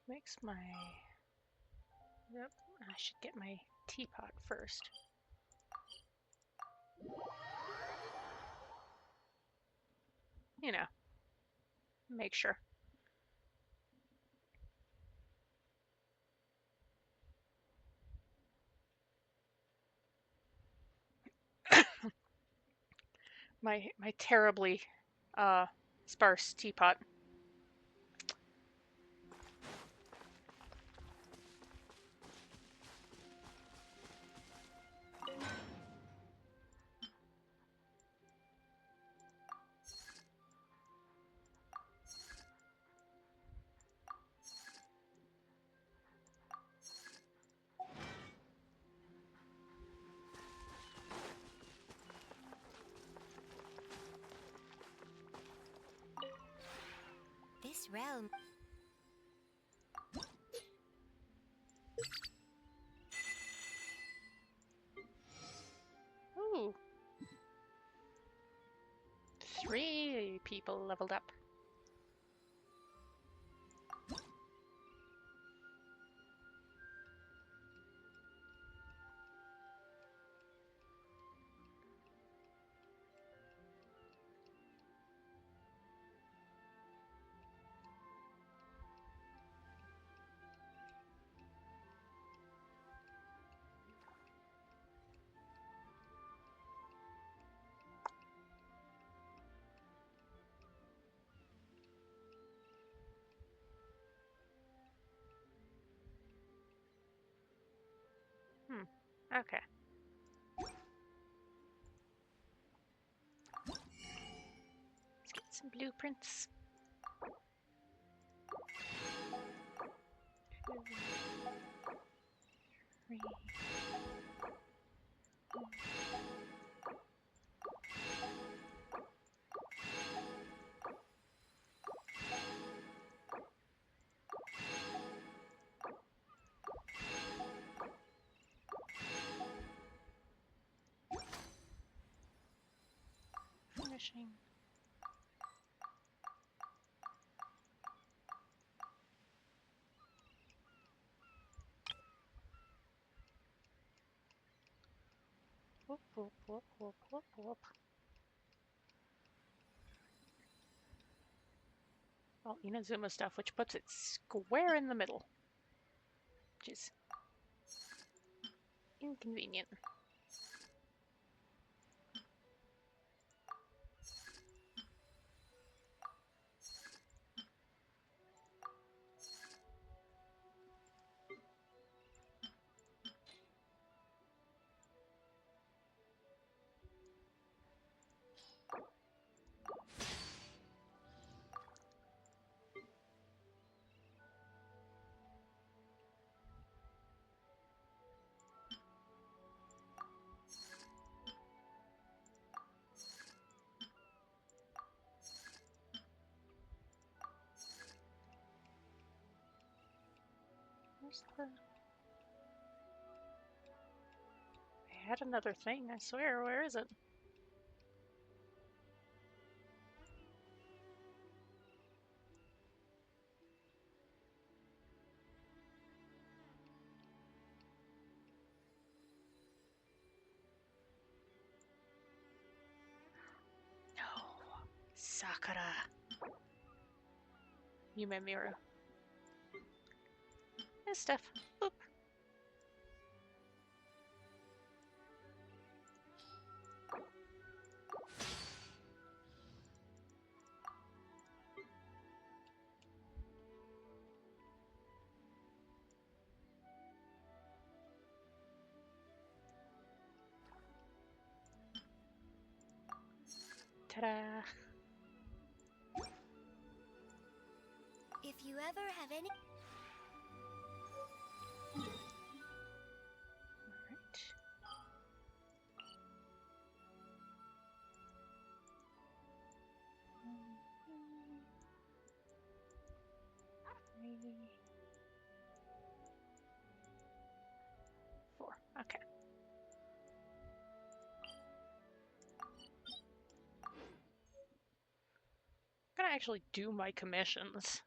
Makes my... Yep, I should get my teapot first. You know, make sure. my terribly sparse teapot. This realm. Ooh. 3 people leveled up. Okay. Let's get some blueprints. 2, 3. Finishing. Whoop, whoop, whoop, whoop, whoop, whoop. All Inazuma stuff, which puts it square in the middle, which is inconvenient. Where's the... I had another thing, I swear. Where is it? No. Sakura. Yume Miru. This stuff. Boop. Ta-da! If you ever have any... Alright. Four. Okay. I'm gonna actually do my commissions.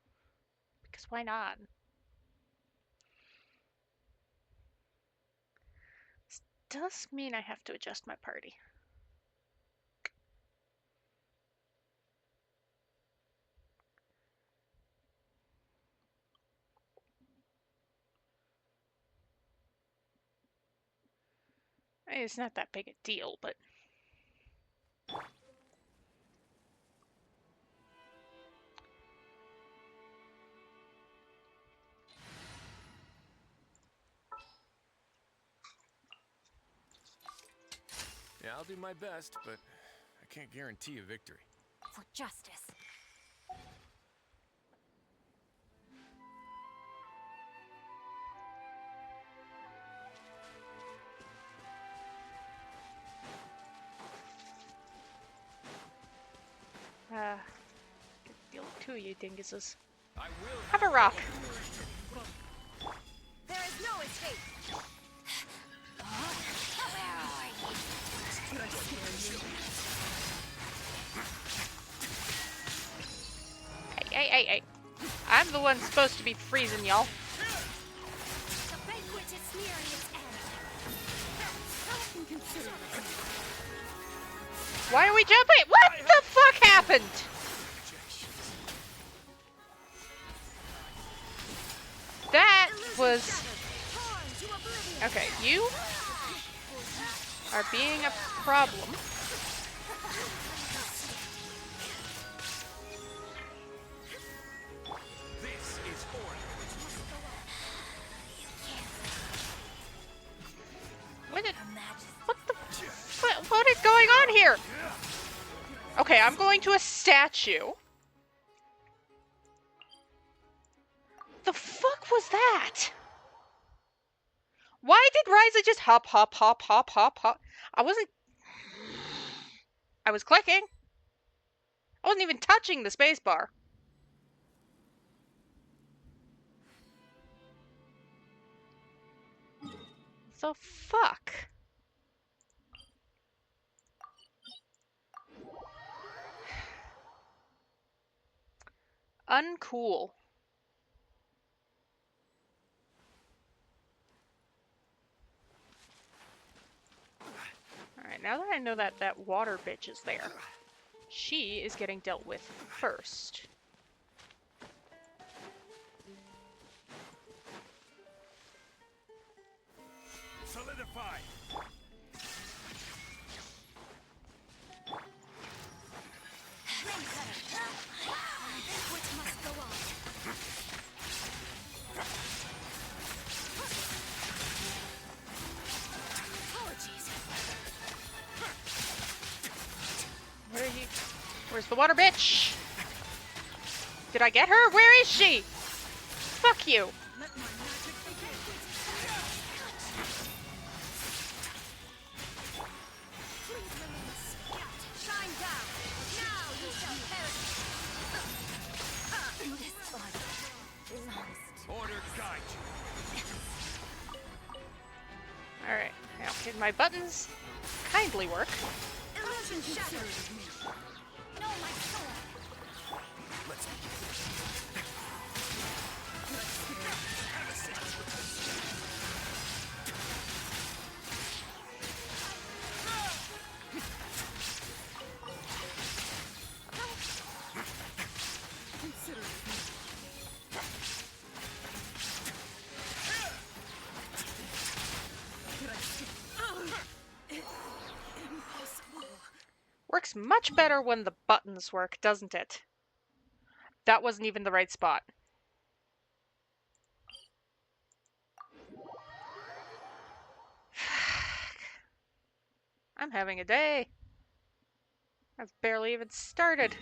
Because why not? This does mean I have to adjust my party. I mean, it's not that big a deal, but... Yeah, I'll do my best, but I can't guarantee a victory. For justice. Deal with two of you dinguses. I will Have a rock. There is no escape. Hey. I'm the one supposed to be freezing y'all. The banquet is nearing its end. Why are we jumping? What the fuck happened? That was... Okay, you are being a problem. This is order. What is going on here? Okay, I'm going to a statue. The fuck was that? Why did Ryza just hop? I was clicking. I wasn't even touching the spacebar. The fuck? Uncool. Alright, now that I know that that water bitch is there, she is getting dealt with first. Solidify. Where's the water bitch? Did I get her? Where is she? Fuck you. Order guide you. Alright, now can my buttons kindly work? Works much better when the buttons work, doesn't it? That wasn't even the right spot. I'm having a day. I've barely even started.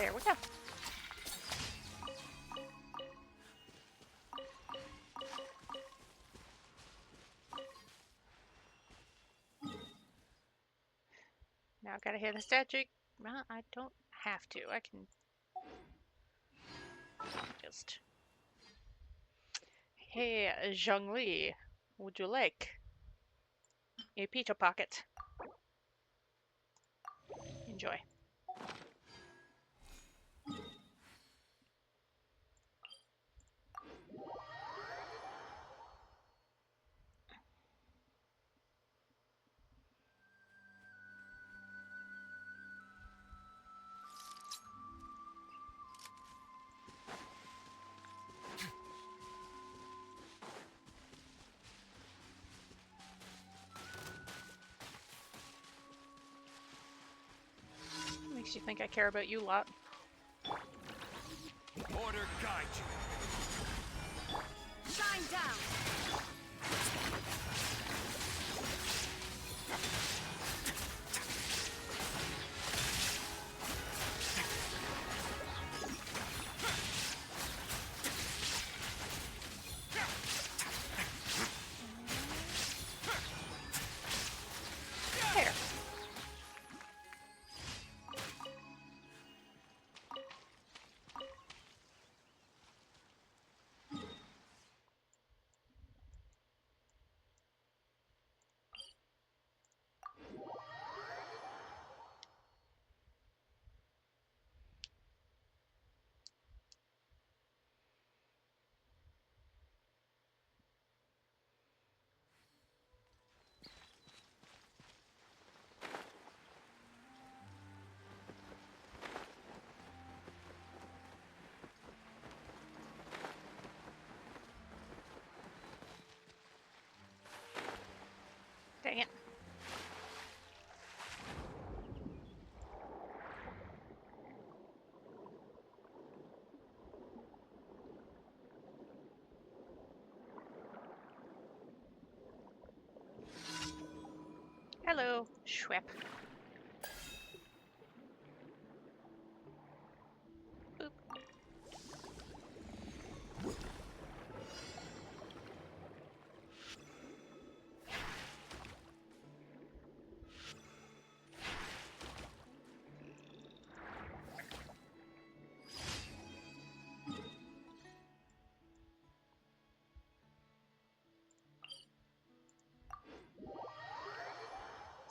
There we go. Now I gotta hit the statue. Well, I don't have to. I can just... Hey, Zhongli, would you like a pizza pocket? Enjoy. Makes you think I care about you a lot. Order guide you. Shine down. There. Dang it. Hello, Schwep. Boop.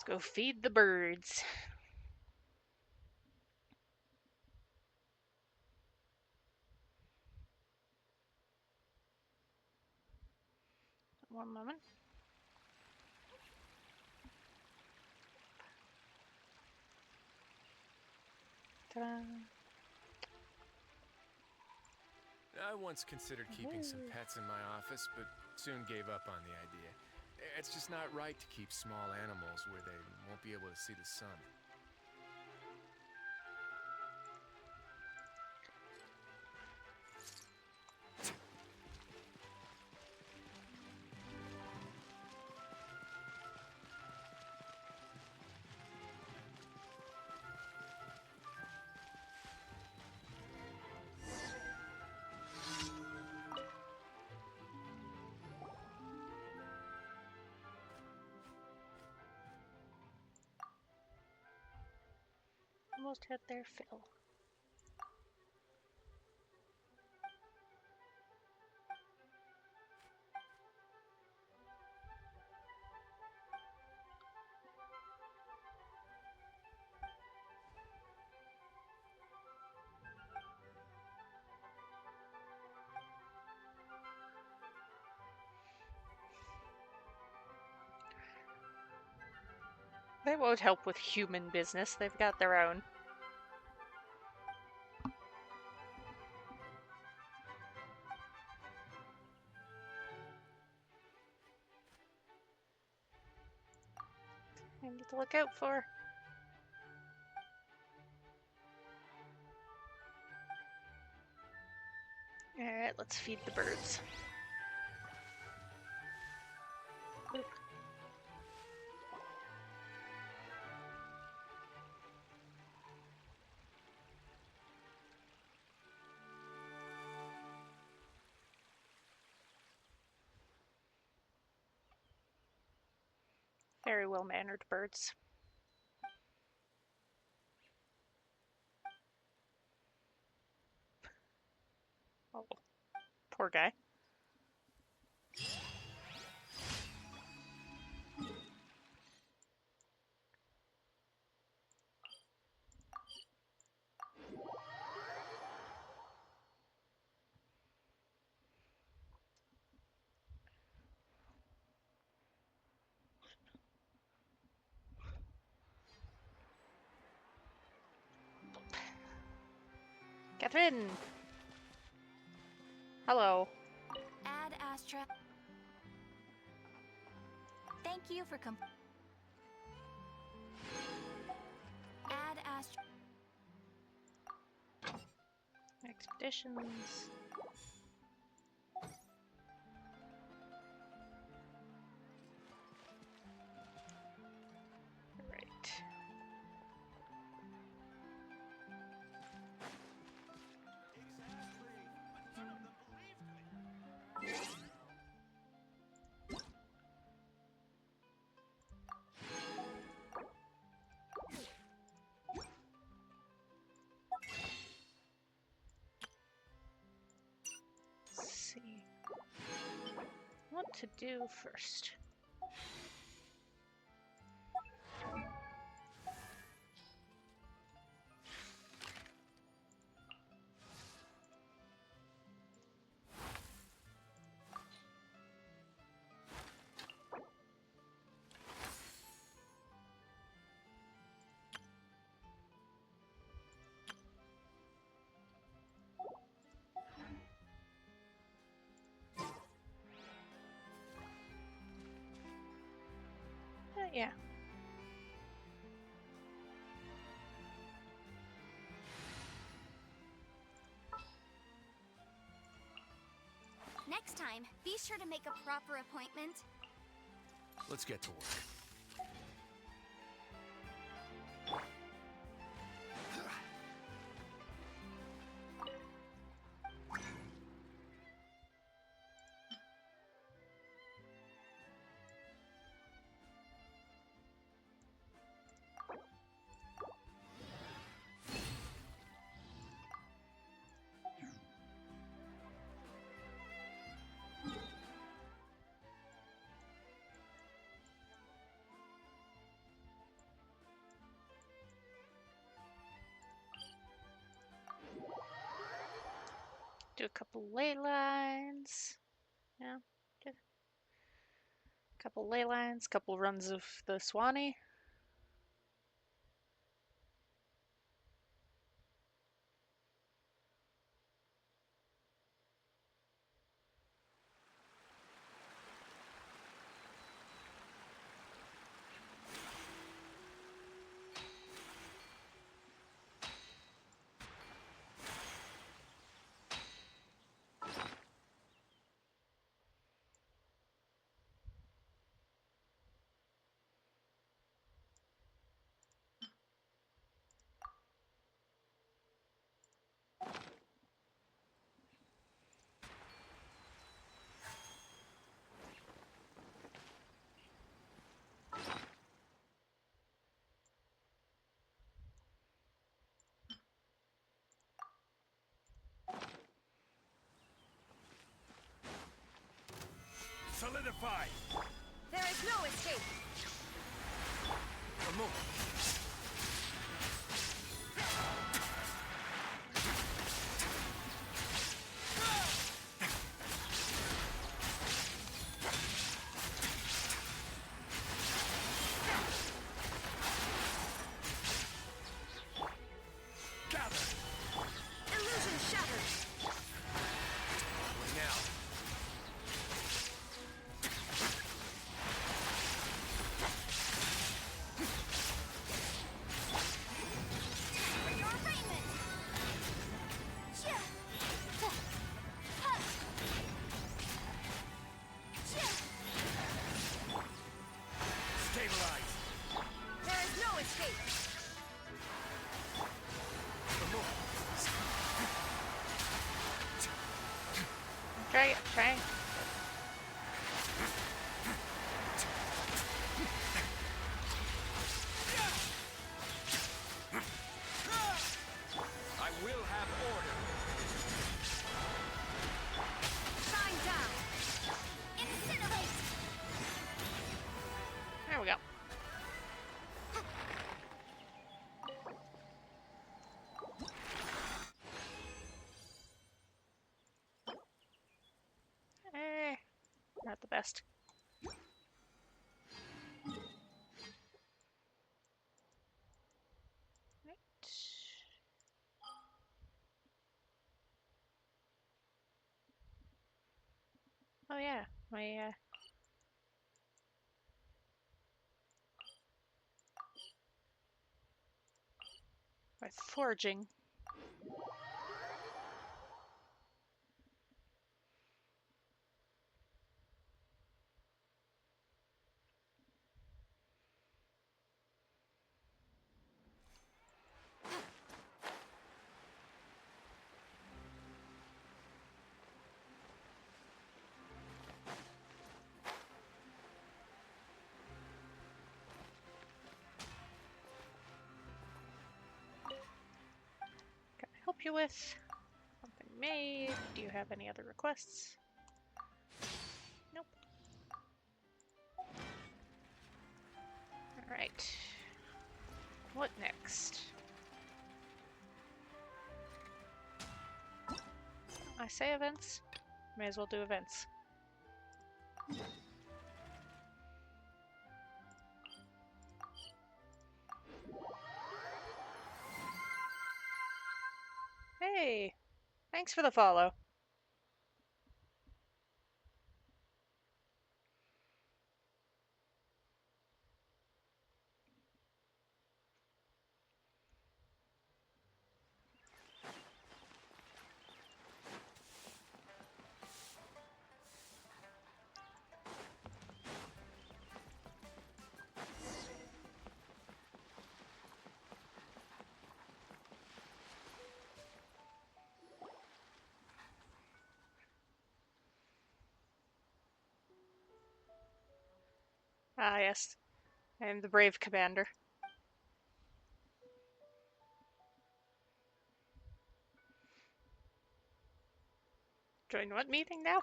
Let's go feed the birds. One moment. Ta-da. I once considered keeping some pets in my office, but soon gave up on the idea. It's just not right to keep small animals where they won't be able to see the sun. Almost had their fill. They won't help with human business. They've got their own. I need to look out for. Alright, let's feed the birds. Boop. Very well-mannered birds. Oh, poor guy. Catherine! Hello. Add Astra. Thank you for Add Astra. Expeditions. Right. Let's see what to do first. Yeah. Next time, be sure to make a proper appointment. Let's get to work. Do a couple ley lines. Yeah. Good. Couple ley lines, couple runs of the Swanee. Solidify! There is no escape. Remove. Gather! Illusion shattered. Now. For your arraignment. Chia. Ha. Chia. Stabilize. There is no escape. Remove. Try it, try. We'll have order. Shine down. Incinerate. There we go. Not the best. Right. Oh yeah, my foraging. Can I help you with? Something made. Do you have any other requests? Nope. Alright. What next? I say events. May as well do events. Hey! Thanks for the follow. Ah, yes. I am the brave commander. Join what meeting now?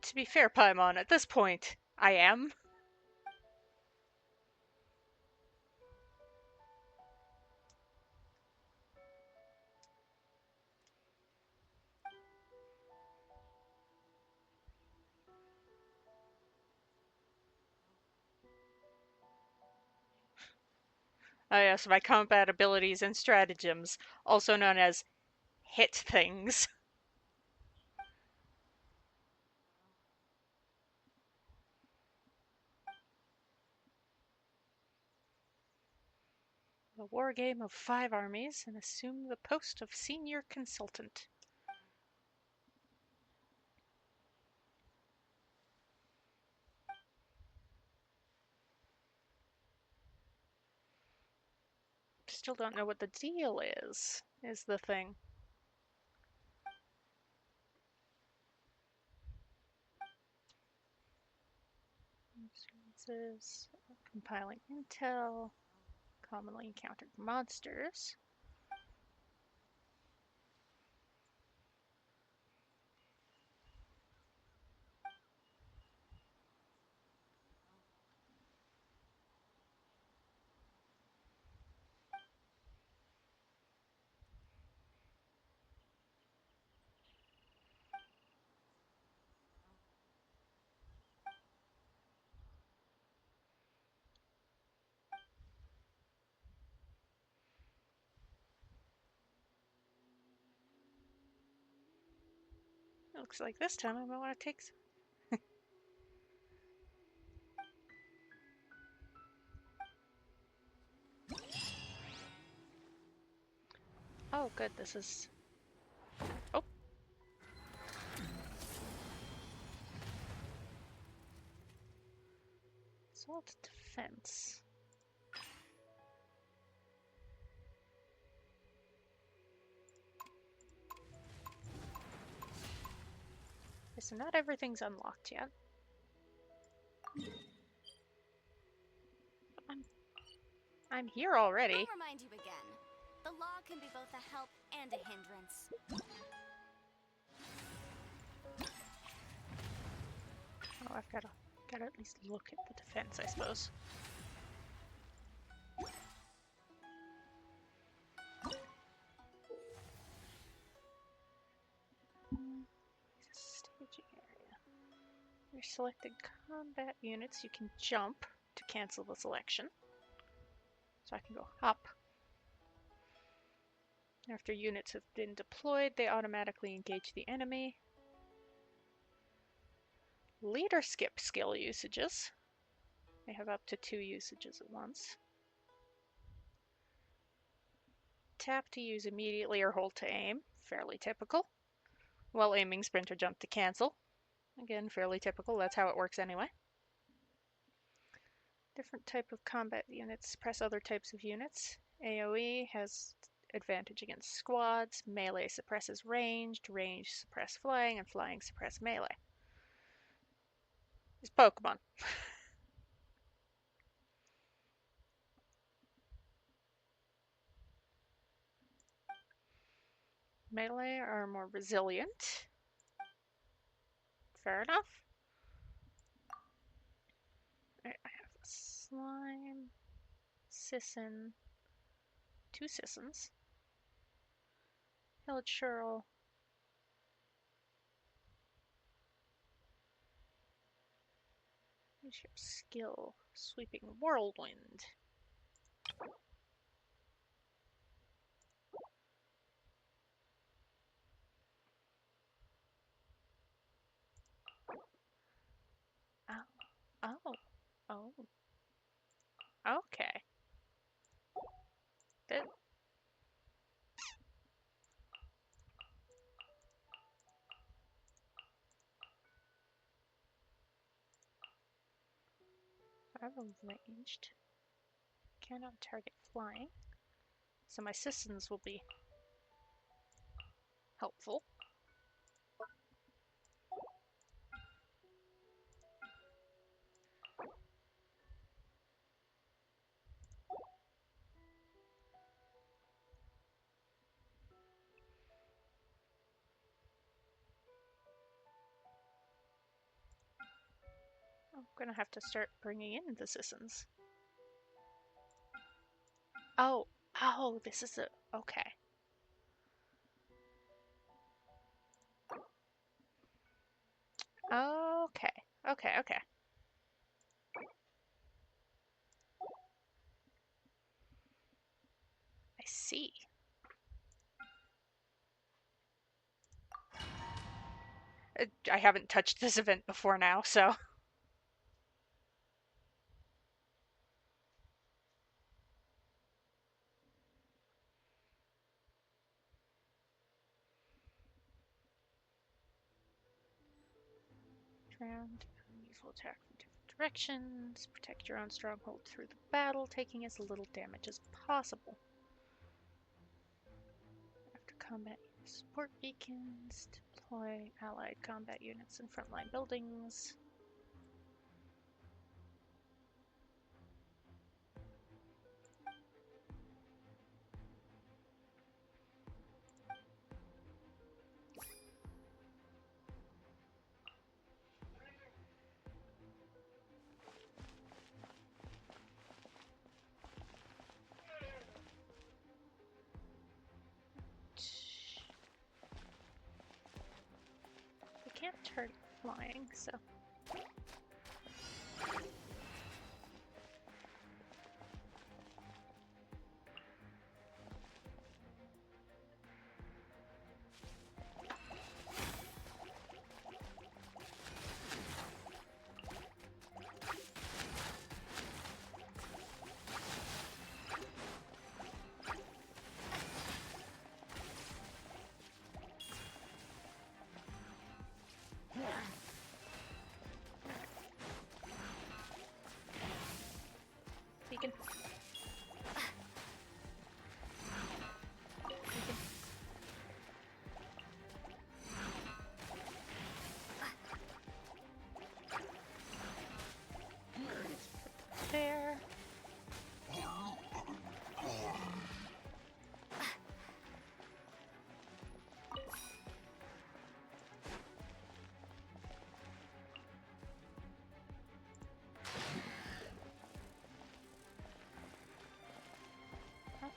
To be fair, Paimon, at this point, I am. Ah, yes, my combat abilities and stratagems, also known as hit things. A war game of 5 armies and assume the post of senior consultant. Still don't know what the deal is the thing. Instances, compiling intel, commonly encountered monsters. Looks like this time I might want to take some. Oh, good, this is... Oh! Assault defense. Okay, so not everything's unlocked yet. I'm here already. I'll remind you again. The law can be both a help and a hindrance. Oh, I've gotta at least look at the defense, I suppose. Staging area. Your selected combat units, you can jump to cancel the selection. So I can go up. After units have been deployed, they automatically engage the enemy. Leader skip skill usages. They have up to 2 usages at once. Tap to use immediately or hold to aim. Fairly typical. While aiming, sprint or jump to cancel. Again, fairly typical. That's how it works anyway. Different type of combat units suppress other types of units. AoE has advantage against squads. Melee suppresses ranged. Range suppress flying. And flying suppress melee. It's Pokemon. Melee are more resilient. Fair enough. Alright, I have a slime, Sisson, 2 Sissons, Hillage Churl, use your skill, Sweeping Whirlwind. Oh, oh, okay. That, I've arranged. Cannot target flying. So my Sissons will be helpful. I'm gonna have to start bringing in the Sissons. Oh, oh, this is a, okay. Okay, okay, okay. I see. I haven't touched this event before now, so. Round, enemies will attack from different directions. Protect your own stronghold through the battle, taking as little damage as possible. After combat, use support beacons. Deploy allied combat units in frontline buildings. I can't target flying, so.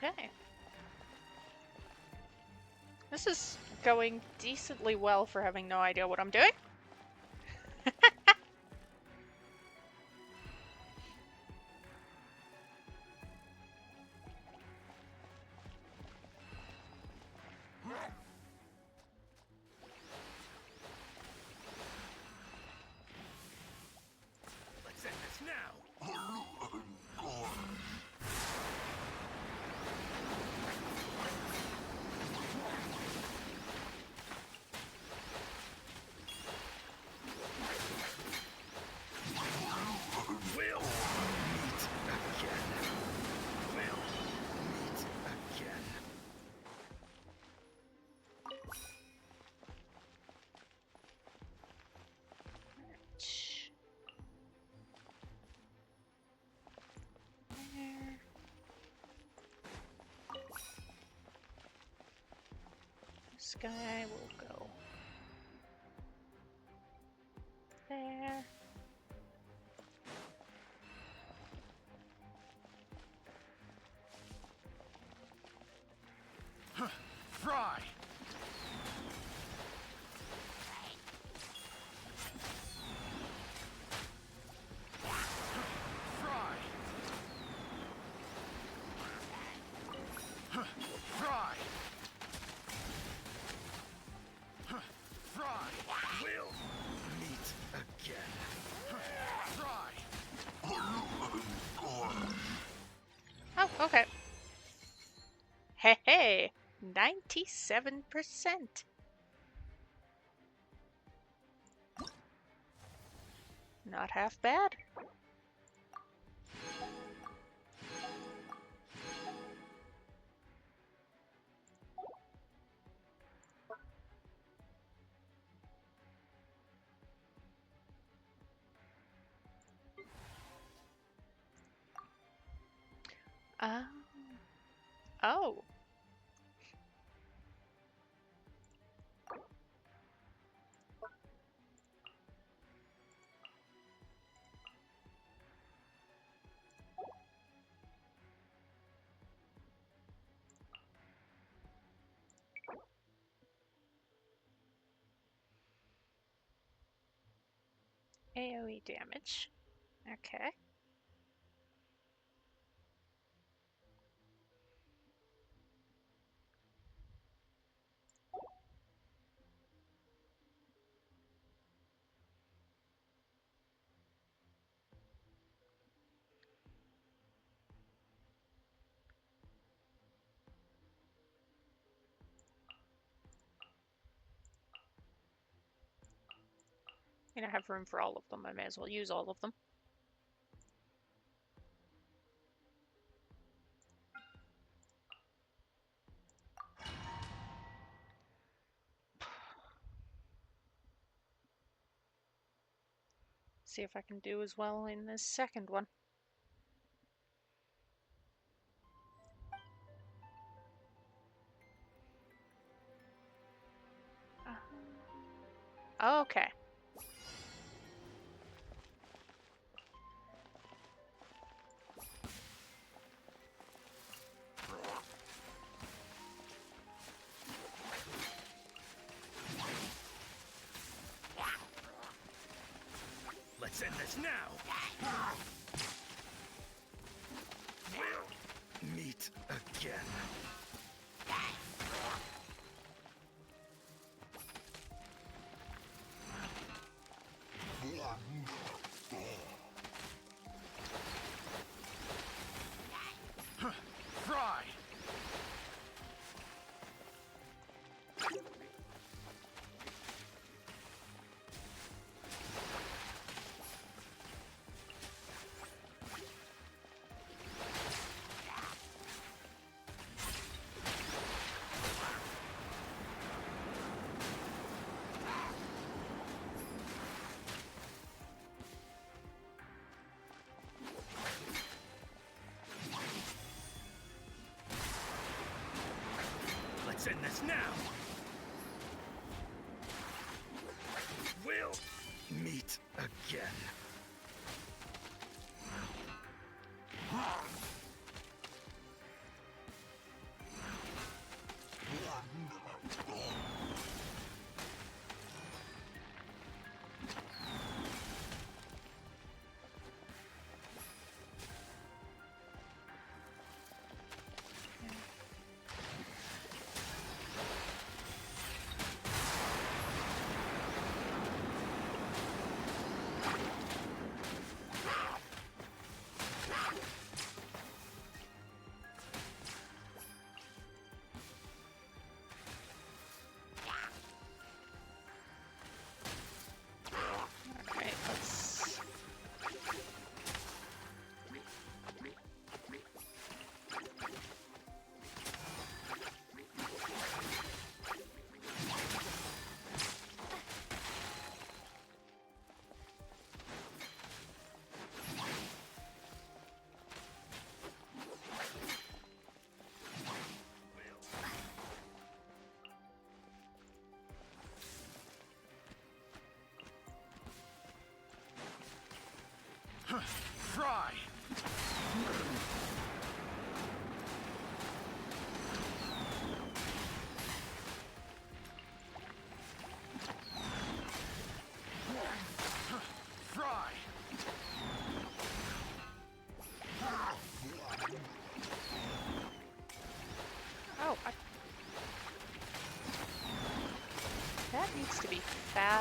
Okay. This is going decently well for having no idea what I'm doing. Let's end this now. We'll meet again. We'll meet again. There. This guy will go there. Fry! Fry! Fry! Fry! We'll meet again. Fry! Oh, okay. Hey, hey, 97%. Not half bad. Oh. Oh. AoE damage. Okay. I have room for all of them. I may as well use all of them. See if I can do as well in this second one. Okay. Let's end this now. We'll meet again. Fry! Let's end this now. We'll meet again.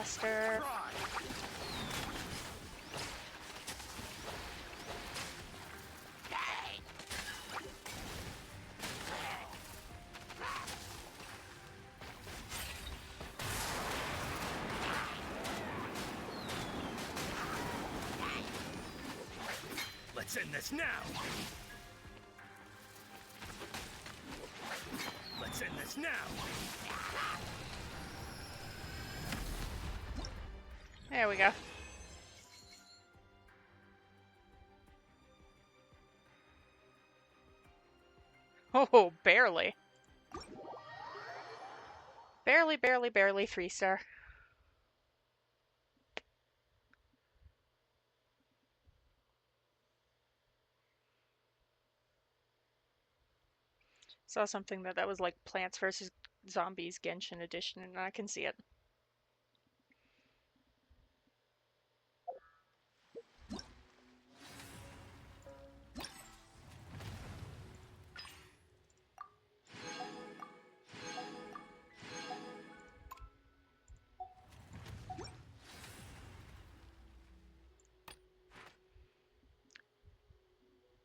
faster. Let's end this now! Let's end this now! There we go. Oh, barely. Barely, barely, barely 3-star. Saw something that was like Plants vs. Zombies Genshin edition, and I can see it.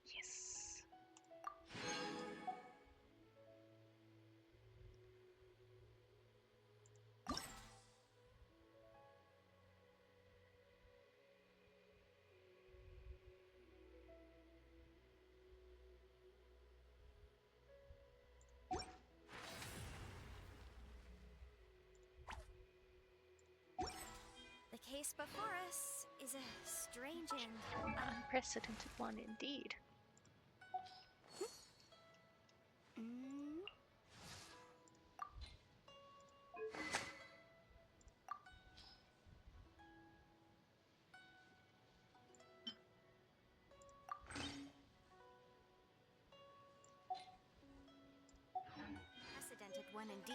Yes. The case before us is a strange and Unprecedented one indeed. unprecedented one indeed.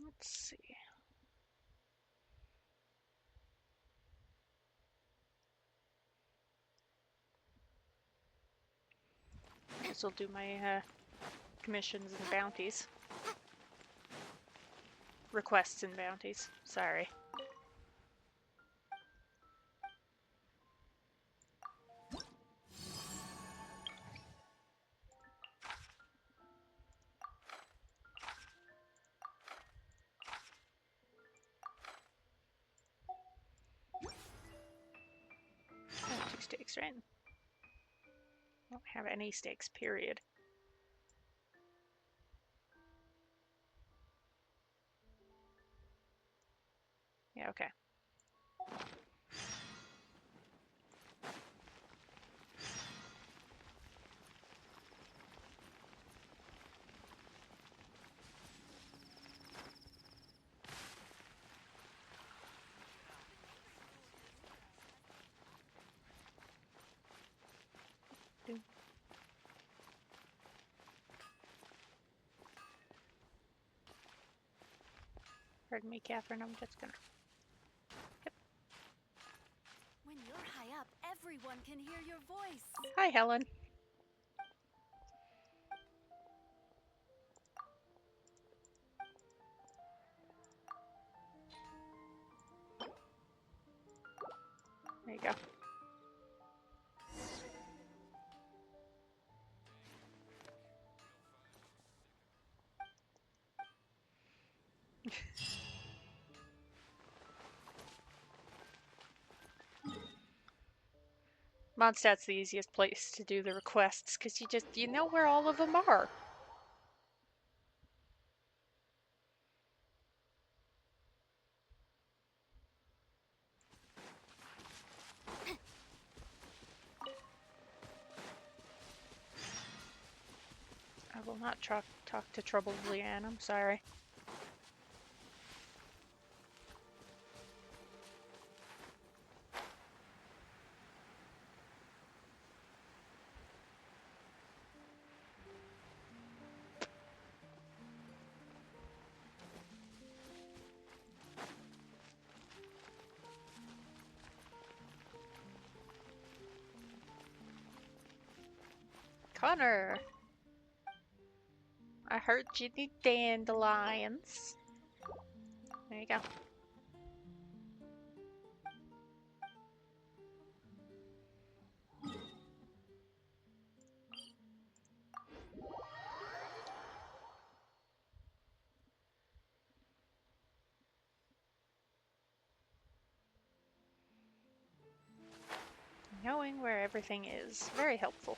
Let's see. Guess I'll do my commissions and bounties. Requests and bounties. Sorry. Oh, 2 stakes, right? I don't have any stakes, period. Yeah, okay. Pardon me, Catherine, I'm just gonna... Yep. When you're high up, everyone can hear your voice. Hi, Helen. There you go. Mondstadt's the easiest place to do the requests, because you know where all of them are. I will not talk to troubled Leanne, I'm sorry. Connor! I heard you need dandelions. There you go. Knowing where everything is, very helpful.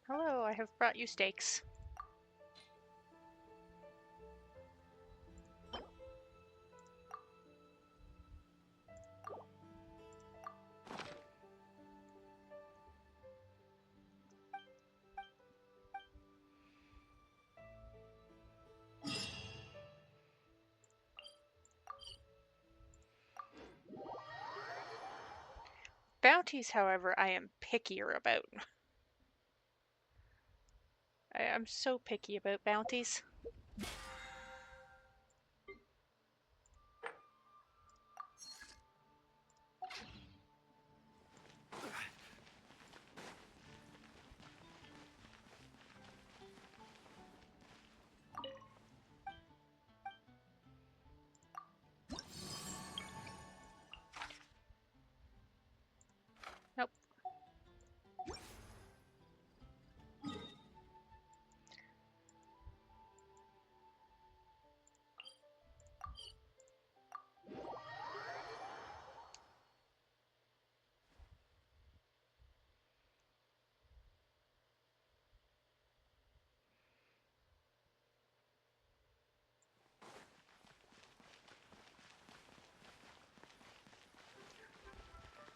Hello, I have brought you steaks. Bounties, however, I am pickier about. I'm so picky about bounties. Nope.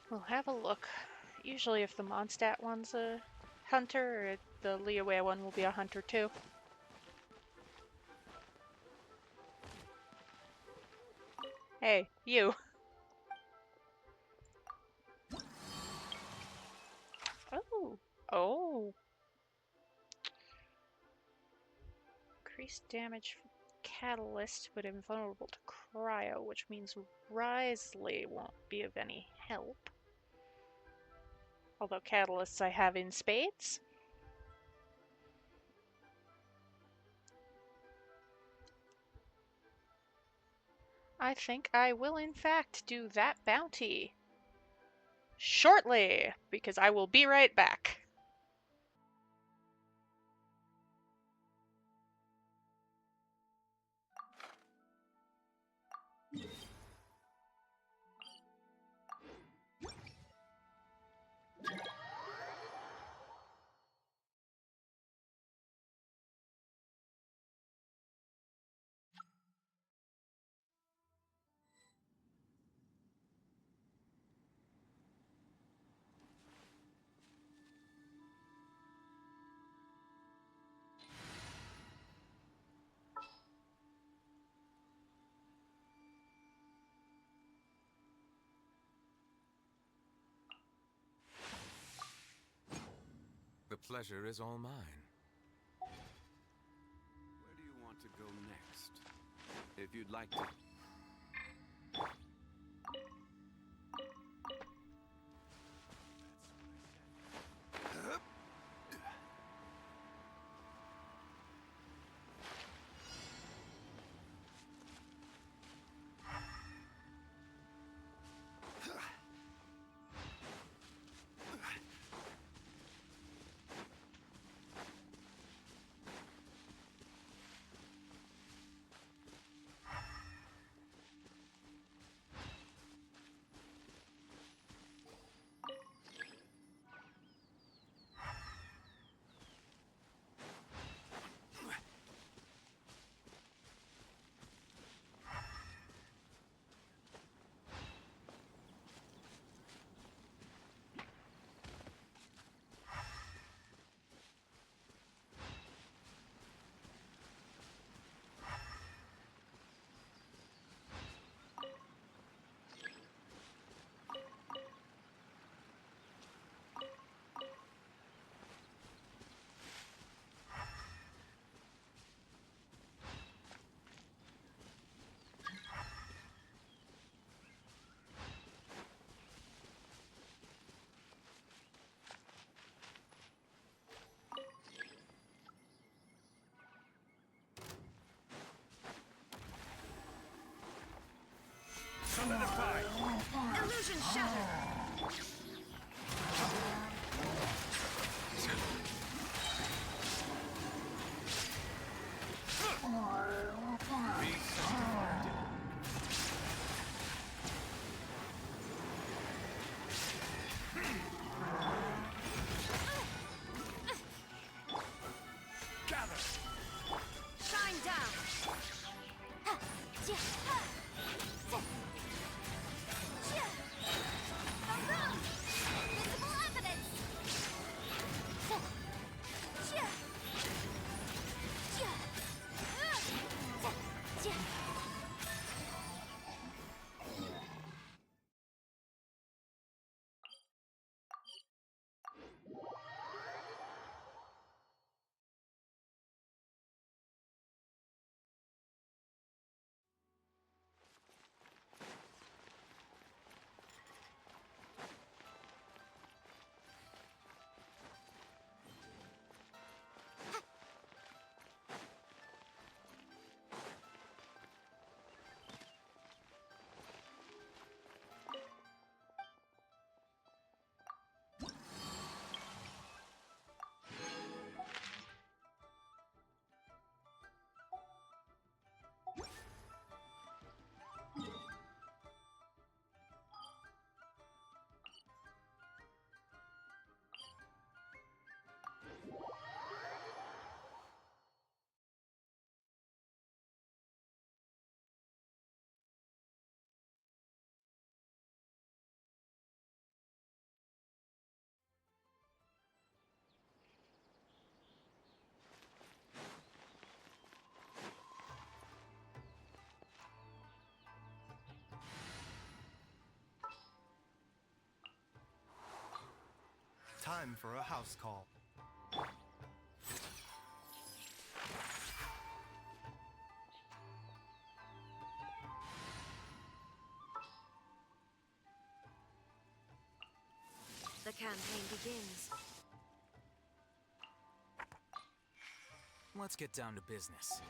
We'll have a look. Usually if the Mondstadt one's a hunter, the Liyue one will be a hunter too. Hey, you. Oh. Oh. Increased damage from Catalyst, but invulnerable to Cryo, which means Risley won't be of any help. Although Catalysts I have in spades. I think I will in fact do that bounty shortly, because I will be right back. The pleasure is all mine. Where do you want to go next? If you'd like to... time for a house call. The campaign begins. Let's get down to business.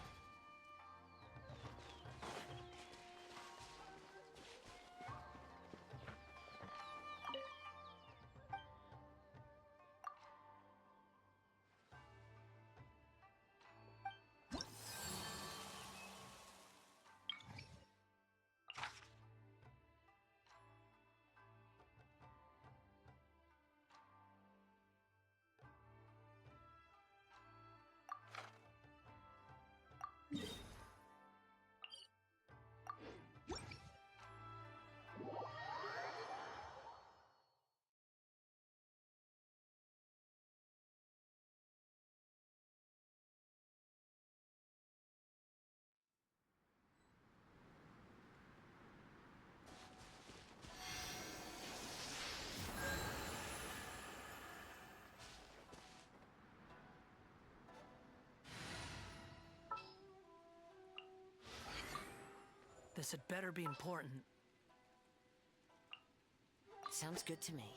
This had better be important. Sounds good to me.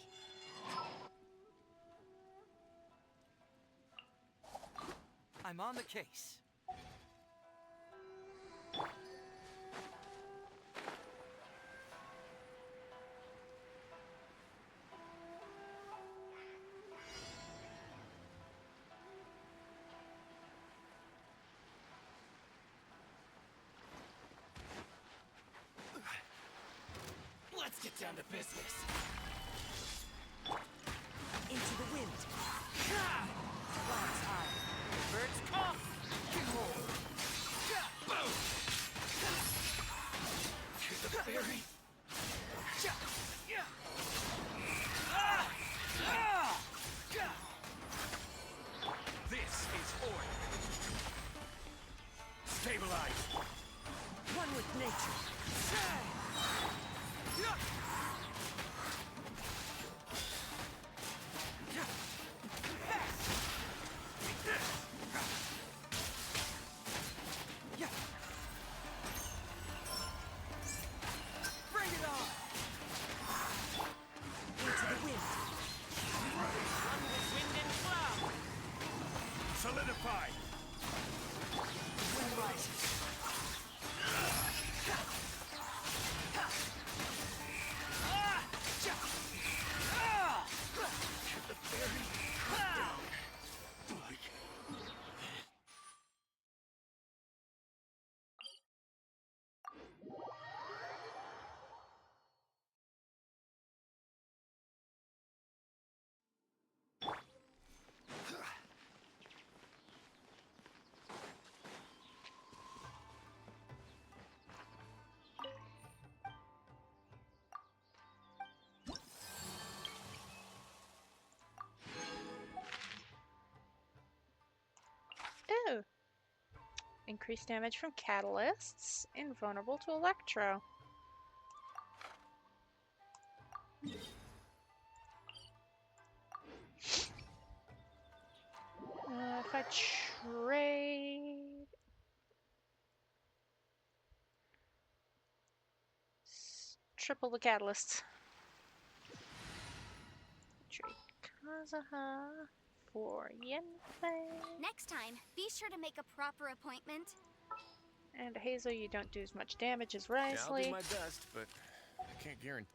I'm on the case. Let's get down to business. Into the wind. Flags high. Birds come. Behold. Boom. To the fairy. This is order. Stabilize. One with nature. Bring it on. Into the wind. One with wind and cloud. Solidify. Wind rises. Ooh. Increased damage from catalysts. Invulnerable to electro. If I trade... triple the catalysts. Trade Kazuha for Yenfei. Next time, be sure to make a proper appointment. And Hazel, you don't do as much damage as Yeah, I'll Risley. do my best, but I can't guarantee.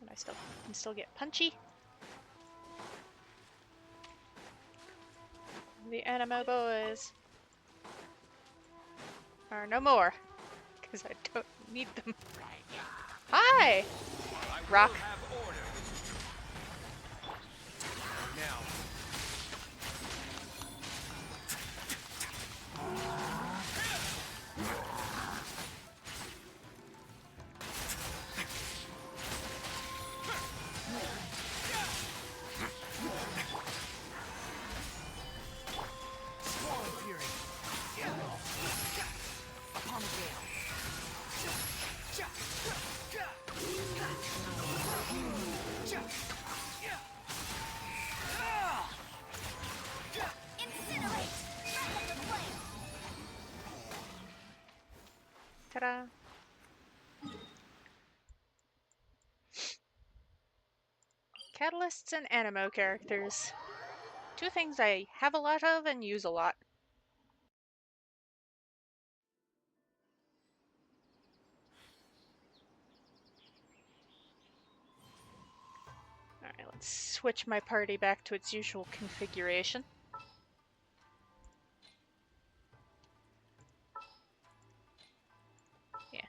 And I can still get punchy. The Animo boys are no more, because I don't need them. Hi! I Rock. will have order. Now. Swollen fury. Upon the gale. Ta-da! Catalysts and animo characters. Two things I have a lot of and use a lot. Alright, let's switch my party back to its usual configuration. Yeah.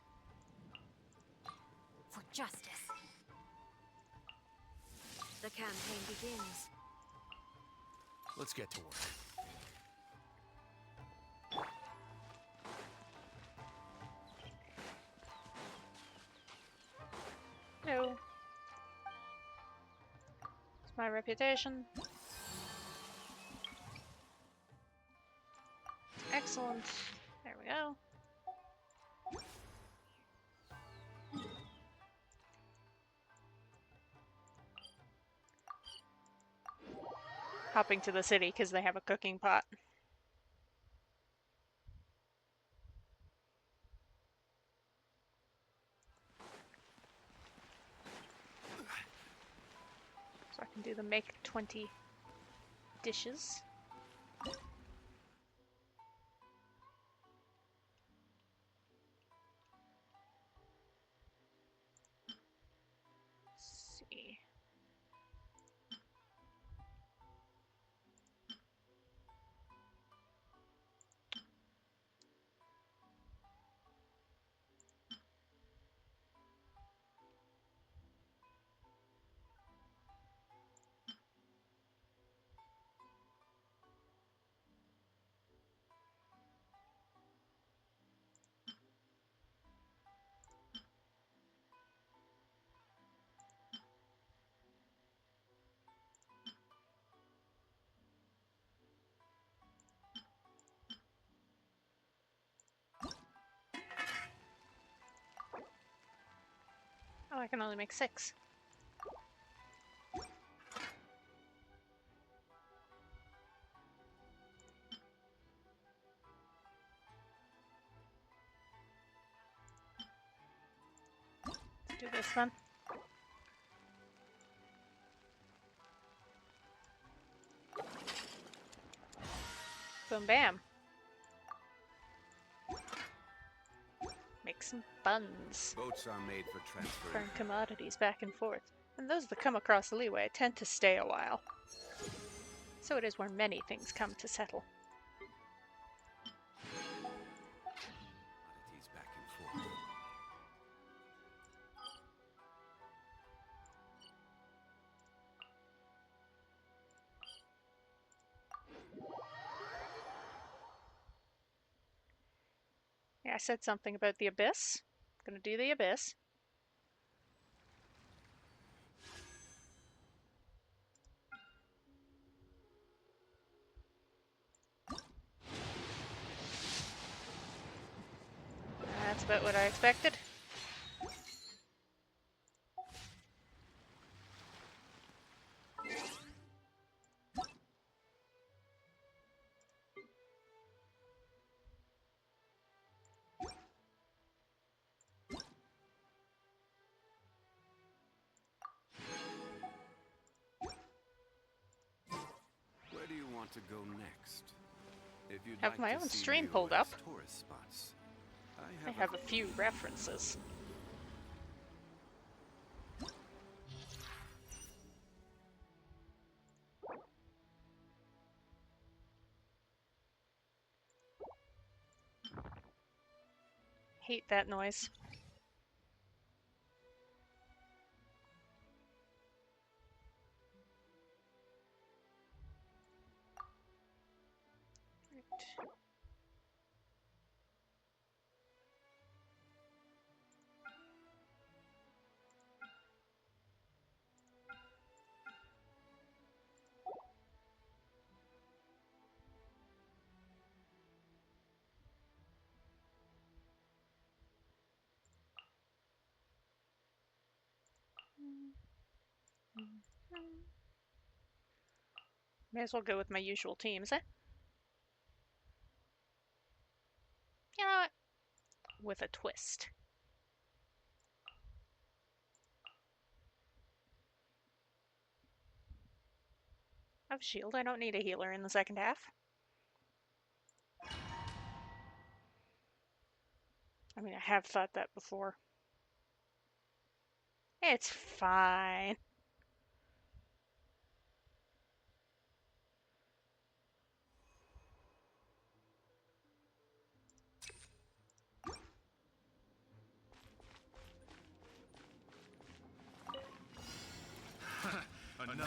For justice. The campaign begins. Let's get to work. No. It's my reputation. Excellent. There we go. Hopping to the city because they have a cooking pot. So I can do the make 20 dishes. Let's see. Oh, I can only make 6. Let's do this then. Boom bam. Make some buns. Boats are made for transfer. Turn commodities back and forth. And those that come across the leeway tend to stay a while. So it is where many things come to settle. Oddities back and forth. Yeah, I said something about the abyss. Gonna do the abyss. That's about what I expected. Where do you want to go next? If you'd Have like my to own see stream pulled up. U.S. tourist spots, I have a few references. Hate that noise. Right. May as well go with my usual teams, eh? You know what? with a twist. I have a shield. I don't need a healer in the second half. I mean, I have thought that before. It's fine. Another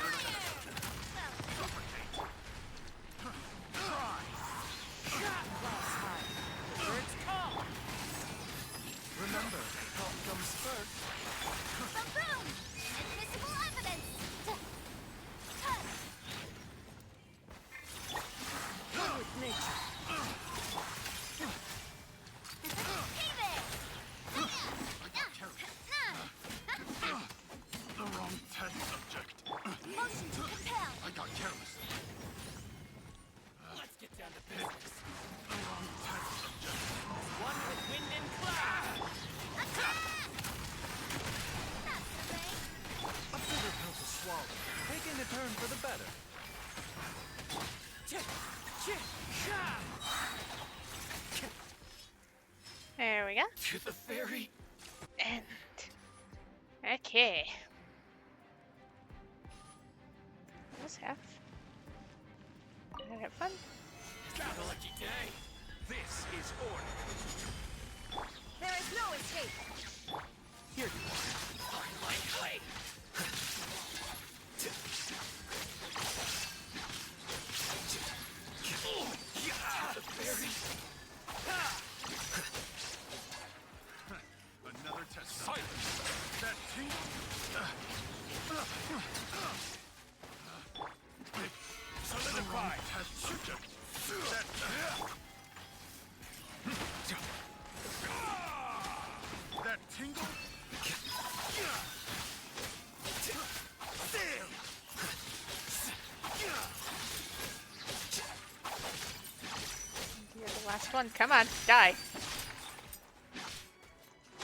Remember, help comes first. Boom! Invisible evidence! One with nature. Hey there! the wrong test subject. Motion to compel! I got careless. Let's get down to business. The wrong test subject. One with wind and cloud. Attack! That's the way. A bitter pill to swallow. Taking a turn for the better. There we go. To the fairy. And okay. Let's have fun. Got a lucky day. This is order. There is no escape! Here you are. On my way. The fairy. Another test subject. That tingle. Solidify. Test subject. That tingle. You're the last one. Come on, die.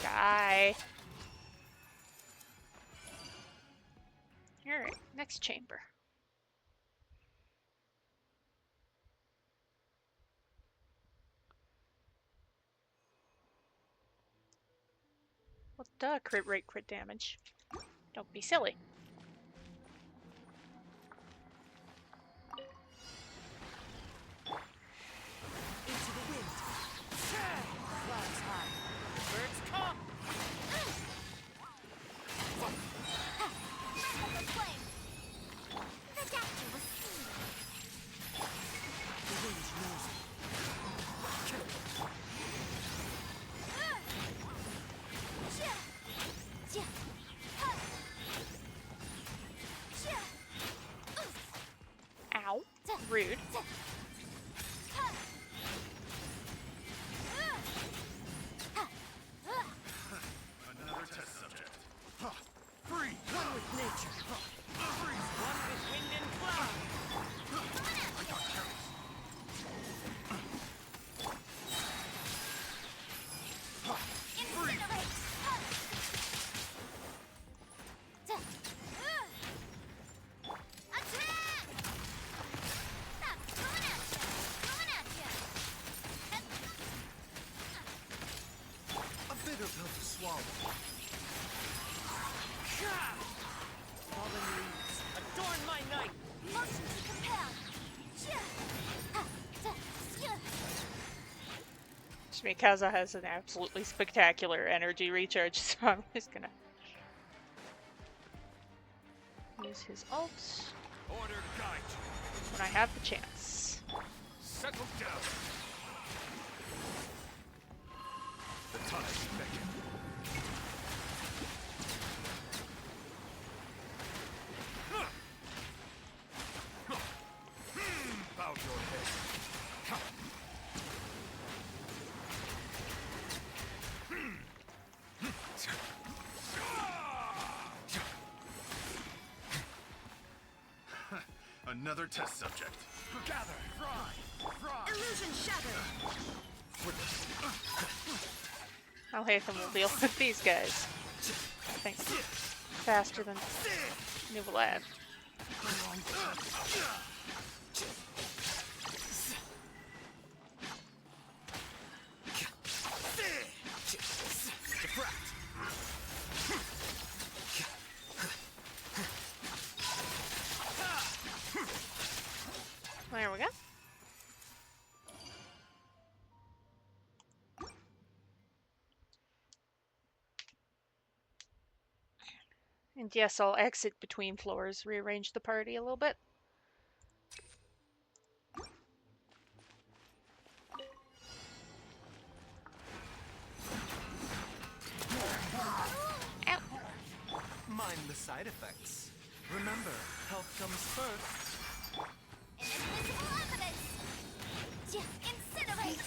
Die. Alright, next chamber. Well, duh, crit rate, crit damage. Don't be silly. Into the wind. Clouds high. Birds come. The flame! The doctor was seen. The wind knows it. Ow. Rude. Another test subject. Free. One with nature. One with wind and cloud. I got careless. A bitter pill to swallow. Fallen leaves, adorn my night. Motion to compel! Mikaza has an absolutely spectacular energy recharge, so I'm just gonna use his ult Order guide you. when I have the chance. Settle down. The time beckon. Bow your head. Another test subject. Gather. Fry. Illusion shattered! Alhaitham will deal with these guys. I think faster than Nuvolad. There we go. And yes, I'll exit between floors, rearrange the party a little bit. Ow. Mind the side effects. Remember, health comes first. Invisible evidence! Incinerate!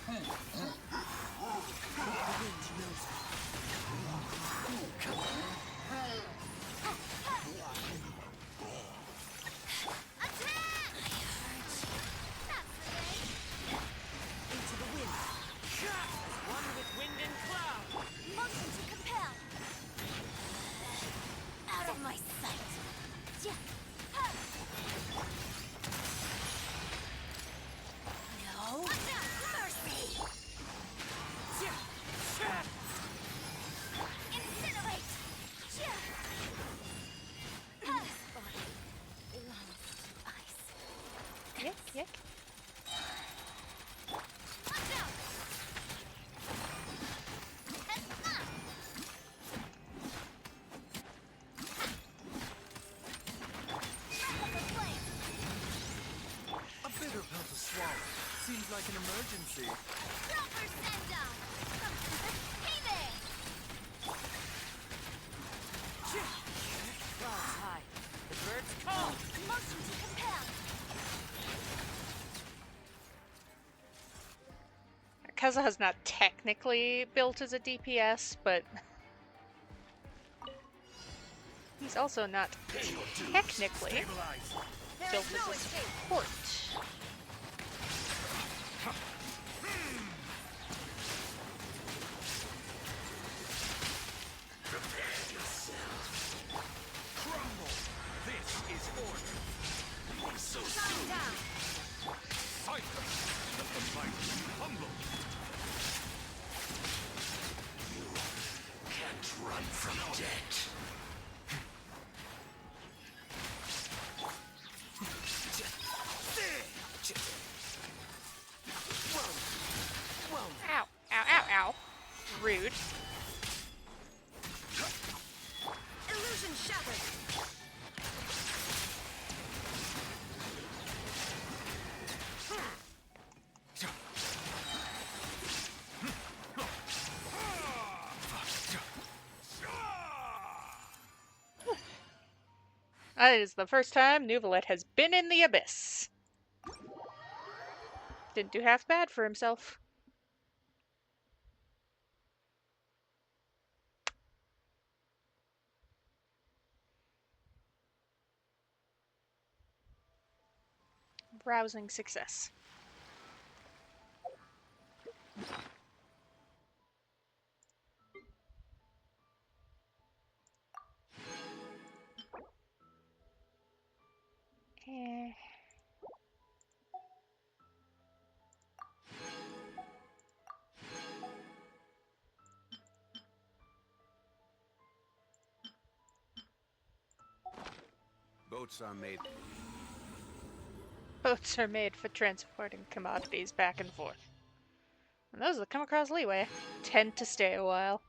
The wind knows it. Attack! That's the day. Into the wind. One with wind and cloud. Motion to compel. Out of my sight. No. Mercy. Incinerate. This body belongs to ice. Yick, yick. Watch out. A bitter pill to swallow. Seems like an emergency. Proper send down. Hey there. Clouds high. The birds call. Motion to compel. Kaza's not technically built as a DPS, but he's also not technically built as a support. Crumble! This is order! So Shine down. fight them! Let the mighty be humble! Can't run from death. Ow, ow, ow, ow. Rude. Illusion shattered. That is the first time Nuvolad has been in the abyss. Didn't do half bad for himself. Rousing success. Eh. Boats are made. Boats are made for transporting commodities back and forth. And those that come across Leeway tend to stay a while.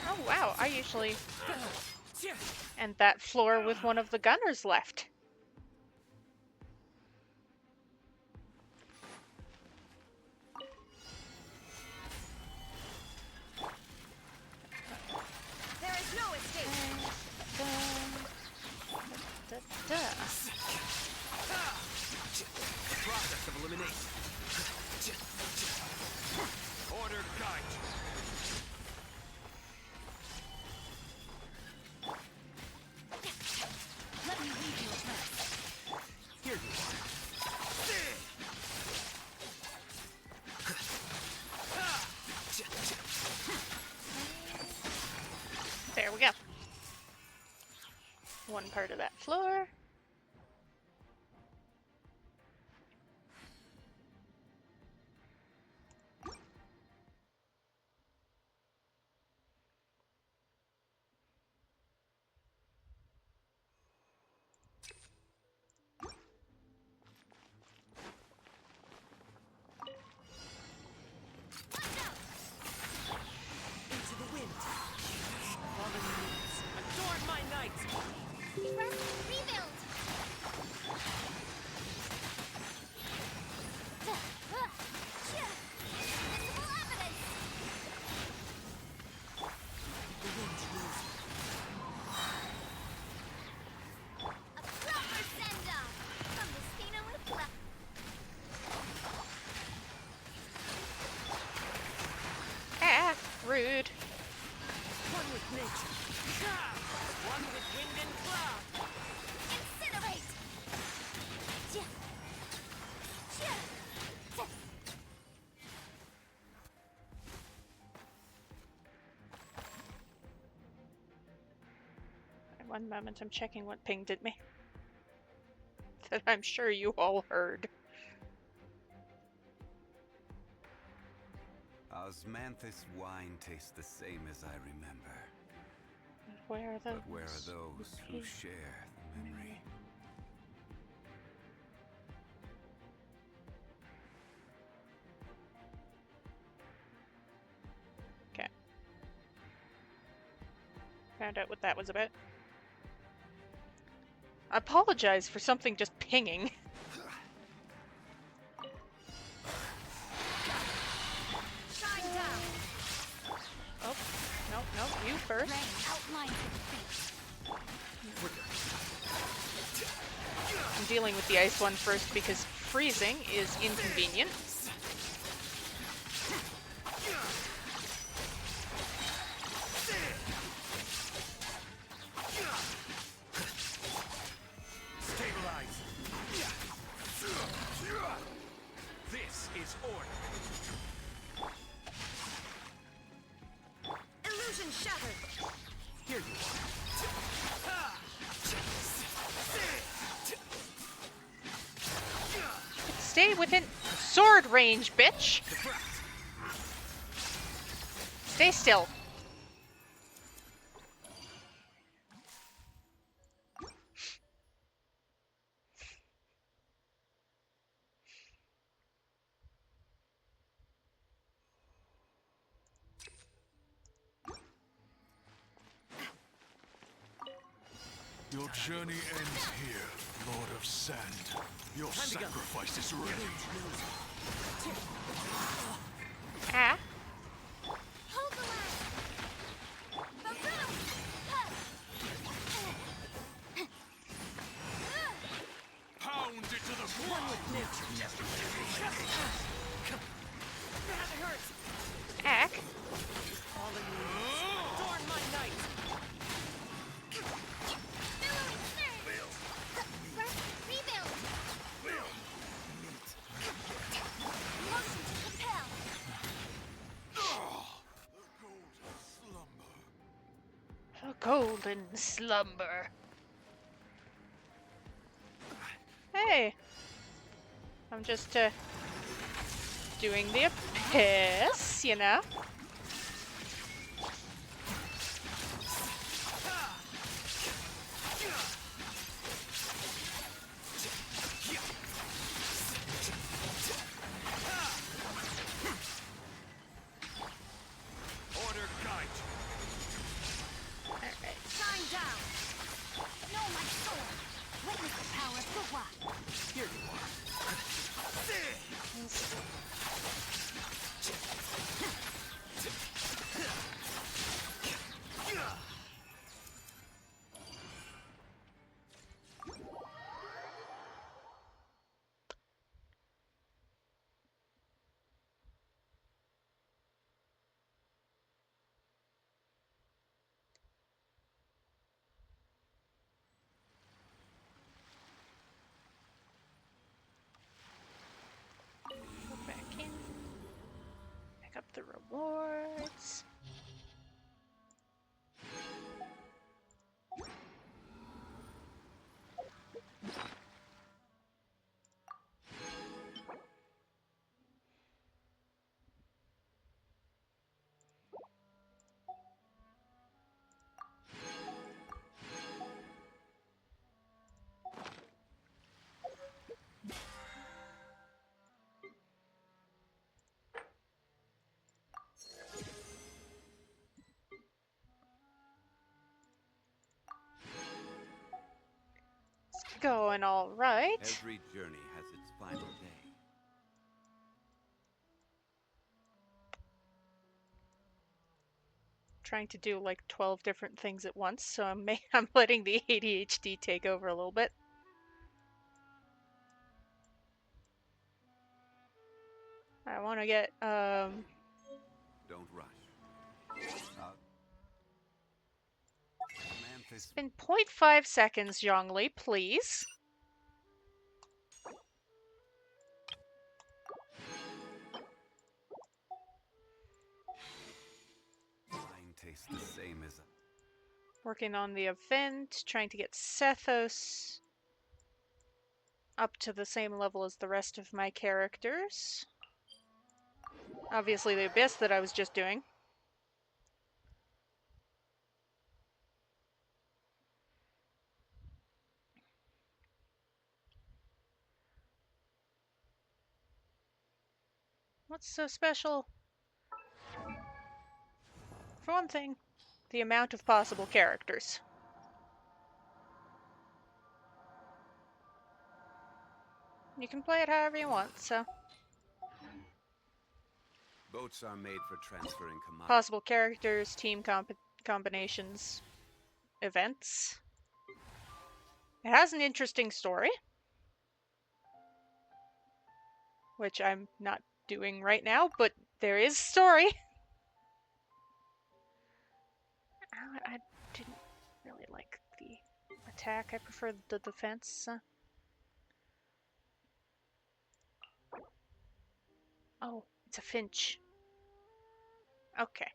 Oh wow, I usually end that floor with one of the gunners left. There is no escape. Process of elimination. Order guide. Let me lead your path. Here you are. There we go. One part of that floor. Into the wind. Fallen winds. Adorn my night. Rebuild. Invisible evidence. The wind knows me. A proper send-off from the Stina with love. Ah, rude. One with nature. One with wind and cloud. Incinerate. One moment, I'm checking what pinged at me. That I'm sure you all heard. Osmanthus wine tastes the same as I remember. Where are those? But where are those who share the memory? Okay. Found out what that was about. I apologize for something just pinging. Shine down. Oh, no, you first. Red outlines of fate. I'm dealing with the ice one first because freezing is inconvenient. Stabilize. This is order. Illusion shattered. Here you are. Stay within sword range, bitch! Stay still. Your journey ends here, Lord of Sand. Your Time to go. sacrifice is ready. Ah. Hold the line. Baboom! Pound it to the ground. That hurts. Ack. Adorn my night. Billowing surge. Rebuild. Motion to compel. A golden slumber. Hey. I'm just, doing the piss, you know? Witness the power of Gugwa. Here you are. Go back in. Pick up the rewards. It's going all right. Every journey has its final day. Trying to do like 12 different things at once, so I'm letting the ADHD take over a little bit. I want to get Don't rush. Mantis in 0.5 seconds, Zhongli, please. wine tastes the same as Working on the event, trying to get Sethos up to the same level as the rest of my characters. Obviously the Abyss that I was just doing. What's so special? For one thing, the amount of possible characters. You can play it however you want, so boats are made for transferring commodities. possible characters, team combinations, events. It has an interesting story, which I'm not doing right now, but there is story. I didn't really like the attack. I prefer the defense. Oh, it's a finch. Okay.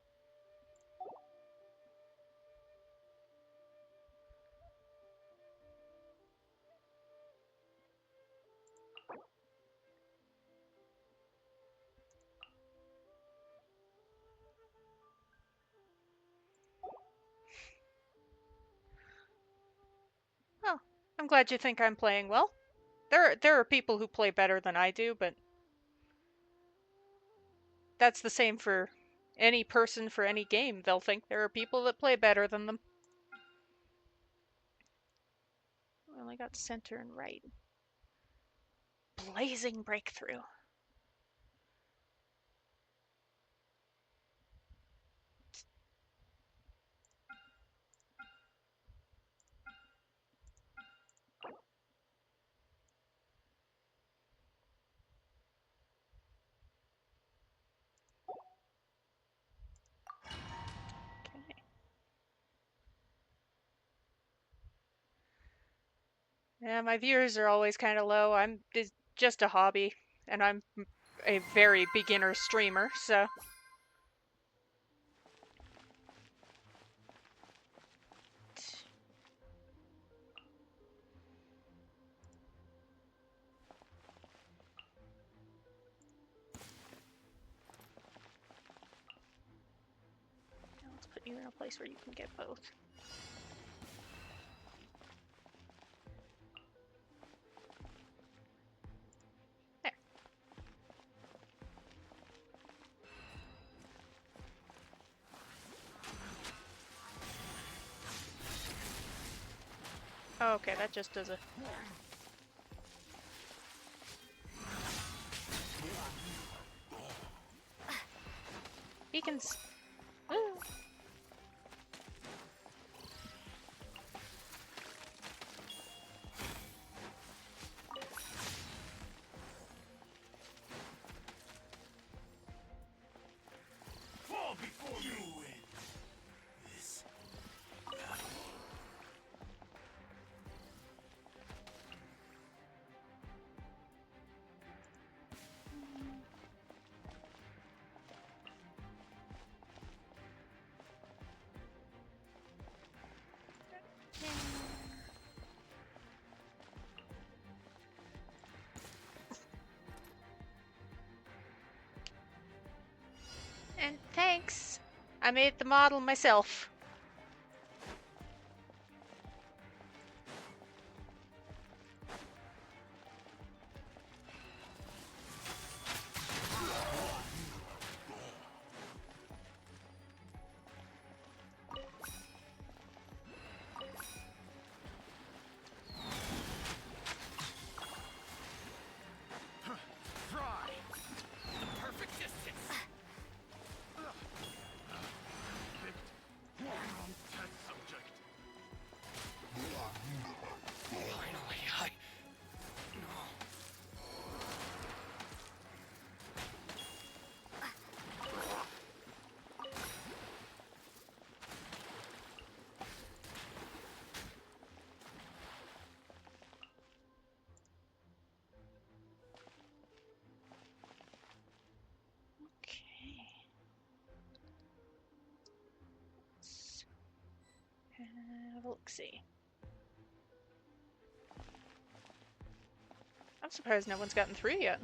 Well, I'm glad you think I'm playing well. There are people who play better than I do, but that's the same for any person for any game. They'll think there are people that play better than them. We only got center and right. Blazing breakthrough. Okay. Yeah, my viewers are always kind of low. It's just a hobby, and I'm a very beginner streamer, so. Now let's put you in a place where you can get both. There. Oh, okay, that just does a... Beacons! Woo! Fall before you win this battle. And thanks! I made the model myself. Fry! The perfect distance! Test subject. Finally, I... No. Okay. Let's have a look-see. I'm surprised no one's gotten through yet.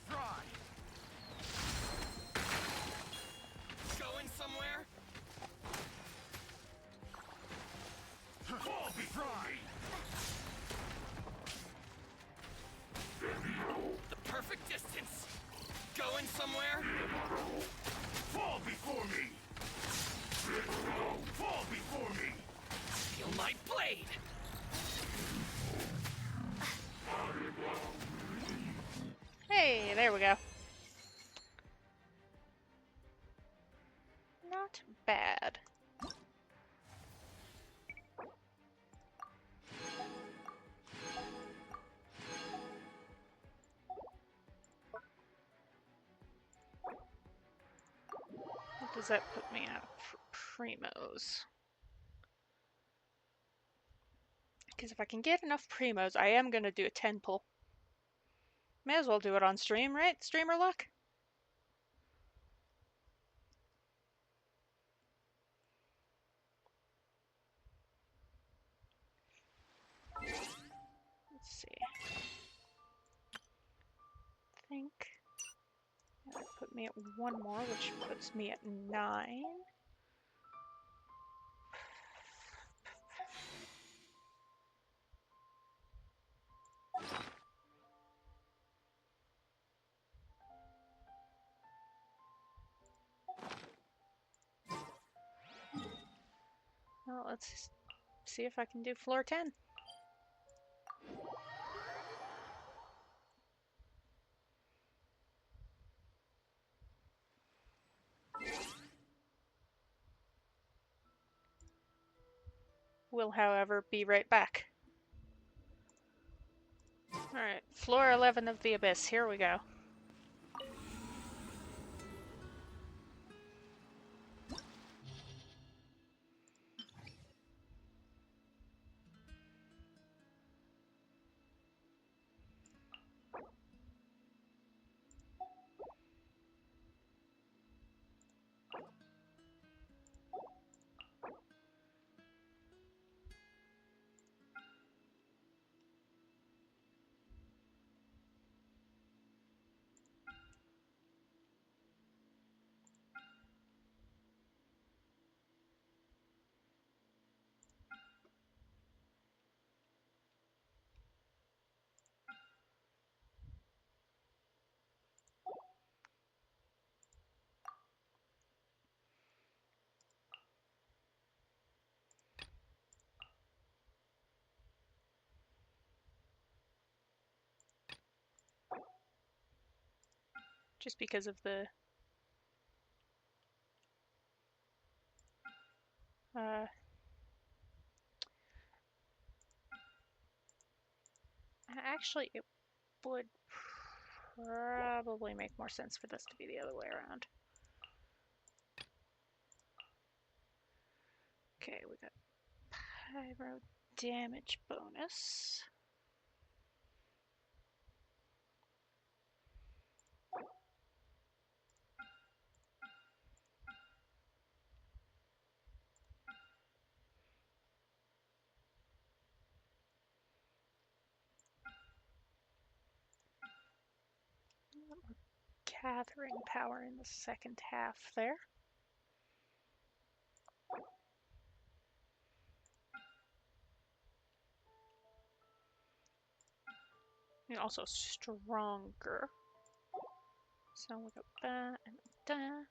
Fry! Going somewhere? Fall before me. The perfect distance! Going somewhere? Fall before me. Fall before me. Feel my blade! Hey, there we go. Not bad. What does that put me at for primos? Because if I can get enough primos, I am going to do a 10 pull. May as well do it on stream, right? Streamer luck? Let's see. I think that would put me at one more, which puts me at 9. Well, let's see if I can do floor 10. Will, however, be right back. Alright, floor 11 of the Abyss, here we go. just because of the actually, it would probably make more sense for this to be the other way around. Okay, we got pyro damage bonus. Gathering power in the second half there. And also stronger. So we got that and that.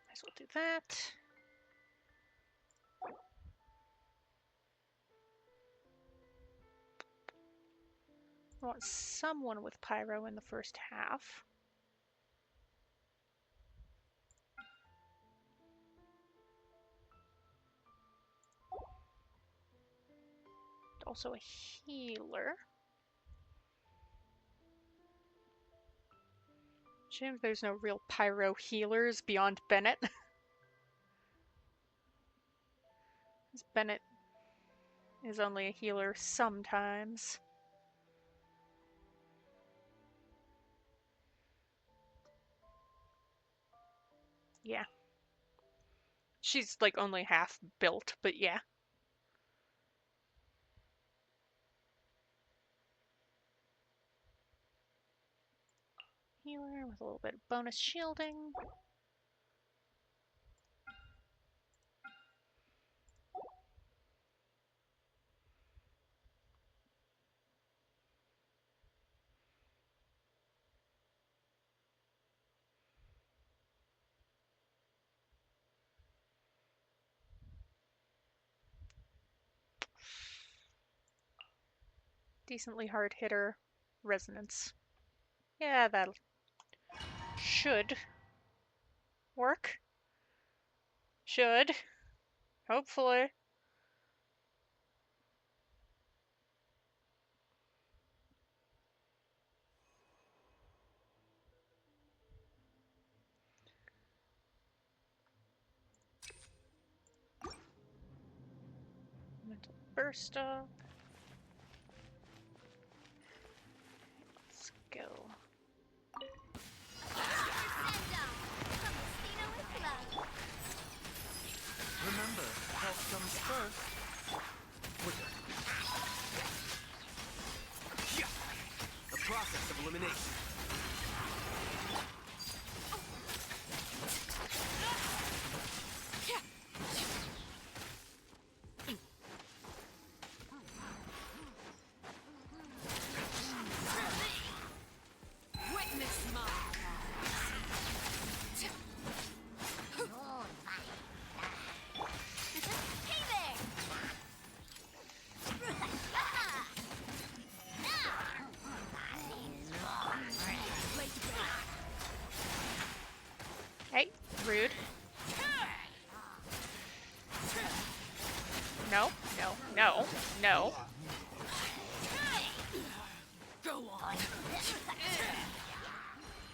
Might as well do that. I want someone with pyro in the first half. Also a healer. Shame there's no real pyro healers beyond Bennett. Bennett is only a healer sometimes. Yeah. She's like only half built, but yeah. Healer with a little bit of bonus shielding. Decently hard hitter. Resonance. Yeah, that should work. Should. Hopefully. Mental burst off. Let's go. Remember, health comes first. A process of elimination. Witness my Hey there! Hey, rude. No, no, no, no. go on.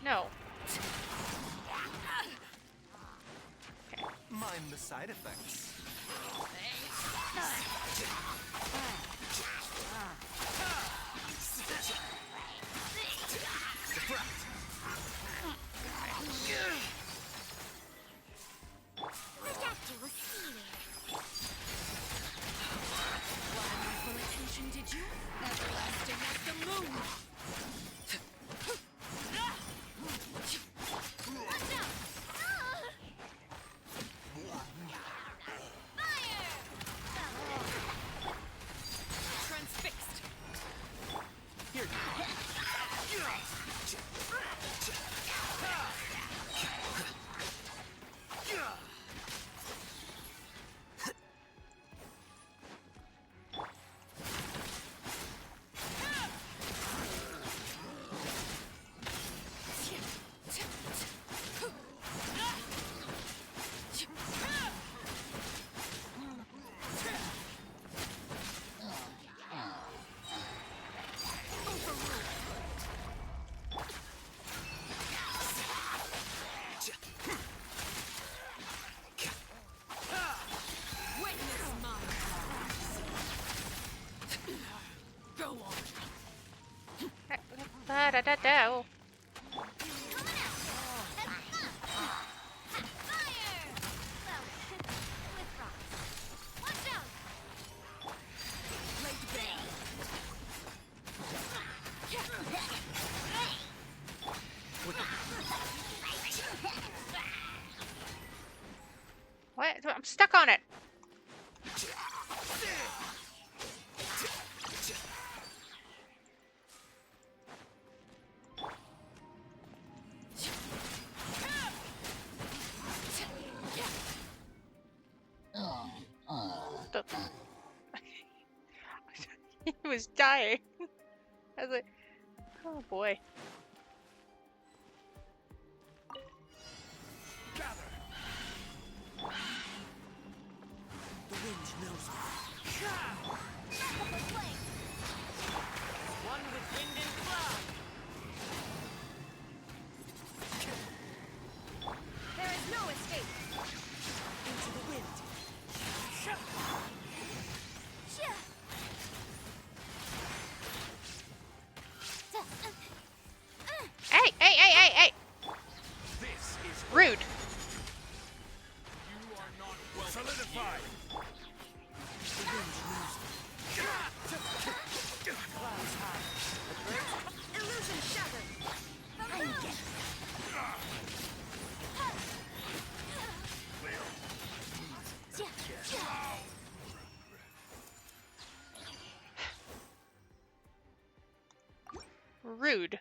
No. Mind the side effects. Ridiculous feeling. Wanted full attention, did you? Everlasting as the moon. Watch out! Fire! Da da da da. What? I'm stuck on it. The- he was dying. I was like, oh boy. The wind knows me. One with wind and cloud. There is no escape. Into the wind. Hey, hey, hey, hey, hey! This is Rude. you are not well solidified. The wind knows me. Clouds high. Illusion shattered. Rude.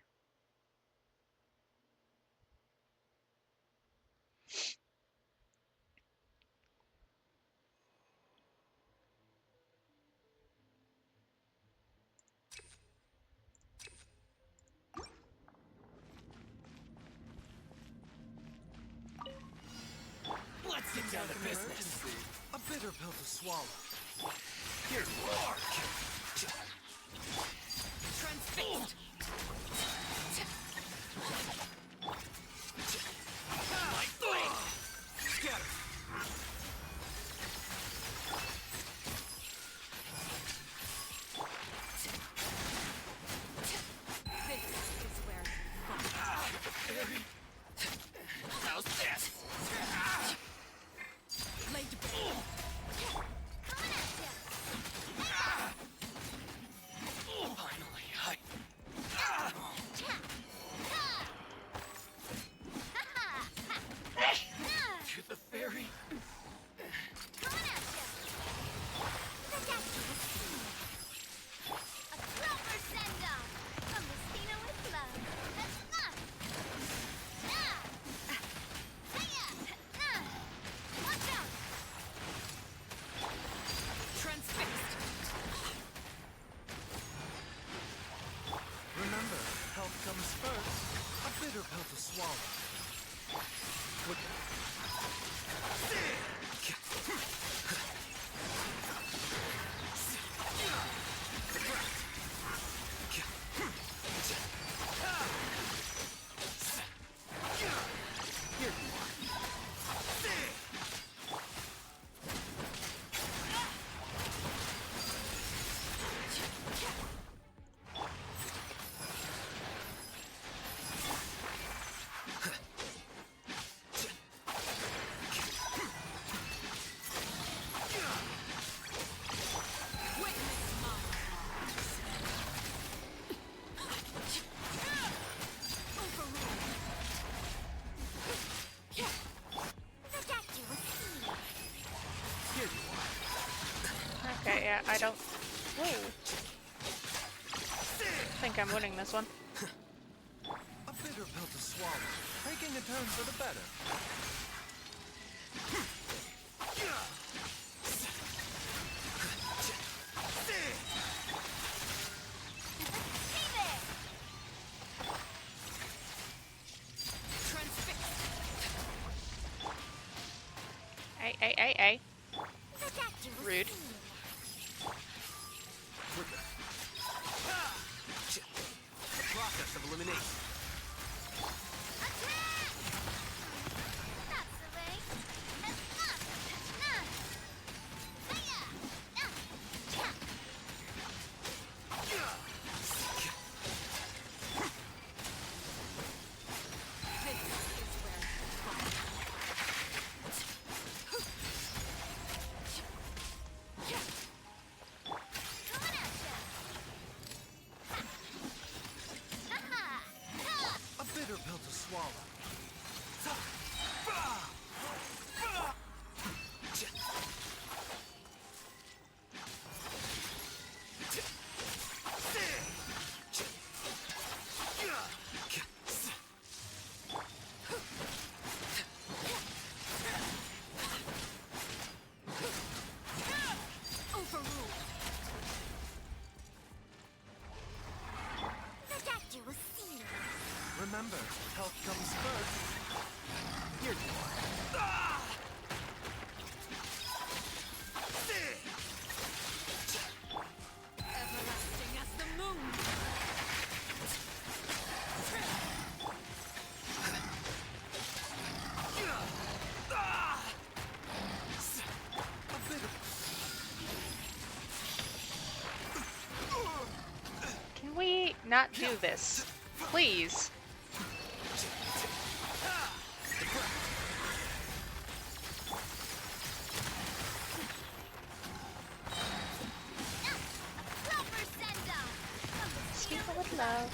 Let's get down to business. A bitter pill to swallow. Here's more. Transfixed. Light flame. Scatter. This is where How's this? Blade Finally, I... To the fairy. Transfixed. Remember, health comes first. A bitter pill to swallow. Okay, yeah, I don't. Whoa. I think I'm winning this one. A bitter pill to swallow. Taking a turn for the better. Hey, hey, hey, hey. Rude. Process of elimination. Remember, health comes first. Here you are. Everlasting as the moon. Can we not do this? Please. Speak with love.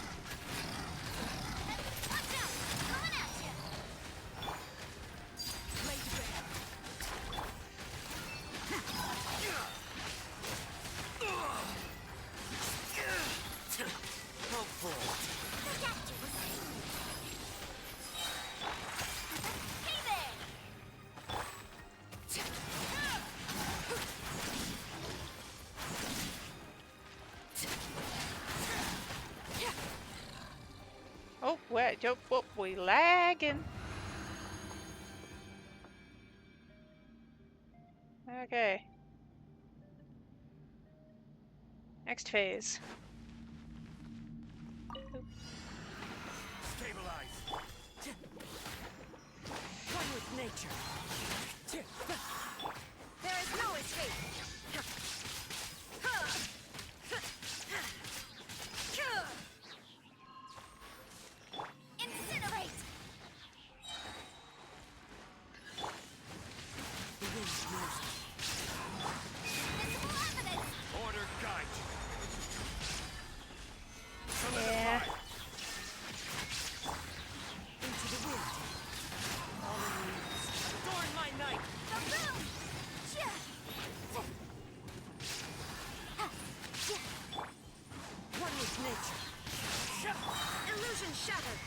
Helpful. Oh, wait, oh, we lagging. Okay. Next phase. Stabilize. One with nature. There is no escape. Incinerate. The wind knows me. Visible evidence. Order guide. Yeah. Into the wind. All in leaves. Adorn my night. The moon. One with nature. Illusion shattered.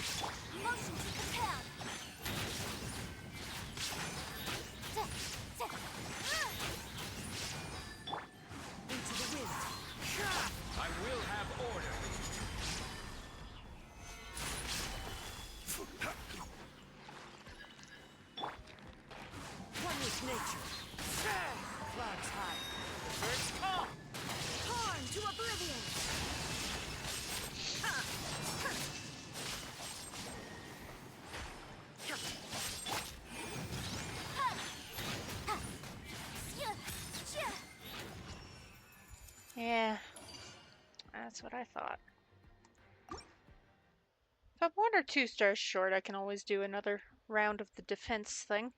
Motion to compel. Into the wind. I will have order. One with nature. Clouds high. Birds come. Torn to oblivion. Yeah. That's what I thought. If I'm 1 or 2 stars short, I can always do another round of the defense thing.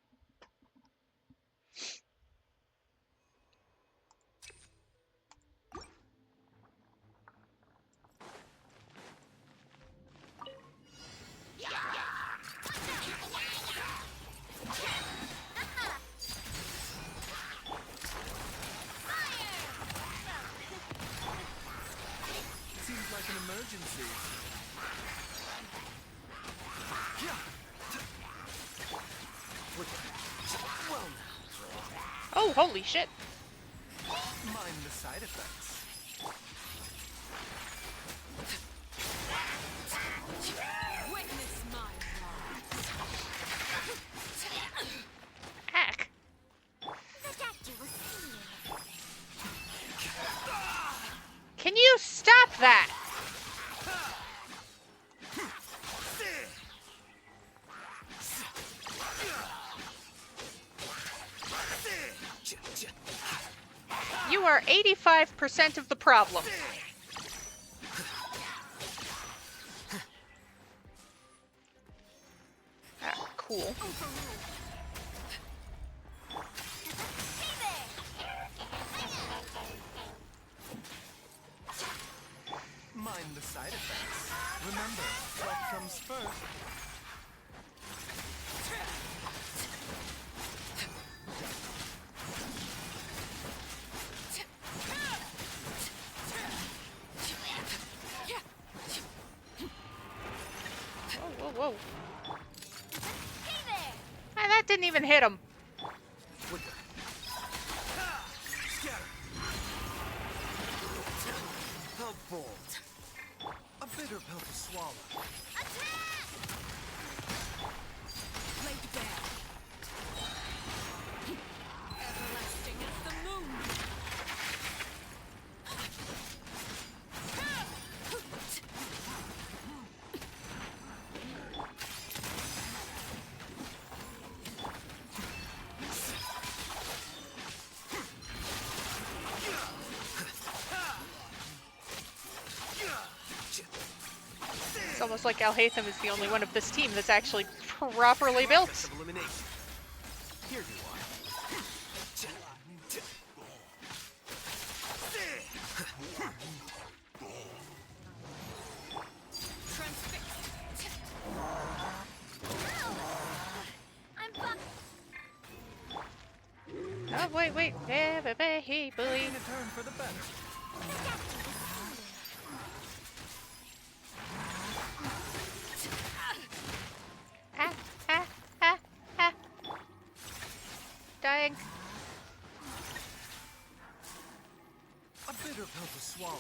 Seems like an emergency. Well, Oh, holy shit! mind the side effects. Witness my Heck! Can you stop that? You are 85% of the problem. Ah, cool. Mind the side effects. Remember, health comes first. Whoa, whoa, whoa. Ah, that didn't even hit him. Scatter. Help bolt. A bitter pill to swallow. Attack! almost like Alhaitham is the only one of this team that's actually properly built. Process of elimination. Here you are. I'm fucked. Oh, wait. Hey, boy. Taking a turn for the better. Ah. Dying. A bitter pill to swallow.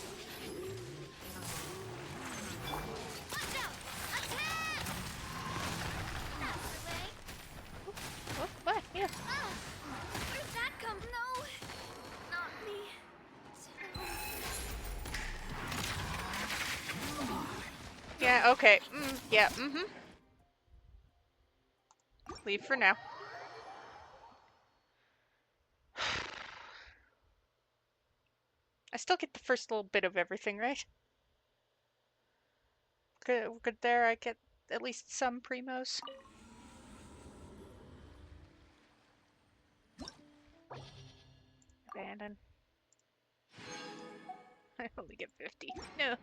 Watch out! Attack! That's the way. What? Here. Ah! Where'd that come? No! Not me. Yeah, okay. Yeah, Leave for now. I still get the first little bit of everything, right? Good there, I get at least some primos. Abandon. I only get 50. No.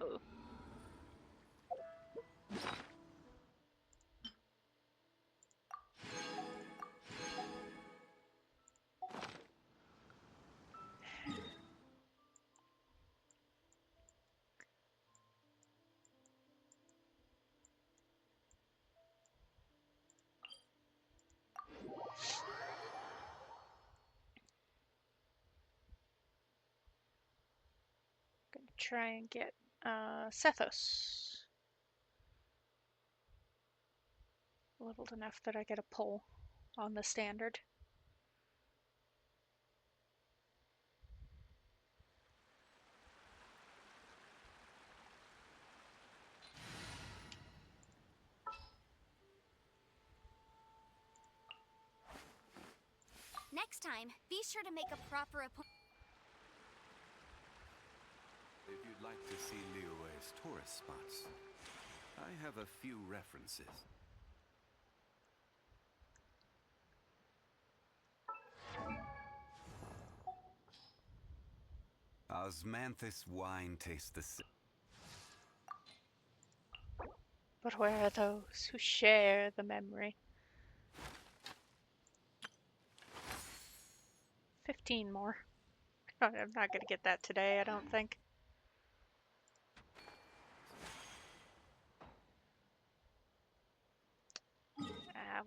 Gonna try and get Sethos. Leveled enough that I get a pull on the standard. Next time, be sure to make a proper appointment. If you'd like to see Liyue's tourist spots, I have a few references. Osmanthus wine tastes the same. But where are those who share the memory? 15 more. I'm not gonna get that today, I don't think.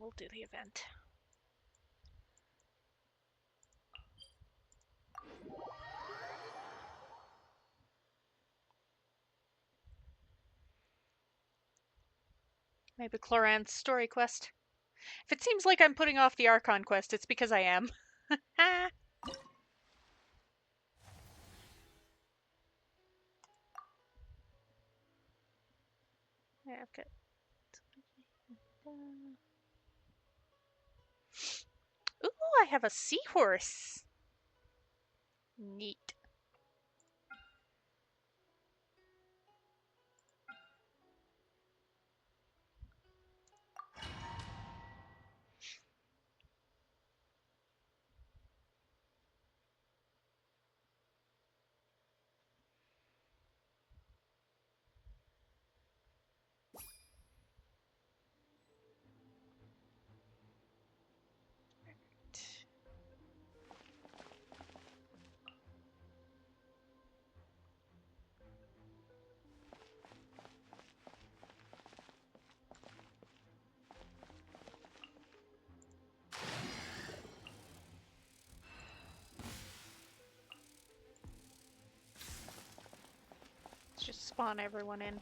We'll do the event. Maybe Clorinde's story quest. If it seems like I'm putting off the Archon Quest, it's because I am. Yeah, I've got... Ooh, I have a seahorse! Neat. Let's just spawn everyone in.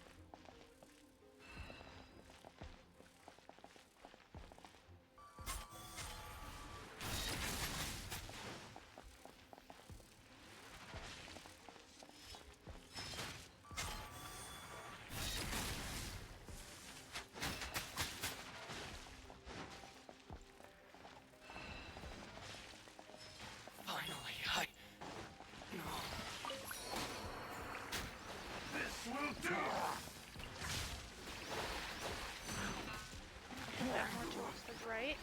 Finally, This will do! Right?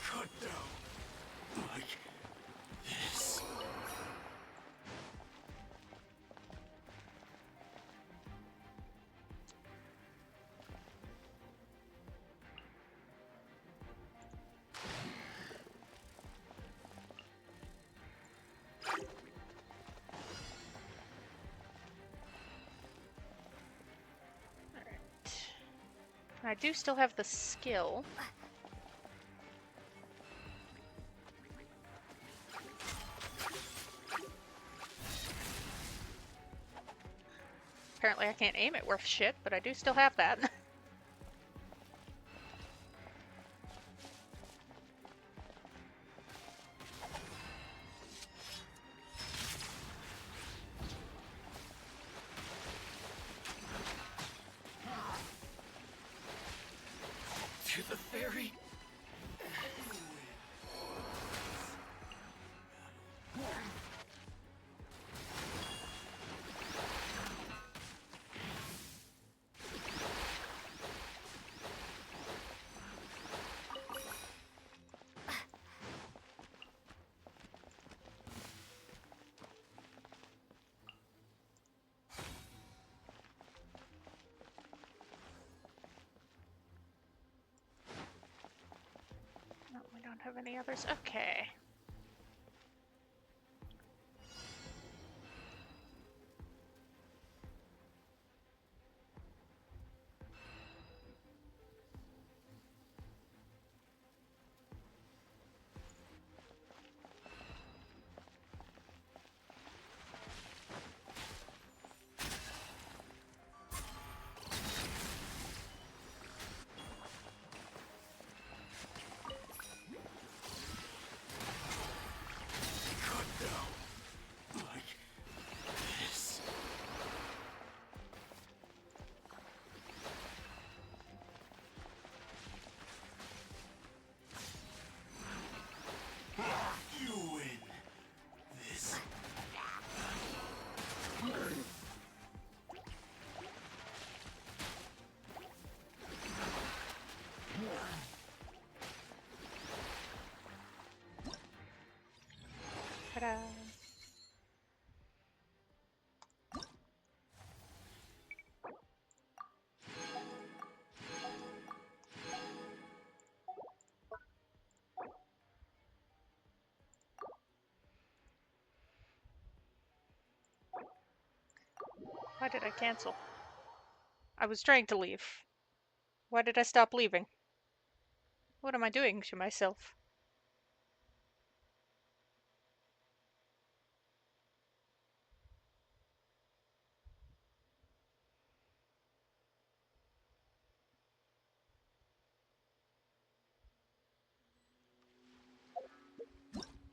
Cut down like this. I do still have the skill. Apparently I can't aim it worth shit, but I do still have that. To the ferry. No, we don't have any others. Okay. Cut down like this. You win this. Ta-da. Why did I cancel? I was trying to leave. Why did I stop leaving? What am I doing to myself?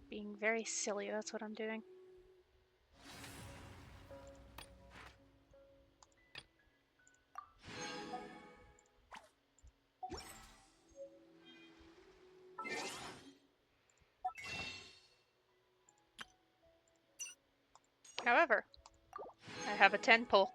Being very silly, that's what I'm doing. However, I have a 10 pull.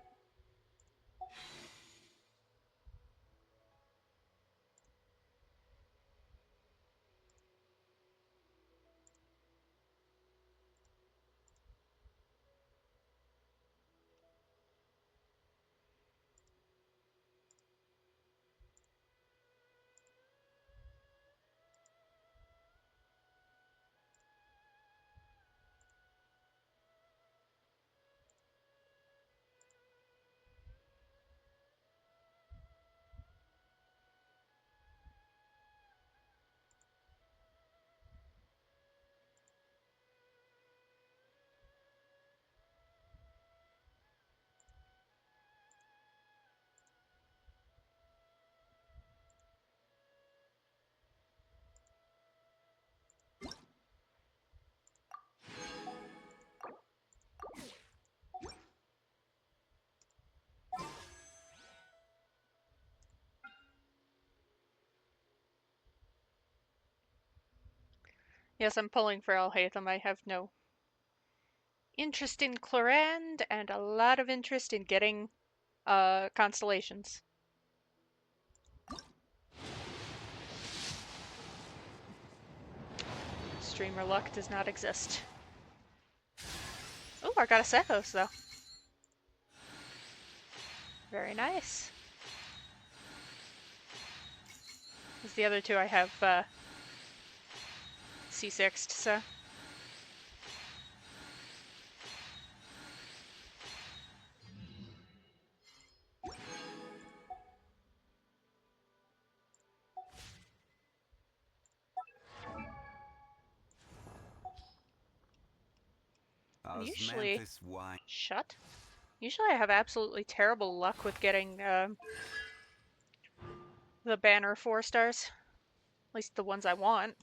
Yes, I'm pulling for Alhaitham. I have no interest in Clorinde and a lot of interest in getting constellations. streamer luck does not exist. Oh, I got a Sethos though. Very nice. Because the other two I have C6'd, so. Usually, Osmanthus wine. shut. Usually I have absolutely terrible luck with getting the banner 4 stars. At least the ones I want.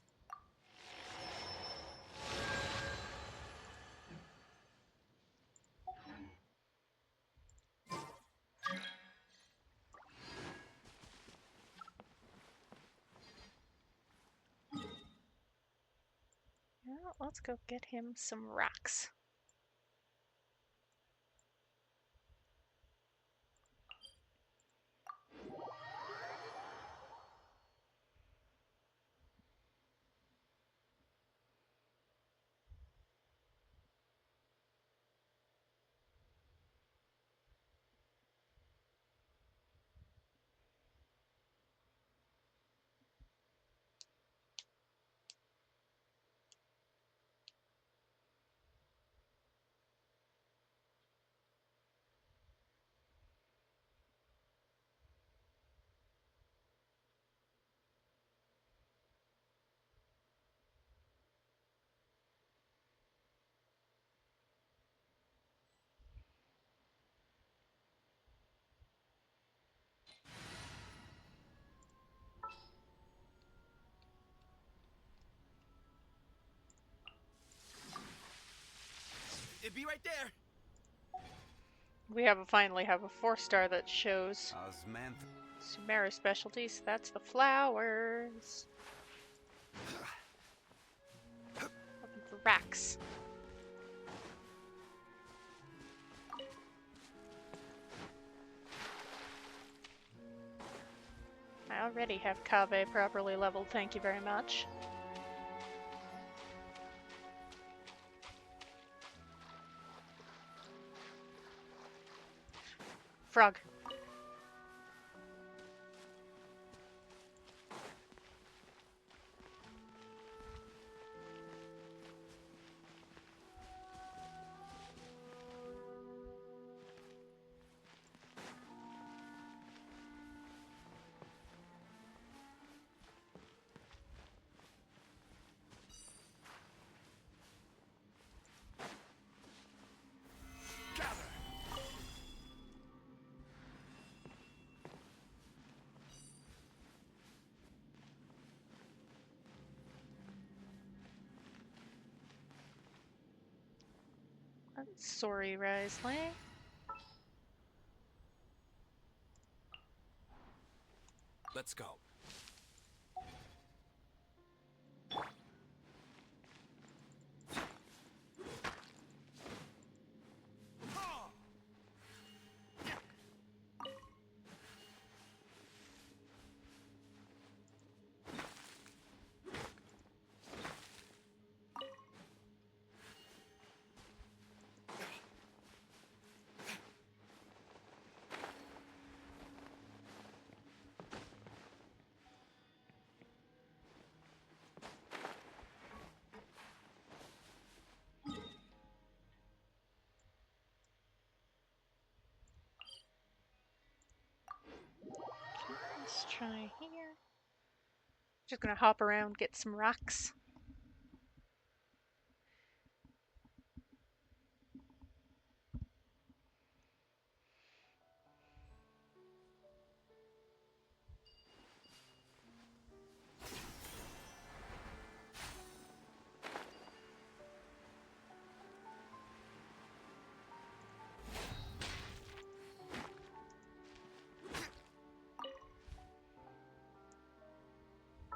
Well, let's go get him some rocks. It'd be right there. We finally have a 4 star that shows Sumeru specialties. That's the flowers. Looking for racks. I already have Kave properly leveled, thank you very much. Frog. Sorry, Risley. Let's go. Let's try here. Just gonna hop around, get some rocks.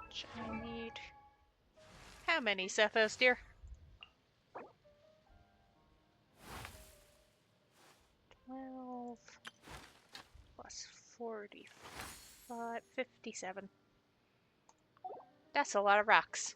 Which I need. How many Sethos, dear? 12 plus 45, 57. That's a lot of rocks.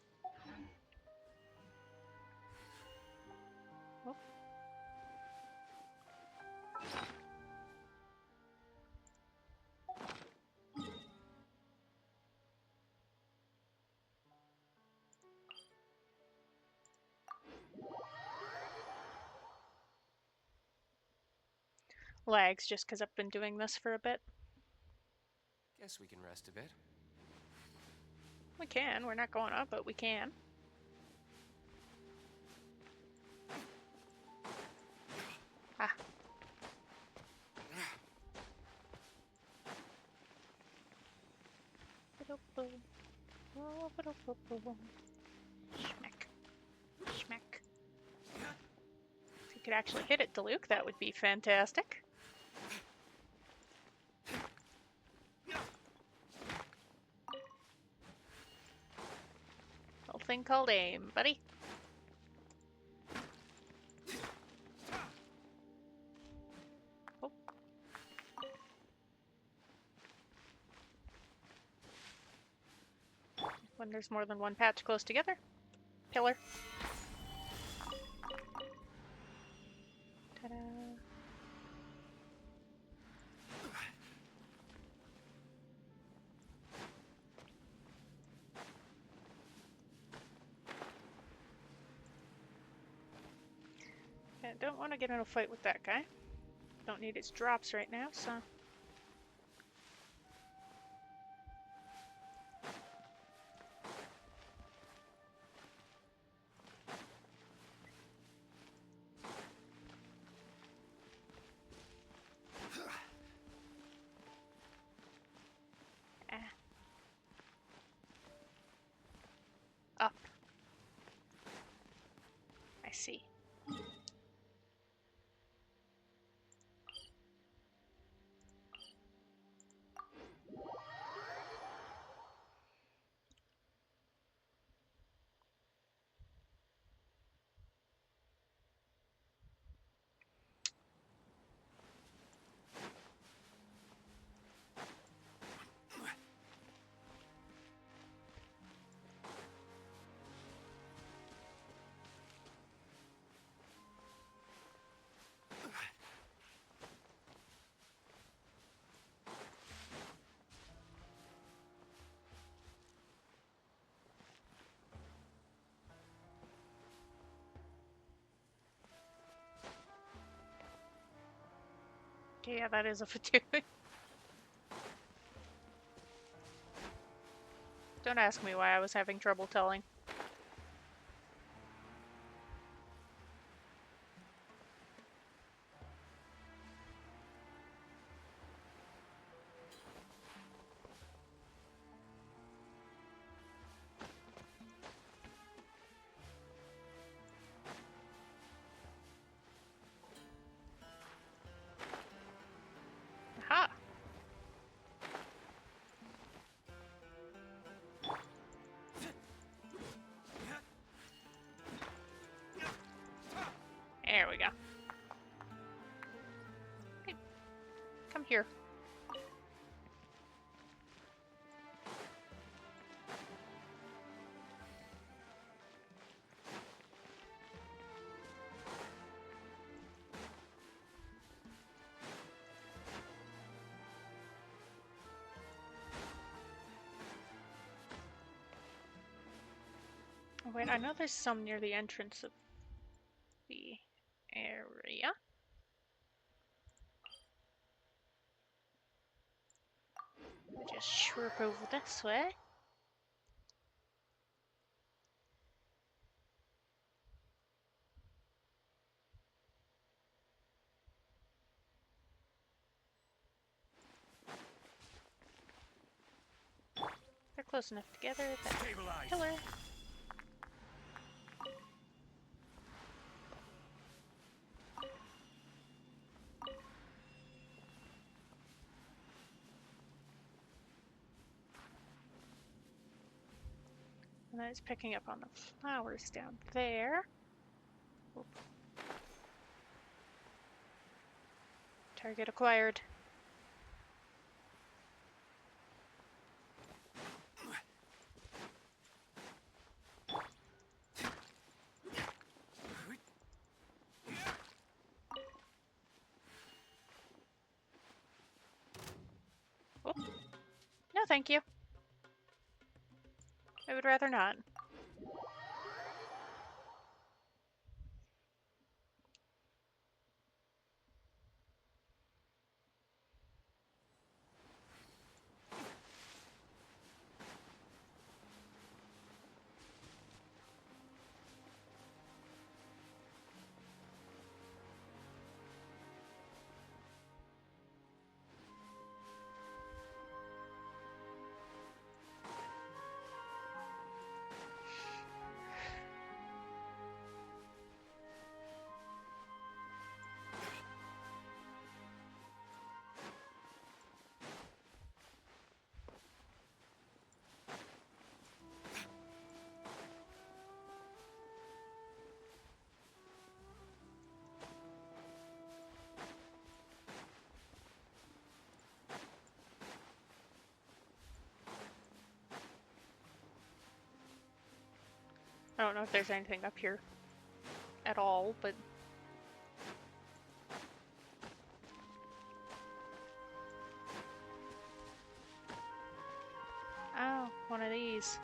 lags just because I've been doing this for a bit. Guess we can rest a bit. We can. We're not going up, but we can. Ah. Schmeck. Schmeck. If you could actually hit it, Diluc, that would be fantastic. Little thing called aim, buddy. Oh. When there's more than one patch close together. Pillar. Ta-da. I don't want to get in a fight with that guy. Don't need his drops right now, so... Up. I see. Yeah, that is a fatigue. Don't ask me why I was having trouble telling. Aha! There we go. Hey, come here. Oh, wait, I know there's some near the entrance of the area. I'll just chirp over this way. They're close enough together. That pillar. And then it's picking up on the flowers down there. Oop. Target acquired. Oop. No, thank you. I would rather not. I don't know if there's anything up here at all, but... Oh, one of these.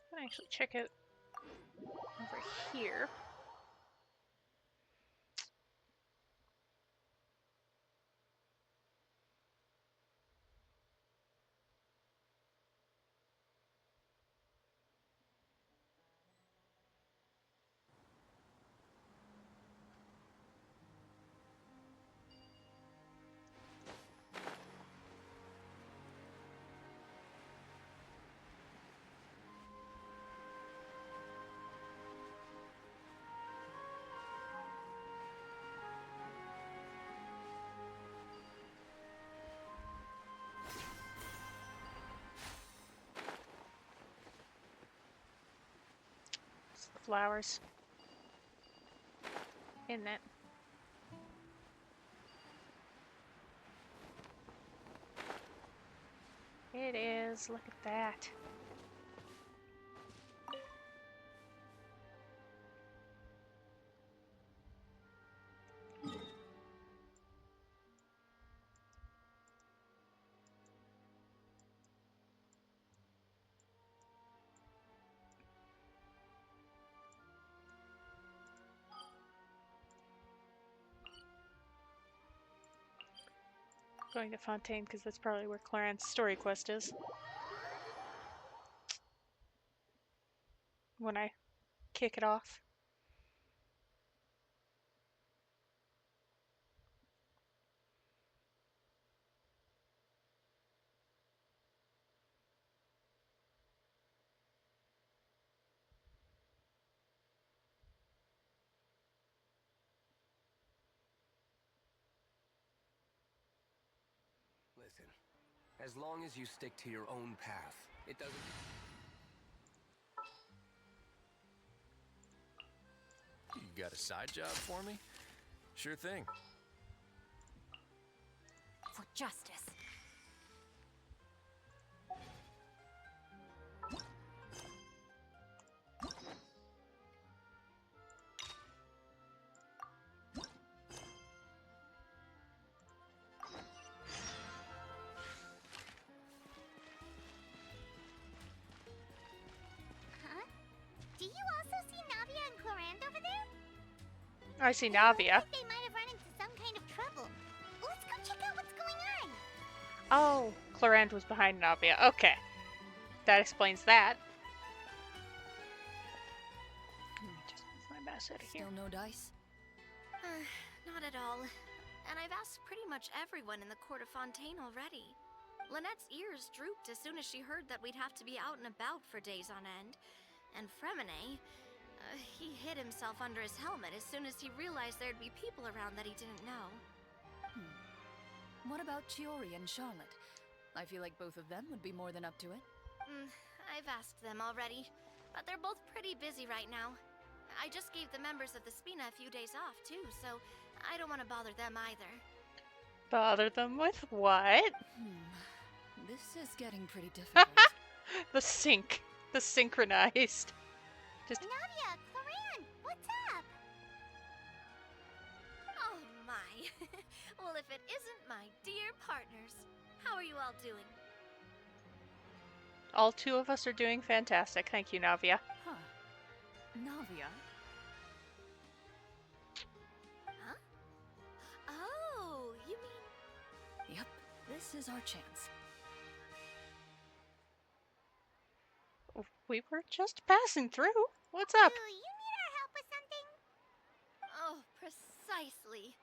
I can actually check out over here. It's the flowers. Isn't it? It is. Look at that. Going to Fontaine because that's probably where Clorinde's story quest is. When I kick it off. Listen, as long as you stick to your own path, it doesn't... You got a side job for me? Sure thing. For justice. Do you also see Navia and Clorinde over there? I see Navia. They might have run into some kind of trouble. Let's go check out what's going on. Oh, Clorinde was behind Navia. Okay. That explains that. Just move my mouse out of here. Still no dice? Not at all. And I've asked pretty much everyone in the court of Fontaine already. Lynette's ears drooped as soon as she heard that we'd have to be out and about for days on end. And Fremine, he hid himself under his helmet as soon as he realized there'd be people around that he didn't know. What about Chiori and Charlotte? I feel like both of them would be more than up to it. I've asked them already, but they're both pretty busy right now. I just gave the members of the Spina a few days off, too, so I don't want to bother them either. Bother them with what? This is getting pretty difficult. The sync. The synchronized. Just Navia, Clorinde, what's up? Oh my. Well, if it isn't my dear partners. How are you all doing? all two of us are doing fantastic. Thank you, Navia. Huh. Navia? Huh? Oh, you mean... Yep, this is our chance. We were just passing through. What's up? Do you need our help with something? Oh, precisely.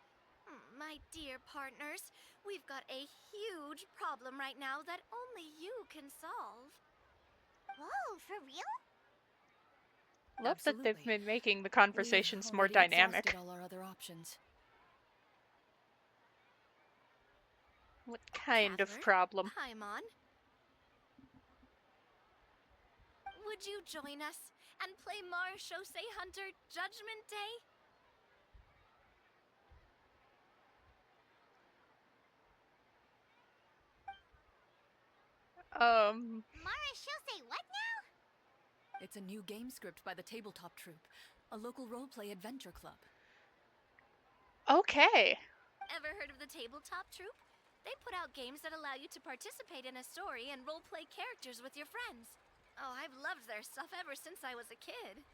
My dear partners, we've got a huge problem right now that only you can solve. Whoa, for real? Love that they've Absolutely. been making the We've conversations more already dynamic. exhausted all our other options. What kind of Traveler, problem? Paimon, would you join us and play Marechaussee Hunter Judgment Day? Marechaussee what now? It's a new game script by the Tabletop Troupe, a local roleplay adventure club. Okay. Ever heard of the Tabletop Troupe? They put out games that allow you to participate in a story and roleplay characters with your friends. Oh, I've loved their stuff ever since I was a kid.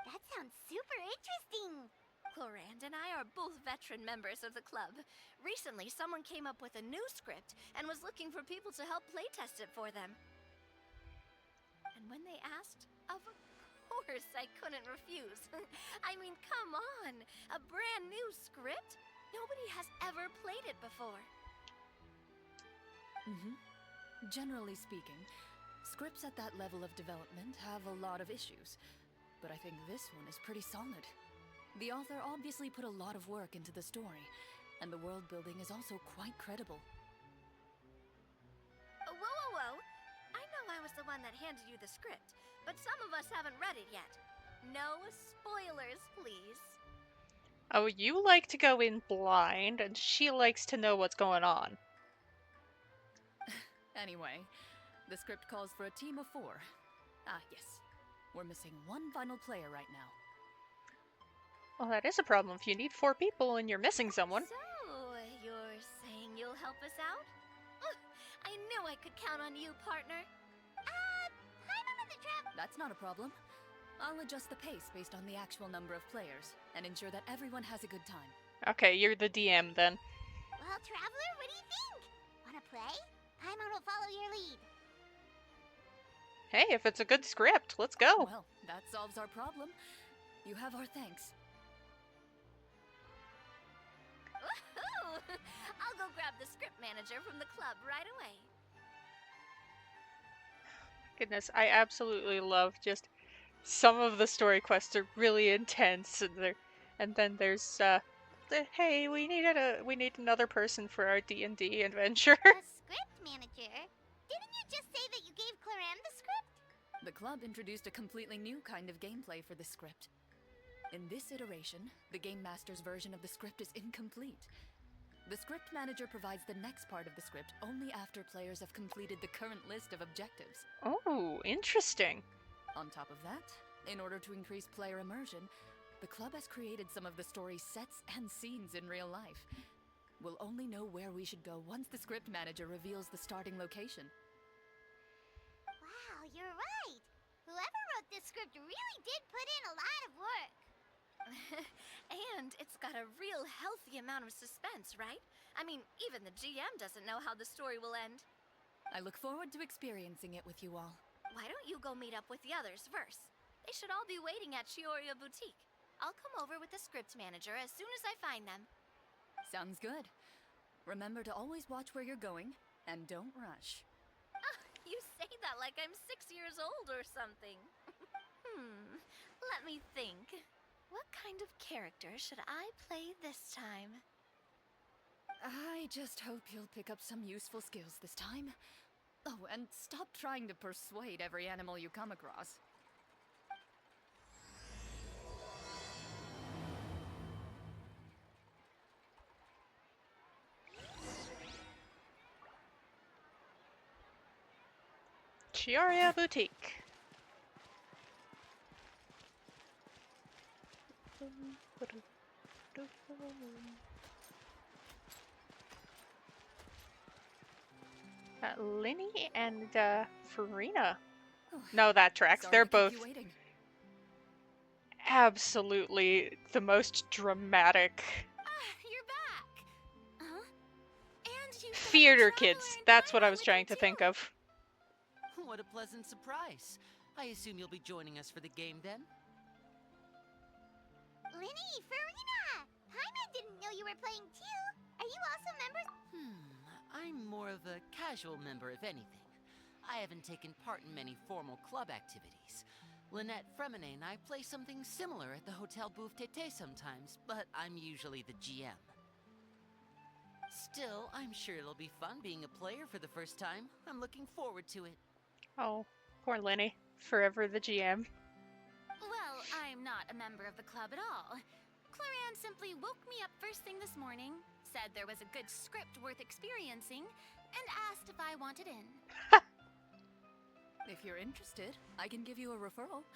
That sounds super interesting. Clorinde and I are both veteran members of the club. Recently, someone came up with a new script and was looking for people to help playtest it for them. And when they asked, of course I couldn't refuse. I mean, come on! A brand new script? Nobody has ever played it before. Generally speaking, scripts at that level of development have a lot of issues, but I think this one is pretty solid. The author obviously put a lot of work into the story, and the world building is also quite credible. Whoa. I know I was the one that handed you the script, but some of us haven't read it yet. No spoilers, please. Oh, you like to go in blind, and she likes to know what's going on. Anyway, the script calls for a team of 4. Ah, yes. We're missing one final player right now. Well, that is a problem if you need 4 people and you're missing someone. So, you're saying you'll help us out? I knew I could count on you, partner. I'm in the trap. That's not a problem. I'll adjust the pace based on the actual number of players, and ensure that everyone has a good time. Okay, you're the DM then. Well, Traveler, what do you think? Wanna play? Paimon will follow your lead. Hey, if it's a good script, let's go. Well, that solves our problem. You have our thanks. Woohoo! I'll go grab the script manager from the club right away. Goodness, I absolutely love just some of the story quests are really intense, and then there's hey, we need another person for our D&D adventure. A script manager? Didn't you just say that you gave Clorinde the script? The club introduced a completely new kind of gameplay for this script. In this iteration, the Game Master's version of the script is incomplete. The script manager provides the next part of the script only after players have completed the current list of objectives. Oh, interesting. On top of that, in order to increase player immersion, the club has created some of the story's sets and scenes in real life. We'll only know where we should go once the script manager reveals the starting location. Wow, you're right. Whoever wrote this script really did put in a lot of work. And it's got a real healthy amount of suspense, right? I mean, even the GM doesn't know how the story will end. I look forward to experiencing it with you all. Why don't you go meet up with the others first? They should all be waiting at Chioria Boutique. I'll come over with the script manager as soon as I find them. Sounds good. Remember to always watch where you're going, and don't rush. You say that like I'm 6 years old or something. Let me think. What kind of character should I play this time? I just hope you'll pick up some useful skills this time. Oh, and stop trying to persuade every animal you come across. Chioria Boutique. Linny and Farina. Oh, No, that tracks. sorry They're to keep both you waiting. absolutely the most dramatic Ah, you're back! Huh? And you've got the theater Traveler kids. and That's what I Paimon was with you trying to think too. of. What a pleasant surprise. I assume you'll be joining us for the game then? Linny, Farina! Paimon didn't know you were playing too. Are you also members? I'm more of a casual member, if anything. I haven't taken part in many formal club activities. Lynette, Fremine, and I play something similar at the Hotel Bouffe Tété sometimes, but I'm usually the GM. Still, I'm sure it'll be fun being a player for the first time. I'm looking forward to it. Oh, poor Linny. Forever the GM. Well, I'm not a member of the club at all. Clorinde simply woke me up first thing this morning, said there was a good script worth experiencing, and asked if I wanted in. If you're interested, I can give you a referral.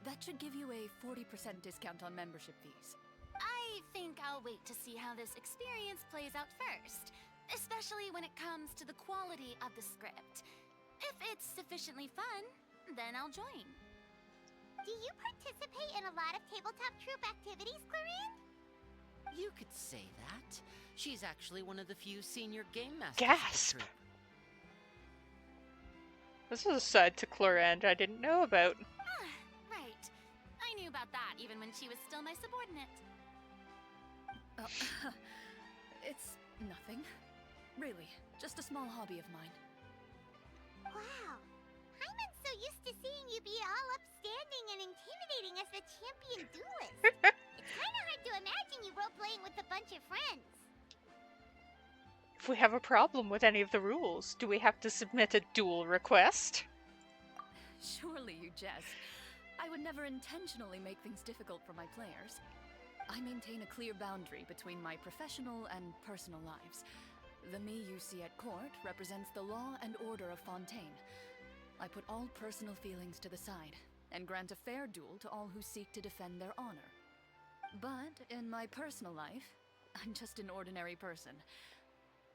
That should give you a 40% discount on membership fees. I think I'll wait to see how this experience plays out first, especially when it comes to the quality of the script. If it's sufficiently fun, then I'll join. Do you participate in a lot of tabletop troupe activities, Clorinde? You could say that. She's actually one of the few senior game masters. Gasp! This is a side to Clorinde I didn't know about. Ah, right. I knew about that even when she was still my subordinate. Oh, it's nothing. Really, just a small hobby of mine. Wow. Paimon's so used to seeing you be all upstanding and intimidating as the champion duelist. It's kind of hard to imagine you role-playing with a bunch of friends. If we have a problem with any of the rules, do we have to submit a duel request? Surely you jest. I would never intentionally make things difficult for my players. I maintain a clear boundary between my professional and personal lives. The me you see at court represents the law and order of Fontaine. I put all personal feelings to the side and grant a fair duel to all who seek to defend their honor. But in my personal life, I'm just an ordinary person.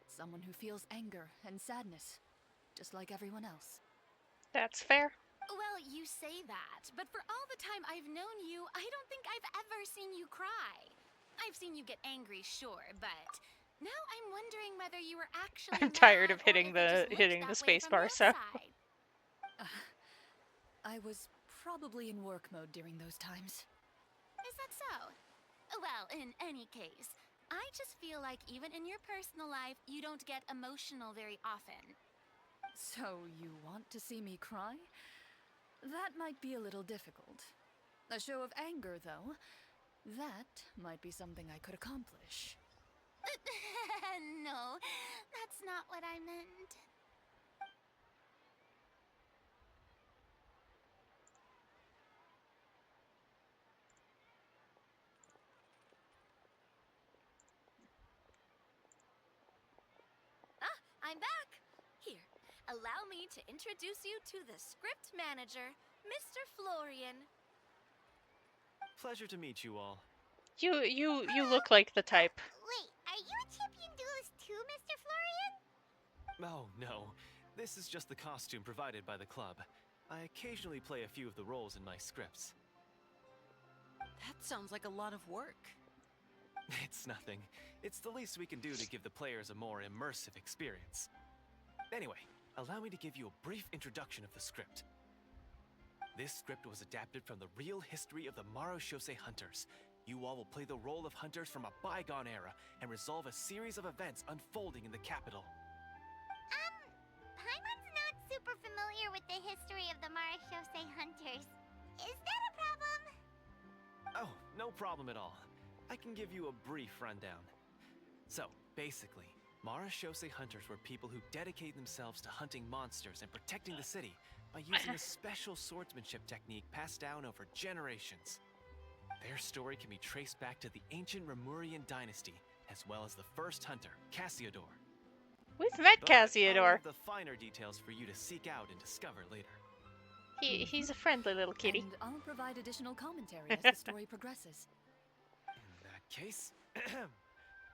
Someone who feels anger and sadness, just like everyone else. That's fair. Well, you say that, but for all the time I've known you, I don't think I've ever seen you cry. I've seen you get angry, sure, but now I'm wondering whether you were actually I'm tired mad of hitting or if it just the looked that way space from bar, the so outside. I was probably in work mode during those times. Is that so? Well, in any case, I just feel like even in your personal life, you don't get emotional very often. So you want to see me cry? That might be a little difficult. A show of anger, though, that might be something I could accomplish. No, that's not what I meant. Ah, I'm back! Here, allow me to introduce you to the script manager, Mr. Florian. Pleasure to meet you all. You look like the type. Wait, are you a champion duelist too, Mr. Florian? Oh, no. This is just the costume provided by the club. I occasionally play a few of the roles in my scripts. That sounds like a lot of work. It's nothing. It's the least we can do to give the players a more immersive experience. Anyway, allow me to give you a brief introduction of the script. This script was adapted from the real history of the Marechaussee Hunters. You all will play the role of hunters from a bygone era and resolve a series of events unfolding in the capital. Paimon's not super familiar with the history of the Marechaussee Hunters. Is that a problem? Oh, no problem at all. I can give you a brief rundown. So, basically, Marechaussee Hunters were people who dedicated themselves to hunting monsters and protecting the city by using a special swordsmanship technique passed down over generations. Their story can be traced back to the ancient Remurian dynasty, as well as the first hunter, Cassiodor. We've met But I'll Cassiodor. have the finer details for you to seek out and discover later. He's a friendly little kitty. And I'll provide additional commentary as the story progresses. In that case,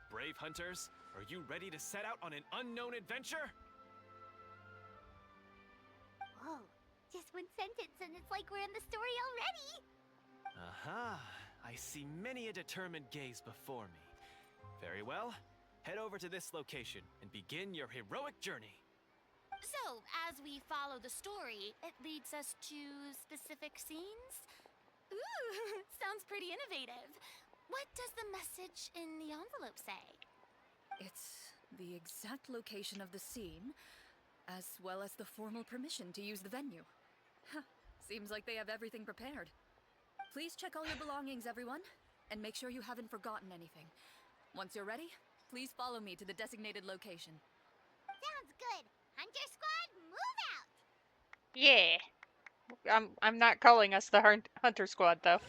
brave hunters, are you ready to set out on an unknown adventure? Whoa, just one sentence and it's like we're in the story already! Aha! I see many a determined gaze before me. Very well. Head over to this location and begin your heroic journey. So, as we follow the story, it leads us to specific scenes? Ooh, sounds pretty innovative. What does the message in the envelope say? It's the exact location of the scene, as well as the formal permission to use the venue. Huh, seems like they have everything prepared. Please check all your belongings, everyone, and make sure you haven't forgotten anything. Once you're ready, please follow me to the designated location. Sounds good! Hunter Squad, move out! Yeah. I'm not calling us the Hunter Squad though.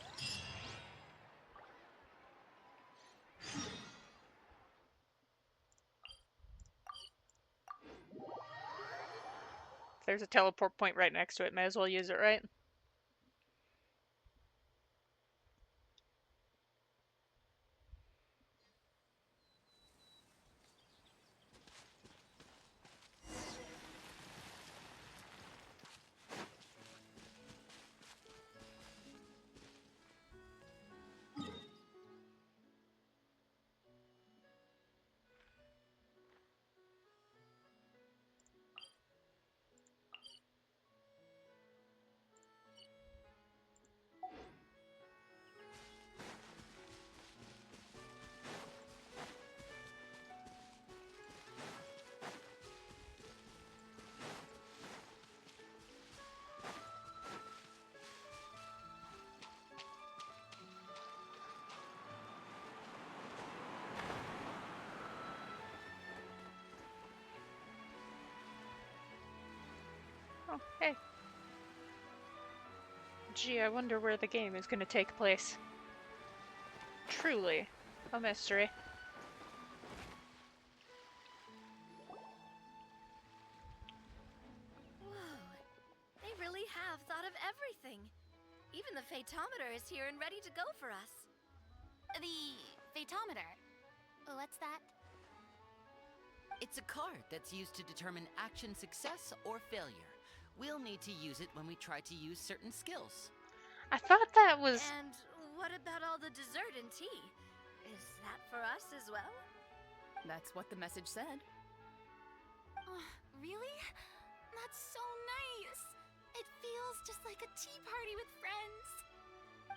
There's a teleport point right next to it. May as well use it, right? Oh, hey. Gee, I wonder where the game is going to take place. Truly, a mystery. Whoa, they really have thought of everything. Even the Phaetometer is here and ready to go for us. The Phaetometer? What's that? It's a card that's used to determine action success or failure. We'll need to use it when we try to use certain skills. I thought that was... And what about all the dessert and tea? Is that for us as well? That's what the message said. Oh, really? That's so nice. It feels just like a tea party with friends.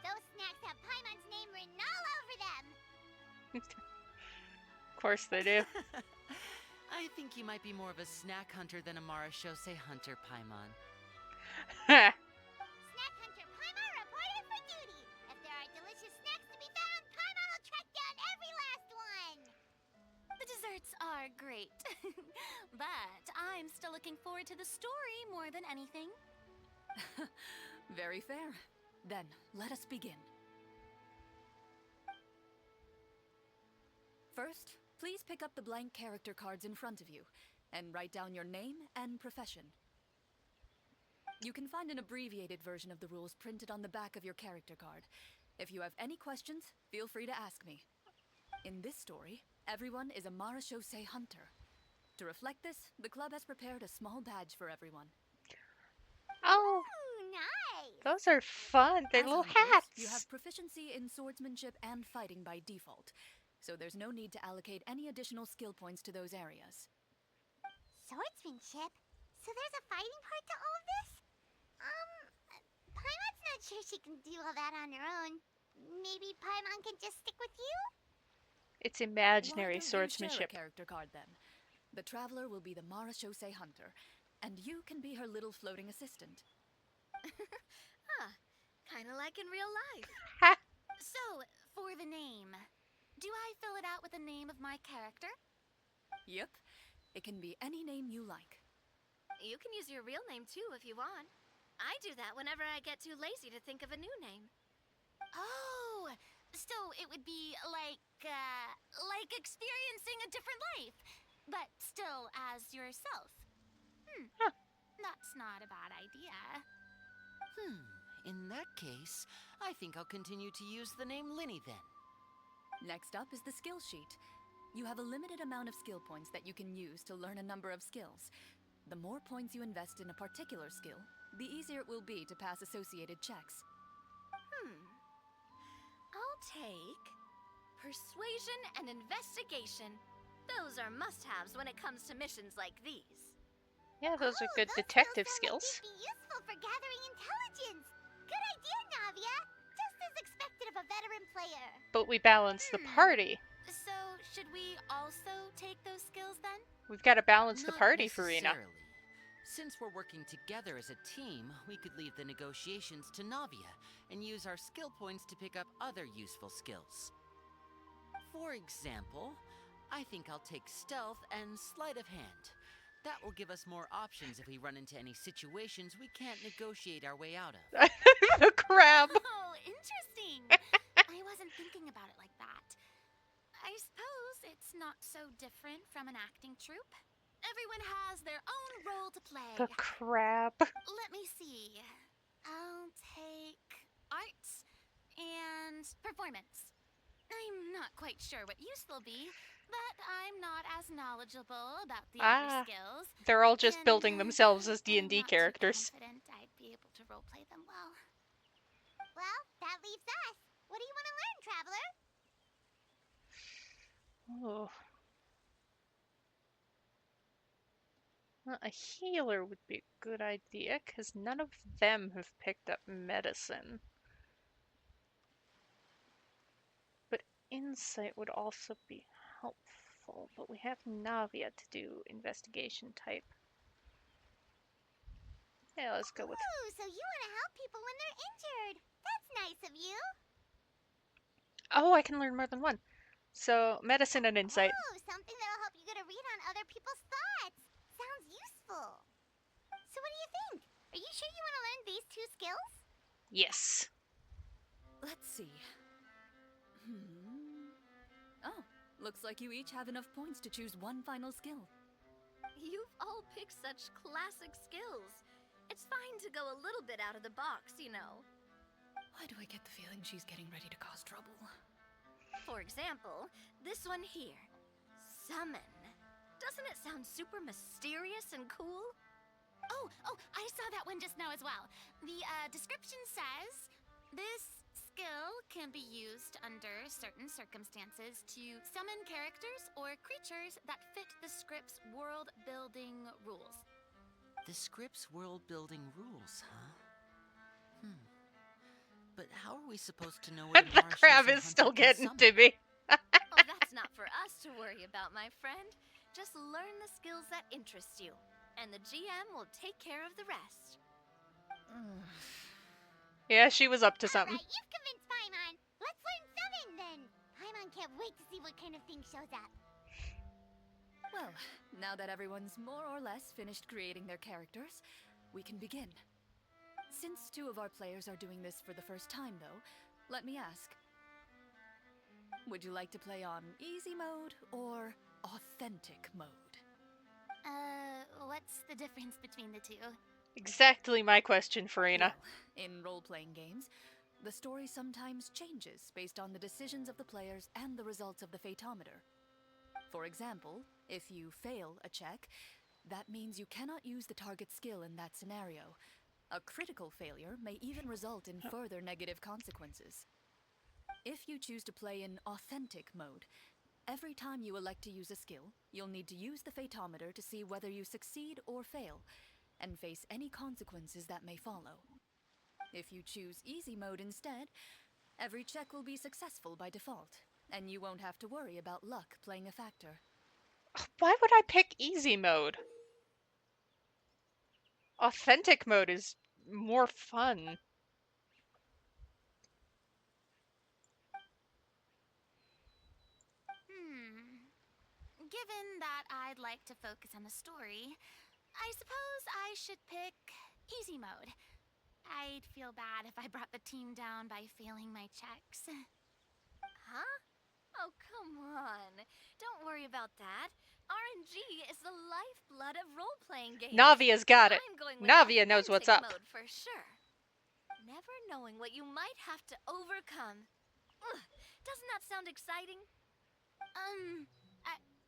Those snacks have Paimon's name written all over them! Of course they do. I think you might be more of a snack hunter than a Marashose hunter, Paimon. Snack Hunter Paimon reported for duty! If there are delicious snacks to be found, Paimon will track down every last one! The desserts are great. But I'm still looking forward to the story more than anything. Very fair. Then, let us begin. First, please pick up the blank character cards in front of you, and write down your name and profession. You can find an abbreviated version of the rules printed on the back of your character card. If you have any questions, feel free to ask me. In this story, everyone is a Marashose hunter. To reflect this, the club has prepared a small badge for everyone. Oh, Ooh, nice! those are fun. They're As little hunters, hats. You have proficiency in swordsmanship and fighting by default, so there's no need to allocate any additional skill points to those areas. Swordsmanship? So there's a fighting part to all of this? Paimon's not sure she can do all that on her own. Maybe Paimon can just stick with you? It's Why imaginary don't you share a swordsmanship. character card then? The traveler will be the Marashose hunter, and you can be her little floating assistant. Huh. Kinda like in real life. Ha! So, for the name, do I fill it out with the name of my character? Yep, it can be any name you like. You can use your real name too if you want. I do that whenever I get too lazy to think of a new name. Oh, so it would be like experiencing a different life, but still as yourself. Huh. That's not a bad idea. In that case, I think I'll continue to use the name Linny then. Next up is the skill sheet. You have a limited amount of skill points that you can use to learn a number of skills. The more points you invest in a particular skill, the easier it will be to pass associated checks. I'll take persuasion and investigation. Those are must-haves when it comes to missions like these. Yeah, those are good those detective skills skills. sound like they'd be useful for gathering intelligence. Good idea, Navia. Just as expected of a veteran player. But we balance the party. So, should we also take those skills then? We've got to balance the Not party, Furina. necessarily. Since we're working together as a team, we could leave the negotiations to Navia and use our skill points to pick up other useful skills. For example, I think I'll take stealth and sleight of hand. That will give us more options if we run into any situations we can't negotiate our way out of. The crab. Oh, interesting. I wasn't thinking about it like that. I suppose it's not so different from an acting troupe. Everyone has their own role to play. The crab. Let me see. I'll take arts and performance. I'm not quite sure what use they'll be, but I'm not as knowledgeable about the other skills. They're all just and building themselves as I'm D&D not too characters. confident I'd be able to roleplay them well. Well, that leaves us. What do you want to learn, Traveler? Oh. Well, a healer would be a good idea, because none of them have picked up medicine. But insight would also be helpful, but we have Navia to do investigation type. Yeah, let's go with... Ooh, so you want to help people when they're injured. That's nice of you. Oh, I can learn more than one. So, medicine and insight. Ooh, something that'll help you get a read on other people's thoughts. Sounds useful. So what do you think? Are you sure you want to learn these two skills? Yes. Let's see. Oh, looks like you each have enough points to choose one final skill. You've all picked such classic skills. It's fine to go a little bit out of the box, you know. Why do I get the feeling she's getting ready to cause trouble? For example, this one here. Summon. Doesn't it sound super mysterious and cool? Oh, I saw that one just now as well. The description says, this skill can be used under certain circumstances to summon characters or creatures that fit the script's world-building rules. The script's world-building rules, huh? But how are we supposed to know what The crab is still getting to me. Oh, that's not for us to worry about, my friend. Just learn the skills that interest you, and the GM will take care of the rest. Yeah, she was up to something. Alright, you've convinced Paimon. Let's learn summon then. Paimon can't wait to see what kind of thing shows up. Well, now that everyone's more or less finished creating their characters, we can begin. Since two of our players are doing this for the first time, though, let me ask. Would you like to play on easy mode or authentic mode? What's the difference between the two? Exactly my question, Furina. Well, in role-playing games, the story sometimes changes based on the decisions of the players and the results of the Fatometer. For example, if you fail a check, that means you cannot use the target skill in that scenario. A critical failure may even result in further negative consequences. If you choose to play in authentic mode, every time you elect to use a skill, you'll need to use the Fatometer to see whether you succeed or fail, and face any consequences that may follow. If you choose easy mode instead, every check will be successful by default, and you won't have to worry about luck playing a factor. Why would I pick easy mode? Authentic mode is more fun. Given that I'd like to focus on the story, I suppose I should pick easy mode. I'd feel bad if I brought the team down by failing my checks. Huh? Oh, come on. Don't worry about that. RNG is the lifeblood of role-playing games. Navia's got it. I'm going with Navia knows what's up. authentic mode for sure. Never knowing what you might have to overcome. Ugh, doesn't that sound exciting?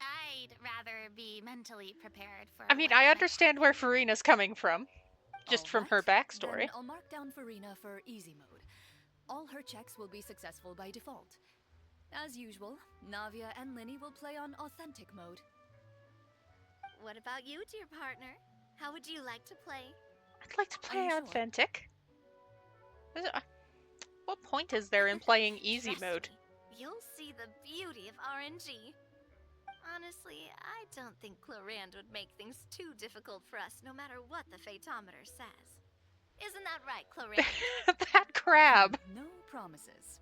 I'd rather be mentally prepared for I mean, what I might understand where happen. Farina's coming from, just from her Then backstory. I'll mark down Farina for easy mode. All her checks will be successful by default. As usual, Navia and Linny will play on authentic mode. What about you, dear partner? How would you like to play? I'd like to Are play you sure? authentic. What point is there in playing easy Trust mode? me, you'll see the beauty of RNG. Honestly, I don't think Clorinde would make things too difficult for us, no matter what the Fatometer says. Isn't that right, Clorinde? That crab! No promises.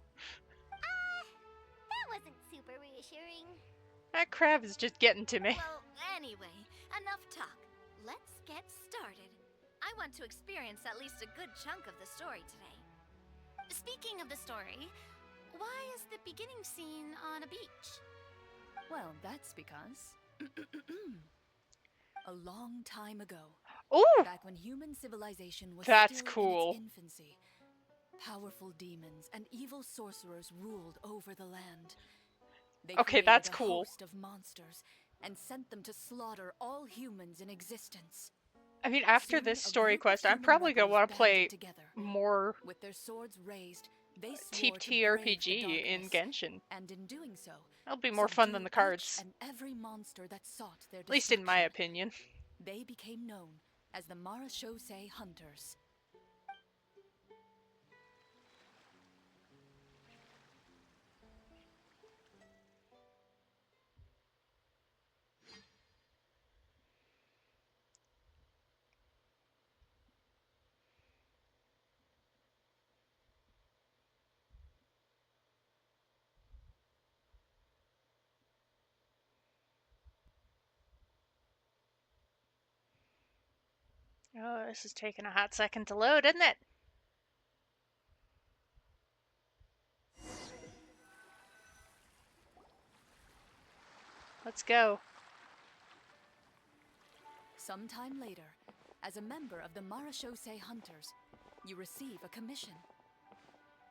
That wasn't super reassuring. That crab is just getting to me. Well, anyway, enough talk. Let's get started. I want to experience at least a good chunk of the story today. Speaking of the story, why is the beginning scene on a beach? Well, that's because... a long time ago, Ooh! back when human civilization was That's still cool. in its infancy, powerful demons and evil sorcerers ruled over the land. They Okay, created that's a cool. host of monsters and sent them to slaughter all humans in existence. I mean, after Soon, this a story group of quest, I'm human probably gonna rebels want to play banded together. more With their swords raised, they swore to brave TTRPG the in darkness. Genshin. And in doing so, That'll be more fun subdue than the each cards. and every monster that sought their At least in my destruction. opinion. They became known as the Marashosei Hunters. Oh, this is taking a hot second to load, isn't it? Let's go. Sometime later, as a member of the Marashosei Hunters, you receive a commission.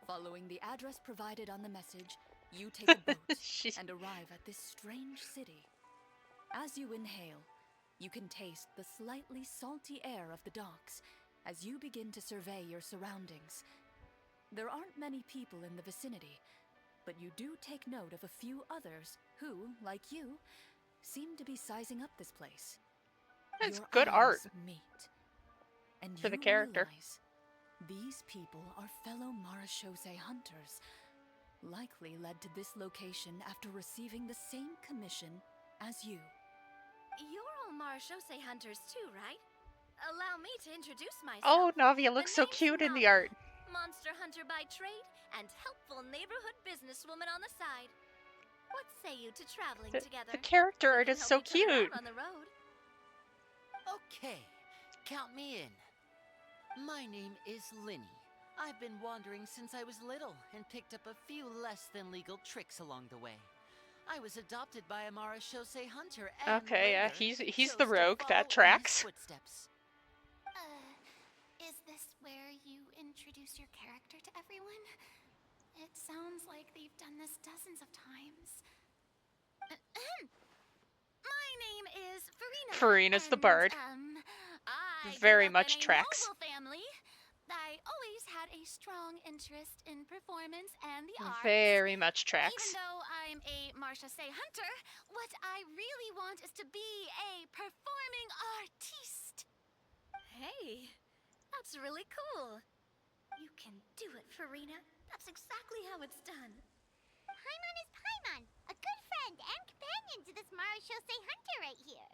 Following the address provided on the message, you take a boat and arrive at this strange city. As you inhale, you can taste the slightly salty air of the docks as you begin to survey your surroundings. There aren't many people in the vicinity, but you do take note of a few others who, like you, seem to be sizing up this place. It's Your good art eyes meet, and for you the character. realize these people are fellow Marashosei hunters, likely led to this location after receiving the same commission as you. You're all Marashosei hunters too, right? Allow me to introduce myself. Oh, Navia looks The so name's cute in the Navia, art. Monster hunter by trade and helpful neighborhood businesswoman on the side. What say you to traveling together? The character We art can is help so each other cute. out on the road. Okay, count me in. My name is Linny. I've been wandering since I was little and picked up a few less than legal tricks along the way. I was adopted by a Marashosei hunter and Okay, yeah, later he's chose the to rogue. follow That in his tracks. footsteps. Is this where you introduce your character to everyone? It sounds like they've done this dozens of times. My name is Farina. Farina's the bard. I Very grew up much in a tracks. noble family. I always had a strong interest in performance and the arts. Very much Even tracks. though I'm a Marashosei hunter, what I really want is to be a performing artiste. Hey, that's really cool. You can do it, Farina. That's exactly how it's done. Paimon is Paimon, a good friend and companion to this Marashosei hunter right here.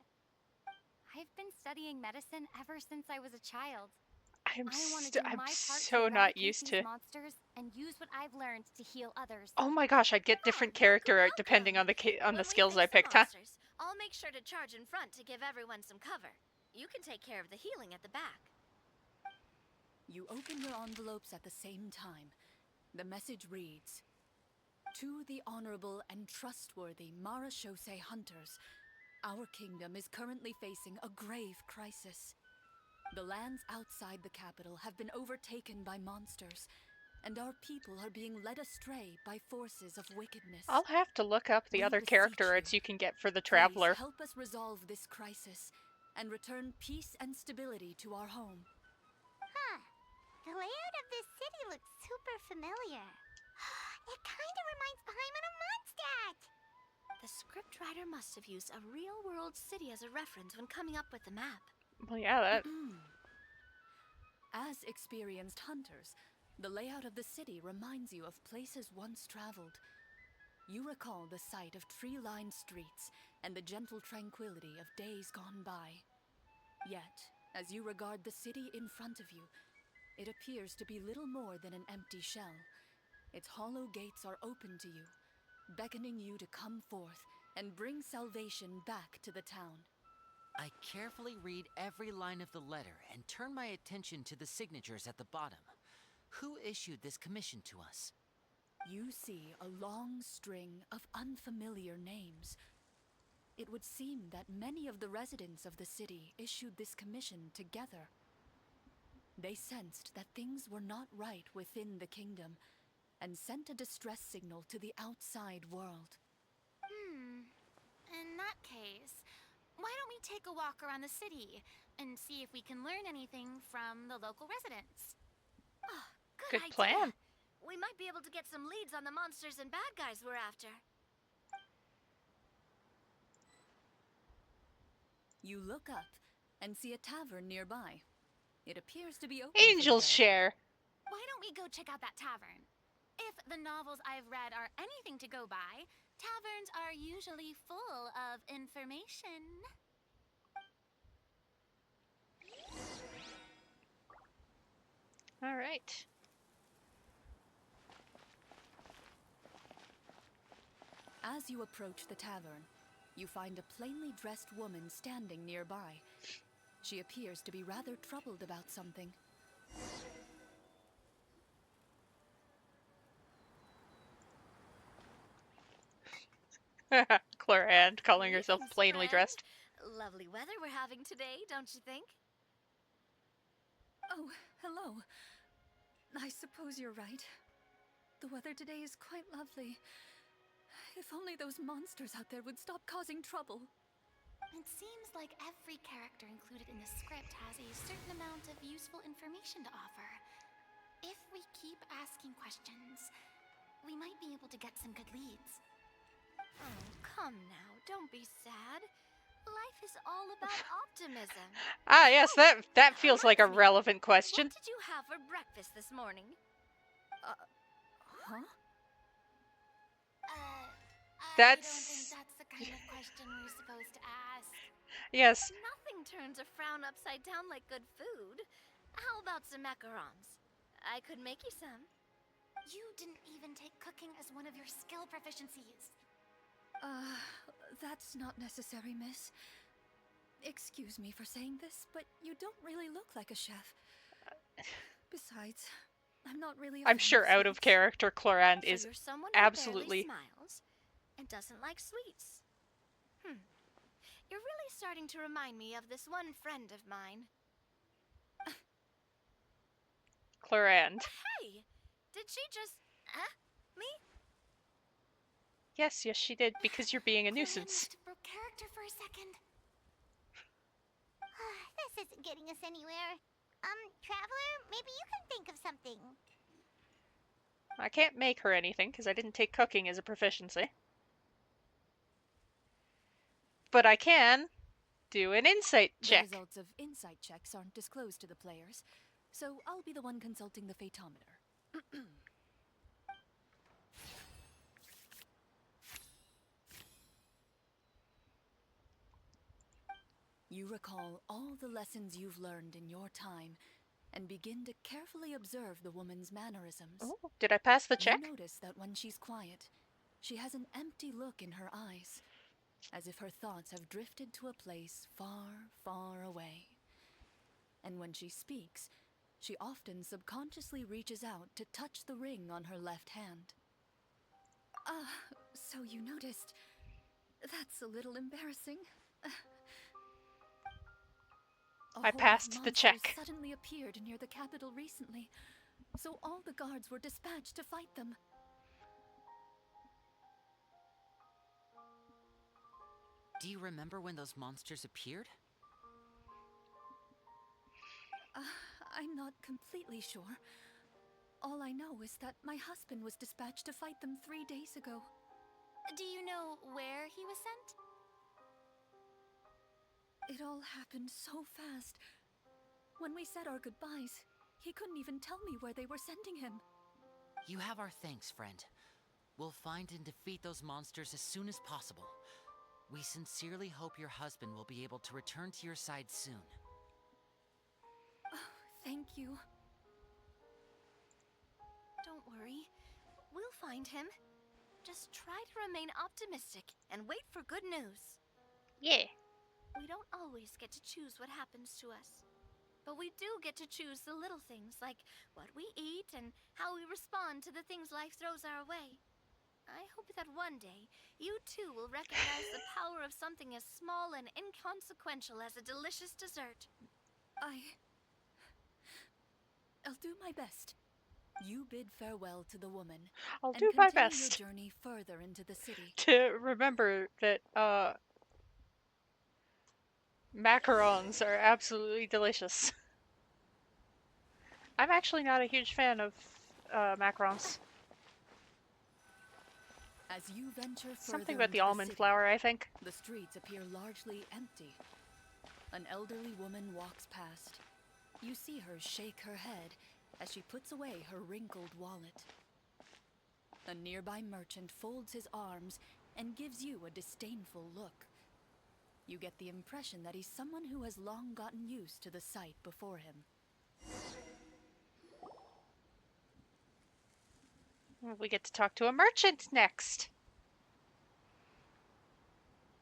I've been studying medicine ever since I was a child. I'm I want to do I'm my part to so not eradicate used these to. monsters and use what I've learned to heal others. Oh my gosh, I get different character art depending on the on the When we skills I face the picked, huh? monsters, I'll make sure to charge in front to give everyone some cover. You can take care of the healing at the back. You open your envelopes at the same time. The message reads, "To the honorable and trustworthy Marashosei hunters, our kingdom is currently facing a grave crisis. The lands outside the capital have been overtaken by monsters, and our people are being led astray by forces of wickedness. I'll have to look up the We other beseech character you, arts you can get for the please Traveler. help us resolve this crisis and return peace and stability to our home. Huh. The layout of this city looks super familiar. It kind of reminds Paimon of Mondstadt. The scriptwriter must have used a real-world city as a reference when coming up with the map. Well, yeah, that... As experienced hunters, the layout of the city reminds you of places once traveled. You recall the sight of tree-lined streets and the gentle tranquility of days gone by. Yet, as you regard the city in front of you, it appears to be little more than an empty shell. Its hollow gates are open to you, beckoning you to come forth and bring salvation back to the town. I carefully read every line of the letter and turn my attention to the signatures at the bottom. Who issued this commission to us? You see a long string of unfamiliar names. It would seem that many of the residents of the city issued this commission together. They sensed that things were not right within the kingdom and sent a distress signal to the outside world. In that case, why don't we take a walk around the city and see if we can learn anything from the local residents? Oh, Good idea. plan. We might be able to get some leads on the monsters and bad guys we're after. You look up and see a tavern nearby. It appears to be open Angel's for the day. Share. Why don't we go check out that tavern? If the novels I've read are anything to go by, taverns are usually full of information. All right. As you approach the tavern, you find a plainly dressed woman standing nearby. She appears to be rather troubled about something. Clorinde calling herself Greetings, plainly friend. dressed. Lovely weather we're having today, don't you think? Oh, hello. I suppose you're right. The weather today is quite lovely. If only those monsters out there would stop causing trouble. It seems like every character included in the script has a certain amount of useful information to offer. If we keep asking questions, we might be able to get some good leads. Oh, come now, don't be sad. Life is all about optimism. Ah, yes, that feels like a reminds me, relevant question. What did you have for breakfast this morning? Huh? I don't That's... think that's the kind of question we're supposed to ask. Yes. Nothing turns a frown upside down like good food. How about some macarons? I could make you some. You didn't even take cooking as one of your skill proficiencies. That's not necessary, miss. Excuse me for saying this, but you don't really look like a chef. Besides, I'm not really a I'm fan sure out of sweets. character Clorinde So is you're someone who absolutely... barely smiles and doesn't like sweets. You're really starting to remind me of this one friend of mine. Clorinde. Hey! Did she just... me? Yes, she did, because you're being a nuisance. Broke character for a second. This isn't getting us anywhere. Traveler, maybe you can think of something. I can't make her anything, because I didn't take cooking as a proficiency. But I can do an insight check. The results of insight checks aren't disclosed to the players, so I'll be the one consulting the phaetometer. You recall all the lessons you've learned in your time and begin to carefully observe the woman's mannerisms. Oh, did I pass the check? You notice that when she's quiet, she has an empty look in her eyes, as if her thoughts have drifted to a place far, far away. And when she speaks, she often subconsciously reaches out to touch the ring on her left hand. So you noticed. That's a little embarrassing. I passed the check. Suddenly appeared near the capital recently. so all the guards were dispatched to fight them. Do you remember when those monsters appeared? I'm not completely sure. All I know is that my husband was dispatched to fight them 3 days ago. Do you know where he was sent? It all happened so fast. When we said our goodbyes, he couldn't even tell me where they were sending him. You have our thanks, friend. We'll find and defeat those monsters as soon as possible. We sincerely hope your husband will be able to return to your side soon. Oh, thank you. Don't worry. We'll find him. Just try to remain optimistic and wait for good news. Yeah. We don't always get to choose what happens to us. But we do get to choose the little things, like what we eat and how we respond to the things life throws our way. I hope that one day, you too will recognize the power of something as small and inconsequential as a delicious dessert. I'll do my best. You bid farewell to the woman. I'll and do my continue best your journey further into the city. to remember that macarons are absolutely delicious. I'm actually not a huge fan of macarons. As you venture Something further about the into almond city, flour, I think. the streets appear largely empty. An elderly woman walks past. You see her shake her head as she puts away her wrinkled wallet. A nearby merchant folds his arms and gives you a disdainful look. You get the impression that he's someone who has long gotten used to the sight before him. We get to talk to a merchant next.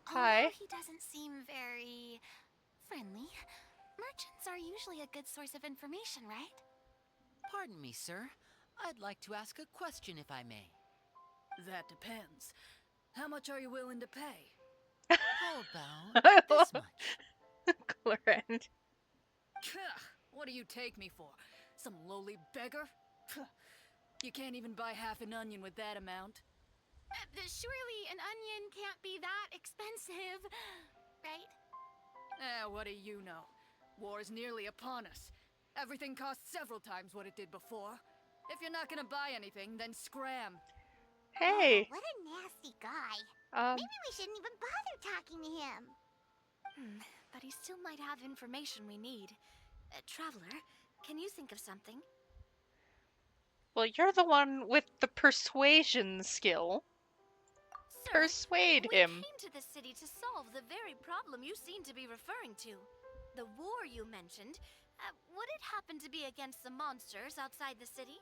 Hi. Although he doesn't seem very friendly, merchants are usually a good source of information, right? Pardon me, sir. I'd like to ask a question if I may. That depends. How much are you willing to pay? How about this much? Clorinde. What do you take me for? Some lowly beggar? You can't even buy half an onion with that amount. Surely an onion can't be that expensive, right? What do you know? War is nearly upon us. Everything costs several times what it did before. If you're not gonna buy anything, then scram. Hey. Oh, what a nasty guy. Maybe we shouldn't even bother talking to him. But he still might have information we need. Traveler, can you think of something? Well, you're the one with the persuasion skill. Sir, Persuade we him. came to the city to solve the very problem you seem to be referring to. The war you mentioned, would it happen to be against the monsters outside the city?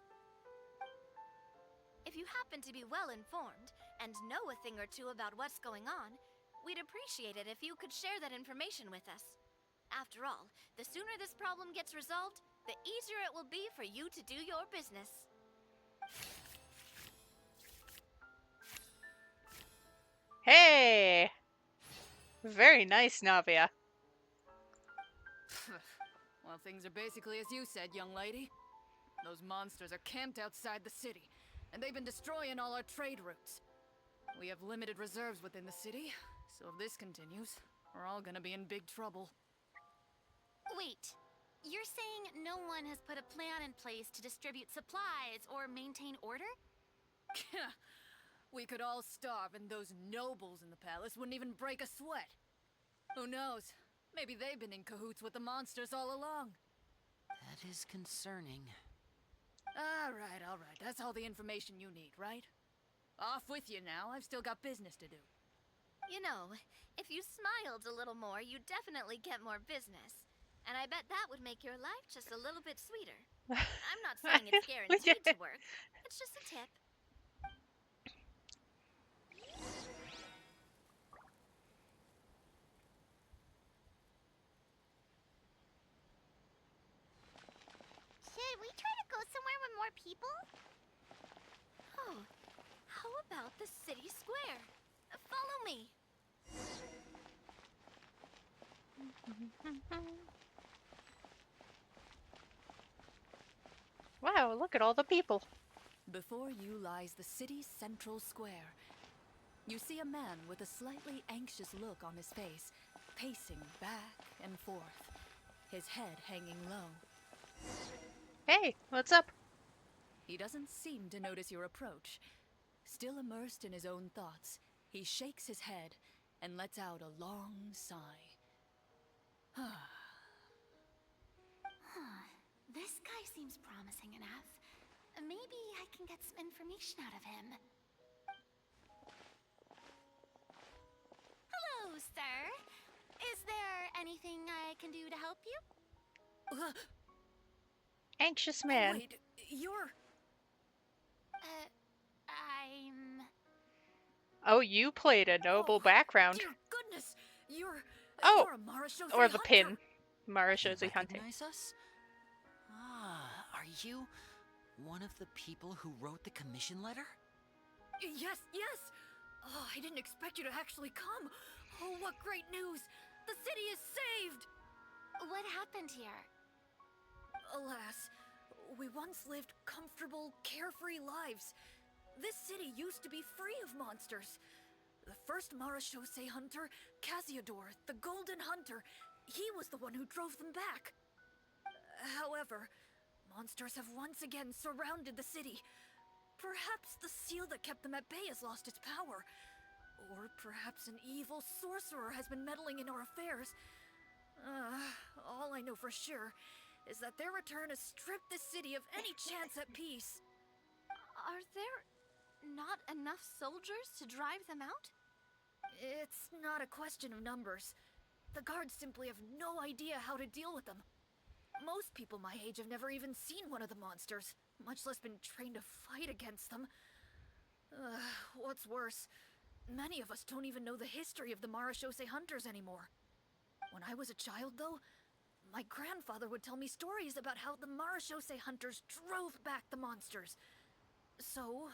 If you happen to be well informed and know a thing or two about what's going on, we'd appreciate it if you could share that information with us. After all, the sooner this problem gets resolved, the easier it will be for you to do your business. Hey! Very nice, Navia. Well, things are basically as you said, young lady. Those monsters are camped outside the city, and they've been destroying all our trade routes. We have limited reserves within the city, so if this continues, we're all gonna be in big trouble. Wait, you're saying no one has put a plan in place to distribute supplies or maintain order? We could all starve and those nobles in the palace wouldn't even break a sweat. Who knows? Maybe they've been in cahoots with the monsters all along. That is concerning. All right. That's all the information you need, right? Off with you now. I've still got business to do. You know, if you smiled a little more, you'd definitely get more business. And I bet that would make your life just a little bit sweeter. I'm not saying it's guaranteed to work. It's just a tip. Should we try to go somewhere with more people? Oh, how about the city square? Follow me. Wow, Wow, look at all the people. Before you lies the city's central square. You see a man with a slightly anxious look on his face, pacing back and forth, his head hanging low. Hey, what's up? He doesn't seem to notice your approach. Still immersed in his own thoughts, he shakes his head and lets out a long sigh. This guy seems promising enough. Maybe I can get some information out of him. Hello, sir. Is there anything I can do to help you? Anxious man. Oh, wait, you're... I'm... Oh, you played a noble background. Dear goodness, you're Oh, a Marashose or the hunter. pin. Marashose hunting. Recognize us? Ah, are you one of the people who wrote the commission letter? Yes, yes! Oh, I didn't expect you to actually come. Oh, what great news! The city is saved! What happened here? Alas, we once lived comfortable, carefree lives. This city used to be free of monsters. The first Marashose hunter, Casiodor, the Golden Hunter, he was the one who drove them back. However, monsters have once again surrounded the city. Perhaps the seal that kept them at bay has lost its power. Or perhaps an evil sorcerer has been meddling in our affairs. All I know for sure is that their return has stripped the city of any chance at peace. Are there not enough soldiers to drive them out? It's not a question of numbers. The guards simply have no idea how to deal with them. Most people my age have never even seen one of the monsters, much less been trained to fight against them. What's worse, many of us don't even know the history of the Marashose hunters anymore. When I was a child, though, my grandfather would tell me stories about how the Marashose hunters drove back the monsters. So,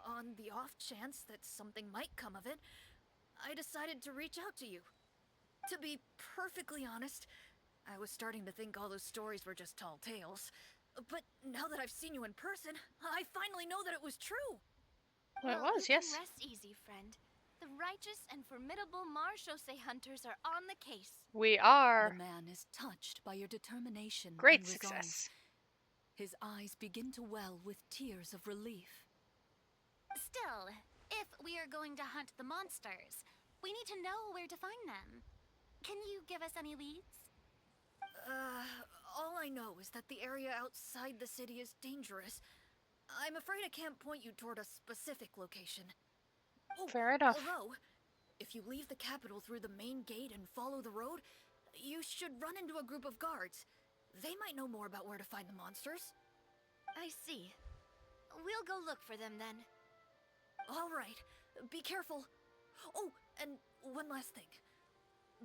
on the off chance that something might come of it, I decided to reach out to you. To be perfectly honest, I was starting to think all those stories were just tall tales. But now that I've seen you in person, I finally know that it was true. Well, it was, yes. You can rest easy, friend. The righteous and formidable Marashose hunters are on the case. We are. The man is touched by your determination Great and resolve. success. His eyes begin to well with tears of relief. Still, if we are going to hunt the monsters, we need to know where to find them. Can you give us any leads? All I know is that the area outside the city is dangerous. I'm afraid I can't point you toward a specific location. Oh, Fair enough. Although, if you leave the capital through the main gate and follow the road, you should run into a group of guards. They might know more about where to find the monsters. I see. We'll go look for them then. All right, be careful. Oh, and one last thing.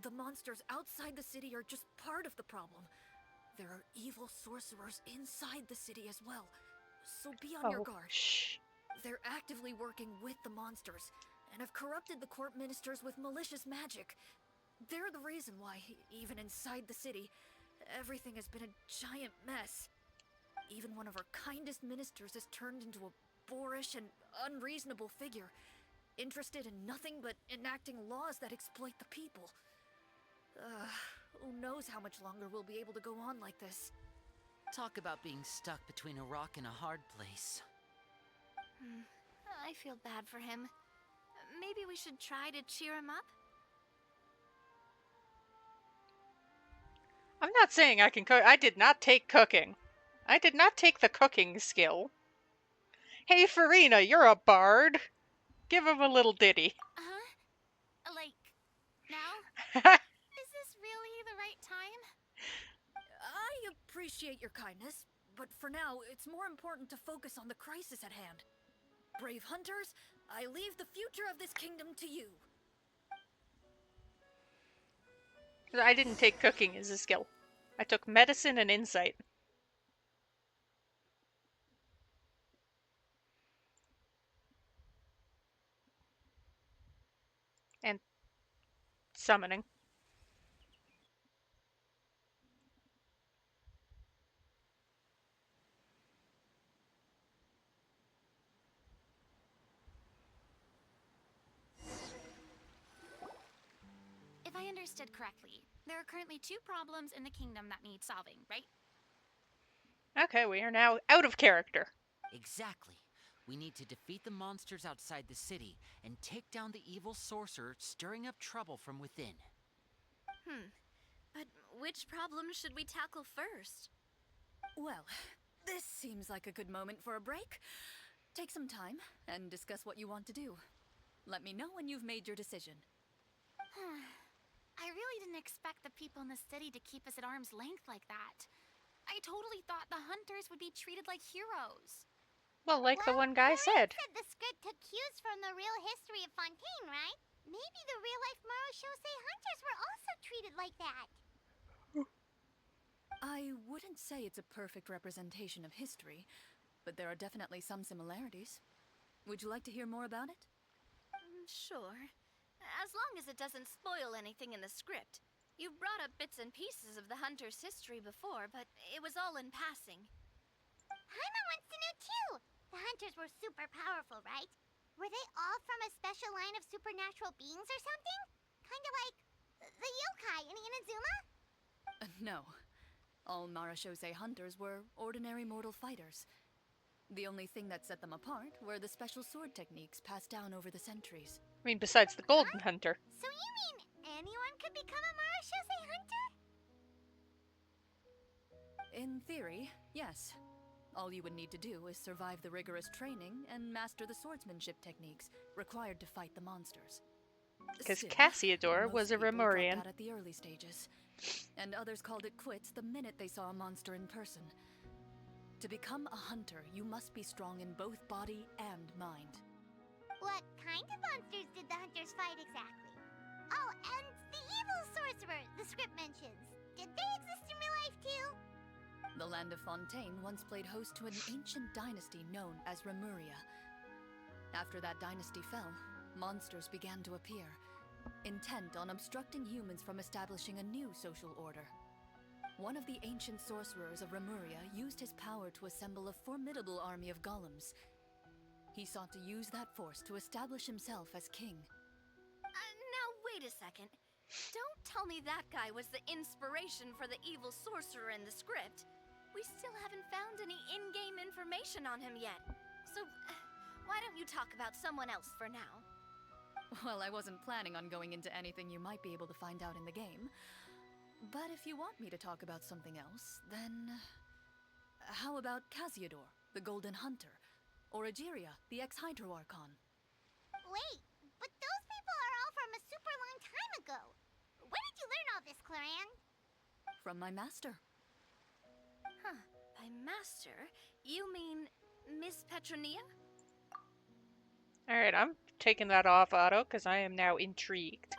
The monsters outside the city are just part of the problem. There are evil sorcerers inside the city as well, so be on your guard. Shh. They're actively working with the monsters, and have corrupted the court ministers with malicious magic. They're the reason why, even inside the city, everything has been a giant mess. Even one of our kindest ministers has turned into a boorish and unreasonable figure, interested in nothing but enacting laws that exploit the people. Who knows how much longer we'll be able to go on like this. Talk about being stuck between a rock and a hard place. I feel bad for him. Maybe we should try to cheer him up? I'm not saying I can cook. I did not take cooking. I did not take the cooking skill. Hey, Farina, you're a bard. Give him a little ditty. Huh? Like, now? Is this really the right time? I appreciate your kindness, but for now, it's more important to focus on the crisis at hand. Brave hunters, I leave the future of this kingdom to you. I didn't take cooking as a skill. I took medicine and insight. And summoning. understood correctly, there are currently 2 problems in the kingdom that need solving, right? Okay, we are now out of character. Exactly. We need to defeat the monsters outside the city and take down the evil sorcerer stirring up trouble from within. But which problem should we tackle first? Well, this seems like a good moment for a break. Take some time and discuss what you want to do. Let me know when you've made your decision. I really didn't expect the people in the city to keep us at arm's length like that. I totally thought the hunters would be treated like heroes. Well, like the one guy Clorinde said. said the script took cues from the real history of Fontaine, right? Maybe the real-life Marashose hunters were also treated like that. I wouldn't say it's a perfect representation of history, but there are definitely some similarities. Would you like to hear more about it? Sure. As long as it doesn't spoil anything in the script. You brought up bits and pieces of the hunter's history before, but it was all in passing. Paimon wants to know too. The hunters were super powerful, right? Were they all from a special line of supernatural beings or something? Kind of like the yokai in Inazuma? No. All Marashose hunters were ordinary mortal fighters. The only thing that set them apart were the special sword techniques passed down over the centuries. I mean, besides the Golden Hunter. So you mean anyone could become a Marashose hunter? In theory, yes. All you would need to do is survive the rigorous training and master the swordsmanship techniques required to fight the monsters. Because Still, Cassiodor most was a people dropped Remorian. out at the early stages, and others called it quits the minute they saw a monster in person. To become a hunter, you must be strong in both body and mind. What kind of monsters did the hunters fight exactly? Oh, and the evil sorcerer the script mentions. Did they exist in real life too? The land of Fontaine once played host to an ancient dynasty known as Remuria. After that dynasty fell, monsters began to appear, intent on obstructing humans from establishing a new social order. One of the ancient sorcerers of Remuria used his power to assemble a formidable army of golems. He sought to use that force to establish himself as king. Now wait a second. Don't tell me that guy was the inspiration for the evil sorcerer in the script. We still haven't found any in-game information on him yet. So, why don't you talk about someone else for now? Well, I wasn't planning on going into anything you might be able to find out in the game. But if you want me to talk about something else, then... How about Cassiodor, the Golden Hunter? Or Egeria, the ex-Hydro Archon? Wait, but those people are all from a super long time ago. Where did you learn all this, Clorinde? From my master. Huh. By master, you mean Miss Petronia? Alright, I'm taking that off auto because I am now intrigued.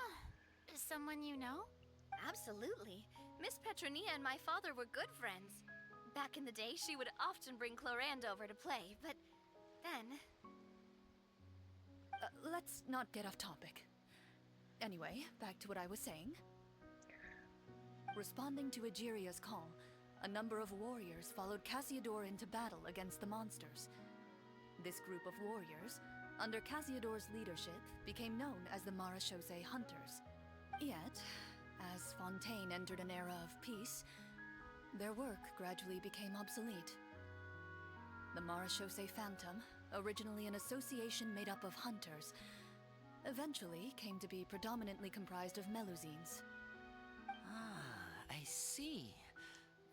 Someone you know? Absolutely. Miss Petronia and my father were good friends. Back in the day, she would often bring Clorinde over to play, but then... Let's not get off topic. Anyway, back to what I was saying. Responding to Egeria's call, a number of warriors followed Cassiodor into battle against the monsters. This group of warriors, under Cassiodor's leadership, became known as the Marashose Hunters. Yet, as Fontaine entered an era of peace, their work gradually became obsolete. The Marashose Phantom, originally an association made up of hunters, eventually came to be predominantly comprised of Melusines. Ah, I see.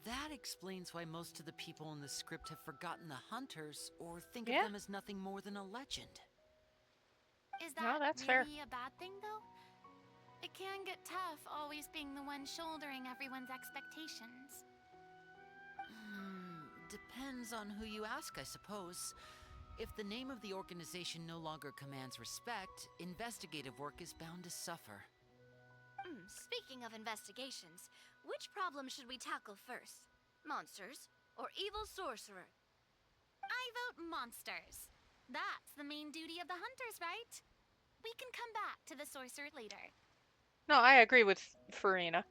That explains why most of the people in the script have forgotten the hunters or think of them as nothing more than a legend. Is that that's really fair. a bad thing, though? It can get tough always being the one shouldering everyone's expectations. Depends on who you ask, I suppose. If the name of the organization no longer commands respect, investigative work is bound to suffer. Speaking of investigations, which problem should we tackle first? Monsters or evil sorcerer? I vote monsters. That's the main duty of the hunters, right? We can come back to the sorcerer later. No, I agree with Farina.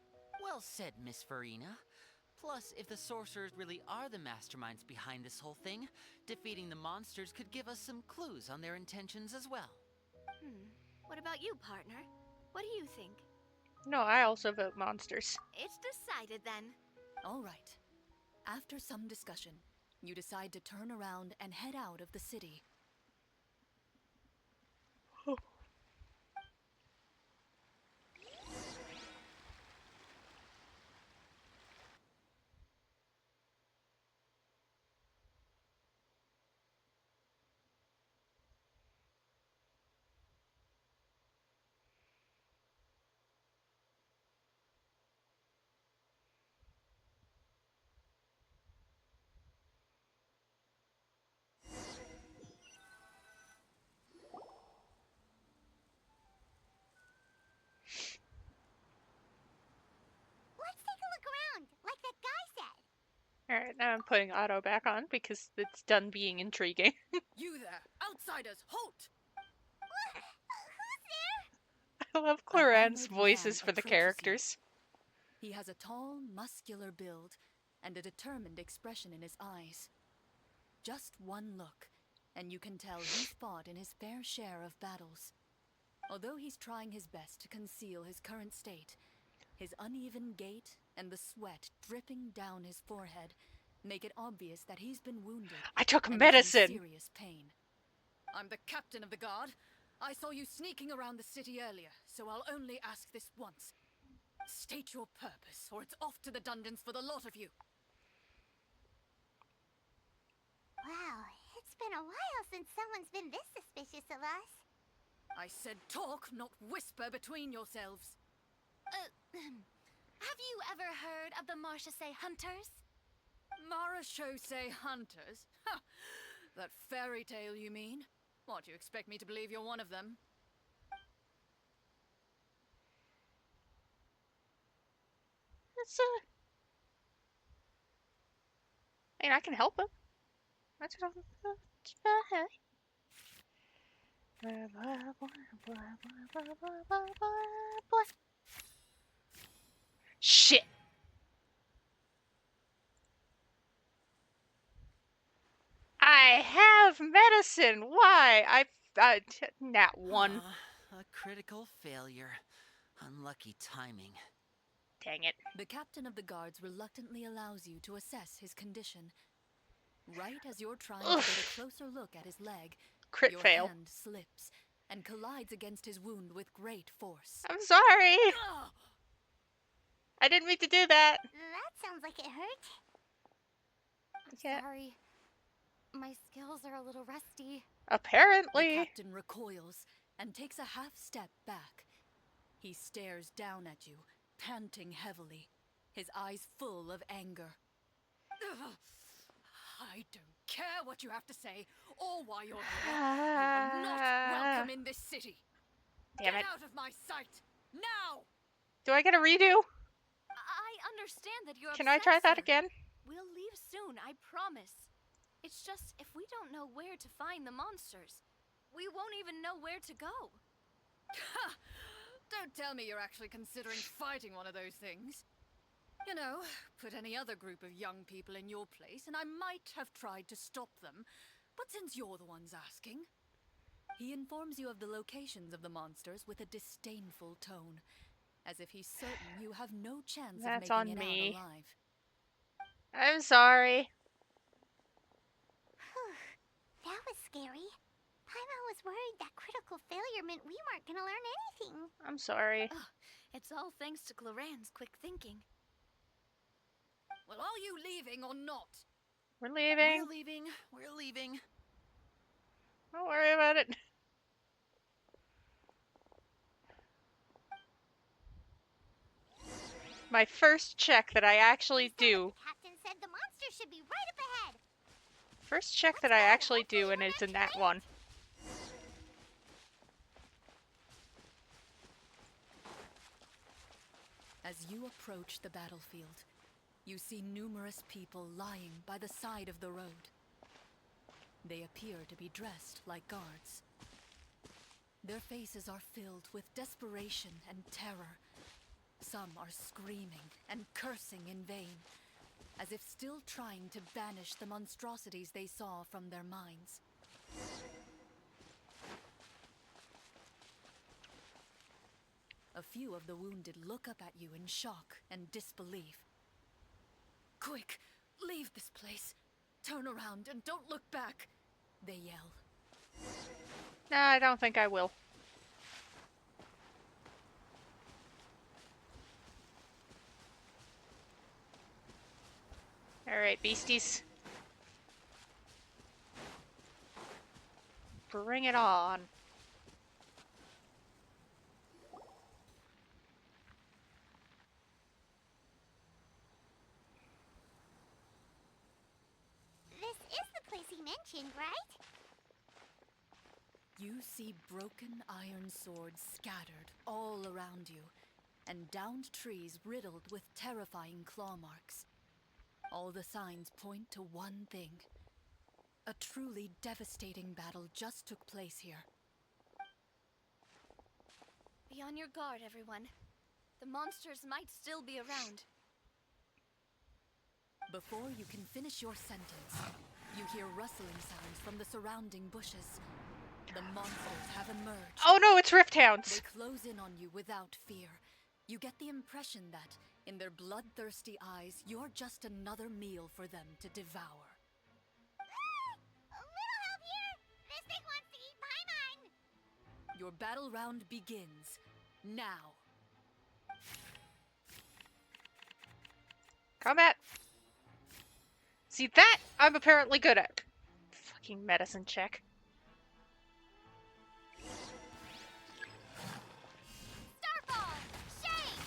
Well said, Miss Farina. Plus, if the sorcerers really are the masterminds behind this whole thing, defeating the monsters could give us some clues on their intentions as well. What about you, partner? What do you think? No, I also vote monsters. It's decided then. All right. After some discussion, you decide to turn around and head out of the city. Let's take a look around, like that guy said. Alright, now I'm putting auto back on because it's done being intriguing. You there, outsiders, halt! Who's there? I love An Clorinde's armored voices man for the approaches you. characters. He has a tall, muscular build and a determined expression in his eyes. Just one look, and you can tell he's fought in his fair share of battles. Although he's trying his best to conceal his current state, his uneven gait and the sweat dripping down his forehead make it obvious that he's been wounded. I took and is in medicine! serious pain. I'm the captain of the guard. I saw you sneaking around the city earlier, so I'll only ask this once. State your purpose, or it's off to the dungeons for the lot of you. Wow, it's been a while since someone's been this suspicious of us. I said talk, not whisper between yourselves. Have you ever heard of the Marchese Hunters? Marachose hunters? Ha! That fairy tale, you mean? What, you expect me to believe you're one of them? It's I mean, I can help him. That's what Shit! I have medicine! Why? Nat 1. A critical failure. Unlucky timing. Dang it. The captain of the guards reluctantly allows you to assess his condition. Right as you're trying to get a closer look at his leg, Crit your fail. hand slips and collides against his wound with great force. I'm sorry! Ugh! I didn't mean to do that! That sounds like it hurt. Yeah. Sorry. My skills are a little rusty. The Apparently. captain recoils and takes a half step back. He stares down at you, panting heavily, his eyes full of anger. Ugh. I don't care what you have to say or why you're here. You are not welcome in this city. Damn Get it. out of my sight now! Do I get a redo? I understand that you're Can I upset, try that sir. again? We'll leave soon, I promise. It's just, if we don't know where to find the monsters, we won't even know where to go. Ha! Don't tell me you're actually considering fighting one of those things. You know, put any other group of young people in your place, and I might have tried to stop them. But since you're the ones asking... He informs you of the locations of the monsters with a disdainful tone, as if he's certain you have no chance That's of on making it me. out alive. I'm sorry. That was scary. Paimon was worried that critical failure meant we weren't gonna learn anything. I'm sorry. Oh, it's all thanks to Clorinde's quick thinking. Well, are you leaving or not? We're leaving. We're leaving. We're leaving. Don't worry about it. My first check that I actually do. The captain said the monster should be right up ahead. First check that I actually do, and it's in that one. As you approach the battlefield, you see numerous people lying by the side of the road. They appear to be dressed like guards. Their faces are filled with desperation and terror. Some are screaming and cursing in vain, as if still trying to banish the monstrosities they saw from their minds. A few of the wounded look up at you in shock and disbelief. Quick, leave this place. Turn around and don't look back, they yell. Nah, I don't think I will. Alright, beasties. Bring it on. This is the place he mentioned, right? You see broken iron swords scattered all around you, and downed trees riddled with terrifying claw marks. All the signs point to one thing. A truly devastating battle just took place here. Be on your guard, everyone. The monsters might still be around. Before you can finish your sentence, you hear rustling sounds from the surrounding bushes. The monsters have emerged. Oh no, it's Rift Hounds! They close in on you without fear. You get the impression that, in their bloodthirsty eyes, you're just another meal for them to devour. A little help here! This thing wants to eat Paimon! Your battle round begins now. Combat! See, that I'm apparently good at. Fucking medicine check. Starfall! Shake!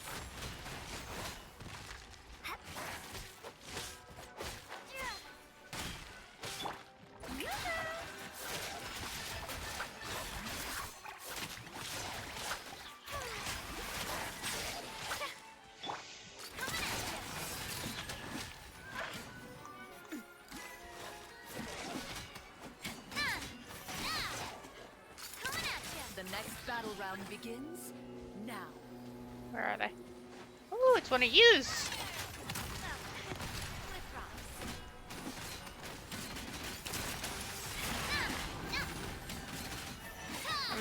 The next battle round begins now. Where are they? Ooh, it's one of yous!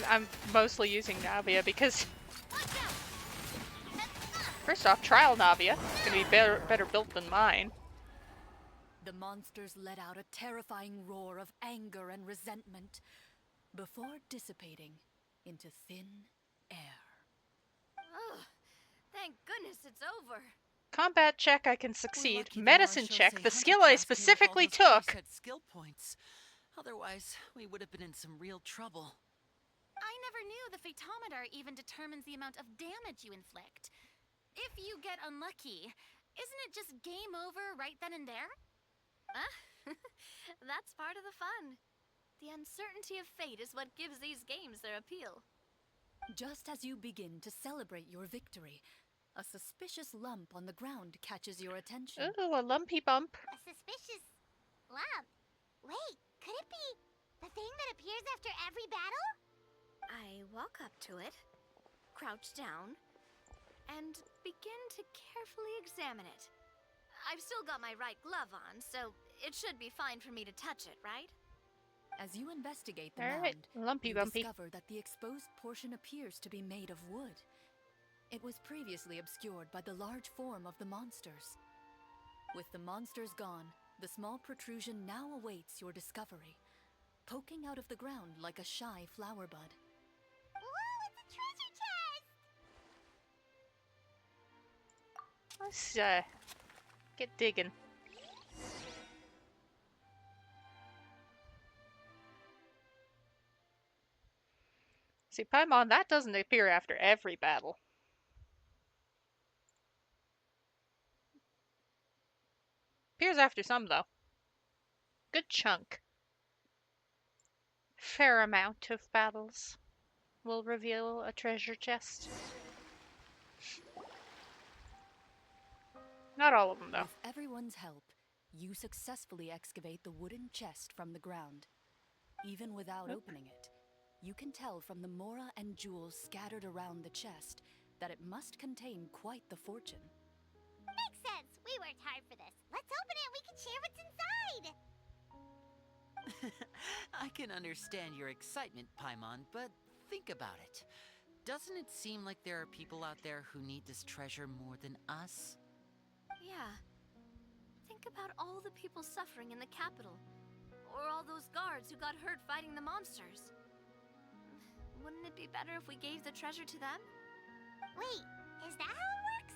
I'm mostly using Navia because... First off, Trial Navia is gonna be better built than mine. The monsters let out a terrifying roar of anger and resentment before dissipating into thin air. Ugh, thank goodness it's over. Combat check, I can succeed. Lucky the Medicine Marshal check, say the Hunter skill I class came with all specifically those took. preset skill points. Otherwise, we would have been in some real trouble. I never knew the Phytometer even determines the amount of damage you inflict. If you get unlucky, isn't it just game over right then and there? That's part of the fun. The uncertainty of fate is what gives these games their appeal. Just as you begin to celebrate your victory, a suspicious lump on the ground catches your attention. Ooh, a lumpy bump. A suspicious lump. Wait, could it be the thing that appears after every battle? I walk up to it, crouch down, and begin to carefully examine it. I've still got my right glove on, so it should be fine for me to touch it, right? As you investigate the Alright, mound, lumpy you bumpy. discover that the exposed portion appears to be made of wood. It was previously obscured by the large form of the monsters. With the monsters gone, the small protrusion now awaits your discovery, poking out of the ground like a shy flower bud. Whoa, it's a treasure chest! Let's, get digging. See, Paimon, that doesn't appear after every battle. Appears after some, though. Good chunk. Fair amount of battles will reveal a treasure chest. Not all of them, though. With everyone's help, you successfully excavate the wooden chest from the ground. Even without opening it, you can tell from the mora and jewels scattered around the chest that it must contain quite the fortune. Makes sense. We worked hard for this. Let's open it and we can share what's inside. I can understand your excitement, Paimon, but think about it. Doesn't it seem like there are people out there who need this treasure more than us? Yeah. Think about all the people suffering in the capital. Or all those guards who got hurt fighting the monsters. Wouldn't it be better if we gave the treasure to them? Wait, is that how it works?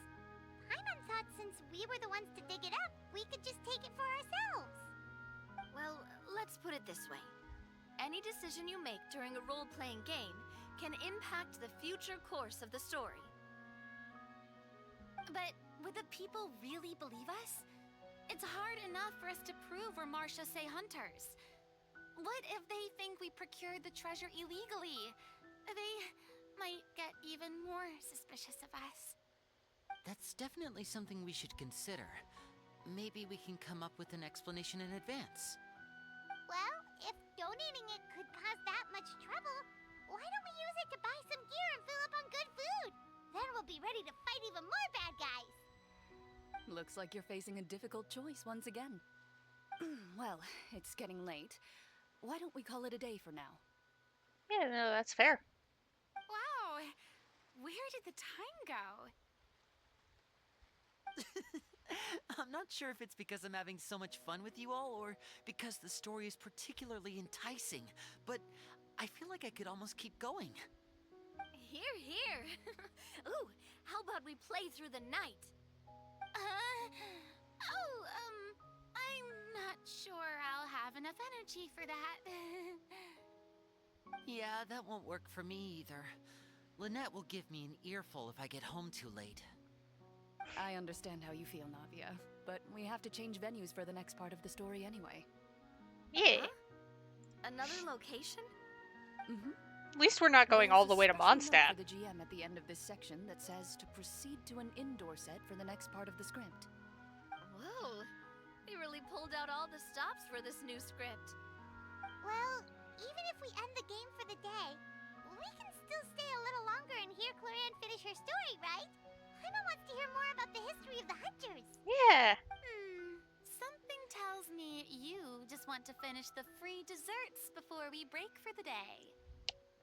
Paimon thought since we were the ones to dig it up, we could just take it for ourselves. Well, let's put it this way. Any decision you make during a role-playing game can impact the future course of the story. But would the people really believe us? It's hard enough for us to prove we're Marcia Say hunters. What if they think we procured the treasure illegally? They might get even more suspicious of us. That's definitely something we should consider. Maybe we can come up with an explanation in advance. Well, if donating it could cause that much trouble, why don't we use it to buy some gear and fill up on good food? Then we'll be ready to fight even more bad guys. Looks like you're facing a difficult choice once again. Well, it's getting late. Why don't we call it a day for now? Yeah, no, that's fair. Wow, where did the time go? I'm not sure if it's because I'm having so much fun with you all, or because the story is particularly enticing, but I feel like I could almost keep going. Here, here. Ooh, how about we play through the night? I'm not sure I'll have enough energy for that. Yeah, that won't work for me either. Lynette will give me an earful if I get home too late. I understand how you feel, Navia, but we have to change venues for the next part of the story anyway. Yeah. Huh? Another location? Mm-hmm. At least we're not going all the way to Mondstadt. For the GM at the end of this section that says to proceed to an indoor set for the next part of the script. Whoa, they really pulled out all the stops for this new script. Well, even if we end the game for the day, we can still stay a little longer and hear Clorinde finish her story, right? Paimon wants to hear more about the history of the hunters. Yeah. Something tells me you just want to finish the free desserts before we break for the day.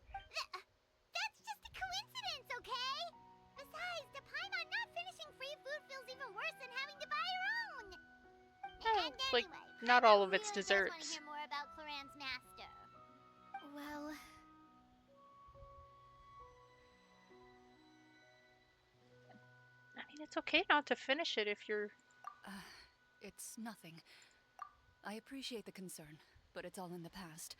That's just a coincidence, okay? Besides, to Paimon, not finishing free food feels even worse than having to buy your own. And like, anyway, not all of Paimon it's really does want to desserts. hear more about Clorinde's master. Well, I mean, it's okay not to finish it if you're... It's nothing. I appreciate the concern, but it's all in the past.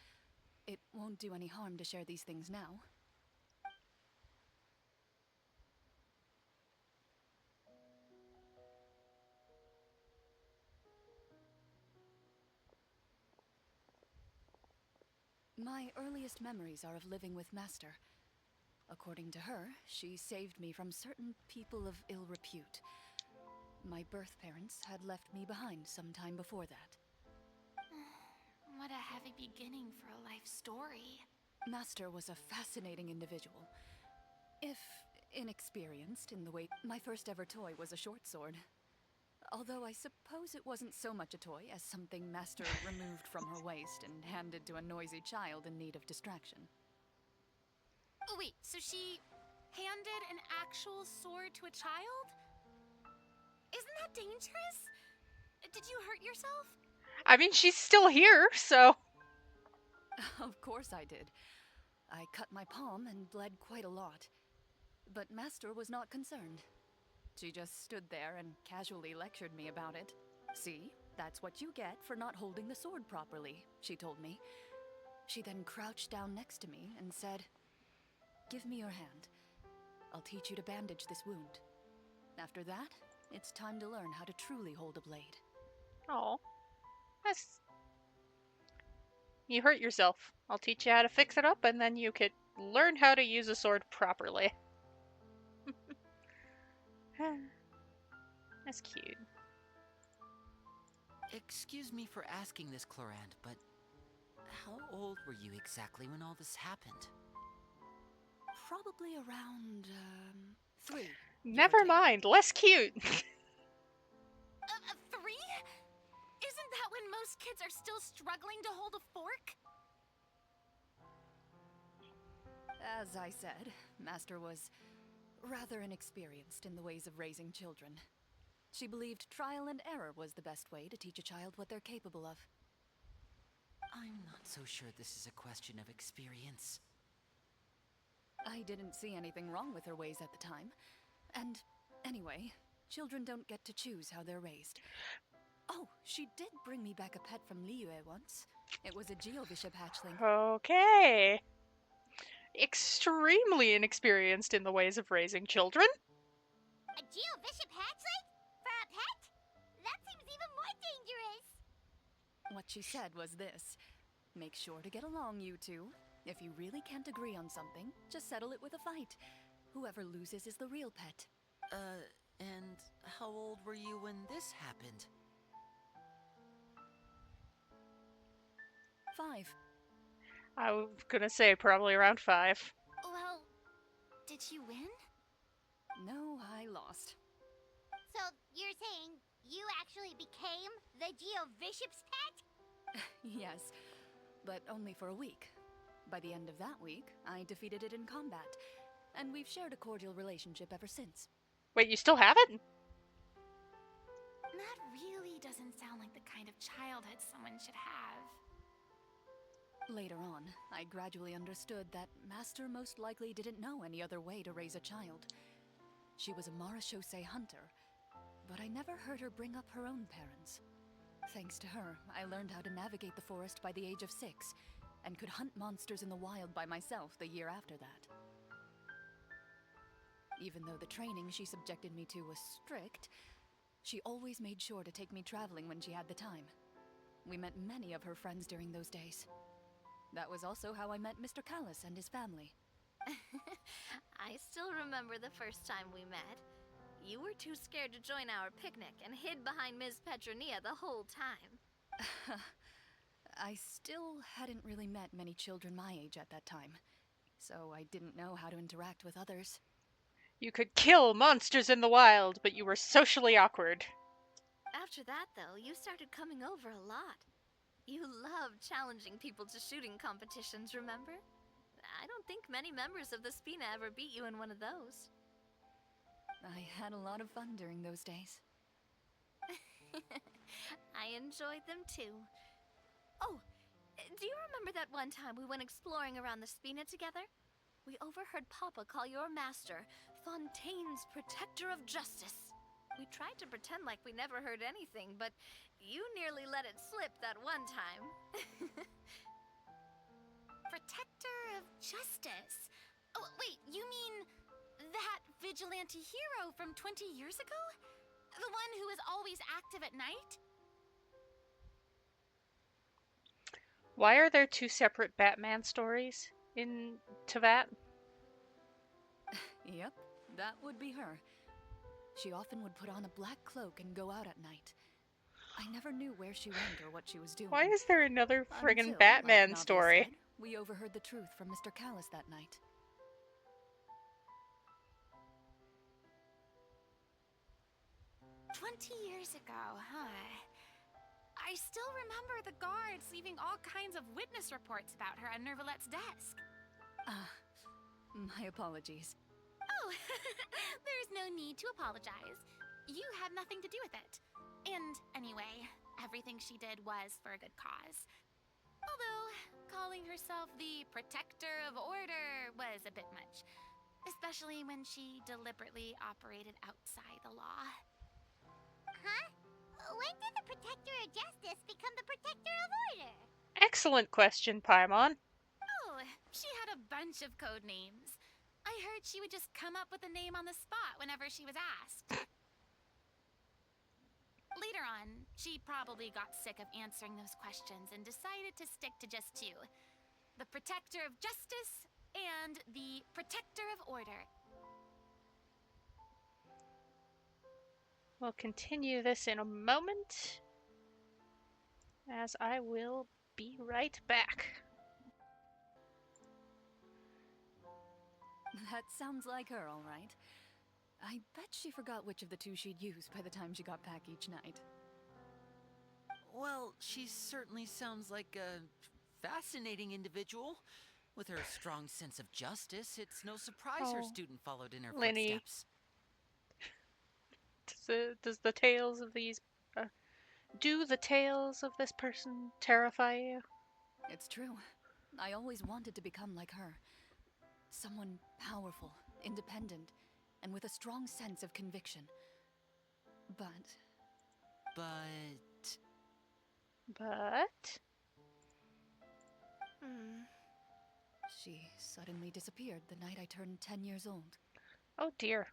It won't do any harm to share these things now. My earliest memories are of living with Master. According to her, she saved me from certain people of ill repute. My birth parents had left me behind some time before that. What a heavy beginning for a life story. Master was a fascinating individual. If inexperienced in the way my first ever toy was a short sword. Although I suppose it wasn't so much a toy as something Master removed from her waist and handed to a noisy child in need of distraction. Oh, wait, so she handed an actual sword to a child? Isn't that dangerous? Did you hurt yourself? I mean, she's still here, so... Of course I did. I cut my palm and bled quite a lot. But Master was not concerned. She just stood there and casually lectured me about it. See, that's what you get for not holding the sword properly, she told me. She then crouched down next to me and said, "Give me your hand. I'll teach you to bandage this wound. After that, it's time to learn how to truly hold a blade." Oh. That's... You hurt yourself. I'll teach you how to fix it up, and then you could learn how to use a sword properly. That's cute. Excuse me for asking this, Clorinde, but how old were you exactly when all this happened? Probably around, 3. Never mind, less cute. 3? Isn't that when most kids are still struggling to hold a fork? As I said, Master was rather inexperienced in the ways of raising children. She believed trial and error was the best way to teach a child what they're capable of. I'm not so sure this is a question of experience. I didn't see anything wrong with her ways at the time. And anyway, children don't get to choose how they're raised. Oh, she did bring me back a pet from Liyue once. It was a Geovishap hatchling. Okay. Extremely inexperienced in the ways of raising children. A Geovishap hatchling? For a pet? That seems even more dangerous. What she said was this: make sure to get along, you two. If you really can't agree on something, just settle it with a fight. Whoever loses is the real pet. And how old were you when this happened? 5. I was gonna say probably around 5. Well, did you win? No, I lost. So you're saying you actually became the Geovishap's pet? Yes, but only for a week. By the end of that week, I defeated it in combat, and we've shared a cordial relationship ever since. Wait, you still have it? That really doesn't sound like the kind of childhood someone should have. Later on, I gradually understood that Master most likely didn't know any other way to raise a child. She was a Marachose hunter, but I never heard her bring up her own parents. Thanks to her, I learned how to navigate the forest by the age of 6, and could hunt monsters in the wild by myself the year after that. Even though the training she subjected me to was strict, she always made sure to take me traveling when she had the time. We met many of her friends during those days. That was also how I met Mr. Callis and his family. I still remember the first time we met. You were too scared to join our picnic and hid behind Ms. Petronia the whole time. I still hadn't really met many children my age at that time, so I didn't know how to interact with others. You could kill monsters in the wild, but you were socially awkward. After that, though, you started coming over a lot. You loved challenging people to shooting competitions, remember? I don't think many members of the Spina ever beat you in one of those. I had a lot of fun during those days. I enjoyed them too. Oh, do you remember that one time we went exploring around the Spina together? We overheard Papa call your master Fontaine's Protector of Justice. We tried to pretend like we never heard anything, but you nearly let it slip that one time. Protector of Justice? Oh, wait, you mean that vigilante hero from 20 years ago? The one who was always active at night? Why are there 2 separate Batman stories in Tevat? Yep, that would be her. She often would put on a black cloak and go out at night. I never knew where she went or what she was doing. Why is there another friggin' Until, Batman like Navi story? said, we overheard the truth from Mr. Callis that night. "20 years ago, huh? I still remember the guards leaving all kinds of witness reports about her on Nervalette's desk. My apologies. Oh, there's no need to apologize. You had nothing to do with it. And anyway, everything she did was for a good cause. Although, calling herself the Protector of Order was a bit much. Especially when she deliberately operated outside the law. Huh? When did the Protector of Justice become the Protector of Order? Excellent question, Paimon. Oh, she had a bunch of code names. I heard she would just come up with a name on the spot whenever she was asked. Later on, she probably got sick of answering those questions and decided to stick to just 2. The Protector of Justice and the Protector of Order. We'll continue this in a moment, as I will be right back. That sounds like her, all right. I bet she forgot which of the 2 she'd use by the time she got back each night. Well, she certainly sounds like a fascinating individual. With her strong sense of justice, it's no surprise her Oh, student followed in her Linny, footsteps. does the tales of these, do the tales of this person terrify you? It's true. I always wanted to become like her. Someone powerful, independent, and with a strong sense of conviction. But But she suddenly disappeared the night I turned 10 years old. oh dear.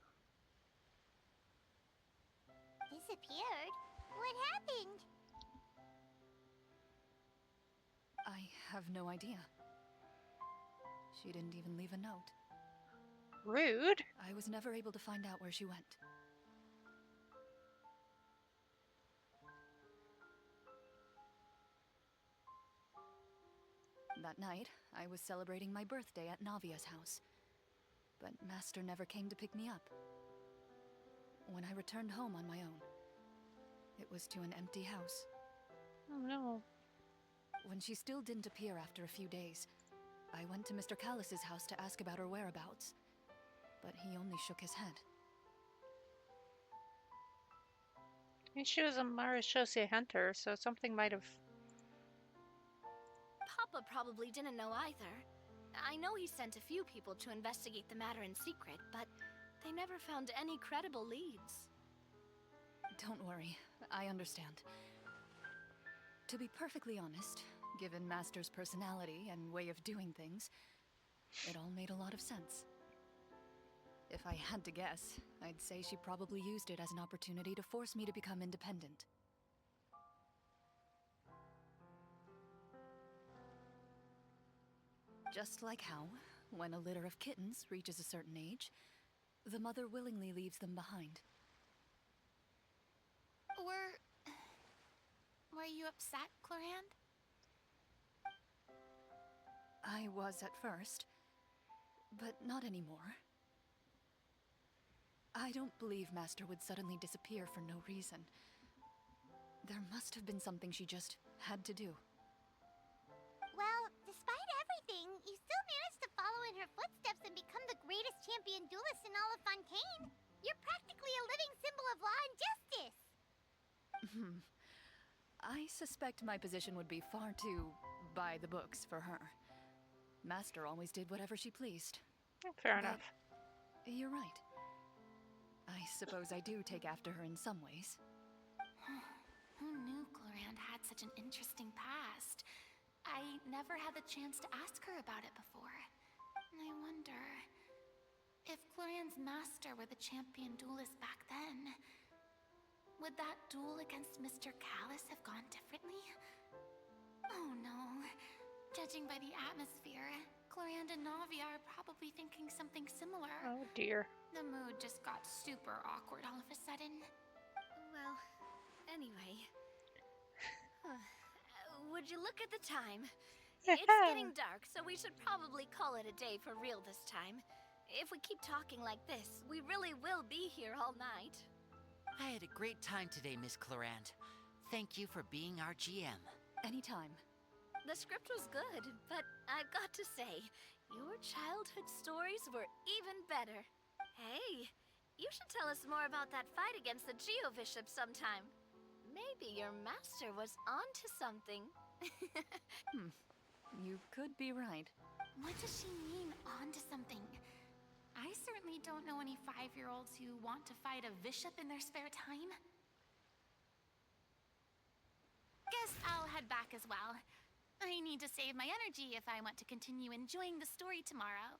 Disappeared? What happened? I have no idea. She didn't even leave a note. Rude. I was never able to find out where she went. That night, I was celebrating my birthday at Navia's house. But Master never came to pick me up. When I returned home on my own, it was to an empty house. Oh no. When she still didn't appear after a few days, I went to Mr. Callus's house to ask about her whereabouts. But he only shook his head. I mean, she was a Marechaussee hunter, so something might have. Papa probably didn't know either. I know he sent a few people to investigate the matter in secret, but they never found any credible leads. Don't worry, I understand. To be perfectly honest, given Master's personality and way of doing things, it all made a lot of sense. If I had to guess, I'd say she probably used it as an opportunity to force me to become independent. Just like how, when a litter of kittens reaches a certain age, the mother willingly leaves them behind. Were you upset, Clorinde? I was at first, but not anymore. I don't believe Master would suddenly disappear for no reason. There must have been something she just had to do. Well, despite everything, you still managed to follow in her footsteps and become the greatest champion duelist in all of Fontaine. You're practically a living symbol of law and justice. I suspect my position would be far too by the books for her. Master always did whatever she pleased. Fair But enough. you're right. I suppose I do take after her in some ways. Who knew Clorinde had such an interesting past? I never had the chance to ask her about it before. I wonder if Clorinde's master were the champion duelist back then. Would that duel against Mr. Callus have gone differently? Oh no. Judging by the atmosphere, Clorinde and Navia are probably thinking something similar. Oh dear. The mood just got super awkward all of a sudden. Well, anyway. Would you look at the time? It's getting dark, so we should probably call it a day for real this time. If we keep talking like this, we really will be here all night. I had a great time today, Miss Clorinde. Thank you for being our GM. Anytime. The script was good, but I've got to say, your childhood stories were even better. Hey, you should tell us more about that fight against the Geo-Bishop sometime. Maybe your master was onto something. You could be right. What does she mean, onto something? I certainly don't know any 5-year-olds who want to fight a bishop in their spare time. Guess I'll head back as well. I need to save my energy if I want to continue enjoying the story tomorrow.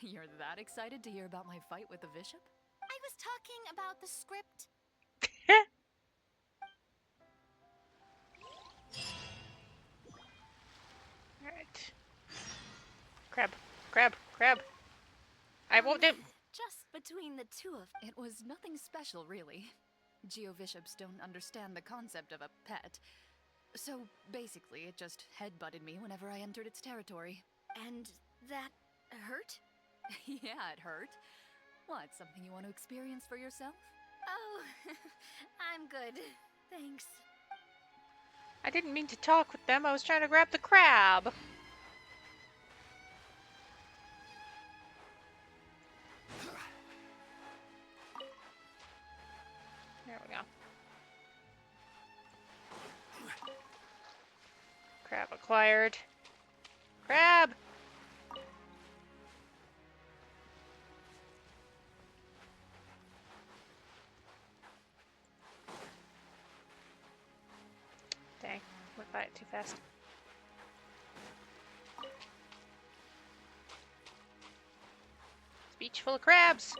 You're that excited to hear about my fight with the bishop? I was talking about the script. Alright. Crab. I won't do. Just between the two of It was nothing special, really. Geo-Bishops don't understand the concept of a pet. So, basically, it just head-butted me whenever I entered its territory. And that hurt? Yeah, it hurt. What, something you want to experience for yourself? Oh, I'm good. Thanks. I didn't mean to talk with them. I was trying to grab the crab. There we go. Crab acquired. Crab! Dang, went by it too fast. It's a beach full of crabs!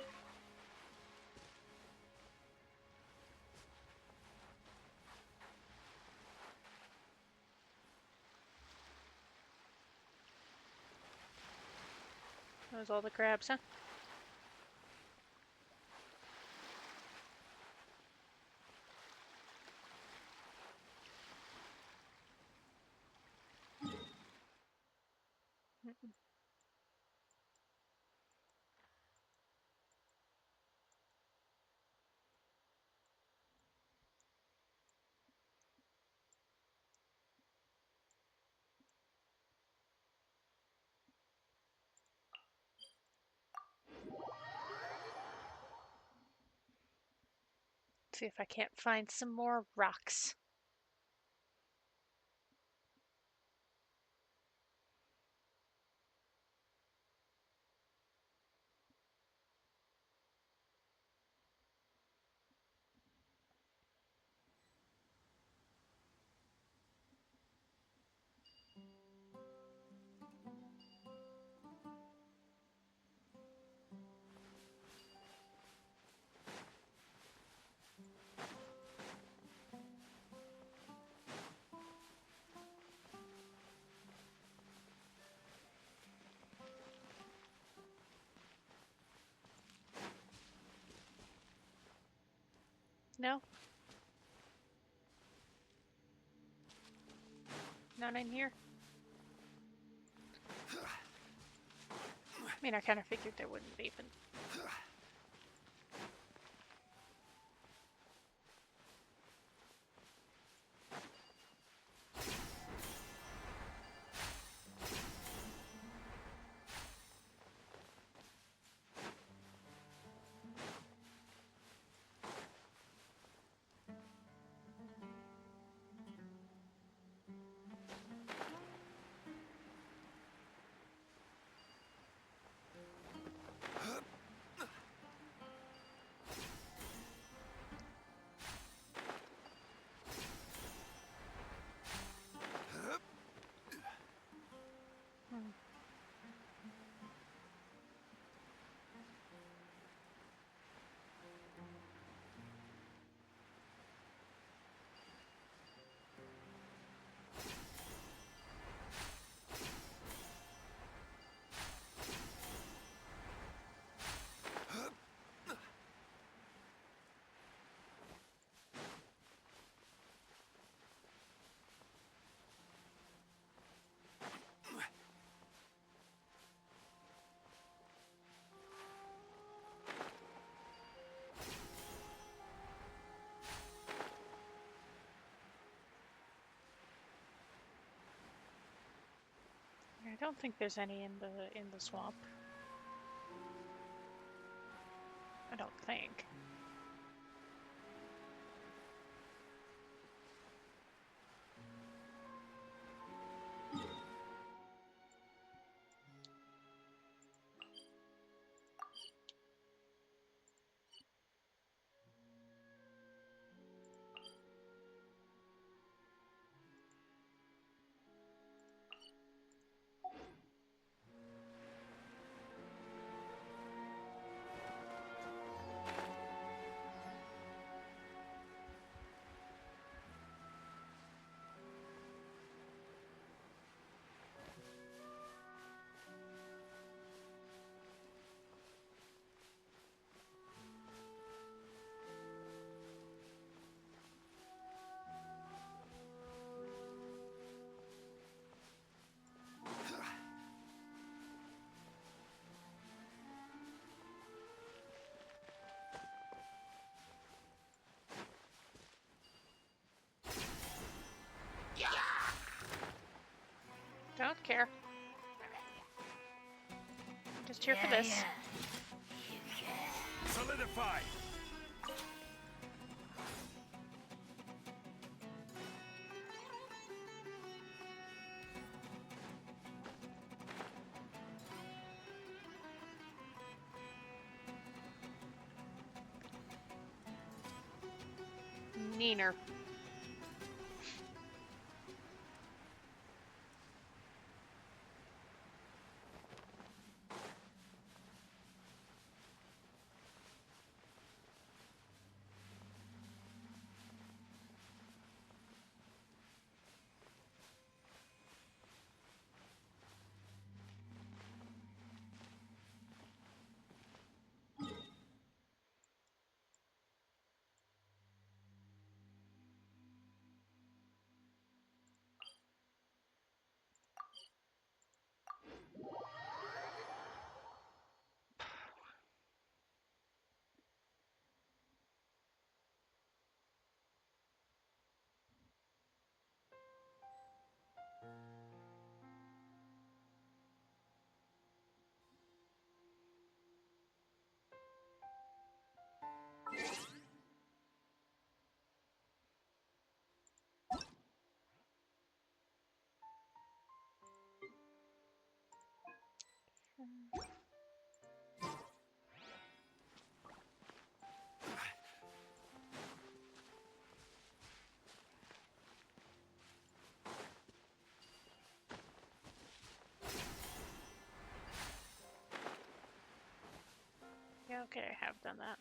Those all the crabs, huh? See if I can't find some more rocks. No? None in here? I mean, I kind of figured there wouldn't be, but... I don't think there's any in the swamp. I don't think. Don't care. Just here for this. Solidify! Neener. Yeah, okay, I have done that.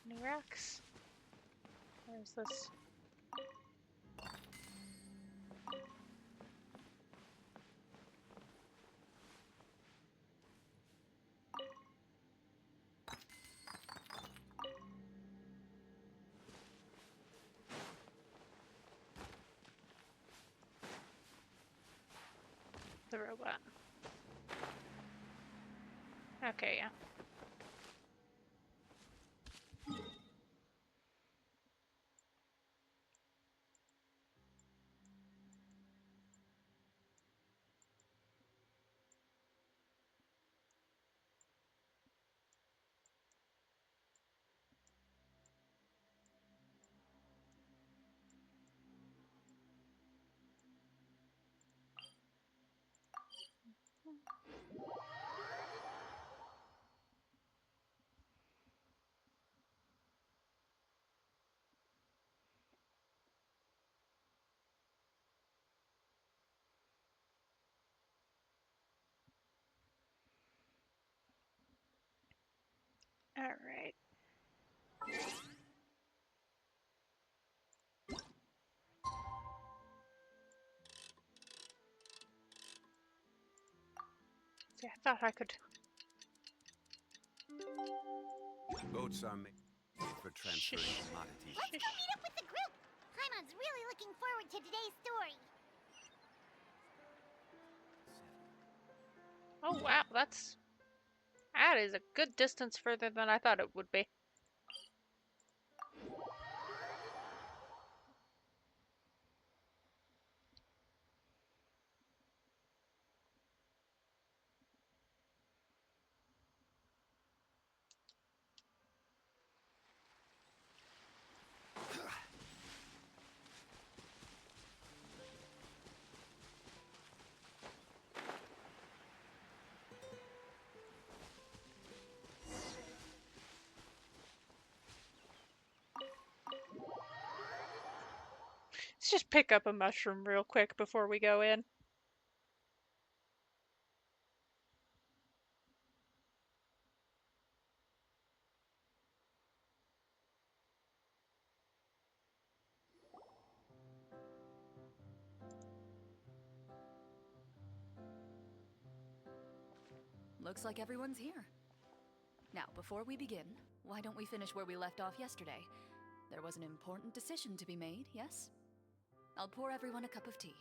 New racks? Where's this? The robot. Okay, yeah. All right. See, I thought I could. Boats are made for transferring commodities. Let's go meet up with the group! Paimon's really looking forward to today's story. Oh wow, that is a good distance further than I thought it would be. Let's just pick up a mushroom real quick before we go in. Looks like everyone's here. Now, before we begin, why don't we finish where we left off yesterday? There was an important decision to be made, yes? I'll pour everyone a cup of tea.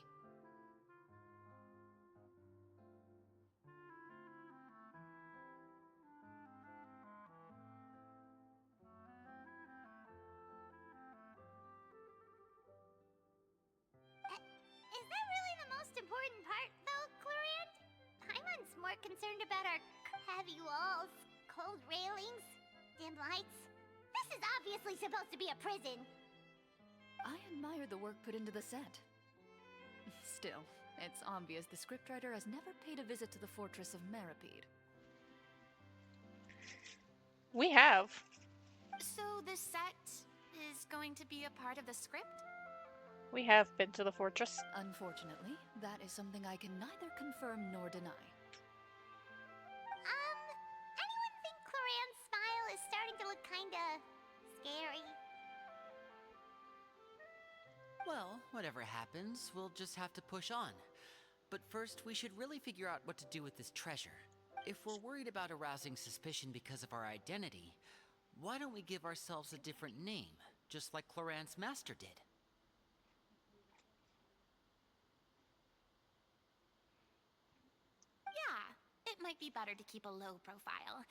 concerned about our heavy walls, cold railings, dim lights. This is obviously supposed to be a prison. I admire the work put into the set. Still, it's obvious the scriptwriter has never paid a visit to the fortress of Meripede. We have. So this set is going to be a part of the script? We have been to the fortress. Unfortunately, that is something I can neither confirm nor deny. Anyone think Clorinde's smile is starting to look kinda scary? Well, whatever happens, we'll just have to push on. But first, we should really figure out what to do with this treasure. If we're worried about arousing suspicion because of our identity, why don't we give ourselves a different name, just like Clorinde's master did? Yeah, it might be better to keep a low profile.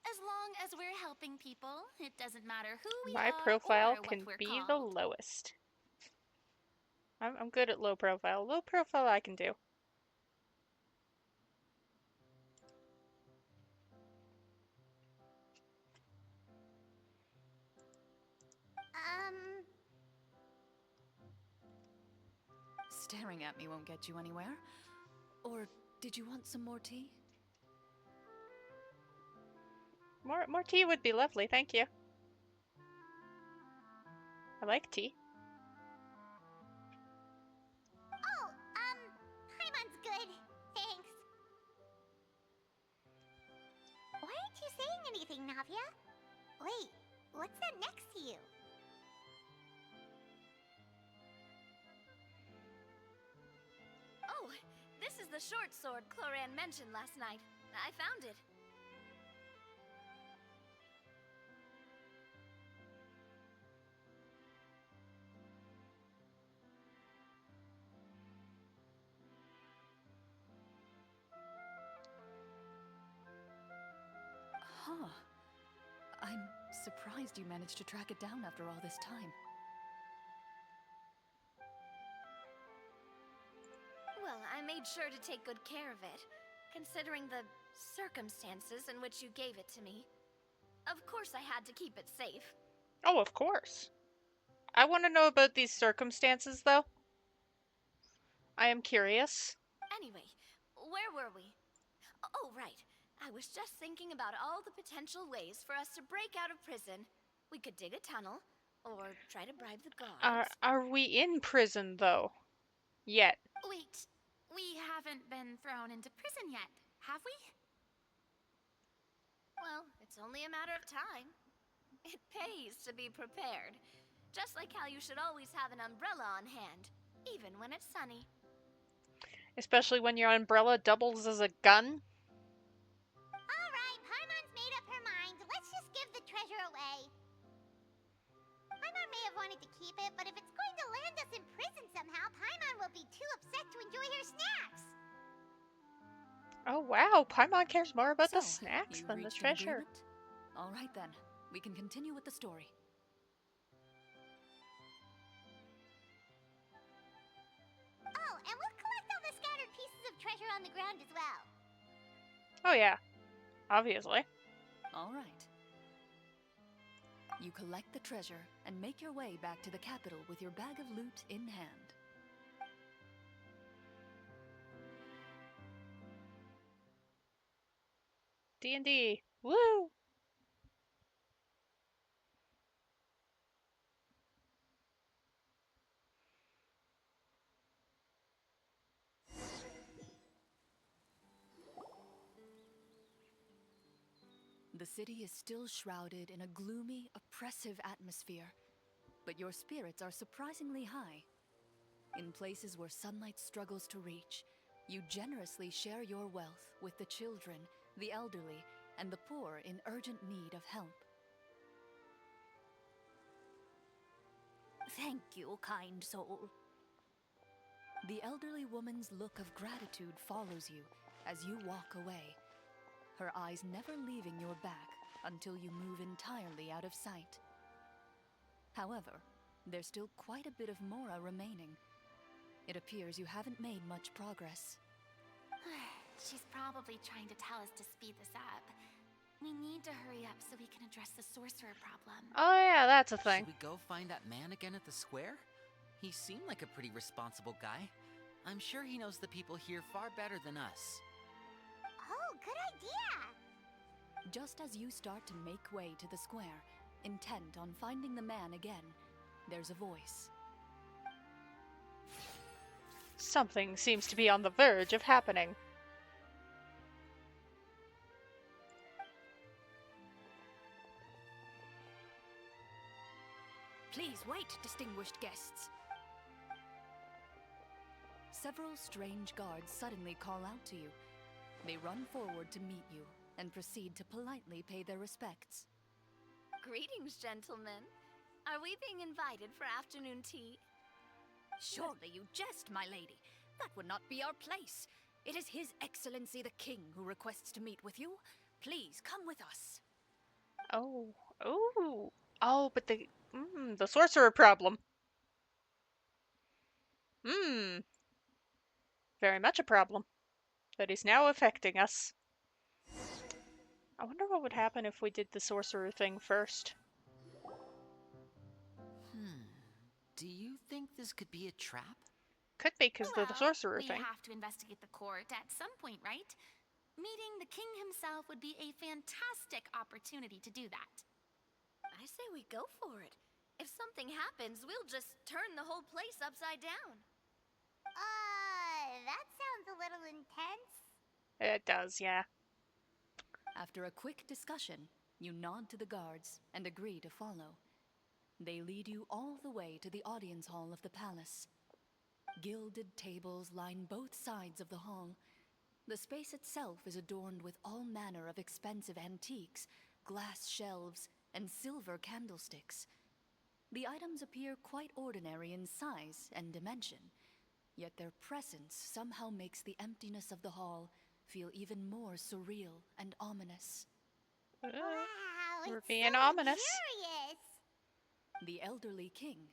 As long as we're helping people, it doesn't matter who we My are profile or can what we're be called. the lowest. I'm good at low profile. Low profile I can do. Staring at me won't get you anywhere. Or did you want some more tea? More tea would be lovely, thank you. I like tea. Oh, Paimon's good. Thanks. Why aren't you saying anything, Navia? Wait, what's that next to you? Oh, this is the short sword Clorinde mentioned last night. I found it. Huh. I'm surprised you managed to track it down after all this time. Well, I made sure to take good care of it, considering the circumstances in which you gave it to me. Of course I had to keep it safe. Oh, of course. I want to know about these circumstances, though. I am curious. Anyway, where were we? Oh, right. I was just thinking about all the potential ways for us to break out of prison. We could dig a tunnel, or try to bribe the guards. Are we in prison, though? Yet. Wait, we haven't been thrown into prison yet, have we? Well, it's only a matter of time. It pays to be prepared. Just like how you should always have an umbrella on hand, even when it's sunny. Especially when your umbrella doubles as a gun? Alright, Paimon's made up her mind. Let's just give the treasure away. Paimon may have wanted to keep it, but if it's going to land us in prison somehow, Paimon will be too upset to enjoy her snacks. Oh wow, Paimon cares more about the So, snacks you than the reached an treasure. agreement? All right then, we can continue with the story. Oh, and we'll collect all the scattered pieces of treasure on the ground as well. Oh yeah, obviously. All right. You collect the treasure and make your way back to the capital with your bag of loot in hand. D&D. Woo! The city is still shrouded in a gloomy, oppressive atmosphere, but your spirits are surprisingly high. In places where sunlight struggles to reach, you generously share your wealth with the children, the elderly, and the poor in urgent need of help. Thank you, kind soul. The elderly woman's look of gratitude follows you as you walk away, her eyes never leaving your back until you move entirely out of sight. However, there's still quite a bit of Mora remaining. It appears you haven't made much progress. She's probably trying to tell us to speed this up. We need to hurry up so we can address the sorcerer problem. Oh yeah, that's a thing. Should we go find that man again at the square? He seemed like a pretty responsible guy. I'm sure he knows the people here far better than us. Oh, good idea! Just as you start to make way to the square, intent on finding the man again, there's a voice. Something seems to be on the verge of happening. Please wait, distinguished guests. Several strange guards suddenly call out to you. They run forward to meet you and proceed to politely pay their respects. Greetings, gentlemen. Are we being invited for afternoon tea? Surely you jest, my lady. That would not be our place. It is His Excellency the King who requests to meet with you. Please come with us. Oh, but the sorcerer problem. Very much a problem that is now affecting us. I wonder what would happen if we did the sorcerer thing first. Do you think this could be a trap? Could be, because the sorcerer we thing. have to investigate the court at some point, right? Meeting the king himself would be a fantastic opportunity to do that. I say we go for it. If something happens, we'll just turn the whole place upside down. That sounds a little intense. It does, yeah. After a quick discussion, you nod to the guards and agree to follow. They lead you all the way to the audience hall of the palace. Gilded tables line both sides of the hall. The space itself is adorned with all manner of expensive antiques, glass shelves, and silver candlesticks. The items appear quite ordinary in size and dimension, yet their presence somehow makes the emptiness of the hall feel even more surreal and ominous. Wow, We're it's being so ominous. luxurious. The elderly king,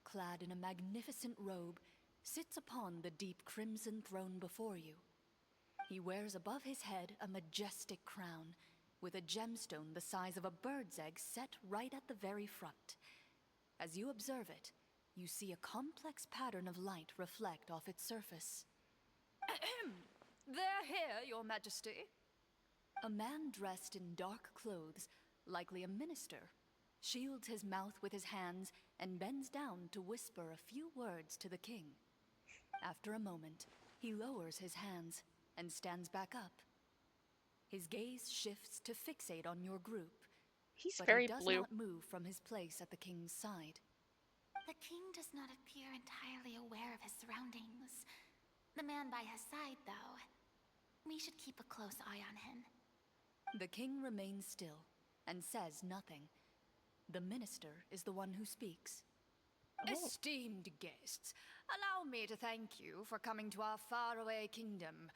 clad in a magnificent robe, sits upon the deep crimson throne before you. He wears above his head a majestic crown, with a gemstone the size of a bird's egg set right at the very front. As you observe it, you see a complex pattern of light reflect off its surface. They're here, Your Majesty. A man dressed in dark clothes, likely a minister, shields his mouth with his hands and bends down to whisper a few words to the king. After a moment, he lowers his hands and stands back up. His gaze shifts to fixate on your group, He's but very he does blue. not move from his place at the king's side. The king does not appear entirely aware of his surroundings. The man by his side, though. We should keep a close eye on him. The king remains still and says nothing. The minister is the one who speaks. Esteemed guests, allow me to thank you for coming to our faraway kingdom.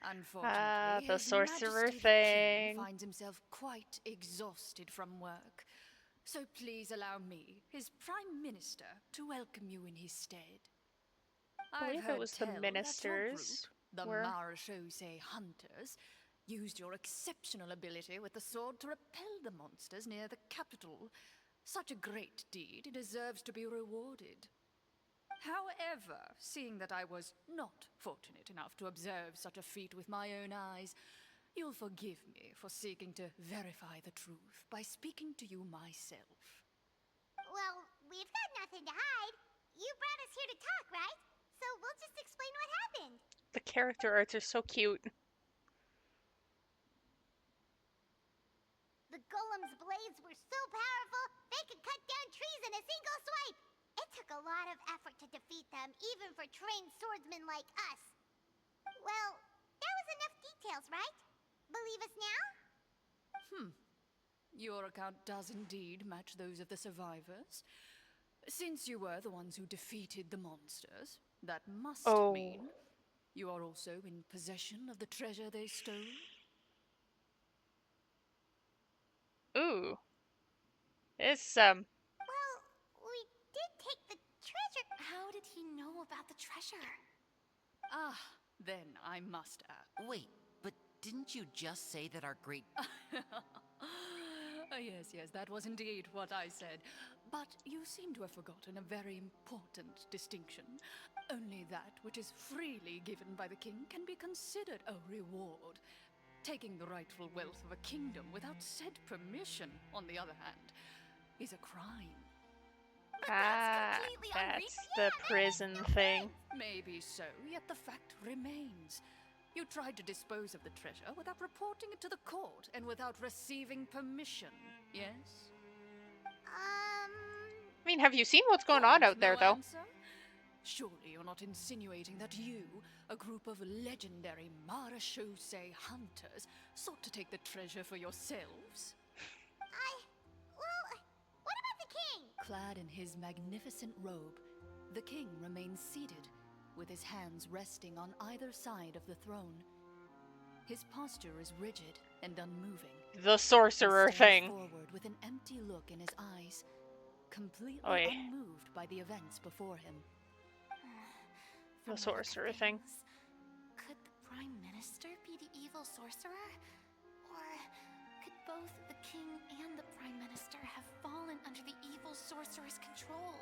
Unfortunately, the His sorcerer Majesty the King thing. finds himself quite exhausted from work. So please allow me, his Prime Minister, to welcome you in his stead. I believe it was the ministers. The Marechaussee Hunters, used your exceptional ability with the sword to repel the monsters near the capital. Such a great deed deserves to be rewarded. However, seeing that I was not fortunate enough to observe such a feat with my own eyes, you'll forgive me for seeking to verify the truth by speaking to you myself. Well, we've got nothing to hide. You brought us here to talk, right? So we'll just explain what happened. The character arts are so cute. The golem's blades were so powerful, they could cut down trees in a single swipe. It took a lot of effort to defeat them, even for trained swordsmen like us. Well, that was enough details, right? Believe us now? Your account does indeed match those of the survivors. Since you were the ones who defeated the monsters, that must mean you are also in possession of the treasure they stole? Ooh. It's, Well, we did take the treasure. How did he know about the treasure? Then I must add. Wait, but didn't you just say that our great... Yes, that was indeed what I said. But you seem to have forgotten a very important distinction. Only that which is freely given by the king can be considered a reward. Taking the rightful wealth of a kingdom without said permission, on the other hand, is a crime. That's the prison thing. Maybe so, yet the fact remains. You tried to dispose of the treasure without reporting it to the court and without receiving permission, yes? I mean, have you seen what's going on out there, No though? answer? Surely you're not insinuating that you, a group of legendary marechaussee hunters, sought to take the treasure for yourselves? Well, what about the king? Clad in his magnificent robe, the king remains seated, with his hands resting on either side of the throne. His posture is rigid and unmoving. The sorcerer He stands thing. forward with an empty look in his eyes, completely Oy. unmoved by the events before him. The sorcerer thing. Could the Prime Minister be the evil sorcerer? Or could both the king and the Prime Minister have fallen under the evil sorcerer's control?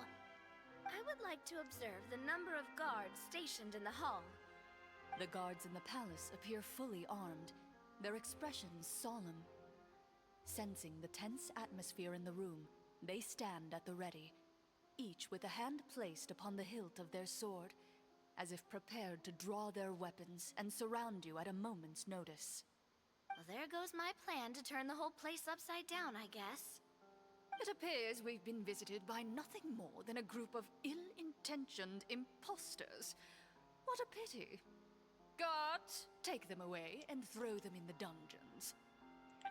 I would like to observe the number of guards stationed in the hall. The guards in the palace appear fully armed, their expressions solemn. Sensing the tense atmosphere in the room, they stand at the ready, each with a hand placed upon the hilt of their sword, as if prepared to draw their weapons and surround you at a moment's notice. Well, there goes my plan to turn the whole place upside down, I guess. It appears we've been visited by nothing more than a group of ill-intentioned imposters. What a pity. Guards, take them away and throw them in the dungeons.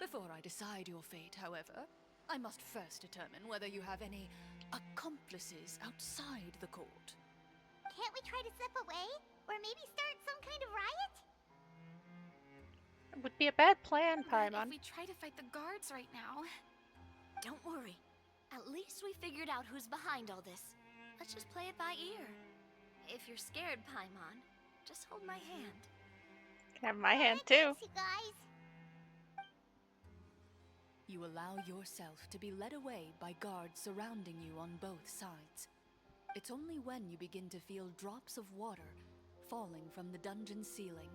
Before I decide your fate, however, I must first determine whether you have any accomplices outside the court. Can't we try to slip away? Or maybe start some kind of riot? It would be a bad plan, But if Paimon. we try to fight the guards right now... Don't worry. At least we figured out who's behind all this. Let's just play it by ear. If you're scared, Paimon, just hold my hand. Can have my hand, too. Thanks, you guys. You allow yourself to be led away by guards surrounding you on both sides. It's only when you begin to feel drops of water falling from the dungeon ceiling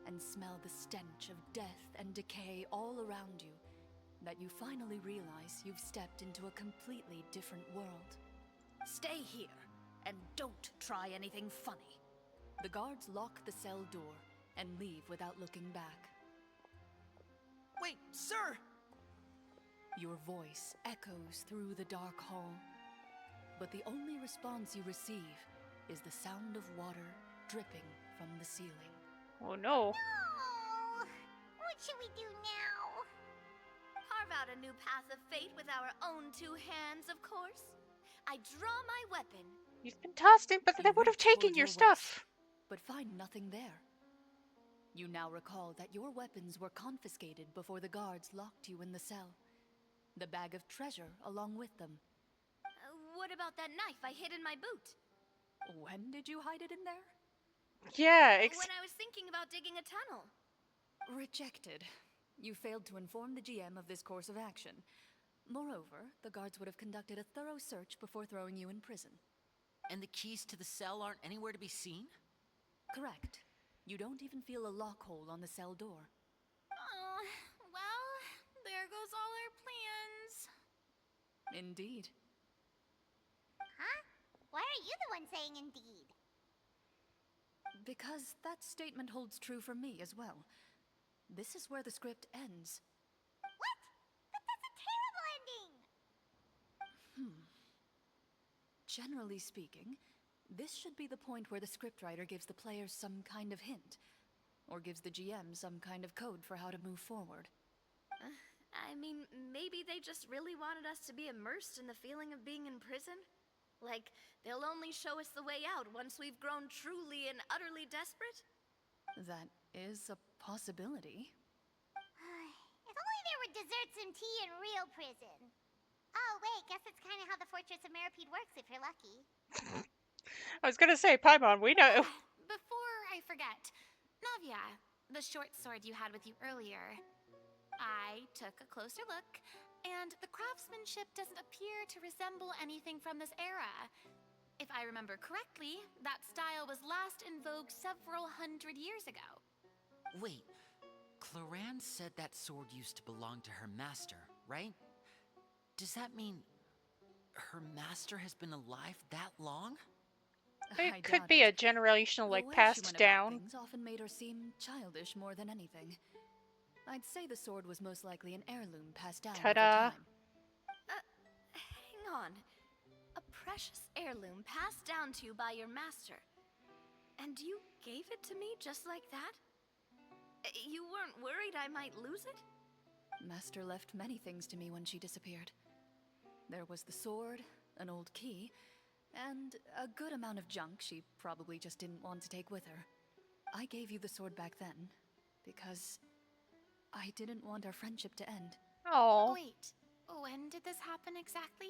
and smell the stench of death and decay all around you that you finally realize you've stepped into a completely different world. Stay here, and don't try anything funny. The guards lock the cell door and leave without looking back. Wait, sir! Your voice echoes through the dark hall, but the only response you receive is the sound of water dripping from the ceiling. Oh no. Oh, what should we do now? Carve out a new path of fate with our own two hands, of course. I draw my weapon. You've been tossed in, but You they would have reach toward taken your waist, stuff. but find nothing there. You now recall that your weapons were confiscated before the guards locked you in the cell. The bag of treasure along with them. What about that knife I hid in my boot? When did you hide it in there? Yeah, When I was thinking about digging a tunnel. Rejected. You failed to inform the GM of this course of action. Moreover, the guards would have conducted a thorough search before throwing you in prison. And the keys to the cell aren't anywhere to be seen? Correct. You don't even feel a lock hole on the cell door. Oh, well, there goes all our plans. Indeed. Huh? Why are you the one saying indeed? Because that statement holds true for me as well. This is where the script ends. What? But that's a terrible ending! Generally speaking, this should be the point where the scriptwriter gives the players some kind of hint, or gives the GM some kind of code for how to move forward. I mean, maybe they just really wanted us to be immersed in the feeling of being in prison? Like, they'll only show us the way out once we've grown truly and utterly desperate? That is a possibility. If only there were desserts and tea in real prison. Oh, wait, guess that's kind of how the Fortress of Meripede works if you're lucky. I was gonna say, Paimon, we know. Before I forget, yeah, the short sword you had with you earlier. I took a closer look, and the craftsmanship doesn't appear to resemble anything from this era. If I remember correctly, that style was last in vogue several hundred years ago. Wait, Clorinde said that sword used to belong to her master, right? Does that mean her master has been alive that long? It I could doubt be it. a generational, The like, way she passed went about down. things often made her seem childish more than anything. I'd say the sword was most likely an heirloom passed down over Ta-da. time. Hang on. A precious heirloom passed down to you by your master. And you gave it to me just like that? You weren't worried I might lose it? Master left many things to me when she disappeared. There was the sword, an old key, and a good amount of junk she probably just didn't want to take with her. I gave you the sword back then, because I didn't want our friendship to end. Oh. Wait, when did this happen exactly?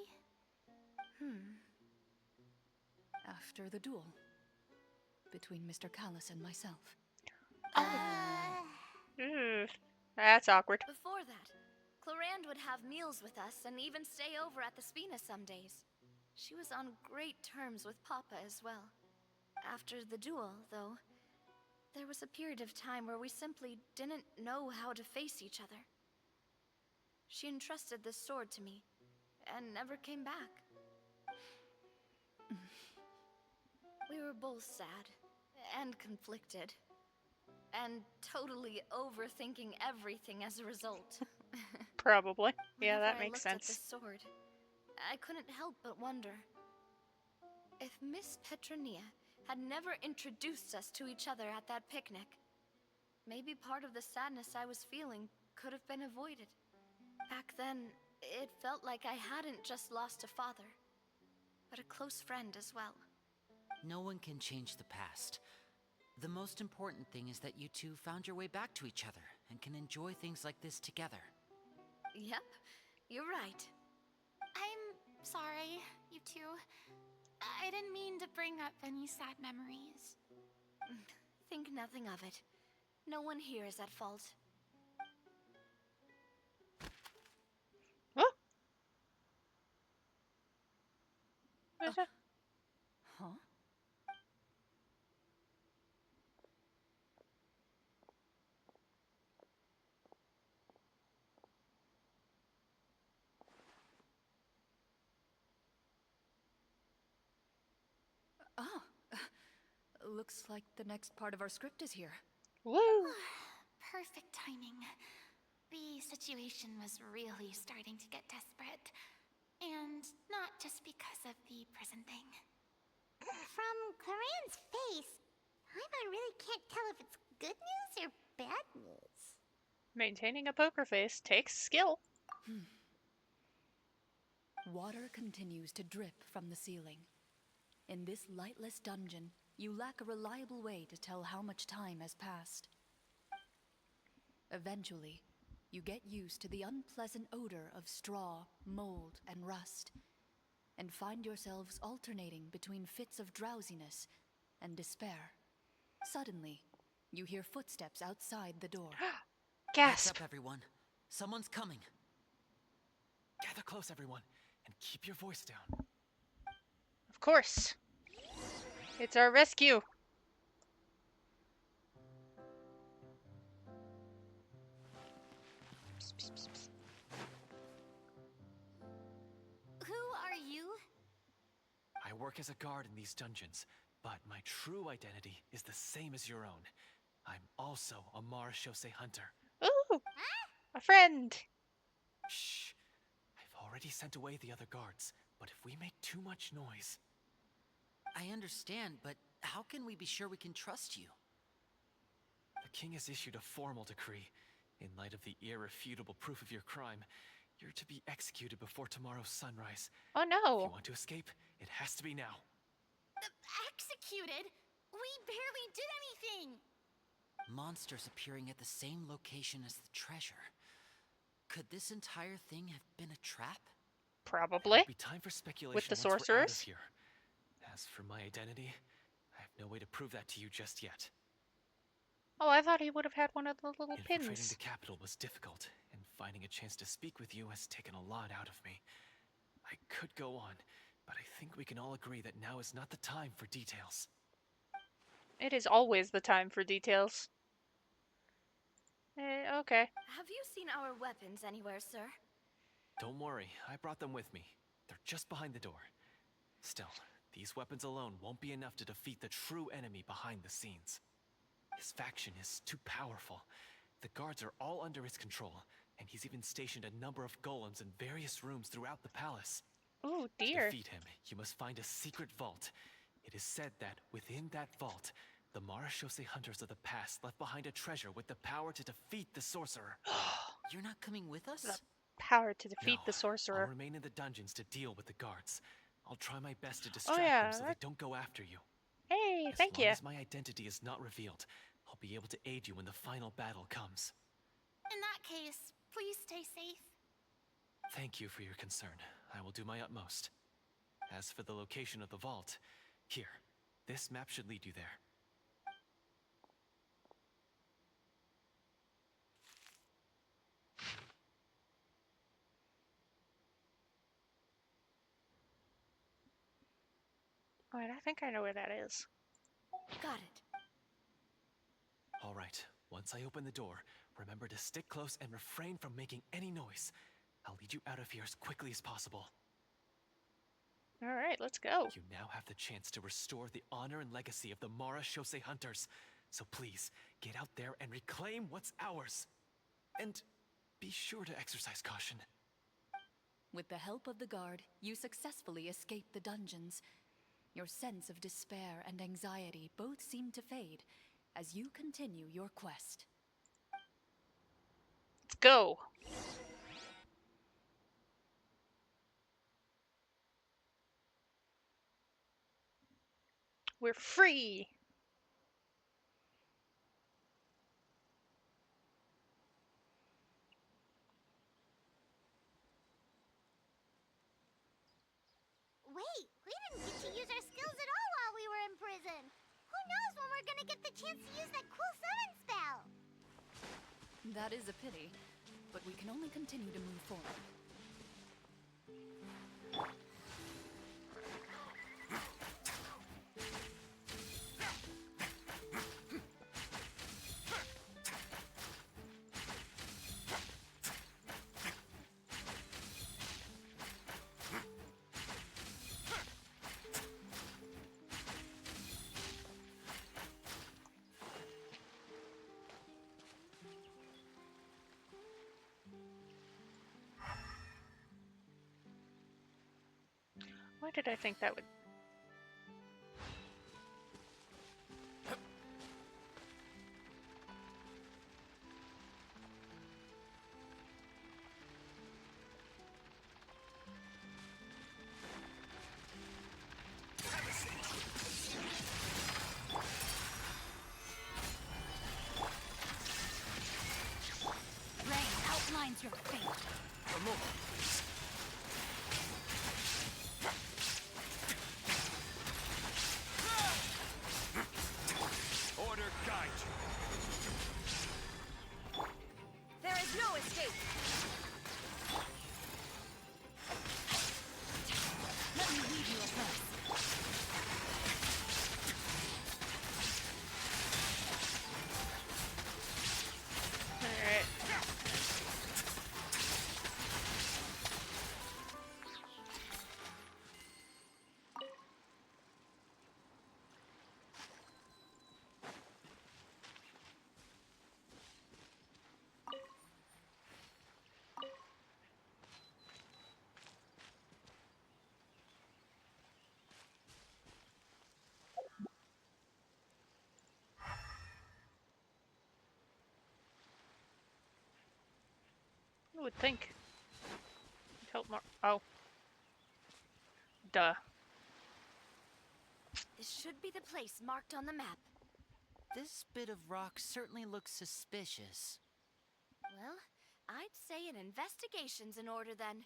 After the duel. Between Mr. Callis and myself. Ugh. That's awkward. Before that, Clorinde would have meals with us and even stay over at the Spina some days. She was on great terms with Papa as well. After the duel, though, there was a period of time where we simply didn't know how to face each other. She entrusted this sword to me, and never came back. We were both sad, and conflicted, and totally overthinking everything as a result. Probably. Yeah, Whenever that I makes looked at sense. the sword, I couldn't help but wonder if Miss Petronia had never introduced us to each other at that picnic. Maybe part of the sadness I was feeling could have been avoided. Back then, it felt like I hadn't just lost a father, but a close friend as well. No one can change the past. The most important thing is that you two found your way back to each other and can enjoy things like this together. Yep, you're right. I'm sorry, you two. I didn't mean to bring up any sad memories. Think nothing of it. No one here is at fault. Oh. There's a- Huh? Ah, looks like the next part of our script is here. Woo! Perfect timing. The situation was really starting to get desperate. And not just because of the prison thing. From Corinne's face, I really can't tell if it's good news or bad news. Maintaining a poker face takes skill. Water continues to drip from the ceiling. In this lightless dungeon, you lack a reliable way to tell how much time has passed. Eventually, you get used to the unpleasant odor of straw, mold, and rust, and find yourselves alternating between fits of drowsiness and despair. Suddenly, you hear footsteps outside the door. Heads Gasp! up, everyone. Someone's coming. Gather close, everyone, and keep your voice down. Of course. It's our rescue. Who are you? I work as a guard in these dungeons, but my true identity is the same as your own. I'm also a Marachose hunter. Ooh! A friend! Shh! I've already sent away the other guards, but if we make too much noise... I understand, but how can we be sure we can trust you? The king has issued a formal decree. In light of the irrefutable proof of your crime, you're to be executed before tomorrow's sunrise. Oh If you no! want to escape, it has to be now. Executed? We barely did anything! Monsters appearing at the same location as the treasure. Could this entire thing have been a trap? Probably. It'll be time for speculation With the once we're out of sorcerers? here. As for my identity, I have no way to prove that to you just yet. Oh, I thought he would have had one of the little Infiltrating pins. the capital was difficult, and finding a chance to speak with you has taken a lot out of me. I could go on, but I think we can all agree that now is not the time for details. It is always the time for details. Okay. Have you seen our weapons anywhere, sir? Don't worry, I brought them with me. They're just behind the door. Still, these weapons alone won't be enough to defeat the true enemy behind the scenes. His faction is too powerful. The guards are all under his control, and he's even stationed a number of golems in various rooms throughout the palace. Oh, To dear. defeat him, you must find a secret vault. It is said that within that vault, the Marashose hunters of the past left behind a treasure with the power to defeat the sorcerer. You're not coming with us? The power to defeat No, the sorcerer. I'll remain in the dungeons to deal with the guards. I'll try my best to Oh, distract yeah, them so they don't go after you. Hey, As thank long you. as my identity is not revealed, I'll be able to aid you when the final battle comes. In that case, please stay safe. Thank you for your concern. I will do my utmost. As for the location of the vault, here, this map should lead you there. Alright, I think I know where that is. Got it. All right, once I open the door, remember to stick close and refrain from making any noise. I'll lead you out of here as quickly as possible. Alright, let's go. You now have the chance to restore the honor and legacy of the Marashose hunters. So please, get out there and reclaim what's ours. And be sure to exercise caution. With the help of the guard, you successfully escaped the dungeons. Your sense of despair and anxiety both seem to fade as you continue your quest. Let's go. We're free. Wait, we didn't get to use our skills at all while we were in prison. Who knows when we're gonna get the chance to use that cool summon spell? That is a pity, but we can only continue to move forward. Why did I think that would... Rain outlines your fate. Order guide you. There is no escape. Let me lead you abreast. Alright. I would think. It'd help more. Oh. Duh. This should be the place marked on the map. This bit of rock certainly looks suspicious. Well, I'd say an investigation's in order then.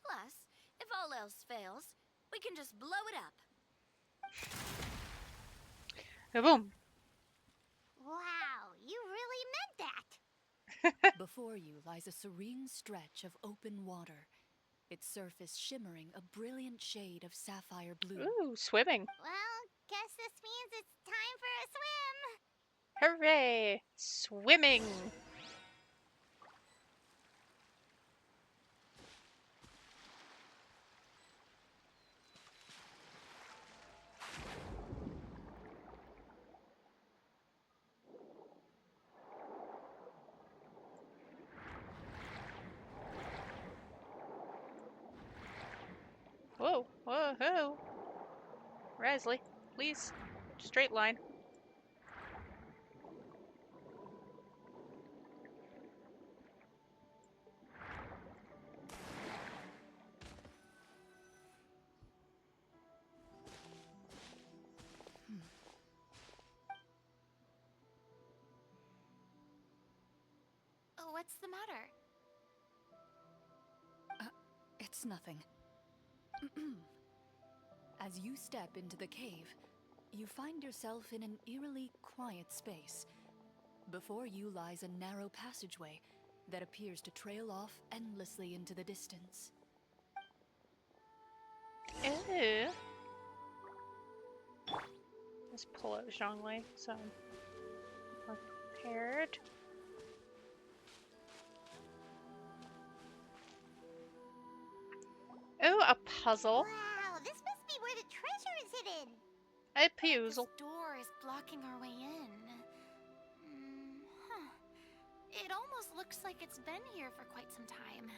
Plus, if all else fails, we can just blow it up. Boom. Wow, you Before you lies a serene stretch of open water, its surface shimmering a brilliant shade of sapphire blue. Ooh, swimming. Well, guess this means it's time for a swim. Hooray! Swimming! Whoa, whoa, whoa. Rasley, please. Straight line. What's the matter? It's nothing. As you step into the cave, you find yourself in an eerily quiet space. Before you lies a narrow passageway that appears to trail off endlessly into the distance. Ew. Let's pull out Zhongli, so I'm prepared. Oh, a puzzle. Wow, this must be where the treasure is hidden. A puzzle. This door is blocking our way in. Huh. It almost looks like it's been here for quite some time.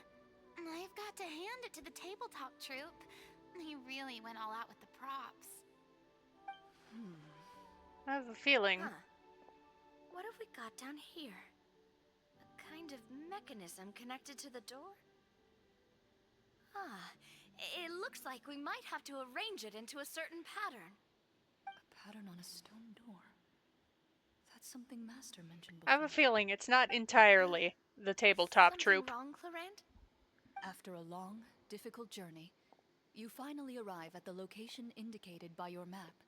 I've got to hand it to the tabletop troupe. They really went all out with the props. I have a feeling. Huh. What have we got down here? A kind of mechanism connected to the door? Ah, it looks like we might have to arrange it into a certain pattern. A pattern on a stone door. That's something Master mentioned I before. have a feeling it's not entirely the tabletop troupe. Something wrong, Clorinde? After a long, difficult journey, you finally arrive at the location indicated by your map.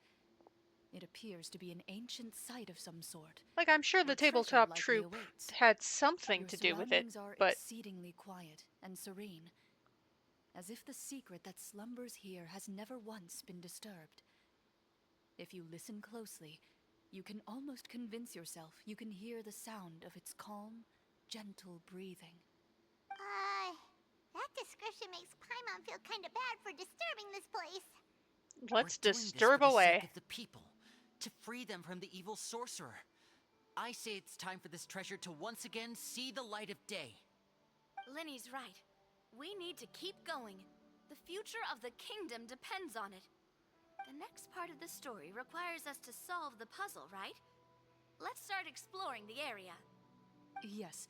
It appears to be an ancient site of some sort. Like, I'm sure the where treasure tabletop likely troupe awaits. had something Your to do with it, surroundings are but exceedingly quiet and serene, as if the secret that slumbers here has never once been disturbed. If you listen closely, you can almost convince yourself you can hear the sound of its calm, gentle breathing. That description makes Paimon feel kind of bad for disturbing this place. let's We're doing this disturb for the away. sake of the people, to free them from the evil sorcerer. I say it's time for this treasure to once again see the light of day. Linny's right. We need to keep going. The future of the kingdom depends on it. The next part of the story requires us to solve the puzzle, right? Let's start exploring the area. Yes,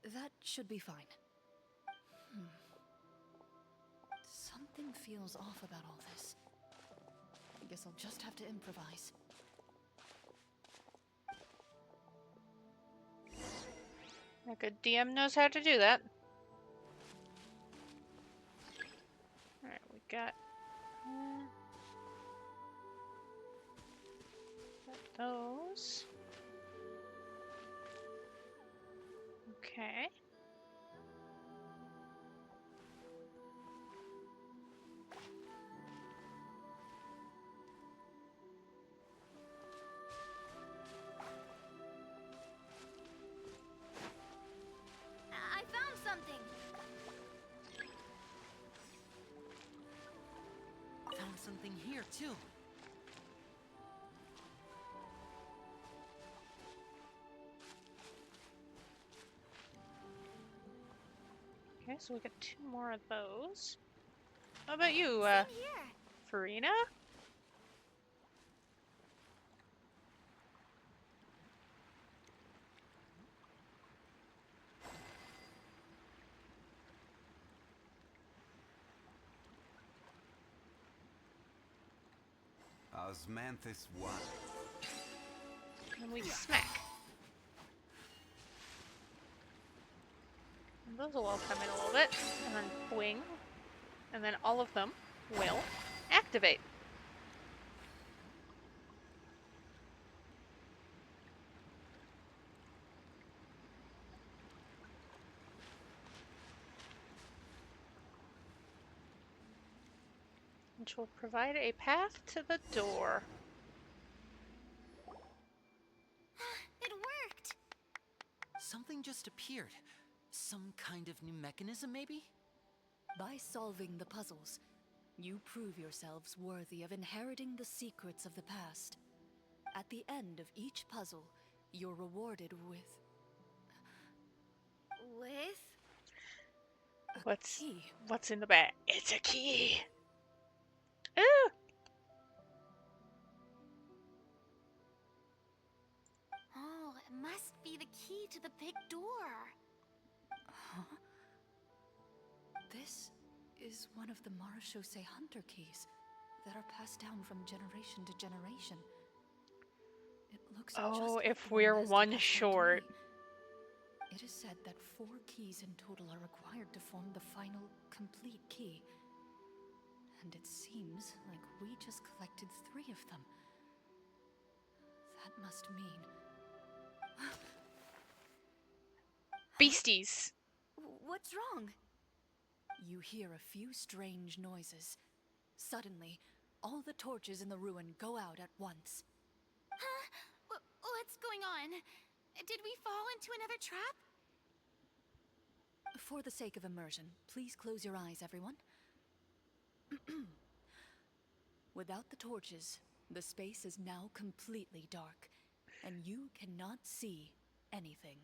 that should be fine. Something feels off about all this. I guess I'll just have to improvise. A good DM knows how to do that. Alright, we got those. Okay. I found something. Found something here, too. Okay, so we got 2 more of those. How about you, Same here. Farina? Osmanthus 1. And we smack. And those will all come in a little bit. And then boing. And then all of them will activate. which will provide a path to the door. It worked! Something just appeared. Some kind of new mechanism, maybe? By solving the puzzles, you prove yourselves worthy of inheriting the secrets of the past. At the end of each puzzle, you're rewarded with... With? What's in the bag? It's a key! Ooh! Oh, it must be the key to the big door. Huh? This is one of the Marechaussee Hunter keys that are passed down from generation to generation. It looks Oh, just if like the we're Master one passed on to short. me. It is said that 4 keys in total are required to form the final, complete key. And it seems like we just collected 3 of them. That must mean... Beasties! What's wrong? You hear a few strange noises. Suddenly, all the torches in the ruin go out at once. Huh? What's going on? Did we fall into another trap? For the sake of immersion, please close your eyes, everyone. Without the torches, the space is now completely dark, and you cannot see anything.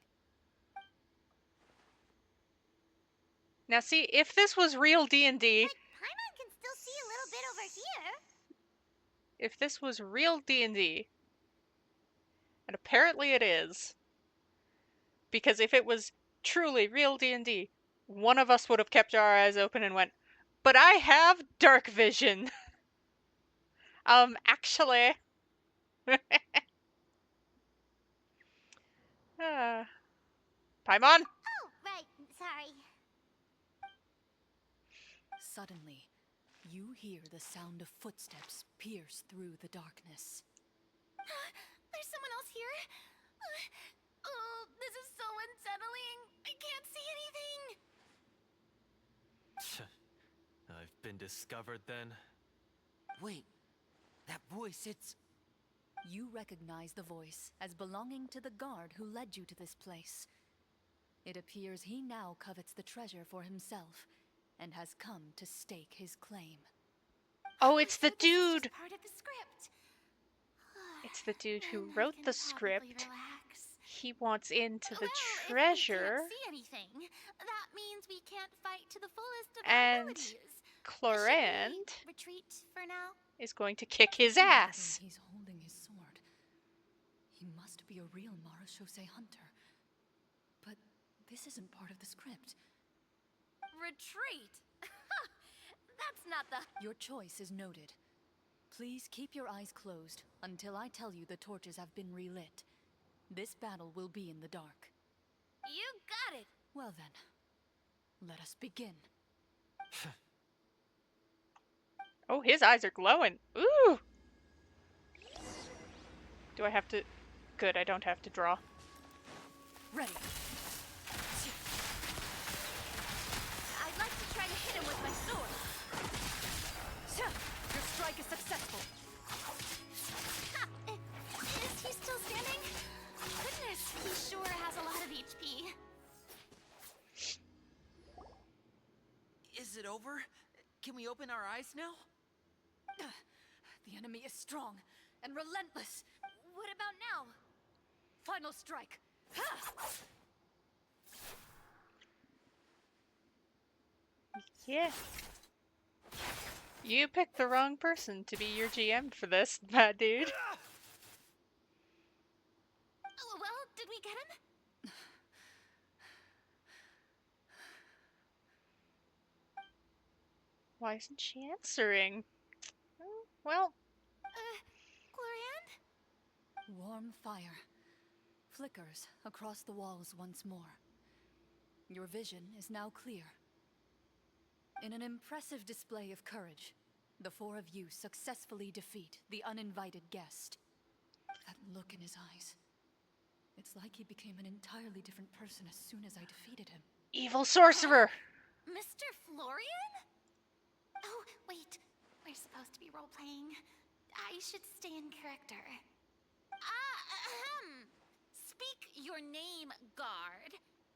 Now see, if this was real D&D... Paimon can still see a little bit over here. If this was real D&D... And apparently it is. Because if it was truly real D&D, one of us would have kept our eyes open and went, but I have dark vision. Actually. Paimon! Oh, right. Sorry. Suddenly, you hear the sound of footsteps pierce through the darkness. There's someone else here? Oh, this is so unsettling. I can't see anything. I've been discovered then. Wait, that voice, it's... You recognize the voice as belonging to the guard who led you to this place. It appears he now covets the treasure for himself, and has come to stake his claim. Oh, it's the So this is dude! just part of the script. It's the dude who Then I wrote can the probably script. relax. He wants into the Well, treasure. if we can't see anything, that means we can't fight to the fullest of our And abilities. Clorinde Should we retreat for now? is going to kick his Even though ass. he's holding his sword, he must be a real Marechaussee hunter. But this isn't part of the script. Retreat? That's not the... Your choice is noted. Please keep your eyes closed until I tell you the torches have been relit. This battle will be in the dark. You got it! Well then, let us begin. Oh, his eyes are glowing. Ooh! Do I have to... Good, I don't have to draw. Ready. I'd like to try to hit him with my sword. Your strike is successful. Ha! Is he still standing? Goodness, he sure has a lot of HP. Is it over? Can we open our eyes now? The enemy is strong and relentless. What about now? Final strike. Yeah. You picked the wrong person to be your GM for this, bad dude. Oh, well, did we get him? Why isn't she answering? Well... Clorinde? Warm fire flickers across the walls once more. Your vision is now clear. In an impressive display of courage, the 4 of you successfully defeat the uninvited guest. That look in his eyes. It's like he became an entirely different person as soon as I defeated him. Evil sorcerer! Mr. Florian? Oh, wait. Are we're supposed to be role-playing. I should stay in character. Speak your name, guard.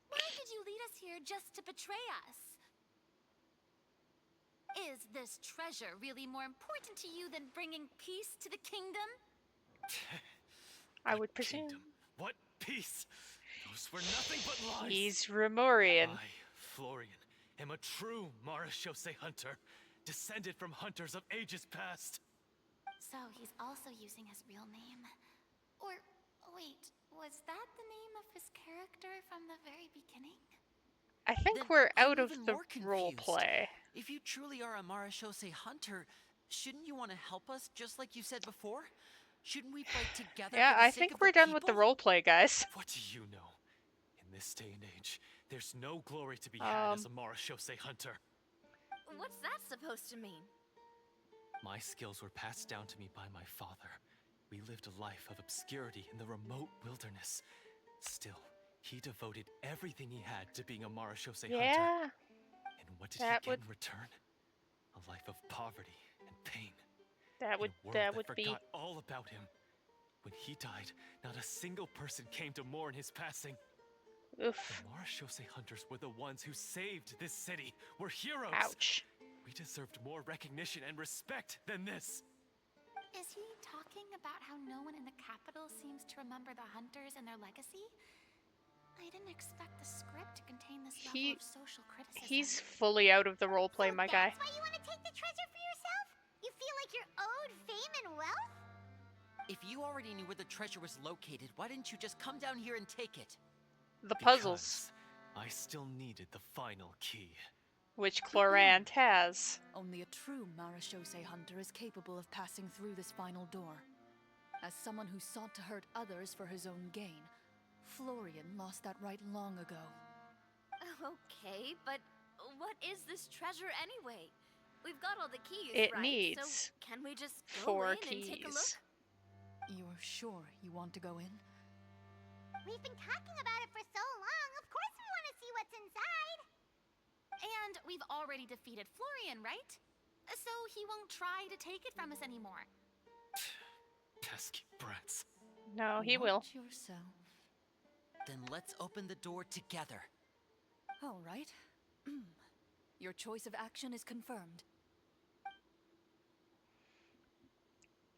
Why did you lead us here just to betray us? Is this treasure really more important to you than bringing peace to the kingdom? I would presume. Kingdom. What peace? Those were nothing but lies. He's Remorian. I, Florian, am a true Marachose hunter, descended from hunters of ages past. So he's also using his real name. Or, wait, was that the name of his character from the very beginning? I think Then we're I'm out of even the more role confused. play. If you truly are a Marachose hunter, shouldn't you want to help us just like you said before? Shouldn't we fight together Yeah, for the I sake think of we're the done with the people? role play, guys. What do you know? In this day and age, there's no glory to be had as a Marachose hunter. What's that supposed to mean? My skills were passed down to me by my father. We lived a life of obscurity in the remote wilderness. Still, he devoted everything he had to being a Marachose hunter. Yeah. And what did That he would- get in return? A life of poverty and pain. That would In a world would that be forgot all about him. When he died, not a single person came to mourn his passing. oof. The Marachose hunters were the ones who saved this city. We're heroes. Ouch. We deserved more recognition and respect than this. Is he talking about how no one in the capital seems to remember the hunters and their legacy? I didn't expect the script to contain this level of social criticism. He's fully out of the role play, my guy. That's why you want to take the treasure for yourself? You feel like you're owed fame and wealth? If you already knew where the treasure was located, why didn't you just come down here and take it? The puzzles, Because I still needed the final key. which Clorinde has. Only a true Marachose hunter is capable of passing through this final door. As someone who sought to hurt others for his own gain, Florian lost that right long ago. Okay, but what is this treasure anyway? We've got all the keys, It right? needs so can we just go 4 in and take a look? keys. You're sure you want to go in? We've been talking about it for so long. Of course we want to see what's inside. And we've already defeated Florian, right? So he won't try to take it from us anymore. Pesky brats. No, he will. Watch yourself. Then let's open the door together. All right. Your choice of action is confirmed.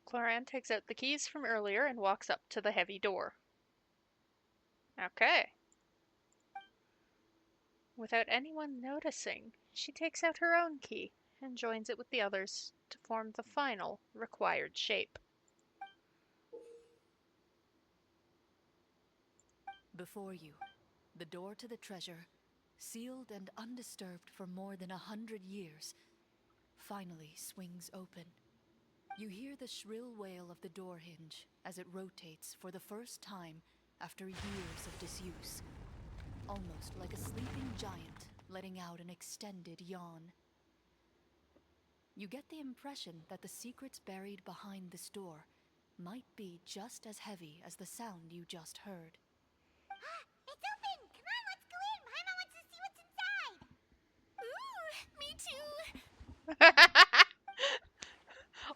Clorinde takes out the keys from earlier and walks up to the heavy door. Okay. Without anyone noticing, she takes out her own key and joins it with the others to form the final required shape. Before you, the door to the treasure, sealed and undisturbed for more than 100 years, finally swings open. You hear the shrill wail of the door hinge as it rotates for the first time after years of disuse, almost like a sleeping giant letting out an extended yawn. You get the impression that the secrets buried behind this door might be just as heavy as the sound you just heard. It's open! Come on, let's go in! Paimon wants to see what's inside! Ooh, me too!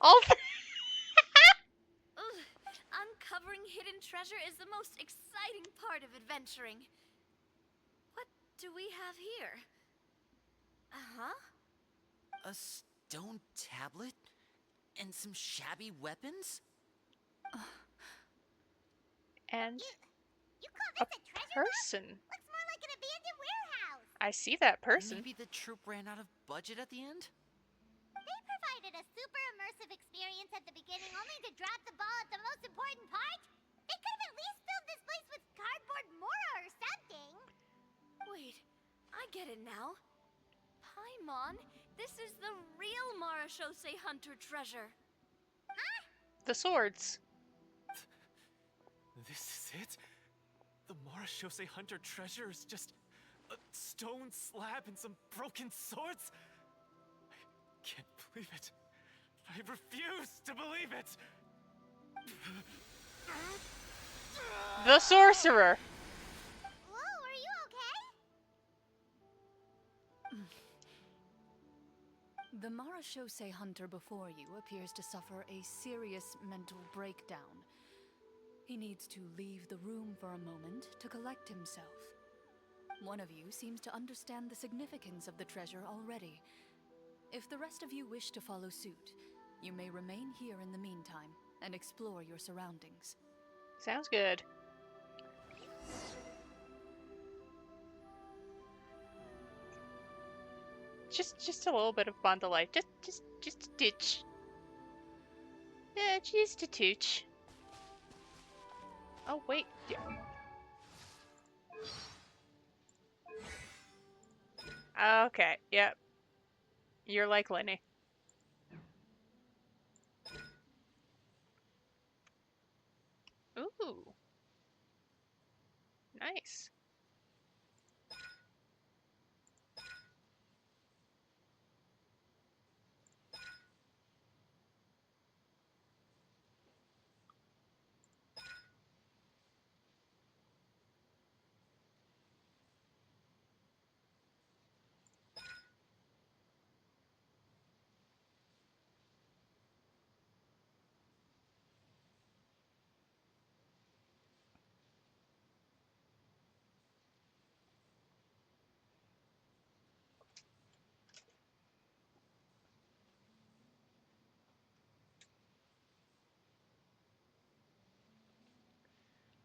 All three. Ugh, uncovering hidden treasure is the most exciting part of adventuring. What do we have here? Uh-huh. A stone tablet? And some shabby weapons? And You call a this a treasure map? person. Looks more like an abandoned warehouse. I see that person. Maybe the troop ran out of budget at the end? They provided a super immersive experience at the beginning only to drop the ball at the most important part. They could have at least filled this place with cardboard Mora or something. Wait, I get it now. Paimon, this is the real Marachose hunter treasure. The swords. This is it? The Marachose hunter treasure is just a stone slab and some broken swords? I can't believe it. I refuse to believe it. The sorcerer. Whoa, are you okay? The Marashose hunter before you appears to suffer a serious mental breakdown. He needs to leave the room for a moment to collect himself. One of you seems to understand the significance of the treasure already. If the rest of you wish to follow suit, you may remain here in the meantime and explore your surroundings. Sounds good. Just a little bit of bond of life. Just a ditch. Yeah, just a tooch. Oh wait. Yeah. Okay. Yep. You're like Lenny. Ooh. Nice.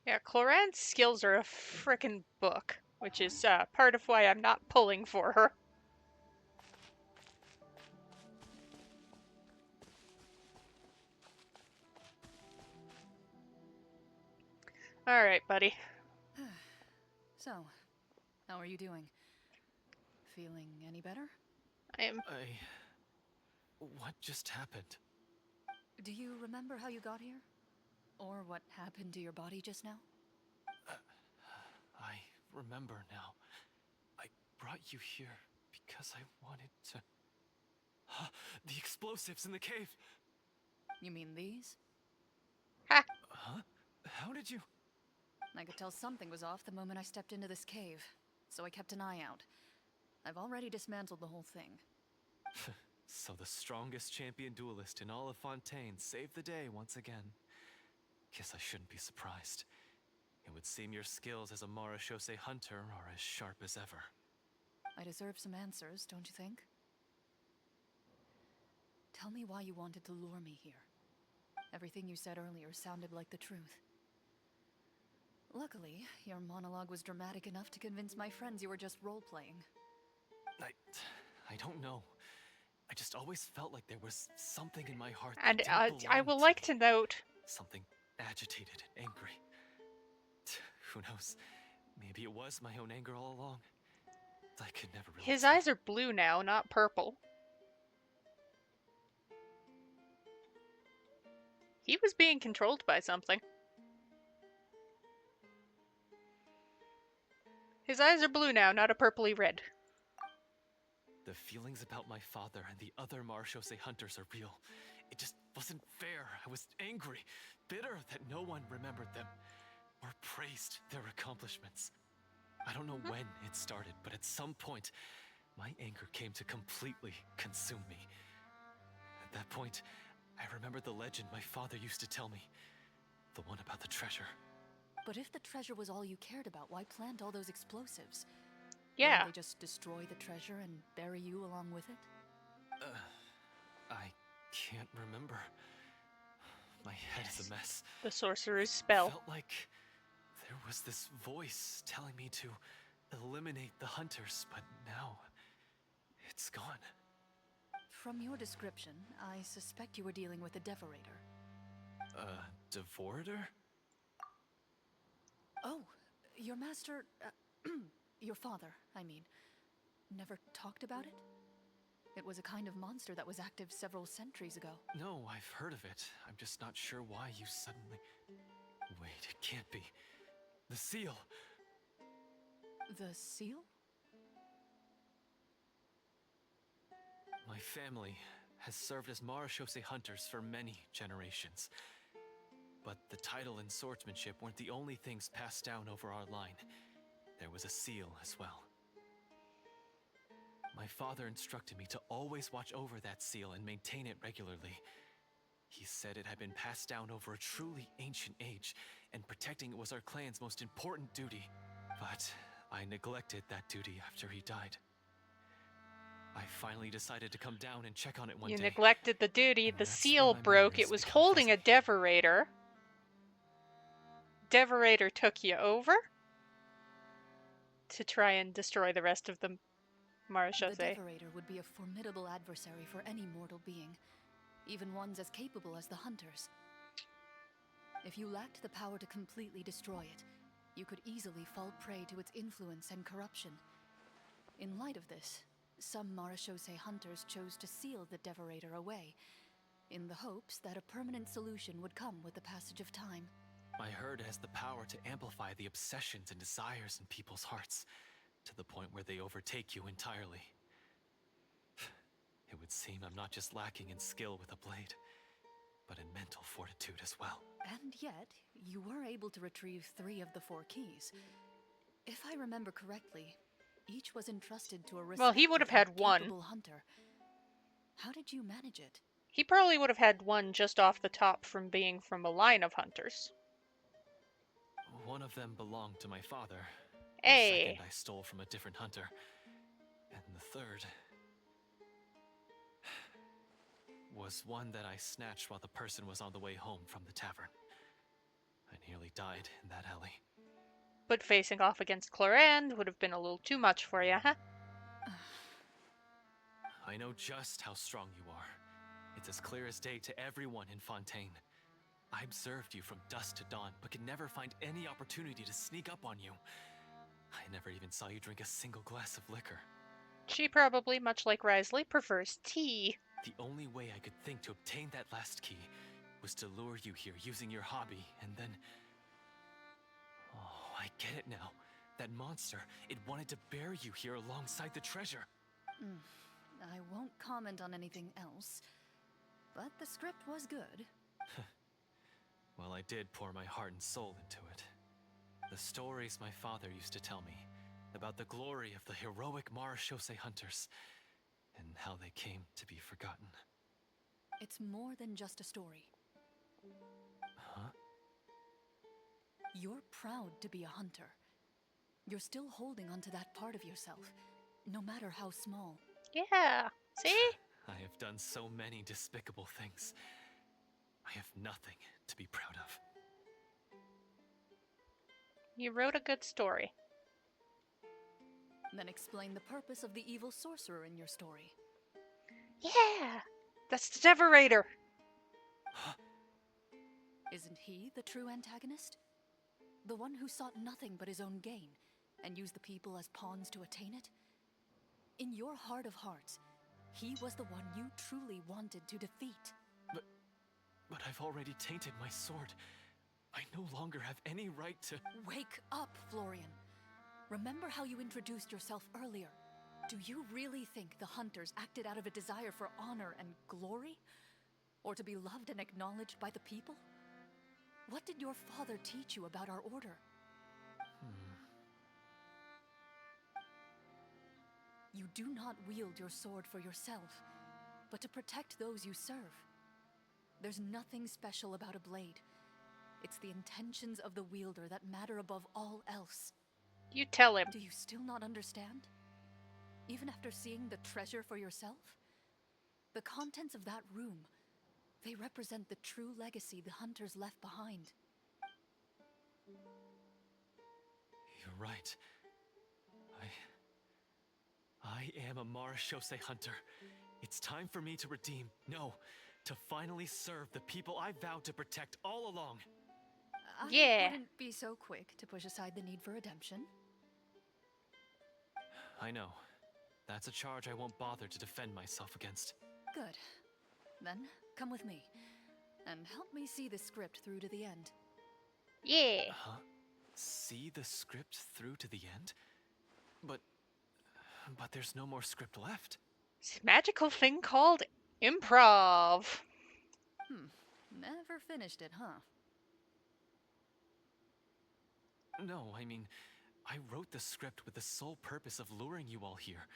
Yeah, Clorinde's skills are a frickin' book, which is part of why I'm not pulling for her. Alright, buddy. So, how are you doing? Feeling any better? What just happened? Do you remember how you got here? Or what happened to your body just now? I remember now. I brought you here because I wanted to... The explosives in the cave! You mean these? Ha! Huh? How did you... I could tell something was off the moment I stepped into this cave, so I kept an eye out. I've already dismantled the whole thing. So the strongest champion duelist in all of Fontaine saved the day once again. Guess I shouldn't be surprised. It would seem your skills as a Marashose hunter are as sharp as ever. I deserve some answers, don't you think? Tell me why you wanted to lure me here. Everything you said earlier sounded like the truth. Luckily, your monologue was dramatic enough to convince my friends you were just role-playing. I don't know. I just always felt like there was something in my heart And that didn't I belong will to like me. to note... Something agitated and angry. Who knows? Maybe it was my own anger all along. I could never really His tell. eyes are blue now, not purple. He was being controlled by something. His eyes are blue now, not a purpley red. The feelings about my father and the other Marashose hunters are real. It just wasn't fair. I was angry, bitter that no one remembered them or praised their accomplishments. I don't know when it started, but at some point, my anger came to completely consume me. At that point, I remembered the legend my father used to tell me. The one about the treasure. But if the treasure was all you cared about, why plant all those explosives? Yeah. Wouldn't they just destroy the treasure and bury you along with it? I can't remember. My head is a mess. The sorcerer's spell. Felt like there was this voice telling me to eliminate the hunters, but now it's gone. From your description, I suspect you were dealing with a devorator. Devorator? Oh, your master, your father, I mean, never talked about it? It was a kind of monster that was active several centuries ago. No, I've heard of it. I'm just not sure why you suddenly... Wait, it can't be. The seal! The seal? My family has served as Marashose hunters for many generations. But the title and swordsmanship weren't the only things passed down over our line. There was a seal as well. My father instructed me to always watch over that seal and maintain it regularly. He said it had been passed down over a truly ancient age, and protecting it was our clan's most important duty. But I neglected that duty after he died. I finally decided to come down and check on it one day. You neglected the duty. And The that's seal when my broke. It memories was become holding a fuzzy. Devorator. Devorator took you over to try and destroy the rest of the The Marechaussee. Devorator would be a formidable adversary for any mortal being, even ones as capable as the Hunters. If you lacked the power to completely destroy it, you could easily fall prey to its influence and corruption. In light of this, some Marechaussee hunters chose to seal the Devorator away, in the hopes that a permanent solution would come with the passage of time. I heard it has the power to amplify the obsessions and desires in people's hearts, to the point where they overtake you entirely. It would seem I'm not just lacking in skill with a blade, but in mental fortitude as well. And yet, you were able to retrieve 3 of the 4 keys. If I remember correctly, each was entrusted to a Well, he would have had respected and one. capable hunter. How did you manage it? He probably would have had one just off the top from being from a line of hunters. One of them belonged to my father. Hey. The second I stole from a different hunter. And the third was one that I snatched while the person was on the way home from the tavern. I nearly died in that alley. But facing off against Clorinde would have been a little too much for you, huh? I know just how strong you are. It's as clear as day to everyone in Fontaine. I observed you from dusk to dawn, but could never find any opportunity to sneak up on you. I never even saw you drink a single glass of liquor. She probably, much like Risley, prefers tea. The only way I could think to obtain that last key was to lure you here using your hobby, and then... Oh, I get it now. That monster, it wanted to bury you here alongside the treasure. I won't comment on anything else, but the script was good. Well, I did pour my heart and soul into it. The stories my father used to tell me about the glory of the heroic Marechaussee hunters and how they came to be forgotten. It's more than just a story. Huh? You're proud to be a hunter. You're still holding onto that part of yourself, no matter how small. Yeah, see? I have done so many despicable things. I have nothing to be proud of. You wrote a good story. Then explain the purpose of the evil sorcerer in your story. Yeah! That's the Devorator! Isn't he the true antagonist? The one who sought nothing but his own gain, and used the people as pawns to attain it? In your heart of hearts, he was the one you truly wanted to defeat. But I've already tainted my sword. I no longer have any right to... Wake up, Florian. Remember how you introduced yourself earlier. Do you really think the hunters acted out of a desire for honor and glory? Or to be loved and acknowledged by the people? What did your father teach you about our order? You do not wield your sword for yourself, but to protect those you serve. There's nothing special about a blade. It's the intentions of the wielder that matter above all else. You tell him. Do you still not understand? Even after seeing the treasure for yourself? The contents of that room, they represent the true legacy the hunters left behind. You're right. I am a Marechaussee hunter. It's time for me to redeem, no, to finally serve the people I vowed to protect all along. Yeah. I wouldn't be so quick to push aside the need for redemption. I know. That's a charge I won't bother to defend myself against. Good. Then, come with me, and help me see the script through to the end. Yeah. Huh? See the script through to the end? But there's no more script left. It's a magical thing called improv. Never finished it, huh? No, I mean, I wrote the script with the sole purpose of luring you all here.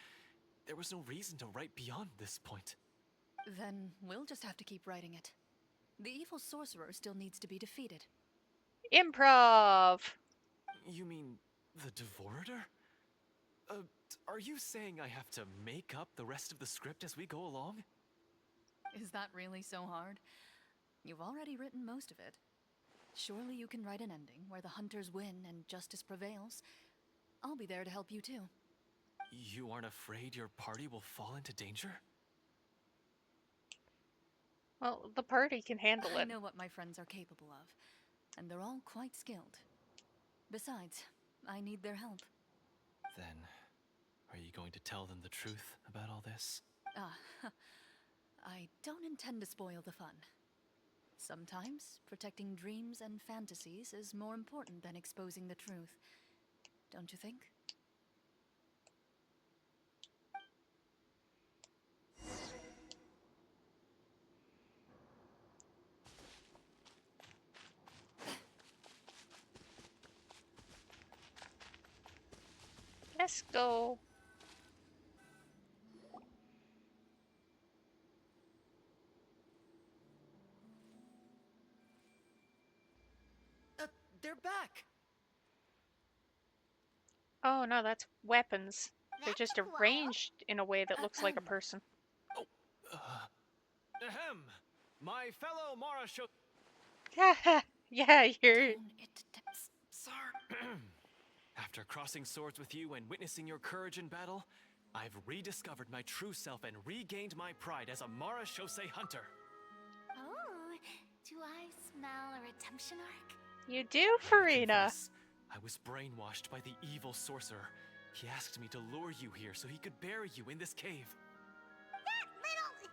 there was no reason to write beyond this point. Then we'll just have to keep writing it. The evil sorcerer still needs to be defeated. Improv! You mean the Devorator? Are you saying I have to make up the rest of the script as we go along? Is that really so hard? You've already written most of it. Surely you can write an ending where the hunters win and justice prevails. I'll be there to help you too. You aren't afraid your party will fall into danger? Well, the party can handle I it. know what my friends are capable of, and they're all quite skilled. Besides, I need their help. Then, are you going to tell them the truth about all this? I don't intend to spoil the fun. Sometimes, protecting dreams and fantasies is more important than exposing the truth. Don't you think? Let's go. They're back! Oh no, that's weapons. They're just That's cool. arranged in a way that looks like a person. Ahem! My fellow Mara Show... Yeah, you're... After crossing swords with you and witnessing your courage in battle, I've rediscovered my true self and regained my pride as a Mara Shosei hunter. Oh, do I smell a redemption arc? You do, Farina. I was brainwashed by the evil sorcerer. He asked me to lure you here so he could bury you in this cave. That little...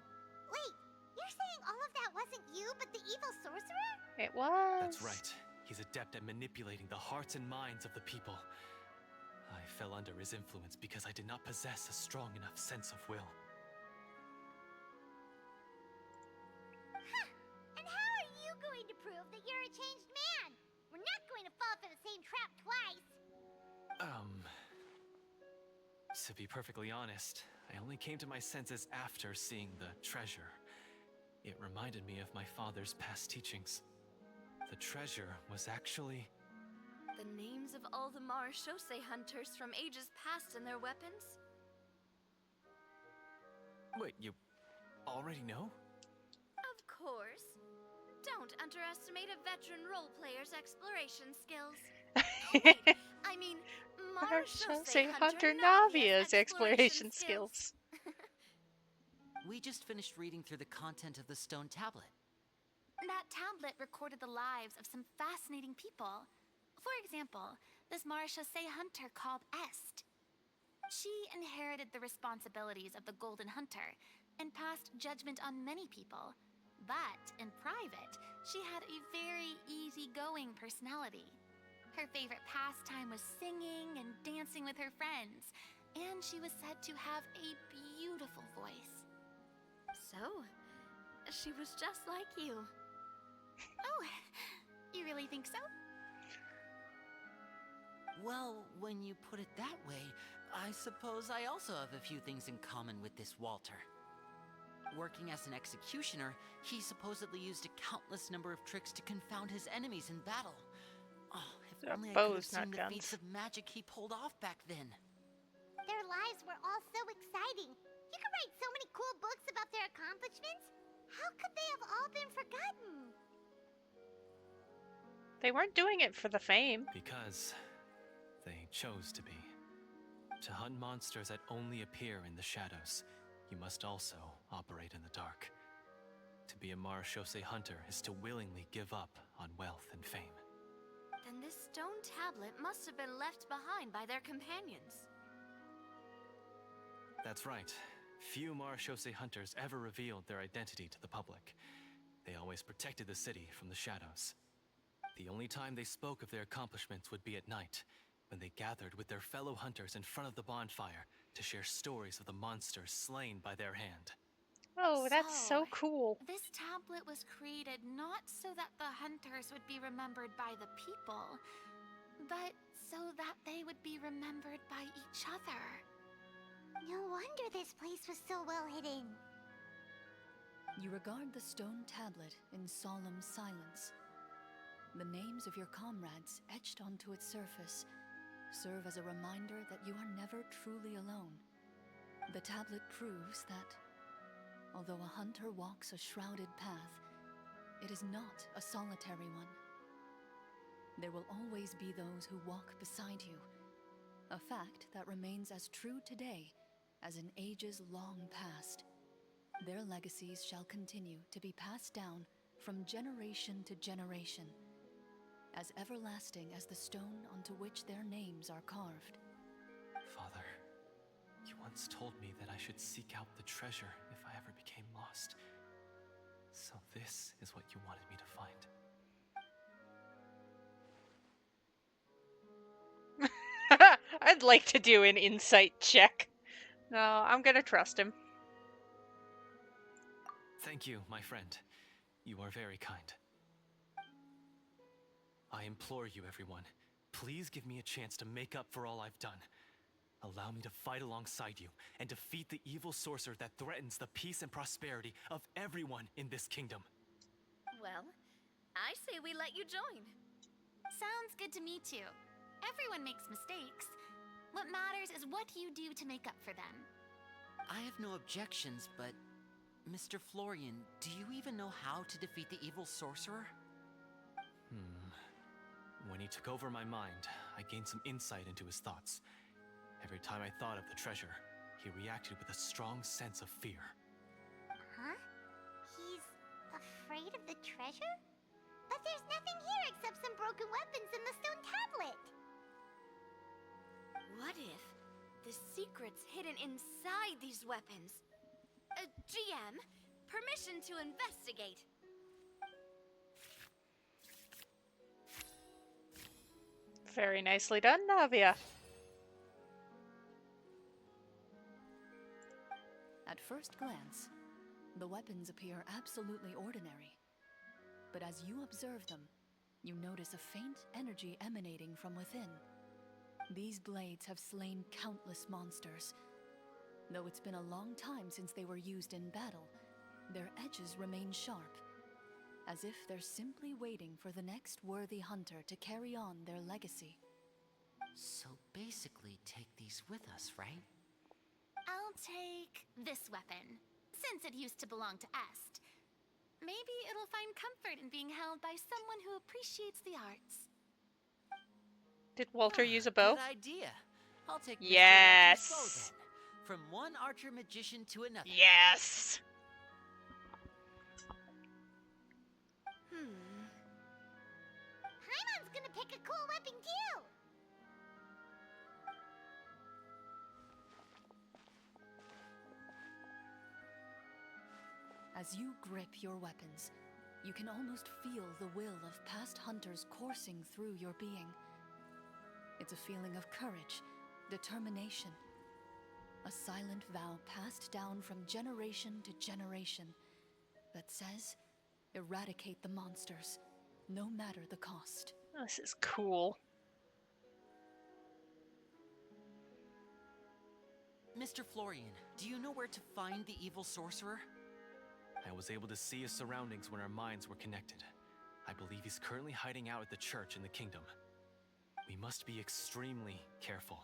Wait, you're saying all of that wasn't you, but the evil sorcerer? It was. That's right. He's adept at manipulating the hearts and minds of the people. I fell under his influence because I did not possess a strong enough sense of will. Huh. And how are you going to prove that you're a changed man? We're not going to fall for the same trap twice. To be perfectly honest, I only came to my senses after seeing the treasure. It reminded me of my father's past teachings. The treasure was actually... The names of all the Mara Shosei hunters from ages past and their weapons? Wait, you already know? Of course. Don't underestimate a veteran role player's exploration skills. Oh, wait, I mean, Mara Shosei hunter Navia's exploration skills. We just finished reading through the content of the stone tablet. That tablet recorded the lives of some fascinating people. For example, this Mara Shosei hunter called Est. She inherited the responsibilities of the Golden Hunter and passed judgment on many people. But in private, she had a very easygoing personality. Her favorite pastime was singing and dancing with her friends, and she was said to have a beautiful voice. So, she was just like you. Oh, you really think so? Well, when you put it that way, I suppose I also have a few things in common with this Walter. Working as an executioner, he supposedly used a countless number of tricks to confound his enemies in battle. Oh, if only I could have seen the feats of magic he pulled off back then. Their lives were all so exciting. You could write so many cool books about their accomplishments. How could they have all been forgotten? They weren't doing it for the fame. Because they chose to be. To hunt monsters that only appear in the shadows, you must also operate in the dark. To be a Mara Shosei hunter is to willingly give up on wealth and fame. Then this stone tablet must have been left behind by their companions. That's right. Few Mara Shosei hunters ever revealed their identity to the public. They always protected the city from the shadows. The only time they spoke of their accomplishments would be at night, when they gathered with their fellow hunters in front of the bonfire to share stories of the monsters slain by their hand. Oh, that's so cool. This tablet was created not so that the hunters would be remembered by the people, but so that they would be remembered by each other. No wonder this place was so well hidden. You regard the stone tablet in solemn silence. The names of your comrades etched onto its surface serve as a reminder that you are never truly alone. The tablet proves that, although a hunter walks a shrouded path, it is not a solitary one. There will always be those who walk beside you, a fact that remains as true today as in ages long past. Their legacies shall continue to be passed down from generation to generation, as everlasting as the stone onto which their names are carved. Father, you once told me that I should seek out the treasure if I ever became lost. So this is what you wanted me to find. I'd like to do an insight check. No, I'm gonna trust him. Thank you, my friend. You are very kind. I implore you, everyone, please give me a chance to make up for all I've done. Allow me to fight alongside you and defeat the evil sorcerer that threatens the peace and prosperity of everyone in this kingdom. Well, I say we let you join. Sounds good to me too. Everyone makes mistakes. What matters is what you do to make up for them. I have no objections, but Mr. Florian, do you even know how to defeat the evil sorcerer? When he took over my mind, I gained some insight into his thoughts. Every time I thought of the treasure, he reacted with a strong sense of fear. Huh? He's afraid of the treasure? But there's nothing here except some broken weapons and the stone tablet. What if the secret's hidden inside these weapons? GM, permission to investigate. Very nicely done, Navia. At first glance, the weapons appear absolutely ordinary. But as you observe them, you notice a faint energy emanating from within. These blades have slain countless monsters. Though it's been a long time since they were used in battle, their edges remain sharp, as if they're simply waiting for the next worthy hunter to carry on their legacy. So basically, take these with us, right? I'll take this weapon, since it used to belong to Est. Maybe it'll find comfort in being held by someone who appreciates the arts. Did Walter use a bow? Good idea. I'll take Mr. Yes. Walter's bow then. From one archer magician to another. Yes. Paimon's gonna pick a cool weapon too. As you grip your weapons, you can almost feel the will of past hunters coursing through your being. It's a feeling of courage, determination, a silent vow passed down from generation to generation that says, eradicate the monsters, no matter the cost. This is cool. Mr. Florian, do you know where to find the evil sorcerer? I was able to see his surroundings when our minds were connected. I believe he's currently hiding out at the church in the kingdom. We must be extremely careful.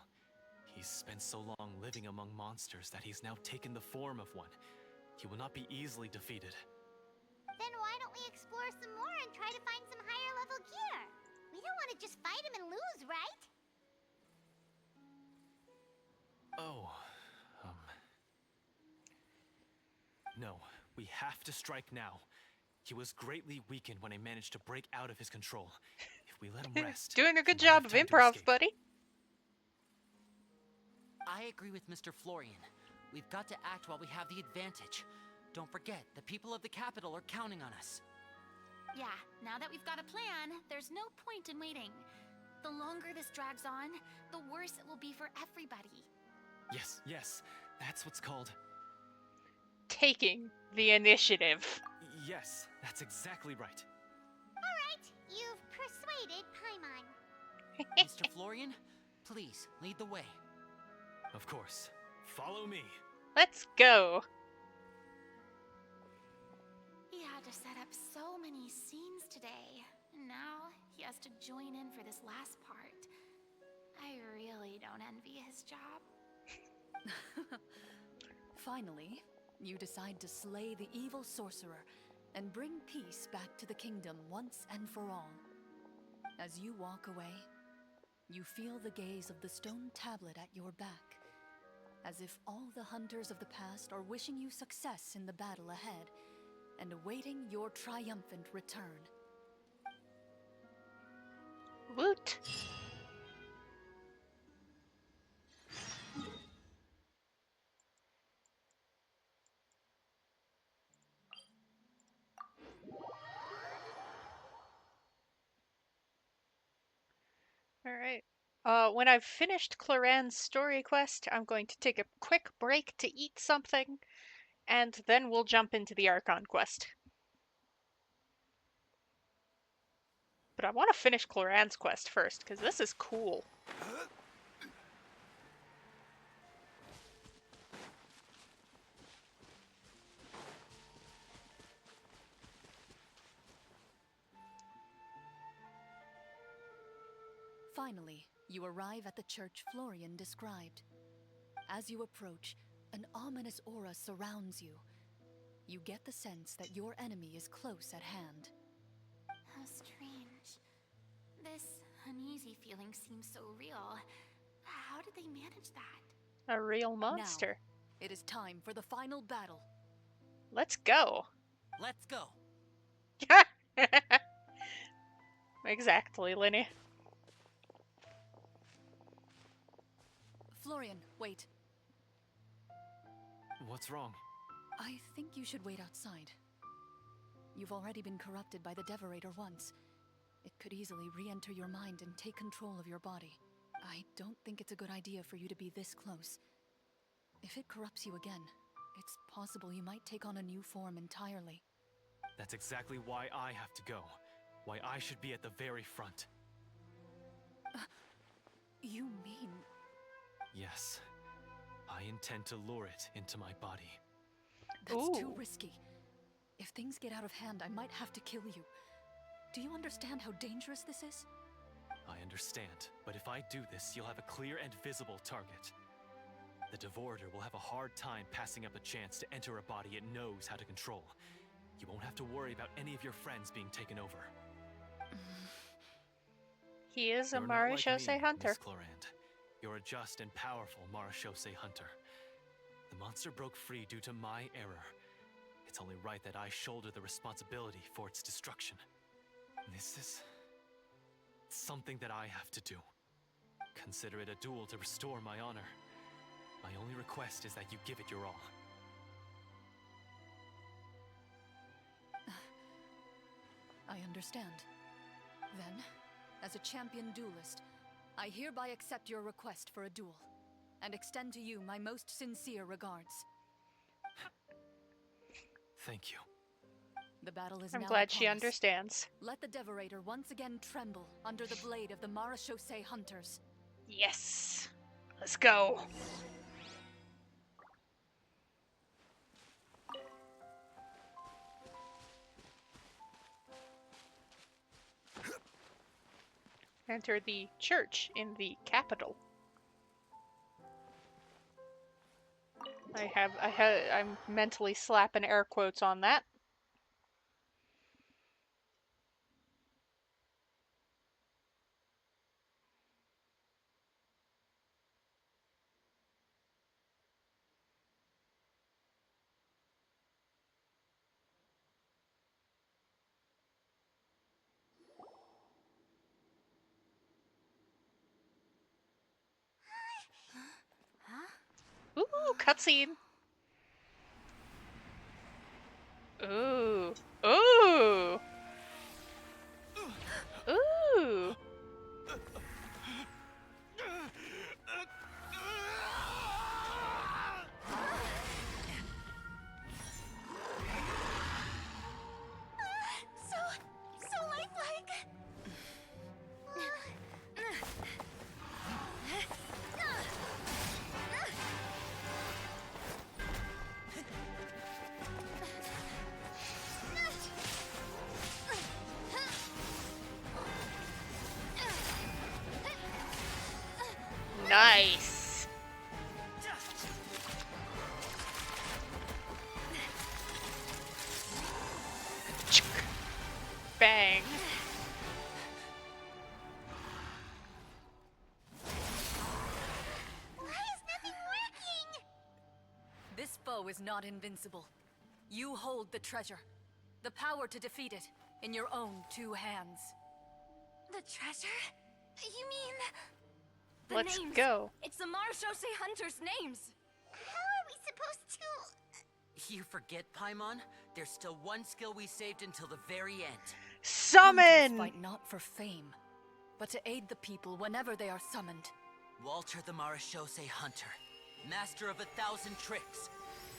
He's spent so long living among monsters that he's now taken the form of one. He will not be easily defeated. Then why don't we explore some more and try to find some higher level gear? We don't want to just fight him and lose, right? Oh, no, we have to strike now. He was greatly weakened when I managed to break out of his control. If we let him rest... Doing a good he might have job of time to improv, escape. buddy. I agree with Mr. Florian. We've got to act while we have the advantage. Don't forget, the people of the capital are counting on us. Yeah, now that we've got a plan, there's no point in waiting. The longer this drags on, the worse it will be for everybody. Yes, that's what's called... Taking the initiative. Yes, that's exactly right. Alright, you've persuaded Paimon. Mr. Florian, please lead the way. Of course. Follow me. Let's go. He had to set up so many scenes today. And now he has to join in for this last part. I really don't envy his job. Finally, you decide to slay the evil sorcerer and bring peace back to the kingdom once and for all. As you walk away, you feel the gaze of the stone tablet at your back, as if all the hunters of the past are wishing you success in the battle ahead and awaiting your triumphant return. Woot. Alright. When I've finished Clorinde's story quest, I'm going to take a quick break to eat something, and then we'll jump into the Archon Quest. But I want to finish Clorinde's quest first, because this is cool. Finally, you arrive at the church Florian described. As you approach, an ominous aura surrounds you. You get the sense that your enemy is close at hand. How strange. This uneasy feeling seems so real. How did they manage that? A real monster. Now, it is time for the final battle. Let's go. Let's go. Exactly, Linny. Florian, wait. What's wrong? I think you should wait outside. You've already been corrupted by the Devorator once. It could easily re-enter your mind and take control of your body. I don't think it's a good idea for you to be this close. If it corrupts you again, it's possible you might take on a new form entirely. That's exactly why I have to go. Why I should be at the very front. You mean... Yes. I intend to lure it into my body. That's too risky. If things get out of hand, I might have to kill you. Do you understand how dangerous this is? I understand, but if I do this, you'll have a clear and visible target. The Devorator will have a hard time passing up a chance to enter a body it knows how to control. You won't have to worry about any of your friends being taken over. He is a You're not like Marechaussee me, hunter. Miss Clorinde. You're a just and powerful Marechaussee hunter. The monster broke free due to my error. It's only right that I shoulder the responsibility for its destruction. This is... something that I have to do. Consider it a duel to restore my honor. My only request is that you give it your all. I understand. Then, as a champion duelist, I hereby accept your request for a duel, and extend to you my most sincere regards. Thank you. The battle is I'm now glad she upon us. understands. Let the Devorator once again tremble under the blade of the Marechaussee hunters. Yes. Let's go. Enter the church in the capital. I'm mentally slapping air quotes on that. Ooh, cutscene. Ooh. Ooh. Ooh. So lifelike. Nice. Bang. Why is nothing working? This foe is not invincible. You hold the treasure. The power to defeat it in your own 2 hands. The treasure? You mean... The Let's names. go. It's the Marashose Hunters' names. How are we supposed to... You forget, Paimon? There's still one skill we saved until the very end. Summon! Hunters fight not for fame, but to aid the people whenever they are summoned. Walter the Marashose Hunter, master of 1,000 tricks,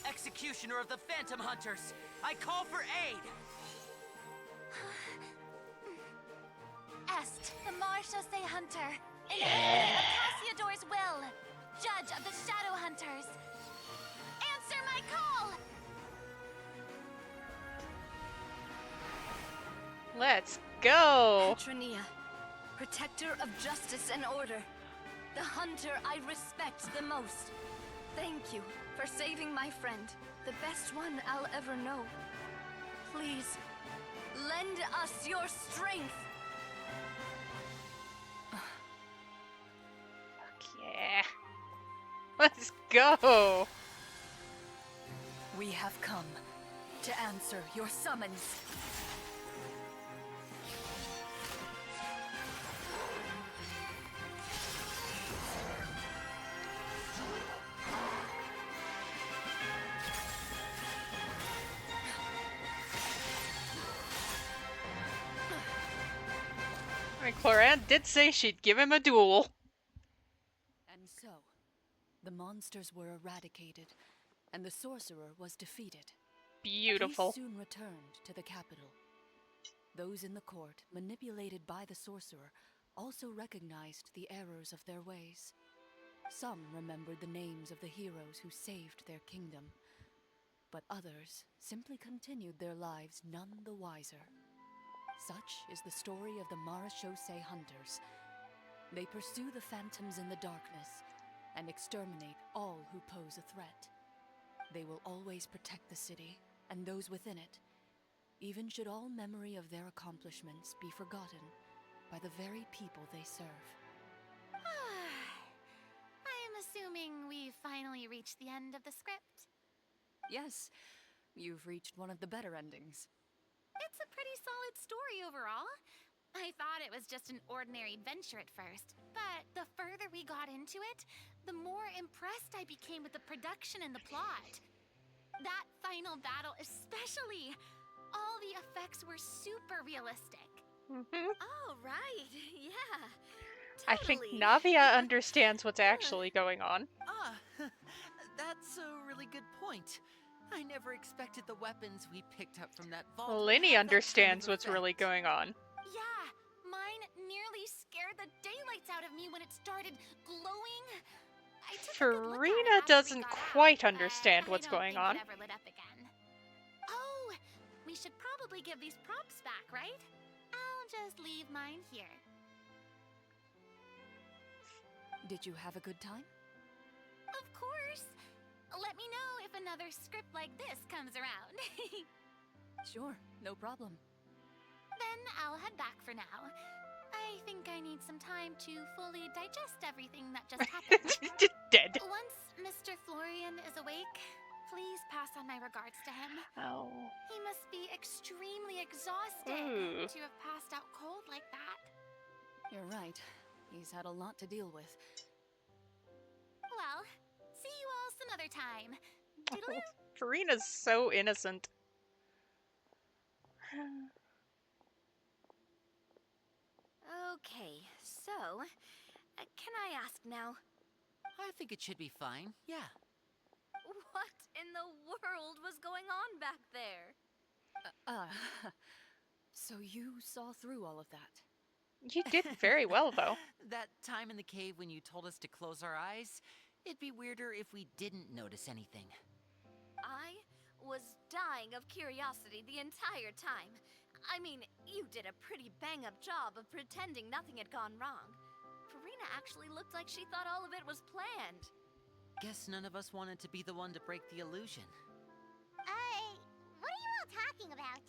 executioner of the Phantom Hunters, I call for aid! Est, the Marashose Hunter, inheritor of Cassiodor's will, judge of the Shadow Hunters. Answer my call! Let's go. Petronia, protector of justice and order. The hunter I respect the most. Thank you for saving my friend, the best one I'll ever know. Please, lend us your strength. Yeah. Let's go. We have come to answer your summons. Clorinde did say she'd give him a duel. And so, the monsters were eradicated, and the sorcerer was defeated. Beautiful. Peace soon returned to the capital. Those in the court, manipulated by the sorcerer, also recognized the errors of their ways. Some remembered the names of the heroes who saved their kingdom, but others simply continued their lives none the wiser. Such is the story of the Marashose Hunters. They pursue the phantoms in the darkness and exterminate all who pose a threat. They will always protect the city and those within it, even should all memory of their accomplishments be forgotten by the very people they serve. I am assuming we've finally reached the end of the script. Yes, you've reached one of the better endings. It's a pretty solid story overall. I thought it was just an ordinary adventure at first, but the further we got into it, the more impressed I became with the production and the plot. That final battle especially. All the effects were super realistic. Oh, right. Yeah. I think Totally. Navia understands what's actually going on. Ah, that's a really good point. I never expected the weapons we picked up from that vault. would Linny have that understands kind of what's really effect. going on. Yeah, mine nearly scared the daylights out of me when it started glowing. I took a good look at it Farina after we doesn't got quite out, understand but what's I don't going think on. it ever lit up again. Oh, we should probably give these props back, right? I'll just leave mine here. Did you have a good time? Of course. Let me know if another script like this comes around. Sure, no problem. Then I'll head back for now. I think I need some time to fully digest everything that just happened. Dead. Once Mr. Florian is awake, please pass on my regards to him. Oh. He must be extremely exhausted Ooh. to have passed out cold like that. You're right. He's had a lot to deal with. Well, see you all some other time. Toodaloo. Farina's so innocent. Okay, so, can I ask now? I think it should be fine, yeah. What in the world was going on back there? So you saw through all of that? You did very well, though. That time in the cave when you told us to close our eyes, it'd be weirder if we didn't notice anything. I was dying of curiosity the entire time. I mean, you did a pretty bang-up job of pretending nothing had gone wrong. Farina actually looked like she thought all of it was planned. Guess none of us wanted to be the one to break the illusion. What are you all talking about?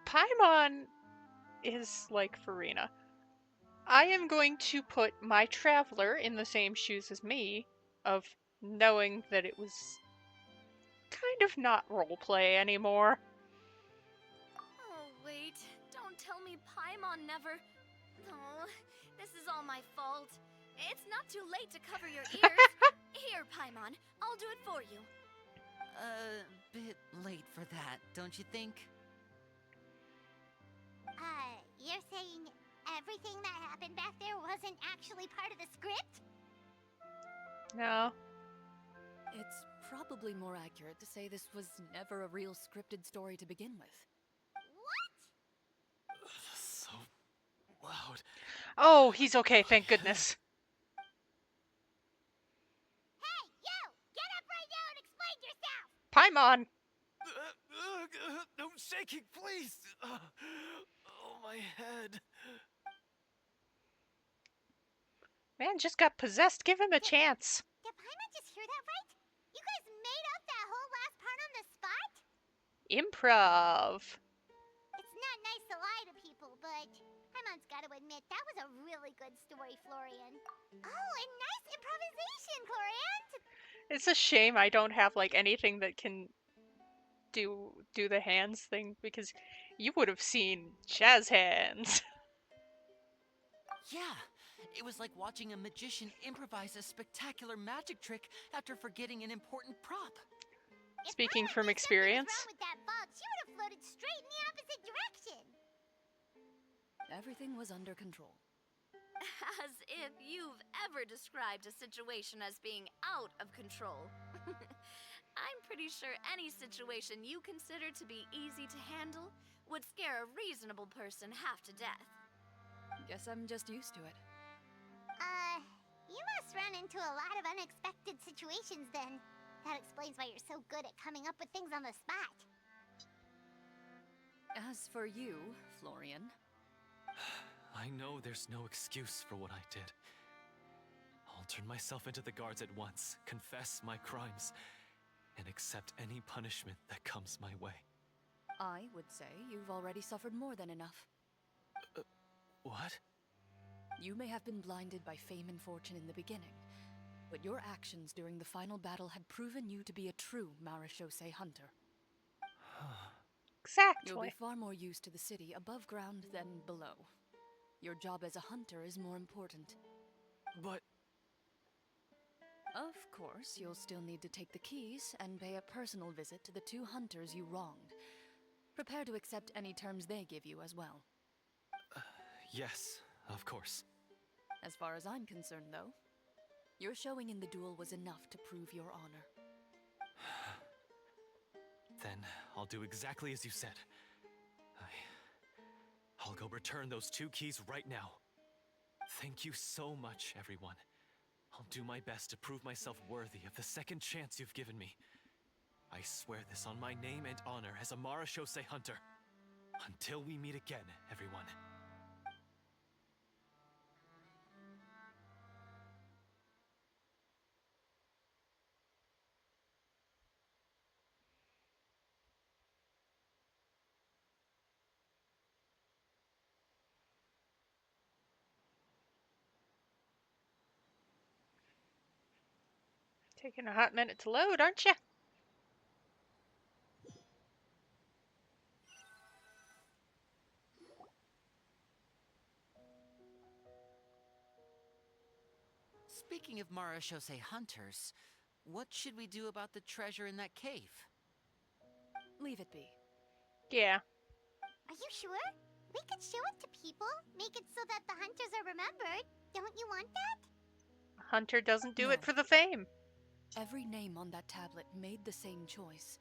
Paimon is like Farina. I am going to put my traveler in the same shoes as me, of knowing that it was kind of not roleplay anymore. Oh, wait. Don't tell me Paimon never... Oh, this is all my fault. It's not too late to cover your ears. Here, Paimon. I'll do it for you. Bit late for that, don't you think? You're saying everything that happened back there wasn't actually part of the script? No. It's probably more accurate to say this was never a real scripted story to begin with. What? So loud. Oh, he's okay, thank goodness. Hey, you! Get up right now and explain yourself! Paimon! No shaking, please! Oh, my head. Man just got possessed, give him a chance. Did Paimon just hear that right? You guys made up that whole last part on the spot? Improv. It's not nice to lie to people, but Paimon's got to admit, that was a really good story, Florian. Oh, and nice improvisation, Clorinde! It's a shame I don't have like anything that can do the hands thing, because you would have seen jazz hands. Yeah, it was like watching a magician improvise a spectacular magic trick after forgetting an important prop. Speaking If from Paimon knew experience. something was wrong with that box, she would have floated straight in the opposite direction. Everything was under control. As if you've ever described a situation as being out of control. I'm pretty sure any situation you consider to be easy to handle would scare a reasonable person half to death. Guess I'm just used to it. You must run into a lot of unexpected situations then. That explains why you're so good at coming up with things on the spot. As for you, Florian... I know there's no excuse for what I did. I'll turn myself into the guards at once, confess my crimes, and accept any punishment that comes my way. I would say you've already suffered more than enough. What? You may have been blinded by fame and fortune in the beginning, but your actions during the final battle had proven you to be a true Marechaussee hunter. Exactly. You'll be far more used to the city above ground than below. Your job as a hunter is more important. But... Of course, you'll still need to take the keys and pay a personal visit to the 2 hunters you wronged. Prepare to accept any terms they give you as well. Yes, of course. As far as I'm concerned, though, your showing in the duel was enough to prove your honor. Then I'll do exactly as you said. I'll go return those 2 keys right now. Thank you so much, everyone. I'll do my best to prove myself worthy of the second chance you've given me. I swear this on my name and honor as a Marechaussee hunter. Until we meet again, everyone. Taking a hot minute to load, aren't you? Speaking of Marechaussee hunters, what should we do about the treasure in that cave? Leave it be. Yeah. Are you sure? We could show it to people, make it so that the hunters are remembered. Don't you want that? Hunter doesn't do No. it for the fame. Every name on that tablet made the same choice.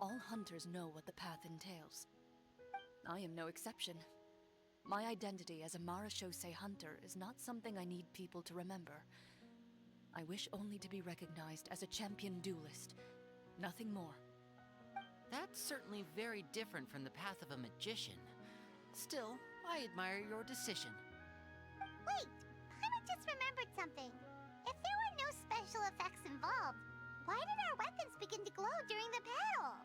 All hunters know what the path entails. I am no exception. My identity as a Marechaussee hunter is not something I need people to remember. I wish only to be recognized as a champion duelist. Nothing more. That's certainly very different from the path of a magician. Still, I admire your decision. Wait, I just remembered something. If there were no special effects involved, why did our weapons begin to glow during the battle?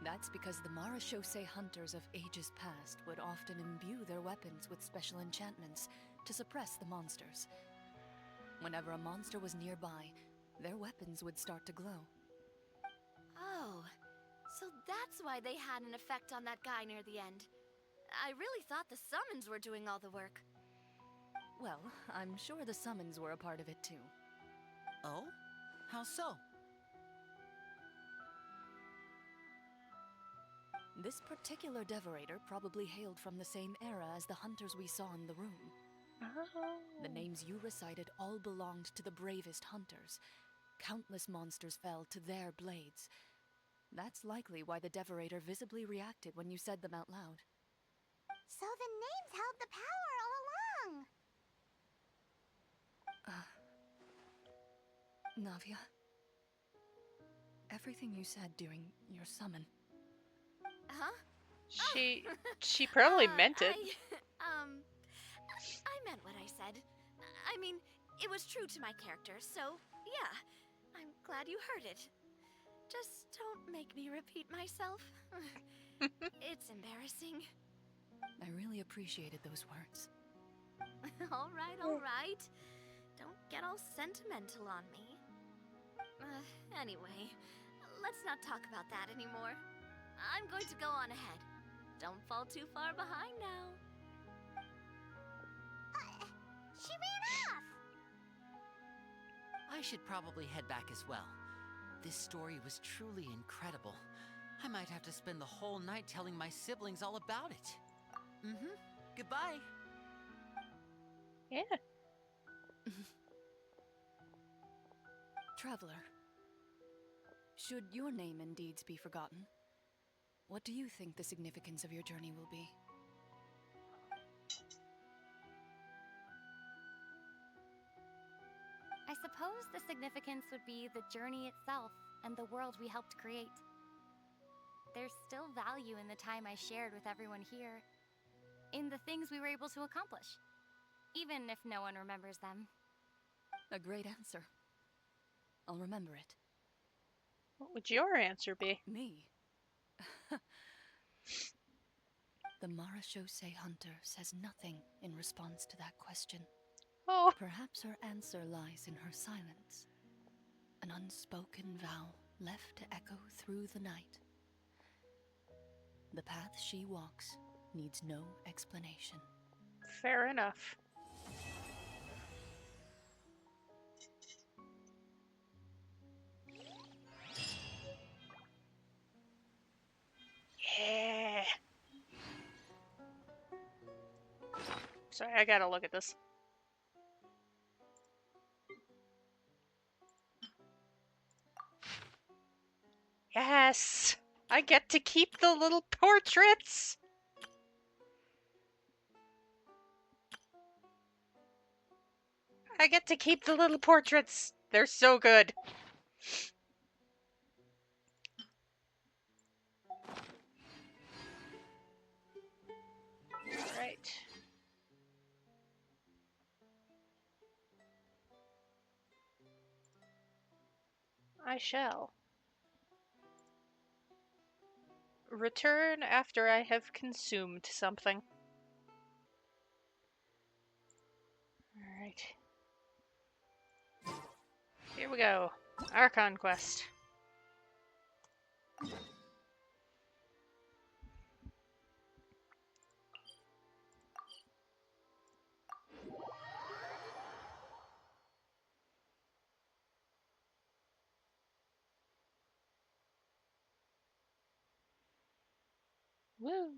That's because the Marachose hunters of ages past would often imbue their weapons with special enchantments to suppress the monsters. Whenever a monster was nearby, their weapons would start to glow. Oh, so that's why they had an effect on that guy near the end. I really thought the summons were doing all the work. Well, I'm sure the summons were a part of it too. Oh? How so? This particular Devorator probably hailed from the same era as the hunters we saw in the room. Oh. The names you recited all belonged to the bravest hunters. Countless monsters fell to their blades. That's likely why the Devorator visibly reacted when you said them out loud. So the names held the power all along! Navia, everything you said during your summon. Huh? She probably meant it. I meant what I said. I mean, it was true to my character, so yeah. I'm glad you heard it. Just don't make me repeat myself. It's embarrassing. I really appreciated those words. All right. Don't get all sentimental on me. Anyway, let's not talk about that anymore. I'm going to go on ahead. Don't fall too far behind now. She ran off! I should probably head back as well. This story was truly incredible. I might have to spend the whole night telling my siblings all about it. Goodbye. Yeah. Traveler, should your name and deeds be forgotten, what do you think the significance of your journey will be? I suppose the significance would be the journey itself and the world we helped create. There's still value in the time I shared with everyone here, in the things we were able to accomplish, even if no one remembers them. A great answer. I'll remember it. What would your answer be? Me? The Marachose hunter says nothing in response to that question. Oh. Perhaps her answer lies in her silence. An unspoken vow left to echo through the night. The path she walks needs no explanation. Fair enough. Yeah. Sorry, I gotta look at this. Yes! I get to keep the little portraits! I get to keep the little portraits! They're so good! Alright. I shall. Return after I have consumed something. Alright. Here we go. Archon Quest. Woo!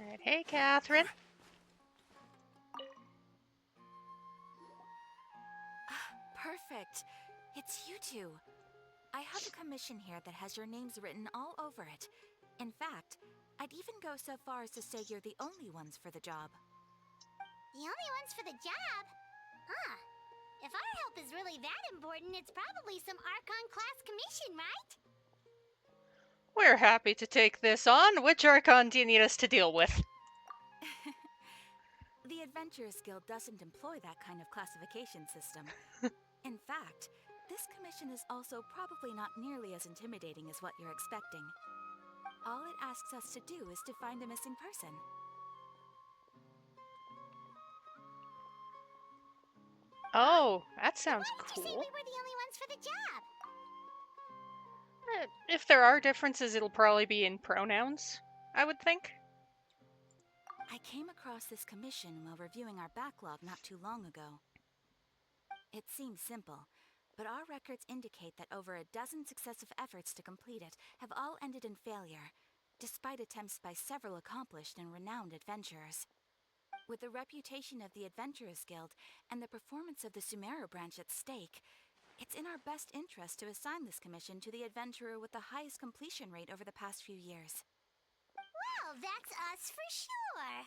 Alright, hey, Catherine. Perfect. It's you two. I have a commission here that has your names written all over it. In fact, I'd even go so far as to say you're the only ones for the job. The only ones for the job? Huh. If our help is really that important, it's probably some Archon class commission, right? We're happy to take this on. Which Archon do you need us to deal with? The Adventurers Guild doesn't employ that kind of classification system. In fact, this commission is also probably not nearly as intimidating as what you're expecting. All it asks us to do is to find a missing person. Oh, that sounds Why did you say cool. we were the only ones for the job? If there are differences, it'll probably be in pronouns, I would think. I came across this commission while reviewing our backlog not too long ago. It seems simple, but our records indicate that over a dozen successive efforts to complete it have all ended in failure, despite attempts by several accomplished and renowned adventurers. With the reputation of the Adventurers Guild and the performance of the Sumeru branch at stake, it's in our best interest to assign this commission to the adventurer with the highest completion rate over the past few years. Well, that's us for sure.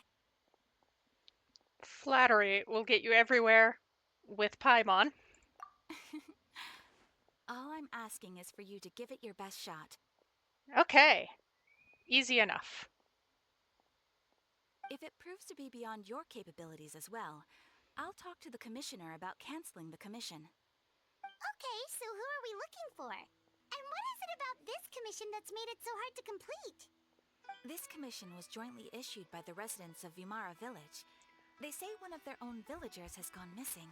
Flattery will get you everywhere with Paimon. All I'm asking is for you to give it your best shot. Okay. Easy enough. If it proves to be beyond your capabilities as well, I'll talk to the commissioner about canceling the commission. Okay, so who are we looking for? And what is it about this commission that's made it so hard to complete? This commission was jointly issued by the residents of Vimara Village. They say one of their own villagers has gone missing.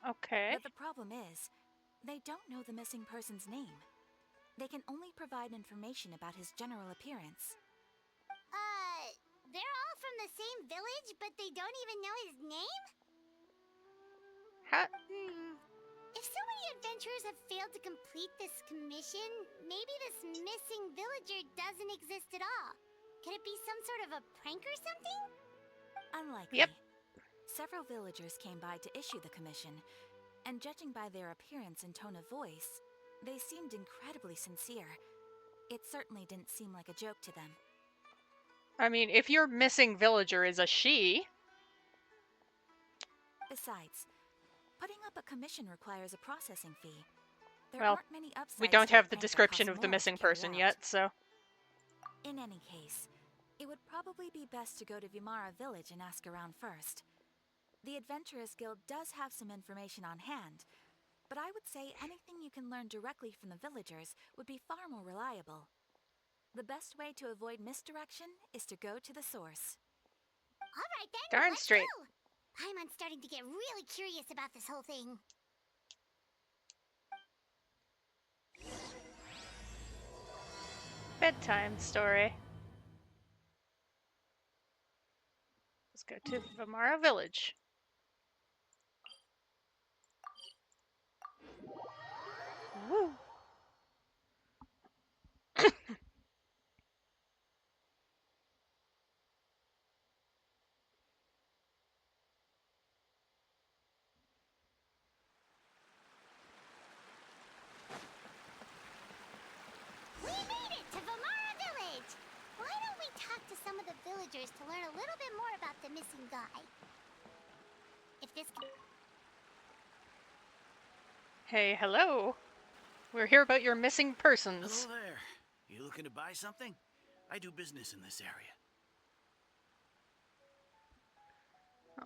Okay. But the problem is, they don't know the missing person's name. They can only provide information about his general appearance. They're all from the same village, but they don't even know his name? How? If so many adventurers have failed to complete this commission, maybe this missing villager doesn't exist at all. Could it be some sort of a prank or something? Unlikely. Yep. Several villagers came by to issue the commission, and judging by their appearance and tone of voice, they seemed incredibly sincere. It certainly didn't seem like a joke to them. I mean, if your missing villager is a she... Besides, putting up a commission requires a processing fee. There Well, aren't many upsides we don't to a have the prank that description costs of the more to missing carry person out. yet, so... In any case, it would probably be best to go to Vimara Village and ask around first. The Adventurers Guild does have some information on hand, but I would say anything you can learn directly from the villagers would be far more reliable. The best way to avoid misdirection is to go to the source. All right then, Darn let's straight. go. Paimon's starting to get really curious about this whole thing. Bedtime Story. Let's go to Vimara Village. Woo! We made it to Vimara Village! Why don't we talk to some of the villagers to learn a little bit more about the missing guy? If this... Hey, hello. We're here about your missing persons. Hello there. You looking to buy something? I do business in this area.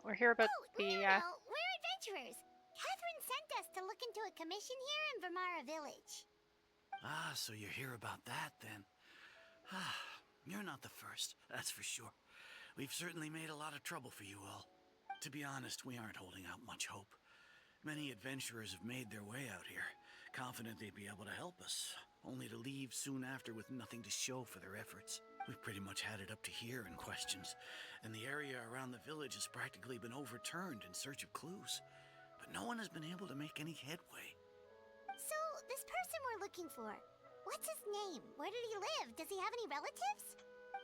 We're here about the, No, we're adventurers. Catherine sent us to look into a commission here in Vimara Village. Ah, so you're here about that, then. Ah, you're not the first, that's for sure. We've certainly made a lot of trouble for you all. To be honest, we aren't holding out much hope. Many adventurers have made their way out here, confident they'd be able to help us, only to leave soon after with nothing to show for their efforts. We've pretty much had it up to here in questions, and the area around the village has practically been overturned in search of clues. But no one has been able to make any headway. So, this person we're looking for, what's his name? Where did he live? Does he have any relatives?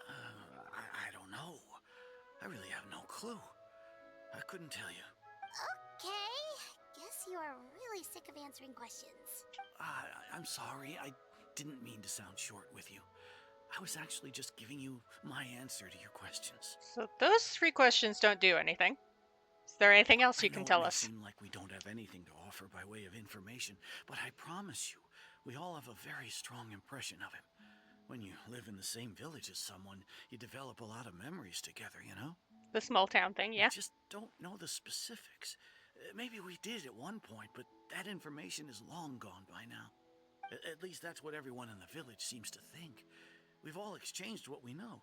I don't know. I really have no clue. I couldn't tell you. Okay. Guess you are really sick of answering questions. I'm sorry. I didn't mean to sound short with you. I was actually just giving you my answer to your questions. So those 3 questions don't do anything. Is there anything else you can tell us? It may seem like we don't have anything to offer by way of information, but I promise you, we all have a very strong impression of him. When you live in the same village as someone, you develop a lot of memories together, you know? The small town thing, yeah. We just don't know the specifics. Maybe we did at one point, but that information is long gone by now. At least that's what everyone in the village seems to think. We've all exchanged what we know,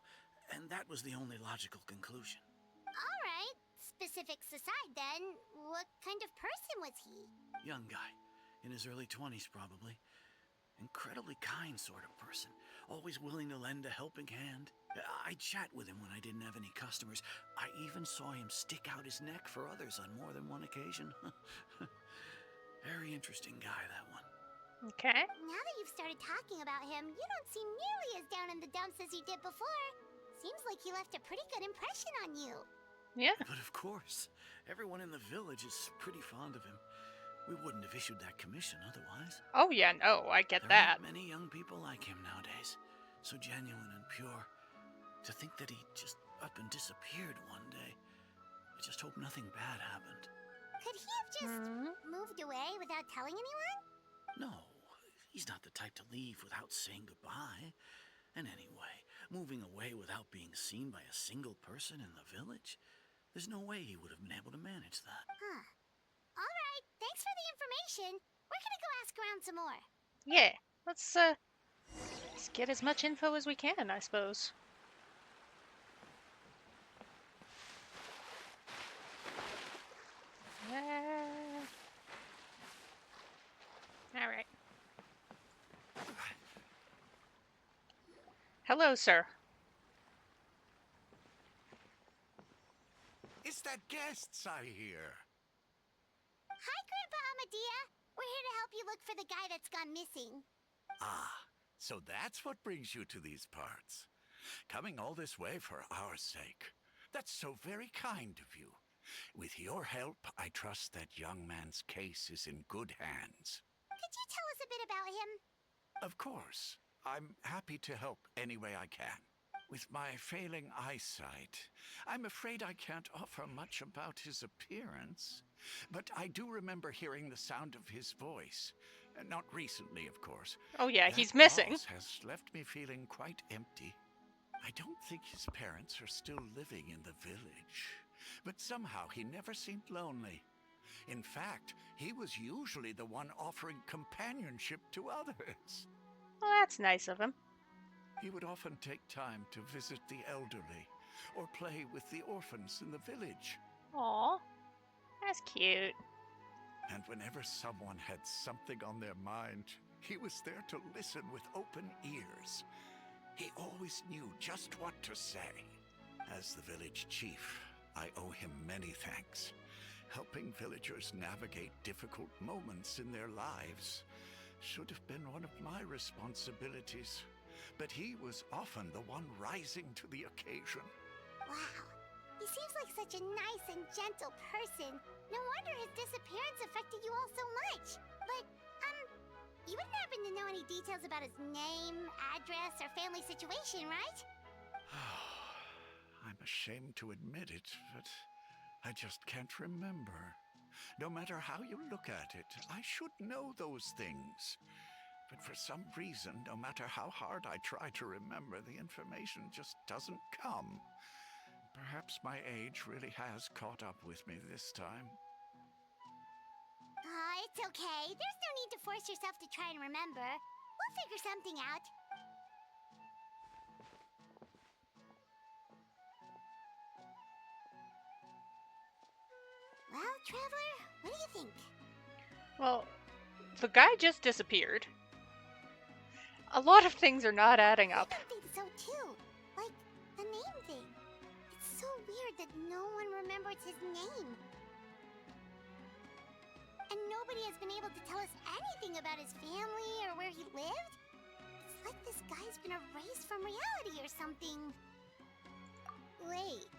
and that was the only logical conclusion. All right. Specifics aside, then, what kind of person was he? Young guy, in his early 20s probably. Incredibly kind sort of person, always willing to lend a helping hand. I'd chat with him when I didn't have any customers. I even saw him stick out his neck for others on more than one occasion. Very interesting guy, that one. Okay. Now that you've started talking about him, you don't seem nearly as down in the dumps as you did before. Seems like he left a pretty good impression on you. Yeah. But of course, everyone in the village is pretty fond of him. We wouldn't have issued that commission otherwise. Oh yeah, no, I get There that. aren't many young people like him nowadays. So genuine and pure. To think that he just up and disappeared one day. I just hope nothing bad happened. Could he have just moved away without telling anyone? No, he's not the type to leave without saying goodbye. And anyway, moving away without being seen by a single person in the village? There's no way he would have been able to manage that. Huh. All right, thanks for the information. We're gonna go ask around some more. Yeah. Let's get as much info as we can, I suppose. All right. Hello, sir. Is that guests I hear? Hi, Grandpa Amadea. We're here to help you look for the guy that's gone missing. Ah, so that's what brings you to these parts. Coming all this way for our sake. That's so very kind of you. With your help, I trust that young man's case is in good hands. Could you tell us a bit about him? Of course. I'm happy to help any way I can. With my failing eyesight, I'm afraid I can't offer much about his appearance. But I do remember hearing the sound of his voice. Not recently, of course. Oh yeah, That he's missing. loss has left me feeling quite empty. I don't think his parents are still living in the village. But somehow he never seemed lonely. In fact, he was usually the one offering companionship to others. Well, that's nice of him. He would often take time to visit the elderly or play with the orphans in the village. Aw, that's cute. And whenever someone had something on their mind, he was there to listen with open ears. He always knew just what to say. As the village chief, I owe him many thanks. Helping villagers navigate difficult moments in their lives should have been one of my responsibilities. But he was often the one rising to the occasion. Wow. He seems like such a nice and gentle person. No wonder his disappearance affected you all so much. But, you wouldn't happen to know any details about his name, address, or family situation, right? I'm ashamed to admit it, but I just can't remember. No matter how you look at it, I should know those things. But for some reason, no matter how hard I try to remember, the information just doesn't come. Perhaps my age really has caught up with me this time. It's okay. There's no need to force yourself to try and remember. We'll figure something out. Well, Traveler, what do you think? Well, the guy just disappeared. A lot of things are not adding up. I think so too. Like, the name thing. It's so weird that no one remembers his name. And nobody has been able to tell us anything about his family or where he lived. It's like this guy's been erased from reality or something. Wait,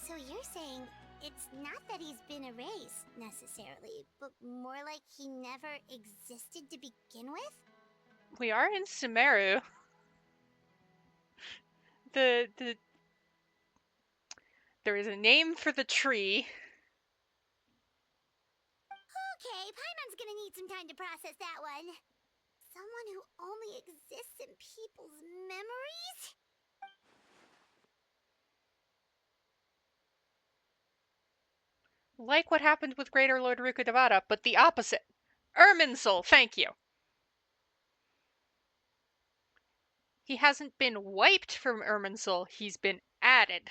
So you're saying it's not that he's been erased, necessarily, but more like he never existed to begin with? We are in Sumeru. There is a name for the tree. Okay, Paimon's gonna need some time to process that one. Someone who only exists in people's memories? Like what happened with Greater Lord Rukkhadevata, but the opposite. Irminsul, thank you. He hasn't been wiped from Irminsul, he's been added.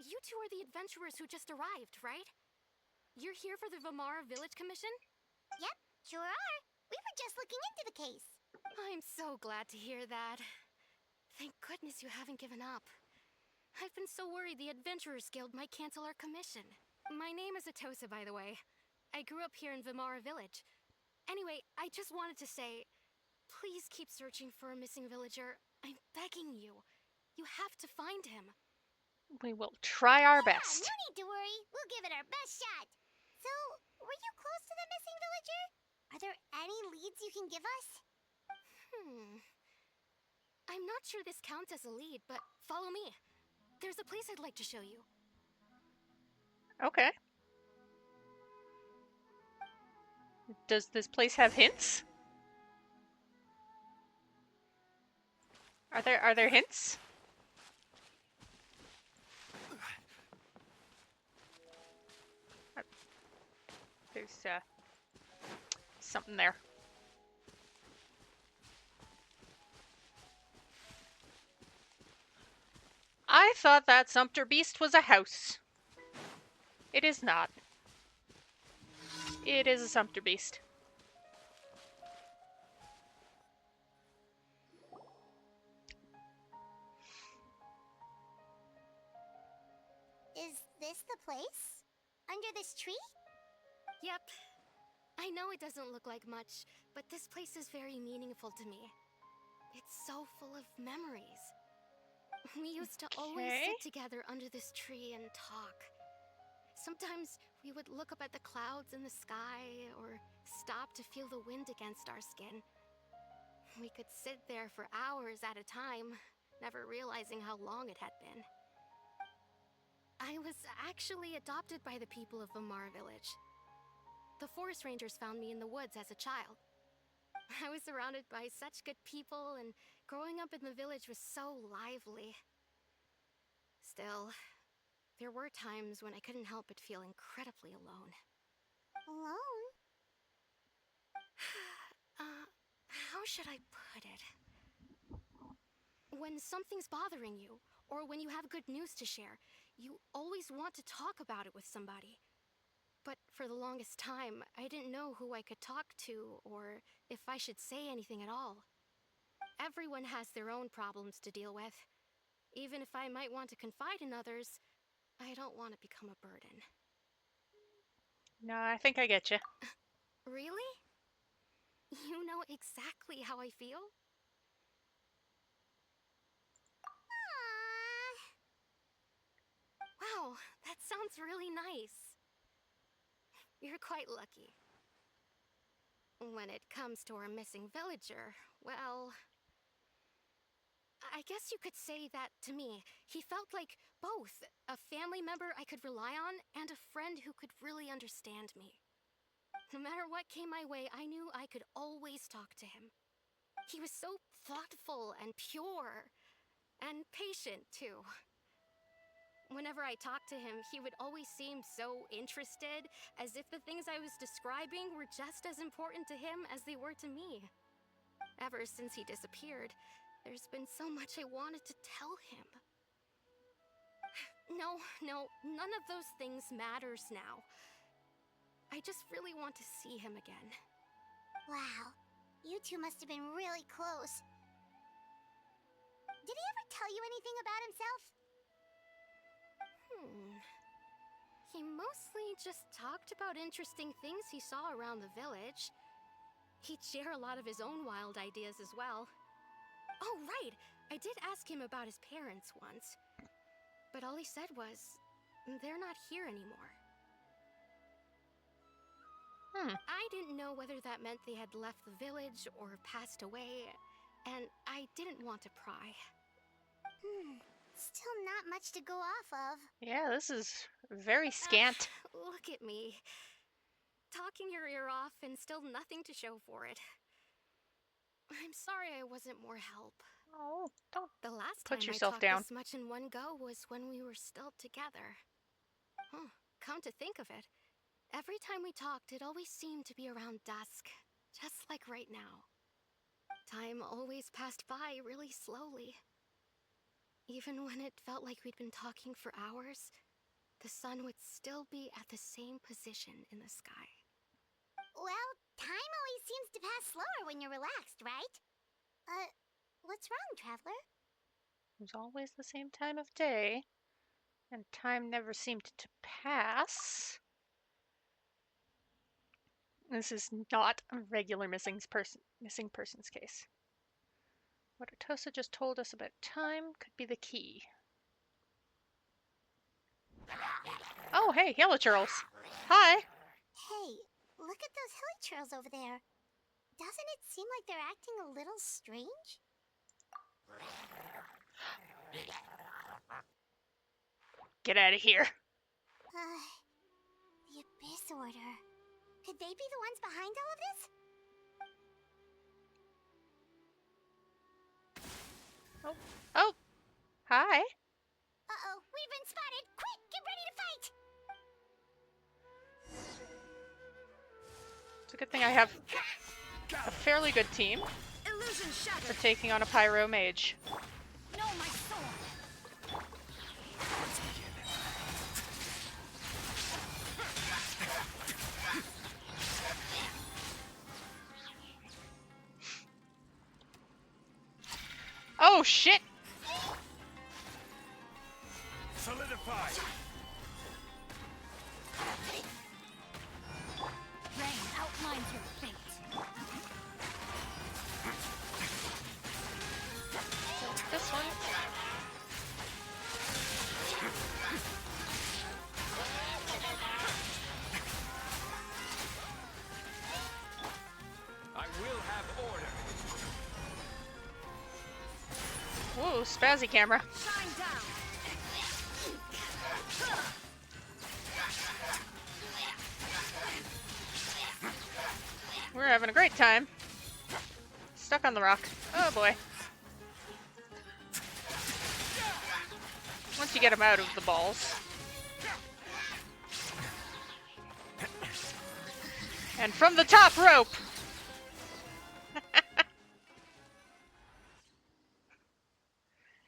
You two are the adventurers who just arrived, right? You're here for the Vamara Village Commission? Yep, sure are. We were just looking into the case. I'm so glad to hear that. Thank goodness you haven't given up. I've been so worried the Adventurers Guild might cancel our commission. My name is Atosa, by the way. I grew up here in Vamara Village. Anyway, I just wanted to say, please keep searching for a missing villager. I'm begging you. You have to find him. We will try our best. No need to worry. We'll give it our best shot. So, were you close to the missing villager? Are there any leads you can give us? I'm not sure this counts as a lead, but follow me. There's a place I'd like to show you. Okay. Does this place have hints? Are there hints? There's something there. I thought that Sumpter Beast was a house. It is not. It is a Sumpter Beast. Is this the place? Under this tree? Yep. I know it doesn't look like much, but this place is very meaningful to me. It's so full of memories. We used to always sit together under this tree and talk. Sometimes we would look up at the clouds in the sky, or stop to feel the wind against our skin. We could sit there for hours at a time, never realizing how long it had been. I was actually adopted by the people of Vamara Village. The forest rangers found me in the woods as a child. I was surrounded by such good people, and growing up in the village was so lively. Still, there were times when I couldn't help but feel incredibly alone. Alone? How should I put it? When something's bothering you, or when you have good news to share, you always want to talk about it with somebody. But for the longest time, I didn't know who I could talk to, or if I should say anything at all. Everyone has their own problems to deal with. Even if I might want to confide in others, I don't want to become a burden. No, I think I get you. Really? You know exactly how I feel? Wow, that sounds really nice. You're quite lucky. When it comes to our missing villager, well, I guess you could say that to me. He felt like both a family member I could rely on and a friend who could really understand me. No matter what came my way, I knew I could always talk to him. He was so thoughtful and pure, and patient too. Whenever I talked to him, he would always seem so interested, as if the things I was describing were just as important to him as they were to me. Ever since he disappeared, there's been so much I wanted to tell him. No, none of those things matters now. I just really want to see him again. Wow, you two must have been really close. Did he ever tell you anything about himself? He mostly just talked about interesting things he saw around the village. He'd share a lot of his own wild ideas as well. Oh, right! I did ask him about his parents once. but all he said was, they're not here anymore. I didn't know whether that meant they had left the village or passed away, and I didn't want to pry. Still not much to go off of. Yeah, this is very scant. Look at me. Talking your ear off and still nothing to show for it. I'm sorry I wasn't more help. Oh, don't The last put time yourself I talked down. this much in one go was when we were still together. Come to think of it, every time we talked, it always seemed to be around dusk, just like right now. Time always passed by really slowly. Even when it felt like we'd been talking for hours, the sun would still be at the same position in the sky. Well, time always seems to pass slower when you're relaxed, right? What's wrong, Traveler? It was always the same time of day, and time never seemed to pass. This is not a regular missing persons case. What Atosa just told us about time could be the key. Oh, hey, hilichurls. Hi. Hey, look at those hilichurls over there. Doesn't it seem like they're acting a little strange? Get out of here. The Abyss Order. Could they be the ones behind all of this? Oh, hi. Uh-oh, we've been spotted! Quick, get ready to fight! It's a good thing I have a fairly good team for taking on a pyro mage. No, my sword! Let's begin. Oh, shit! Solidify! Rain outlines your fate. This one. I will have order. Whoa, spazzy camera. Shine down. We're having a great time. Stuck on the rock. Oh boy. Once you get him out of the balls. And from the top rope!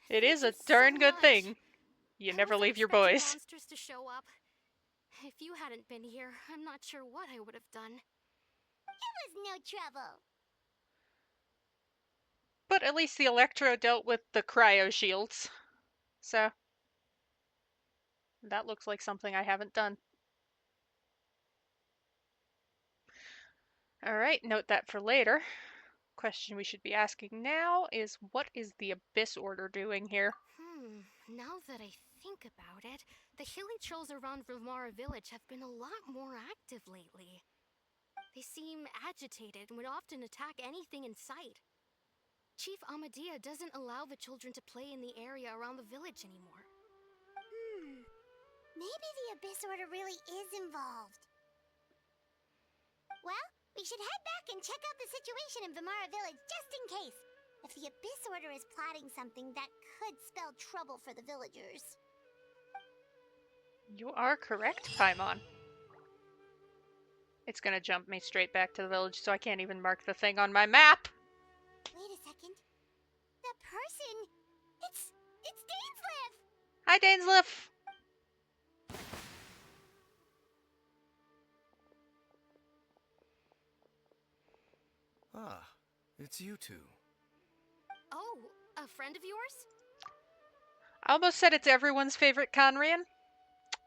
It is a darn good thing. You never leave your boys. Monsters to show up. If you hadn't been here, I'm not sure what I would have done. It was no trouble. But at least the Electro dealt with the cryo shields. So, that looks like something I haven't done. Alright, note that for later. Question we should be asking now is, what is the Abyss Order doing here? Now that I think about it, the hilichurls around Vimara village have been a lot more active lately. They seem agitated and would often attack anything in sight. Chief Amadea doesn't allow the children to play in the area around the village anymore. Maybe the Abyss Order really is involved. Well, we should head back and check out the situation in Vimara village just in case. If the Abyss Order is plotting something that could spell trouble for the villagers. You are correct, Paimon. It's gonna jump me straight back to the village, so I can't even mark the thing on my map. Wait a second. The person... It's Dainsleif! Hi, Dainsleif! Ah, it's you two. Oh, a friend of yours? I almost said it's everyone's favorite Conrian,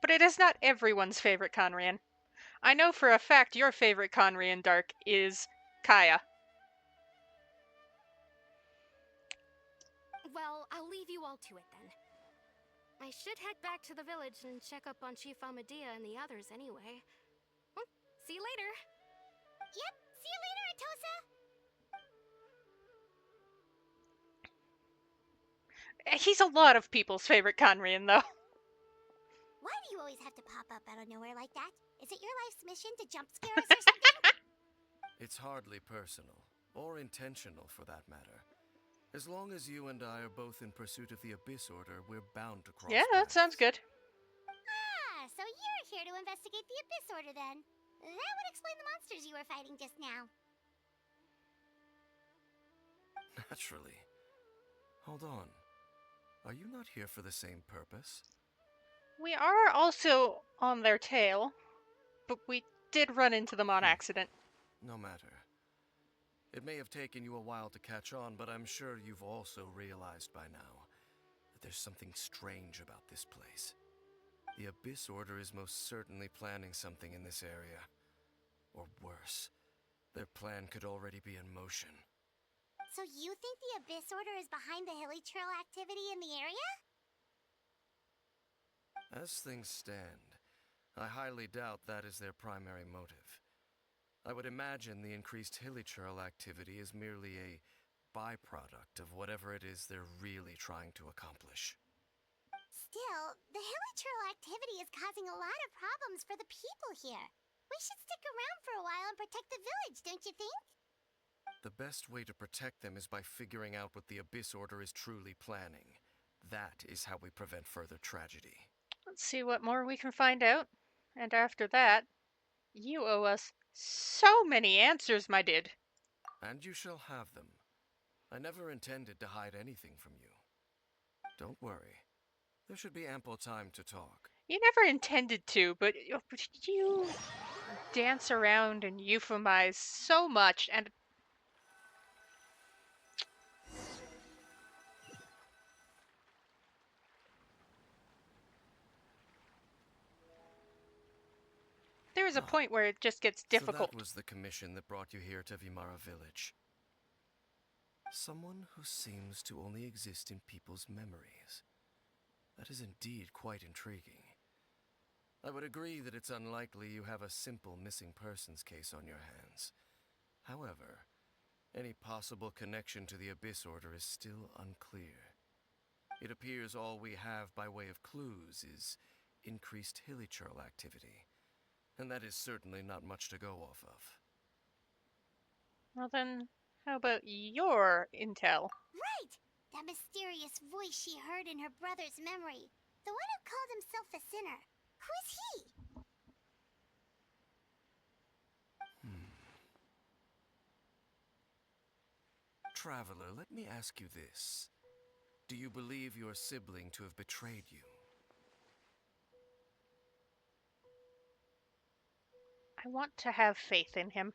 but it is not everyone's favorite Conrian. I know for a fact your favorite Conrian, Dark, is Kaya. Well, I'll leave you all to it then. I should head back to the village and check up on Chief Amadea and the others anyway. Well, see you later. Yep, see you later, Atosa! He's a lot of people's favorite Conrian, though. Why do you always have to pop up out of nowhere like that? Is it your life's mission to jump scare us or something? It's hardly personal, or intentional for that matter. As long as you and I are both in pursuit of the Abyss Order, we're bound to cross Yeah, that sounds good. Ah, so you're here to investigate the Abyss Order then. That would explain the monsters you were fighting just now. Naturally. Hold on. Are you not here for the same purpose? We are also on their tail, but we did run into them on accident. No matter. It may have taken you a while to catch on, but I'm sure you've also realized by now that there's something strange about this place. The Abyss Order is most certainly planning something in this area. Or worse, their plan could already be in motion. So you think the Abyss Order is behind the hilly trail activity in the area? As things stand, I highly doubt that is their primary motive. I would imagine the increased hilly trail activity is merely a byproduct of whatever it is they're really trying to accomplish. Still, the hilly trail activity is causing a lot of problems for the people here. We should stick around for a while and protect the village, don't you think? The best way to protect them is by figuring out what the Abyss Order is truly planning. That is how we prevent further tragedy. Let's see what more we can find out. And after that, you owe us so many answers, my did. And you shall have them. I never intended to hide anything from you. Don't worry. There should be ample time to talk. You never intended to, but you dance around and euphemize so much, and there is a point where it just gets difficult. So that was the commission that brought you here to Vimara Village. Someone who seems to only exist in people's memories. That is indeed quite intriguing. I would agree that it's unlikely you have a simple missing persons case on your hands. However, any possible connection to the Abyss Order is still unclear. It appears all we have by way of clues is increased hilly trail activity, and that is certainly not much to go off of. Well then, how about your intel? Right! That mysterious voice she heard in her brother's memory. The one who called himself a sinner. Who is he? Traveler, let me ask you this. Do you believe your sibling to have betrayed you? I want to have faith in him.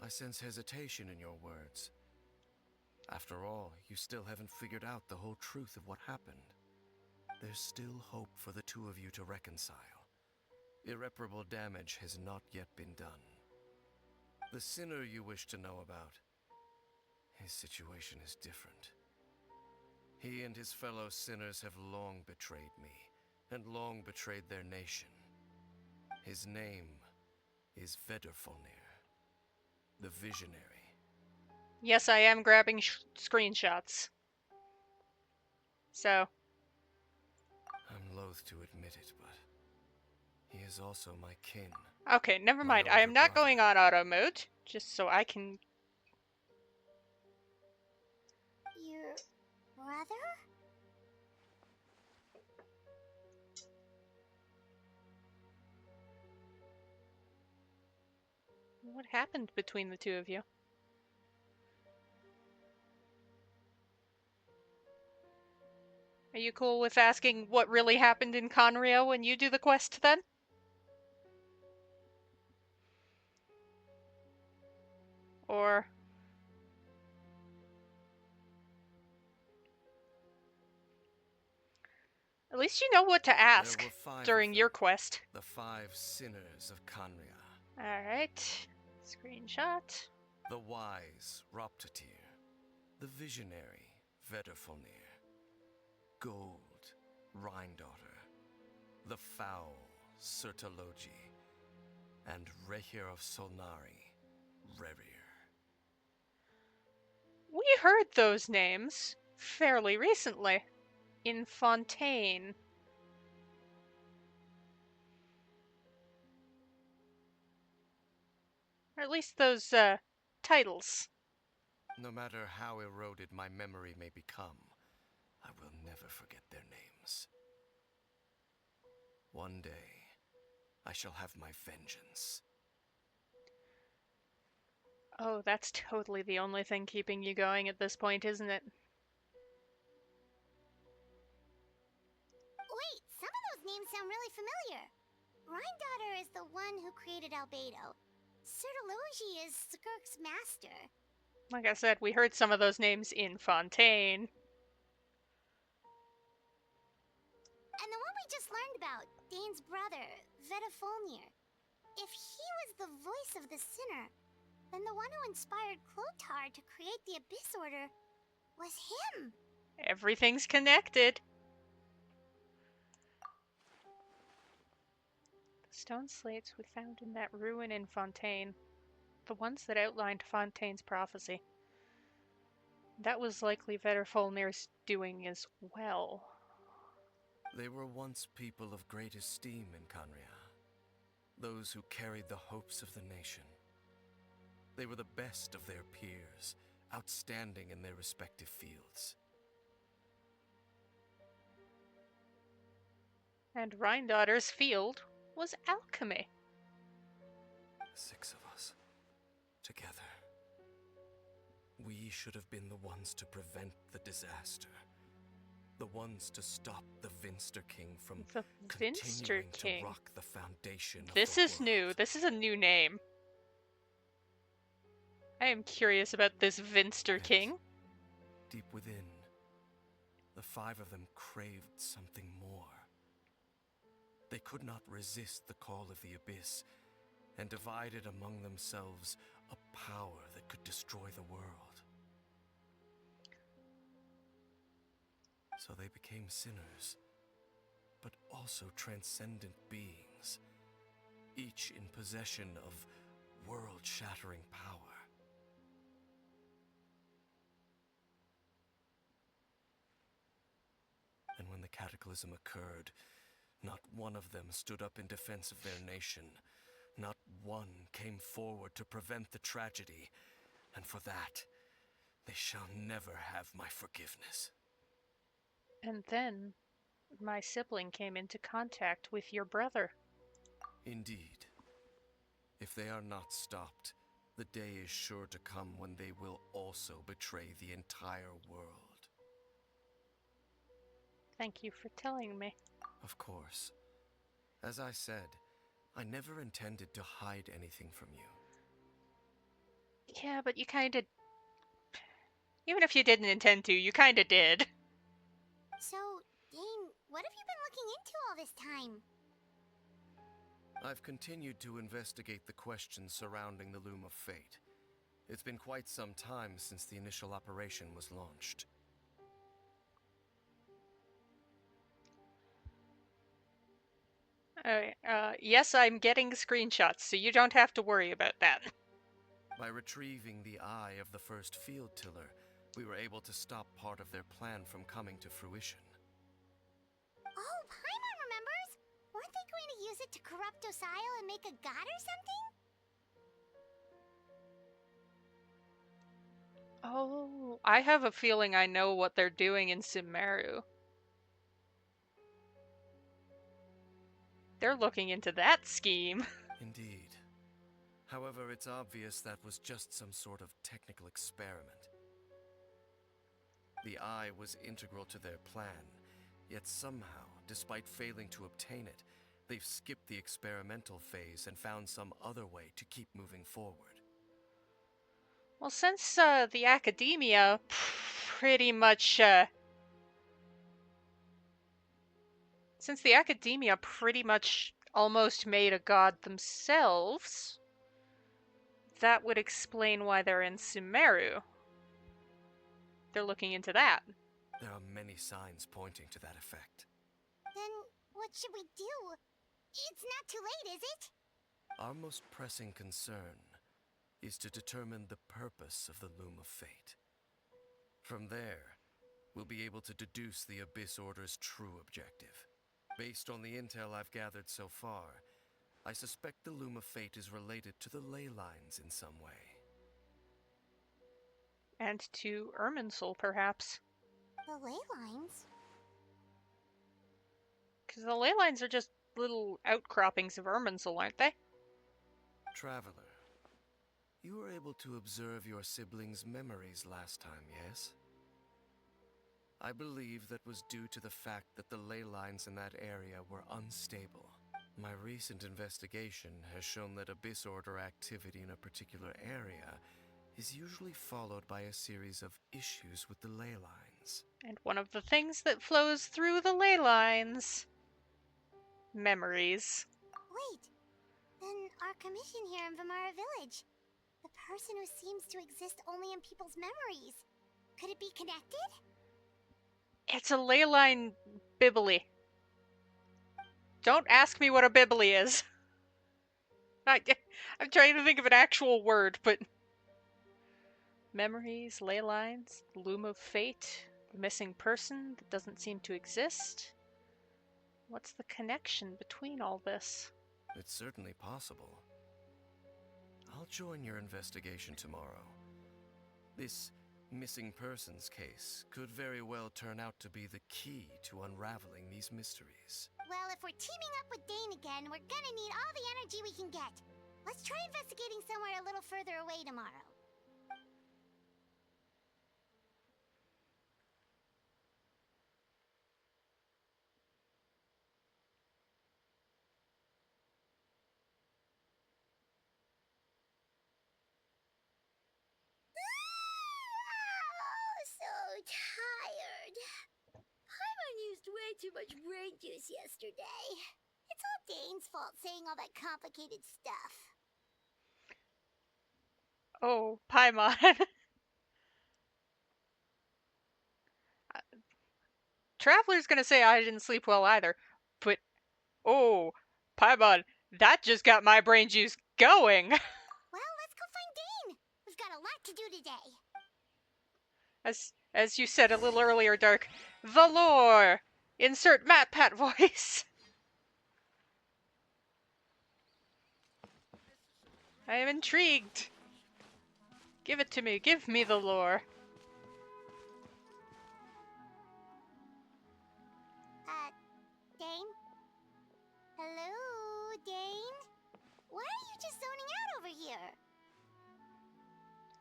I sense hesitation in your words. After all, you still haven't figured out the whole truth of what happened. There's still hope for the two of you to reconcile. Irreparable damage has not yet been done. The sinner you wish to know about, his situation is different. He and his fellow sinners have long betrayed me, and long betrayed their nation. His name is Vedderfolnir, the Visionary. Yes, I am grabbing screenshots. So. I'm loath to admit it, but he is also my kin. Okay, never mind. I am not going on auto mode, just so I can... Your brother? What happened between the two of you? Are you cool with asking what really happened in Conrio when you do the quest, then? Or... At least you know what to ask during your quest. The 5 sinners of Conria. Alright. Screenshot. The wise Roptatir. The visionary Vedderfolnir, Gold, Rhindaughter, the Foul, Sertologi, and Rehir of Solnari, Rerir. We heard those names fairly recently in Fontaine. Or at least those titles. No matter how eroded my memory may become, I will never forget their names. One day, I shall have my vengeance. Oh, that's totally the only thing keeping you going at this point, isn't it? Wait, some of those names sound really familiar. Rhindaughter is the one who created Albedo. Sertologi is Skirk's master. Like I said, we heard some of those names in Fontaine. And the one we just learned about, Dane's brother, Vedderfolnir. If he was the voice of the sinner, then the one who inspired Clotar to create the Abyss Order was him. Everything's connected. The stone slates we found in that ruin in Fontaine, the ones that outlined Fontaine's prophecy. That was likely Vedderfolnir's doing as well. They were once people of great esteem in Canria, those who carried the hopes of the nation. They were the best of their peers, outstanding in their respective fields. And Rhindaughter's field was alchemy. 6 of us, together. We should have been the ones to prevent the disaster. The ones to stop the Vinster King from continuing to rock the foundation of This the is world. new. This is a new name. I am curious about this Vinster King. Deep within, the 5 of them craved something more. They could not resist the call of the Abyss, and divided among themselves a power that could destroy the world. So they became sinners, but also transcendent beings, each in possession of world-shattering power. And when the cataclysm occurred, not one of them stood up in defense of their nation. Not one came forward to prevent the tragedy. And for that, they shall never have my forgiveness. And then, my sibling came into contact with your brother. Indeed. If they are not stopped, the day is sure to come when they will also betray the entire world. Thank you for telling me. Of course. As I said, I never intended to hide anything from you. Yeah, but you kinda... Even if you didn't intend to, you kinda did. So, Dane, what have you been looking into all this time? I've continued to investigate the questions surrounding the Loom of Fate. It's been quite some time since the initial operation was launched. Yes, I'm getting screenshots, so you don't have to worry about that. By retrieving the eye of the first field tiller, we were able to stop part of their plan from coming to fruition. Oh, Paimon remembers! Weren't they going to use it to corrupt Osial and make a god or something? Oh, I have a feeling I know what they're doing in Sumeru. They're looking into that scheme. Indeed. However, it's obvious that was just some sort of technical experiment. The eye was integral to their plan, yet somehow, despite failing to obtain it, they've skipped the experimental phase and found some other way to keep moving forward. Well, since the academia pretty much almost made a god themselves, that would explain why they're in Sumeru. they're looking into that. There are many signs pointing to that effect. Then what should we do? It's not too late, is it? Our most pressing concern is to determine the purpose of the Loom of Fate. From there, we'll be able to deduce the Abyss Order's true objective. Based on the intel I've gathered so far, I suspect the Loom of Fate is related to the ley lines in some way. And to Irminsul, perhaps. The ley lines? Because the ley lines are just little outcroppings of Irminsul, aren't they? Traveler, you were able to observe your siblings' memories last time, yes? I believe that was due to the fact that the ley lines in that area were unstable. My recent investigation has shown that Abyss Order activity in a particular area is usually followed by a series of issues with the ley lines. And one of the things that flows through the ley lines... memories. Wait, then our commission here in Vimara Village. The person who seems to exist only in people's memories. Could it be connected? It's a ley line bibli. Don't ask me what a bibli is. I'm trying to think of an actual word, but... memories, ley lines, loom of fate, the missing person that doesn't seem to exist. What's the connection between all this? It's certainly possible. I'll join your investigation tomorrow. This missing persons case could very well turn out to be the key to unraveling these mysteries. Well, if we're teaming up with Dane again, we're gonna need all the energy we can get. Let's try investigating somewhere a little further away tomorrow. Tired. Paimon used way too much brain juice yesterday. It's all Dane's fault saying all that complicated stuff. Oh, Paimon. Traveler's gonna say I didn't sleep well either, but oh, Paimon, that just got my brain juice going. Well, let's go find Dane. We've got a lot to do today. As you said a little earlier, Dark, the lore! Insert MatPat voice. I am intrigued. Give it to me. Give me the lore. Dane? Hello, Dane? Why are you just zoning out over here?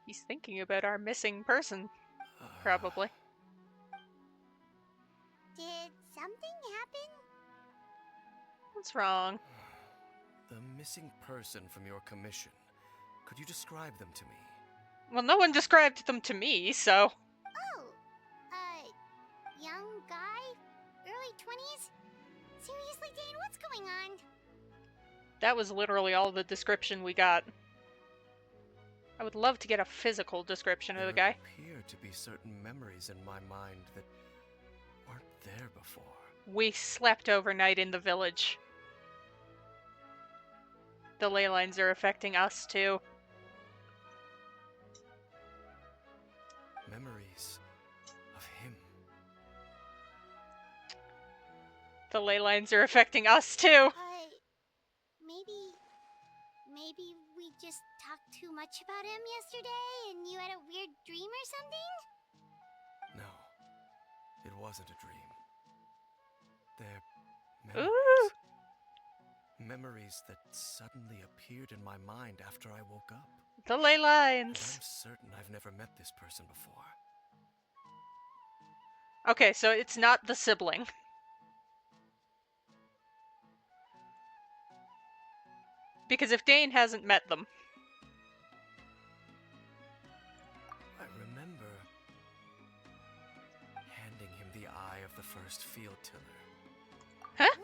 He's thinking about our missing person. Probably. Did something happen? What's wrong? The missing person from your commission. Could you describe them to me? Well, no one described them to me, so... Oh, young guy? Early 20s? Seriously, Dane, what's going on? That was literally all the description we got. I would love to get a physical description of the guy. There appear to be certain memories in my mind that weren't there before. We slept overnight in the village. The ley lines are affecting us, too. Memories of him. The ley lines are affecting us, too. Maybe we just talked too much about him yesterday and you had a weird dream or something? No, it wasn't a dream. They're memories. Ooh. Memories that suddenly appeared in my mind after I woke up. The ley lines. And I'm certain I've never met this person before. Okay, so it's not the sibling. Because if Dane hasn't met them... I remember handing him the eye of the first field tiller. Huh?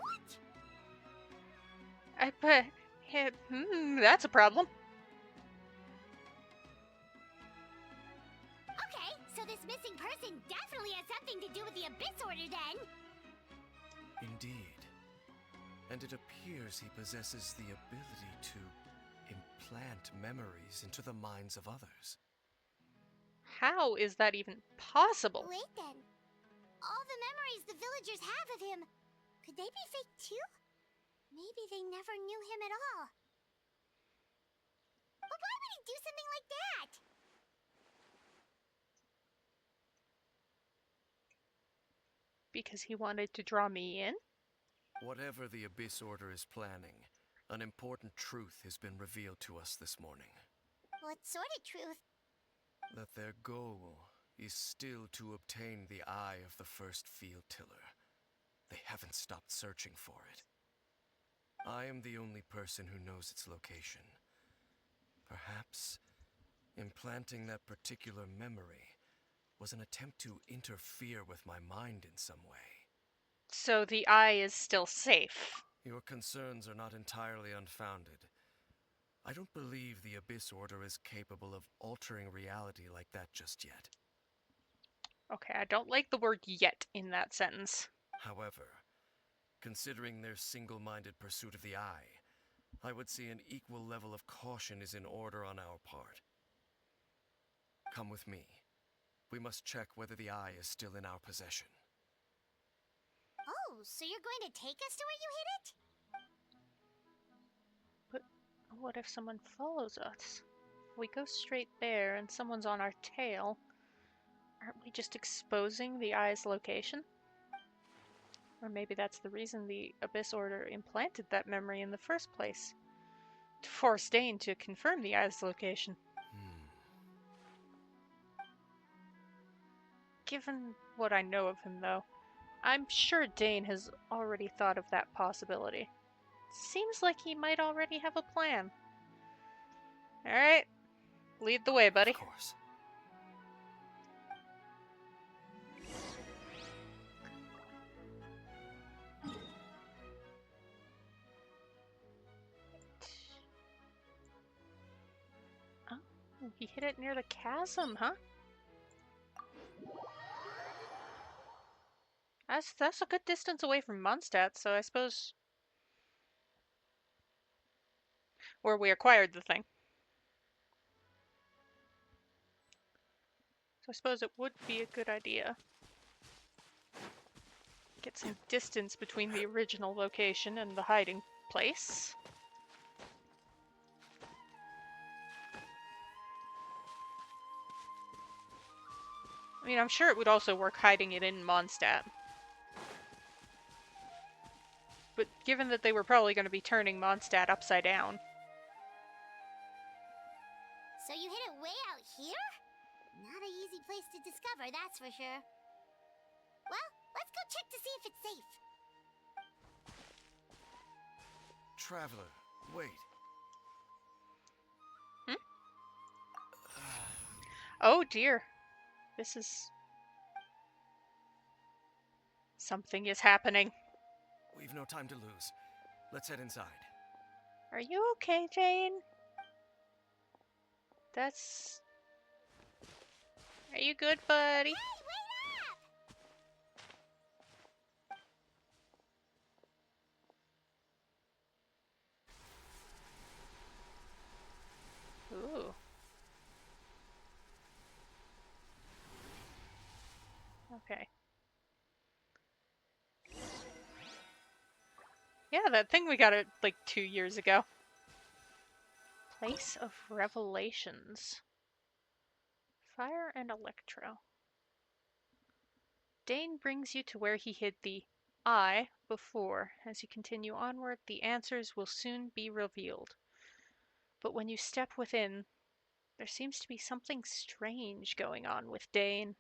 That's a problem. Okay, so this missing person definitely has something to do with the Abyss Order then. Indeed. And it appears he possesses the ability to implant memories into the minds of others. How is that even possible? Wait then. All the memories the villagers have of him, could they be fake too? Maybe they never knew him at all. But why would he do something like that? Because he wanted to draw me in? Whatever the Abyss Order is planning, an important truth has been revealed to us this morning. What sort of truth? That their goal is still to obtain the eye of the first field tiller. They haven't stopped searching for it. I am the only person who knows its location. Perhaps implanting that particular memory was an attempt to interfere with my mind in some way. So the eye is still safe. Your concerns are not entirely unfounded. I don't believe the Abyss Order is capable of altering reality like that just yet. Okay, I don't like the word yet in that sentence. However, considering their single-minded pursuit of the eye, I would say an equal level of caution is in order on our part. Come with me. We must check whether the eye is still in our possession. Oh, so you're going to take us to where you hid it? But what if someone follows us? We go straight there and someone's on our tail. Aren't we just exposing the eye's location? Or maybe that's the reason the Abyss Order implanted that memory in the first place. To force Dane to confirm the eye's location. Given what I know of him, though, I'm sure Dane has already thought of that possibility. Seems like he might already have a plan. Alright, lead the way, buddy. Of course. Oh, he hit it near the chasm, huh? That's a good distance away from Mondstadt, so I suppose... Where we acquired the thing. So I suppose it would be a good idea. Get some distance between the original location and the hiding place. I mean, I'm sure it would also work hiding it in Mondstadt. But given that they were probably going to be turning Mondstadt upside down. So you hid it way out here? Not an easy place to discover, that's for sure. Well, let's go check to see if it's safe. Traveler, wait. Oh dear. This is... Something is happening. We've no time to lose. Let's head inside. Are you okay, Jane? That's... Are you good, buddy? Hey, wait up! Ooh. Okay. Yeah, that thing we got it like 2 years ago. Place of Revelations. Fire and Electro. Dane brings you to where he hid the eye before. As you continue onward, the answers will soon be revealed. But when you step within, there seems to be something strange going on with Dane.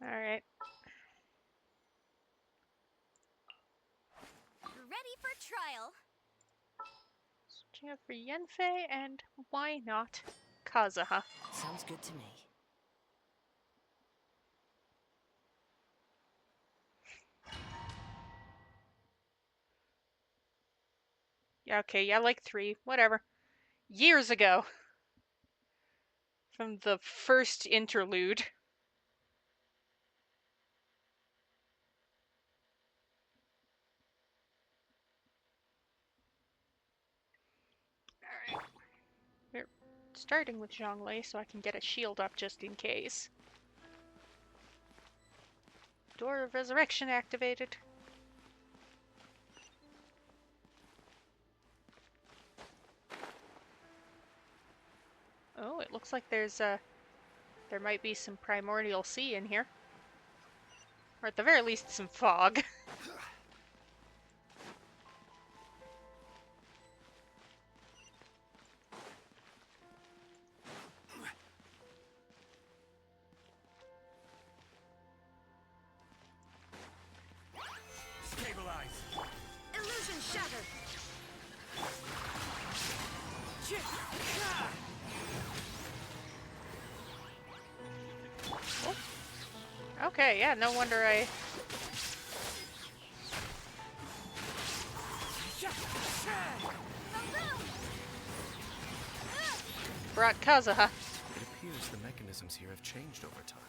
Alright. Ready for trial. Searching out for Yenfei and why not Kazuha? Sounds good to me. Yeah, okay, yeah, like 3, whatever. Years ago. from the first interlude. Alright. We're starting with Zhongli so I can get a shield up just in case. Door of Resurrection activated. Oh, it looks like there might be some primordial sea in here. Or at the very least, some fog. Stabilize. Illusion shattered. Oh. Okay, yeah, no wonder I... Brought Kazuha. It appears the mechanisms here have changed over time.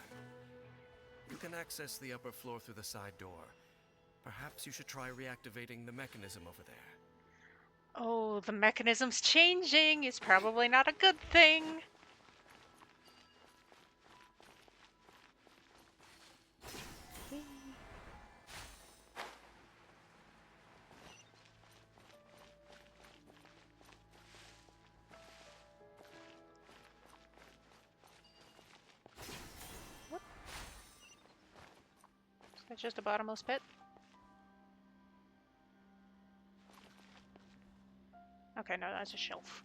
You can access the upper floor through the side door. Perhaps you should try reactivating the mechanism over there. Oh, the mechanism's changing is probably not a good thing. Whoop. Is that just a bottomless pit? Okay, no, that's a shelf.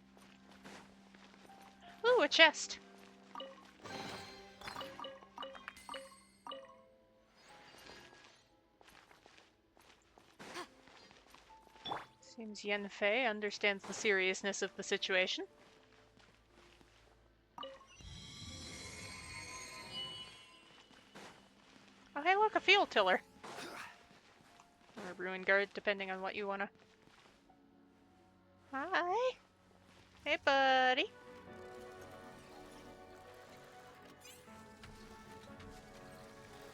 Ooh, a chest. Seems Yanfei understands the seriousness of the situation. Oh, hey, look, a field tiller. Or a ruin guard, depending on what you wanna... Hi. Hey, buddy.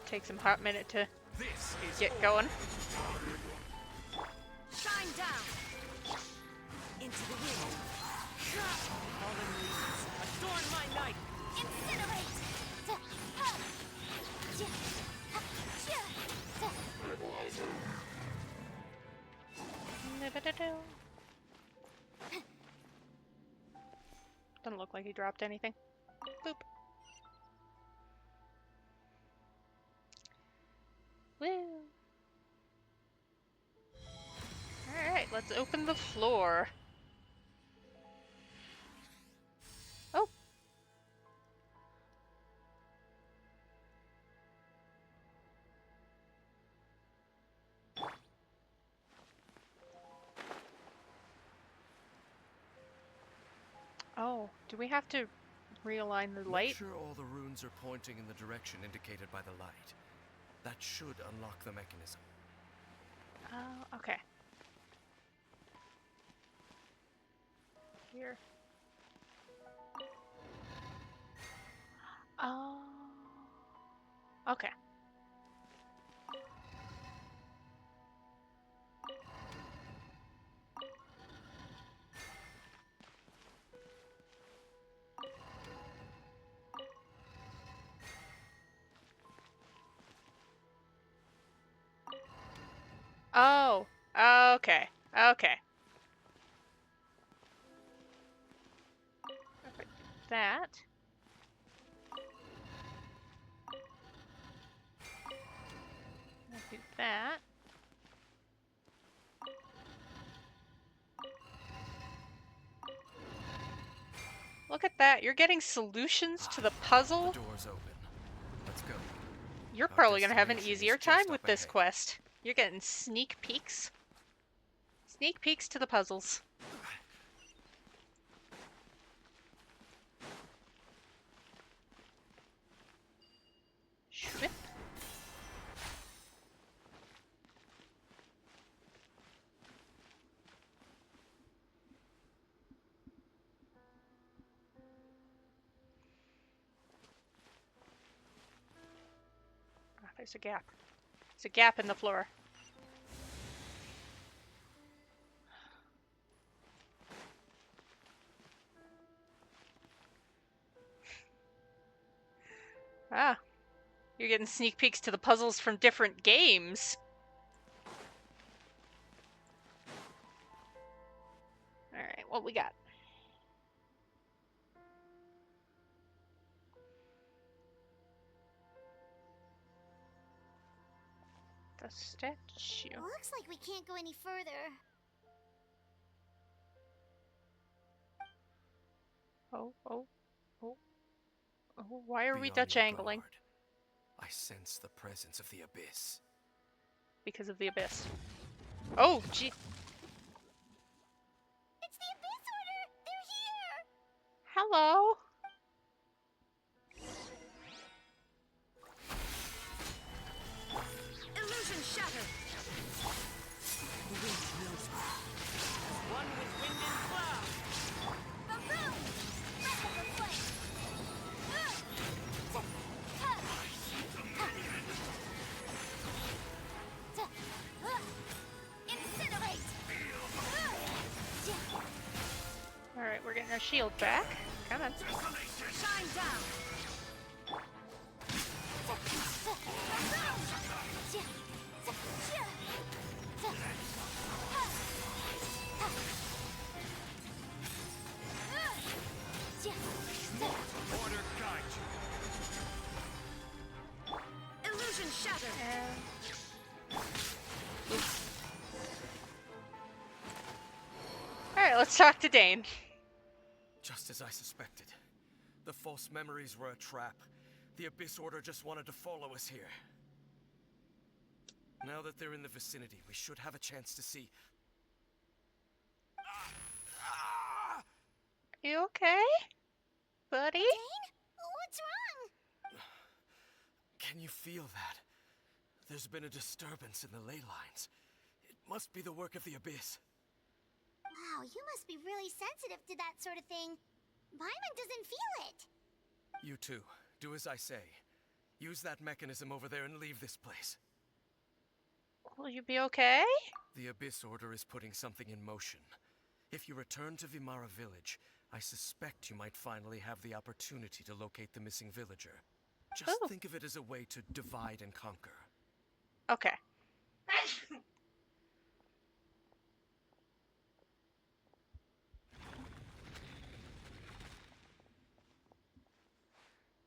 Takes him a hot minute to get going. Shine down. Into the wind. Fallen leaves, adorn my night. Incinerate! Doesn't look like he dropped anything. Boop. Woo. Alright, let's open the floor. Oh. Oh, do we have to realign the light? Make sure all the runes are pointing in the direction indicated by the light. That should unlock the mechanism. Oh, okay. Here. Oh. Okay. Oh. Okay. Okay. Okay. That. I'll do that. Look at that. You're getting solutions to the puzzle. The door's open. Let's go. You're Our probably gonna have an destination is easier just time up with this ahead. quest. You're getting sneak peeks. Sneak peeks to the puzzles. Schwip. there's a gap. There's a gap in the floor. Ah, you're getting sneak peeks to the puzzles from different games. Alright, what we got? The statue. Looks like we can't go any further. Oh, oh, oh. Oh, why are Be we on Dutch your angling? guard. I sense the presence of the abyss. Because of the abyss. Oh, gee. It's the Abyss Order! They're here! Hello. Illusion shattered. The wind knows me. One with wind and cloud. Ba-boom! Breath of the flame! Incinerate! Alright, we're getting our shield back. Come on. Shine down. Order guide you. Illusion shattered. Alright, let's talk to Dane. Just as I suspected. The false memories were a trap. The Abyss Order just wanted to follow us here. Now that they're in the vicinity, we should have a chance to see. You okay? Buddy? Dane? What's wrong? Can you feel that? There's been a disturbance in the ley lines. It must be the work of the Abyss. Wow, you must be really sensitive to that sort of thing. Paimon doesn't feel it. You too. Do as I say. Use that mechanism over there and leave this place. Will you be okay? The Abyss Order is putting something in motion. If you return to Vimara Village, I suspect you might finally have the opportunity to locate the missing villager. Just think of it as a way to divide and conquer. Okay.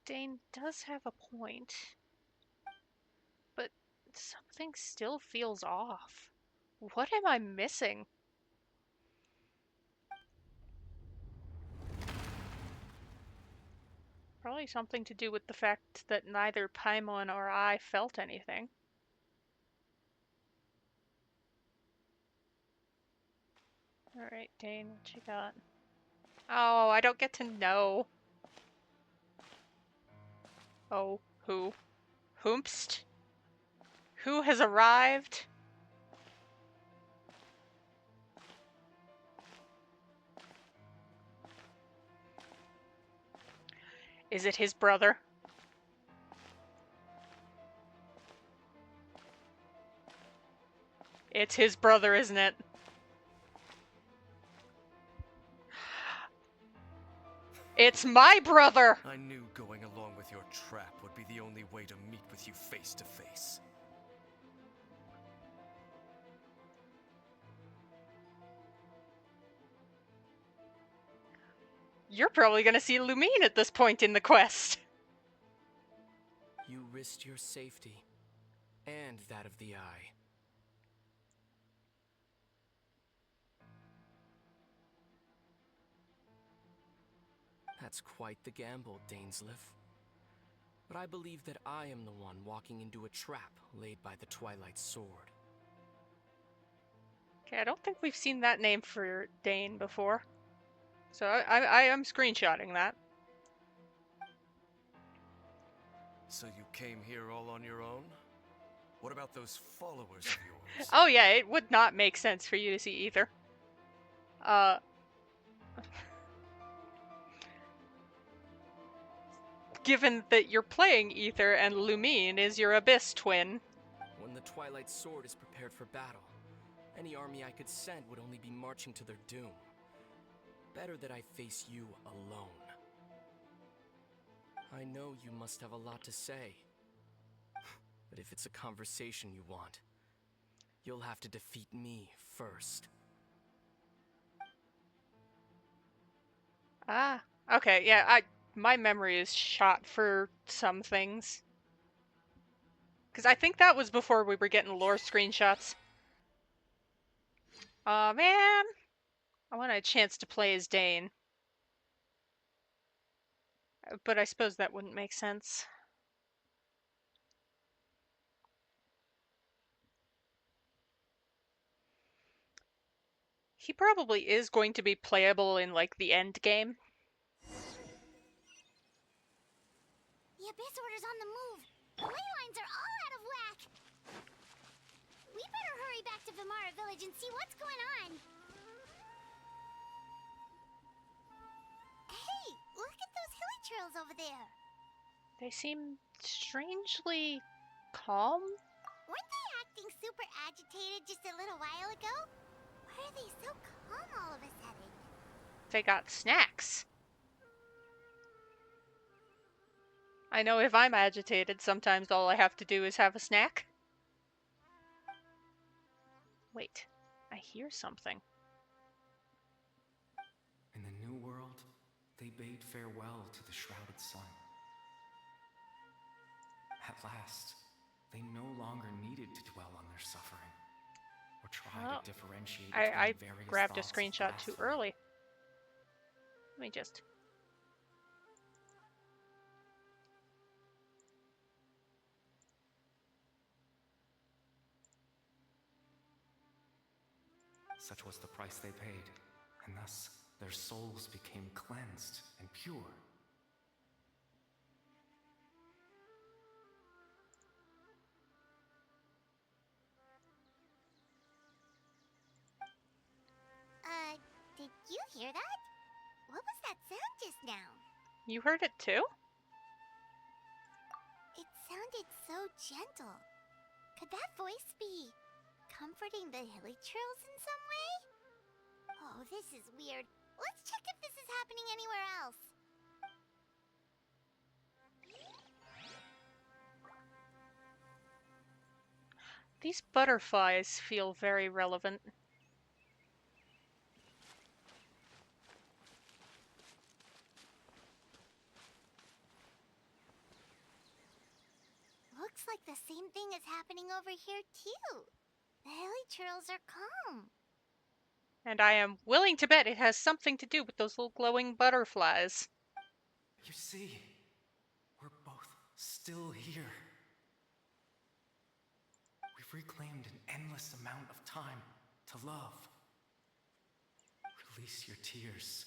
Dane does have a point. But something still feels off. What am I missing? Probably something to do with the fact that neither Paimon or I felt anything. Alright, Dane, what you got? Oh, I don't get to know. Oh, who? Whomst? Who has arrived? Is it his brother? It's his brother, isn't it? It's my brother! I knew going along with your trap would be the only way to meet with you face to face. You're probably gonna see Lumine at this point in the quest. You risked your safety, and that of the Eye. That's quite the gamble, Dainsleif. But I believe that I am the one walking into a trap laid by the Twilight Sword. Okay, I don't think we've seen that name for Dane before. So I am screenshotting that. So you came here all on your own? What about those followers of yours? Oh yeah, it would not make sense for you to see either. given that you're playing Ether and Lumine is your Abyss twin. When the Twilight Sword is prepared for battle, any army I could send would only be marching to their doom. Better that I face you alone. I know you must have a lot to say. But if it's a conversation you want, you'll have to defeat me first. Ah, okay, yeah, my memory is shot for some things. Because I think that was before we were getting lore screenshots. Aw, man. I wanted a chance to play as Dane. But I suppose that wouldn't make sense. He probably is going to be playable in, like, the end game. The Abyss Order's on the move. The ley lines are all out of whack. We better hurry back to Vimara Village and see what's going on. Hey, look at those hilly trails over there. They seem strangely calm. Weren't they acting super agitated just a little while ago? Why are they so calm all of a sudden? They got snacks. I know if I'm agitated, sometimes all I have to do is have a snack. Wait, I hear something. In the New World, they bade farewell to the shrouded sun. At last, they no longer needed to dwell on their suffering, or try to differentiate between I various grabbed a thoughts of screenshot too blasphemy. early. Let me just... Such was the price they paid, and thus their souls became cleansed and pure. Did you hear that? What was that sound just now? You heard it too? It sounded so gentle. Could that voice be comforting the hilly trails in some way? Oh, this is weird. Let's check if this is happening anywhere else. These butterflies feel very relevant. Looks like the same thing is happening over here too. The hilly trails are calm. And I am willing to bet it has something to do with those little glowing butterflies. You see, we're both still here. We've reclaimed an endless amount of time to love. Release your tears.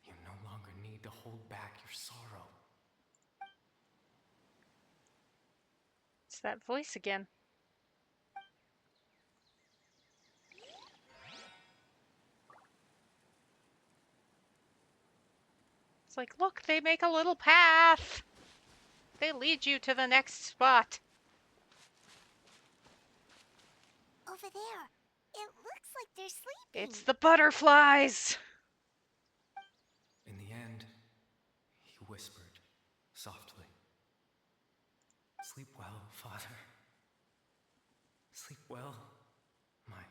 You no longer need to hold back your sorrow. It's that voice again. It's like, look, they make a little path. They lead you to the next spot. Over there. It looks like they're sleeping. It's the butterflies. In the end, he whispered softly, "Sleep well, Father. Sleep well, my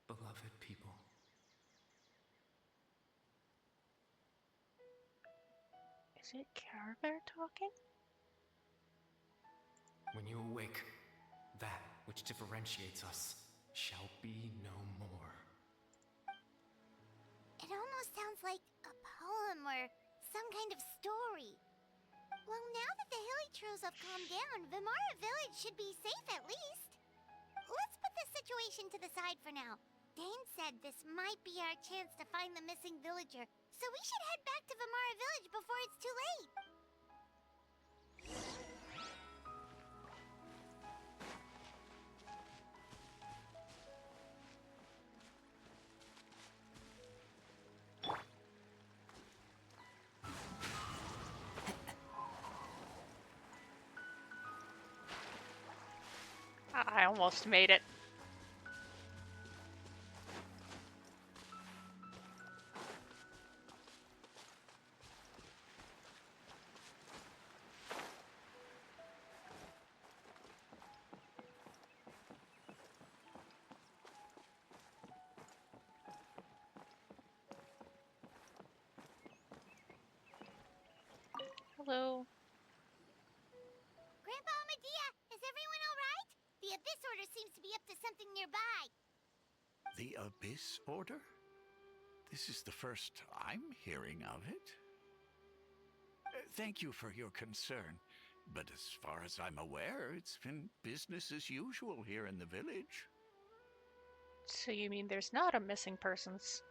beloved people." Is it Care Bear talking? When you awake, that which differentiates us shall be no more. It almost sounds like a poem or some kind of story. Well, now that the hilly trails have calmed down, Vimara Village should be safe at least. Let's put this situation to the side for now. Dane said this might be our chance to find the missing villager, so we should head back to Vimara Village before it's too late. almost made it. Hello. Grandpa Medea, is everyone alright? The Abyss Order seems to be up to something nearby. The Abyss Order? This is the first I'm hearing of it. Thank you for your concern, but as far as I'm aware, it's been business as usual here in the village. So you mean there's not a missing persons?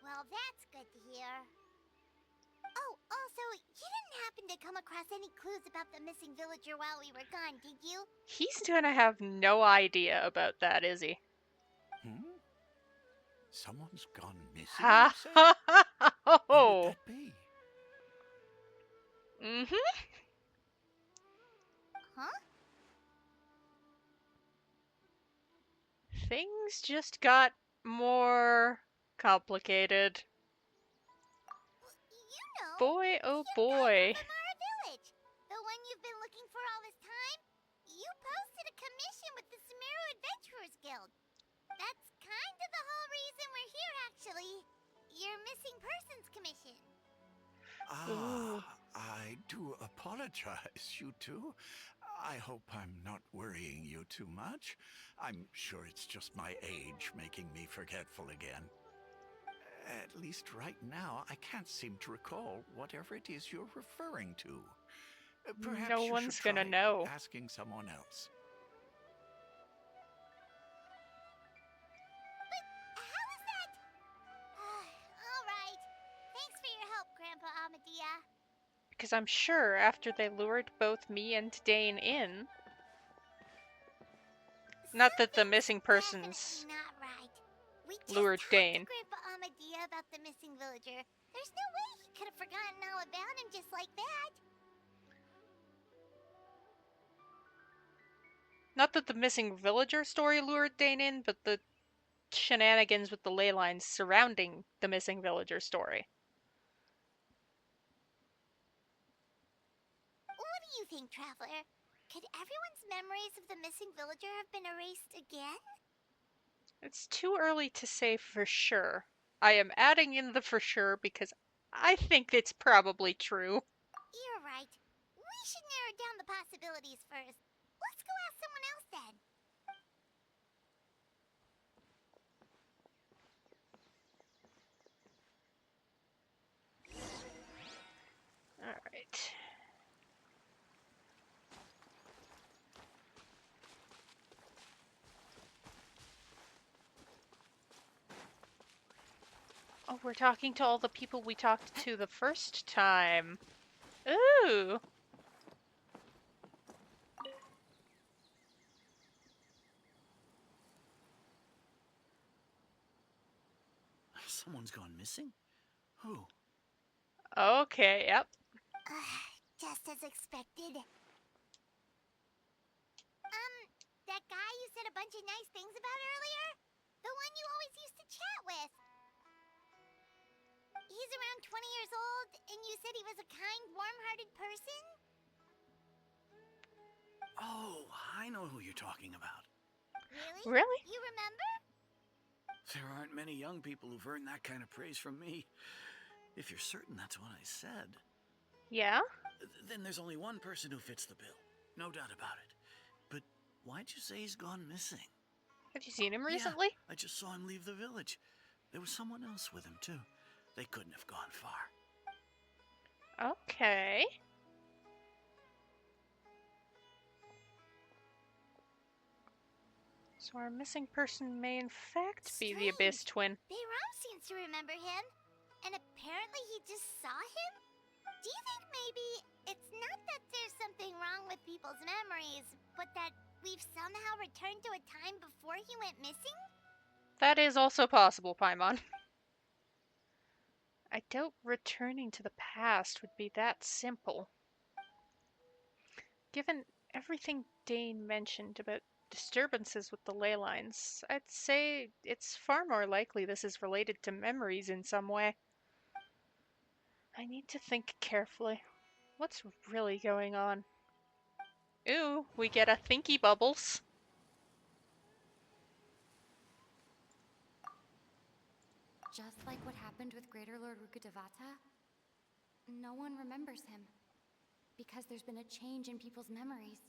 Well, that's good to hear. Oh, also, you didn't happen to come across any clues about the missing villager while we were gone, did you? He's gonna have no idea about that, is he? Someone's gone missing, Ha you say? ha ha! Who would that be? Mm-hmm. Huh? Things just got more complicated. You know, Boy, oh the boy. guy from Amara Village. The one you've been looking for all this time. You posted a commission with the Sumeru Adventurers Guild. That's kind of the whole reason we're here, actually. Your missing persons commission. I do apologize, you two. I hope I'm not worrying you too much. I'm sure it's just my age making me forgetful again. At least right now, I can't seem to recall whatever it is you're referring to. Perhaps No you one's should gonna try know. asking someone else. How is that? All right. Thanks for your help, Grandpa Amadea. Because I'm sure after they lured both me and Dane in... Not that the missing persons Not right. We just lured talked Dane. to Grandpa Amadea about the missing villager. There's no way he could have forgotten all about him just like that. Not that the missing villager story lured Dane in, but the shenanigans with the ley lines surrounding the missing villager story. What do you think, Traveler? Could everyone's memories of the missing villager have been erased again? It's too early to say for sure. I am adding in the for sure because I think it's probably true. You're right. We should narrow down the possibilities first. Let's go ask someone else then. Alright. Oh, we're talking to all the people we talked to the first time. Ooh! Someone's gone missing? Who? Okay, yep. Just as expected. That guy you said a bunch of nice things about earlier? The one you always used to chat with. He's around 20 years old, and you said he was a kind, warm-hearted person? Oh, I know who you're talking about. Really? Really? You remember? There aren't many young people who've earned that kind of praise from me. If you're certain that's what I said. Yeah? Then there's only one person who fits the bill. No doubt about it. But why'd you say he's gone missing? Have you seen him recently? Yeah, I just saw him leave the village. There was someone else with him, too. They couldn't have gone far. Okay. So our missing person may in fact be the Abyss twin. Bayram seems to remember him. And apparently he just saw him? Do you think maybe it's not that there's something wrong with people's memories, but that we've somehow returned to a time before he went missing? That is also possible, Paimon. I doubt returning to the past would be that simple. Given everything Dane mentioned about disturbances with the ley lines, I'd say it's far more likely this is related to memories in some way. I need to think carefully. What's really going on? Ooh, we get a thinky bubbles. Just like what happened with Greater Lord Rukkhadevata, no one remembers him. Because there's been a change in people's memories.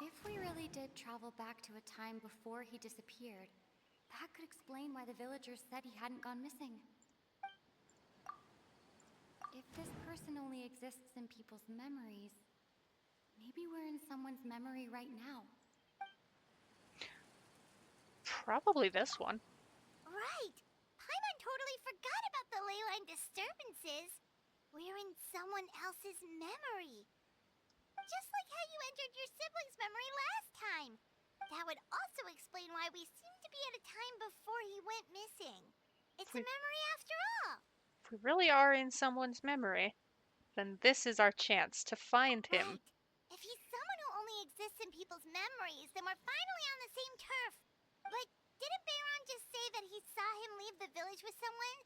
If we really did travel back to a time before he disappeared, that could explain why the villagers said he hadn't gone missing. If this person only exists in people's memories, maybe we're in someone's memory right now. Probably this one. Right! Paimon totally forgot about the leyline disturbances. We're in someone else's memory. Just like how you entered your sibling's memory last time. That would also explain why we seem to be at a time before he went missing. It's a memory after all. If we really are in someone's memory, then this is our chance to find him. Right. If he's someone who only exists in people's memories, then we're finally on the same turf. But didn't Bayron just say that he saw him leave the village with someone?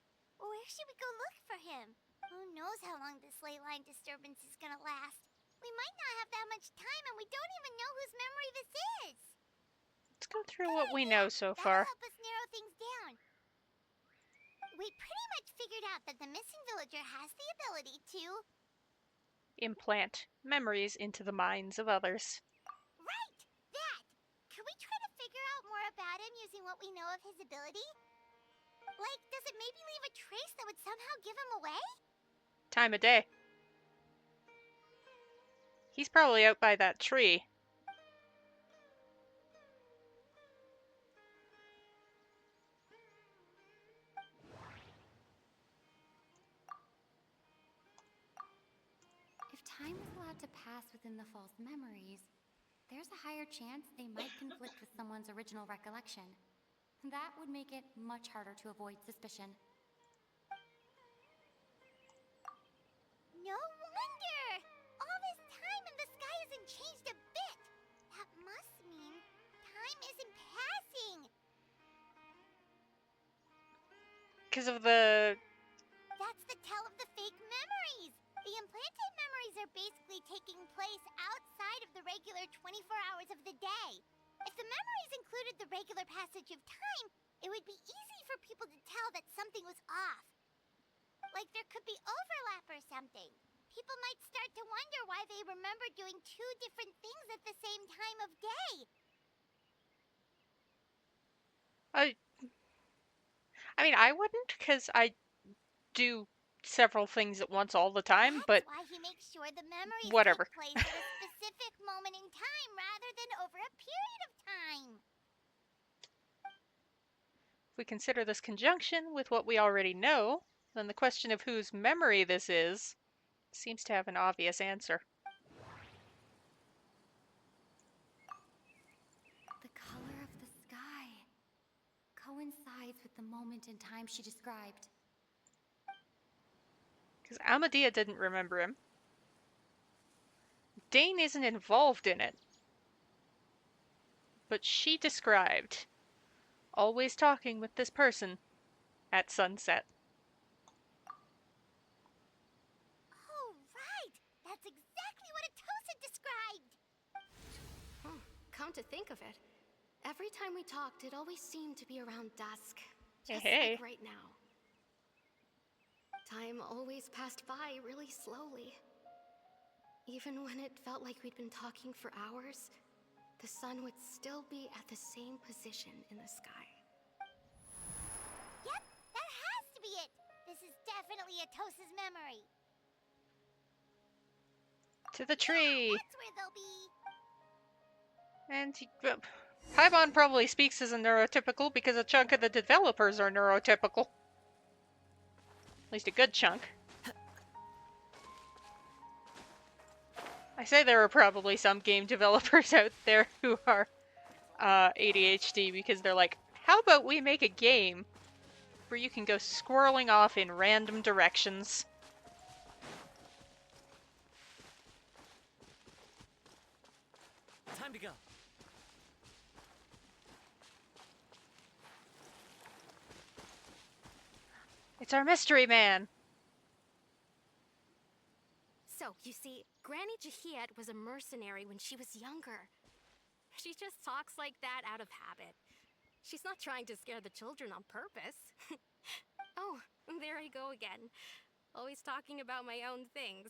Where should we go look for him? Who knows how long this ley line disturbance is gonna last? We might not have that much time, and we don't even know whose memory this is. Let's go through what we know so far. That'll help us narrow things down. We pretty much figured out that the missing villager has the ability to Implant memories into the minds of others. Right! That! Could we try to figure out more about him using what we know of his ability? Like, does it maybe leave a trace that would somehow give him away? Time of day. He's probably out by that tree. If time is allowed to pass within the false memories, there's a higher chance they might conflict with someone's original recollection. That would make it much harder to avoid suspicion. No wonder! All this time and the sky hasn't changed a bit! That must mean time isn't passing! Because of the... That's the tell of the fake memories! The implanted memories are basically taking place outside of the regular 24 hours of the day. If the memories included the regular passage of time, it would be easy for people to tell that something was off. Like there could be overlap or something. People might start to wonder why they remember doing two different things at the same time of day. I mean, I wouldn't, because I do several things at once all the time, but That's why he makes sure the memories whatever. take place at a specific moment in time rather than over a period of time. If we consider this conjunction with what we already know, then the question of whose memory this is seems to have an obvious answer. The color of the sky coincides with the moment in time she described. Because Amadea didn't remember him. Dane isn't involved in it. But she described always talking with this person at sunset. Oh, right! That's exactly what Atosa described! Come to think of it, every time we talked, it always seemed to be around dusk. Just Hey. like right now. Time always passed by really slowly. Even when it felt like we'd been talking for hours, the sun would still be at the same position in the sky. Yep, that has to be it! This is definitely Atosa's memory. To the tree! That's where they'll be. And Paimon probably speaks as a neurotypical because a chunk of the developers are neurotypical. At least a good chunk. I say there are probably some game developers out there who are ADHD because they're like, how about we make a game where you can go squirreling off in random directions? Time to go. It's our mystery man. So, you see, Granny Jahiet was a mercenary when she was younger. She just talks like that out of habit. She's not trying to scare the children on purpose. Oh, there I go again. Always talking about my own things.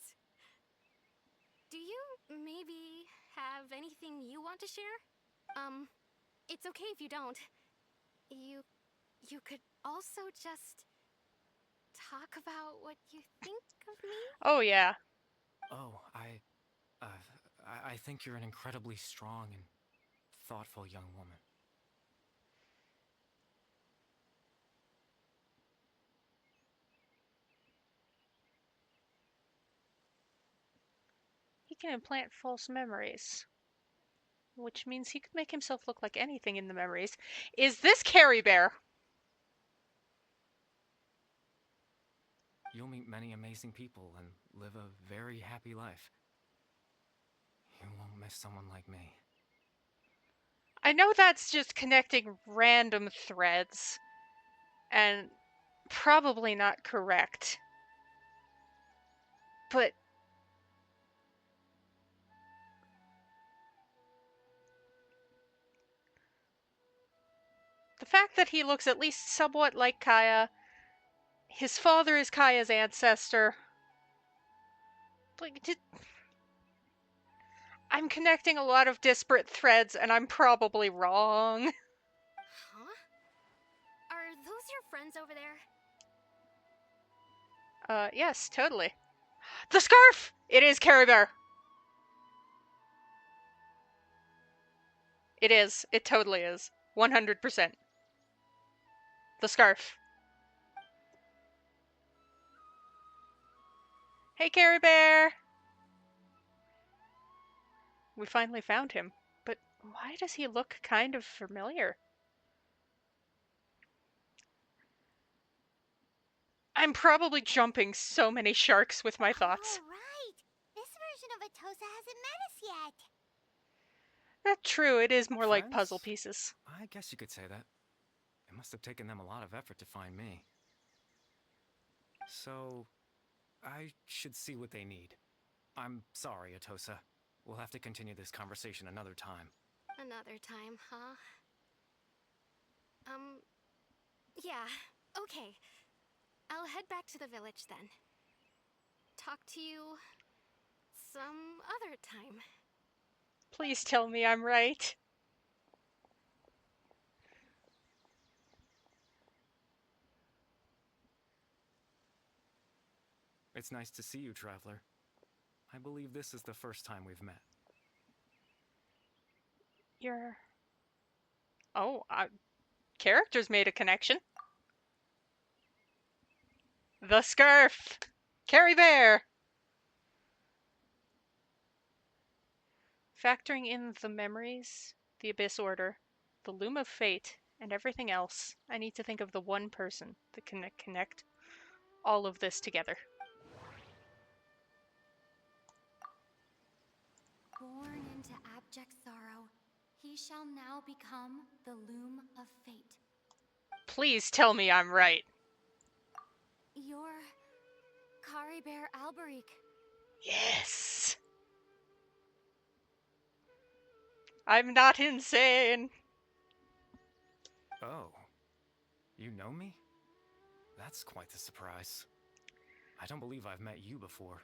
Do you maybe have anything you want to share? It's okay if you don't. You could also just talk about what you think of me? Oh, yeah. Oh, I think you're an incredibly strong and thoughtful young woman. He can implant false memories, which means he could make himself look like anything in the memories. Is this Carrie Bear? You'll meet many amazing people and live a very happy life. You won't miss someone like me. I know that's just connecting random threads, and probably not correct. But the fact that he looks at least somewhat like Kaya, his father is Kaya's ancestor. Like, I'm connecting a lot of disparate threads, and I'm probably wrong. Huh? Are those your friends over there? Yes, totally. The scarf! It is Carrie Bear. It is. It totally is. 100%. The scarf. Hey, Carrie Bear! We finally found him, but why does he look kind of familiar? I'm probably jumping so many sharks with my thoughts. Oh, right. This version of Atosa hasn't met us yet. That's true, it is more like Friends? puzzle pieces. I guess you could say that. It must have taken them a lot of effort to find me. So, I should see what they need. I'm sorry, Atosa. We'll have to continue this conversation another time. Another time, huh? Yeah, okay. I'll head back to the village then. Talk to you some other time. Please tell me I'm right. It's nice to see you, Traveler. I believe this is the first time we've met. You're... Oh, characters made a connection. The scarf! Carrie Bear! Factoring in the memories, the Abyss Order, the Loom of Fate, and everything else, I need to think of the one person that can connect all of this together. Born into abject sorrow, he shall now become the Loom of Fate. Please tell me I'm right. You're Kari Bear Alberik. Yes! I'm not insane! Oh. You know me? That's quite the surprise. I don't believe I've met you before.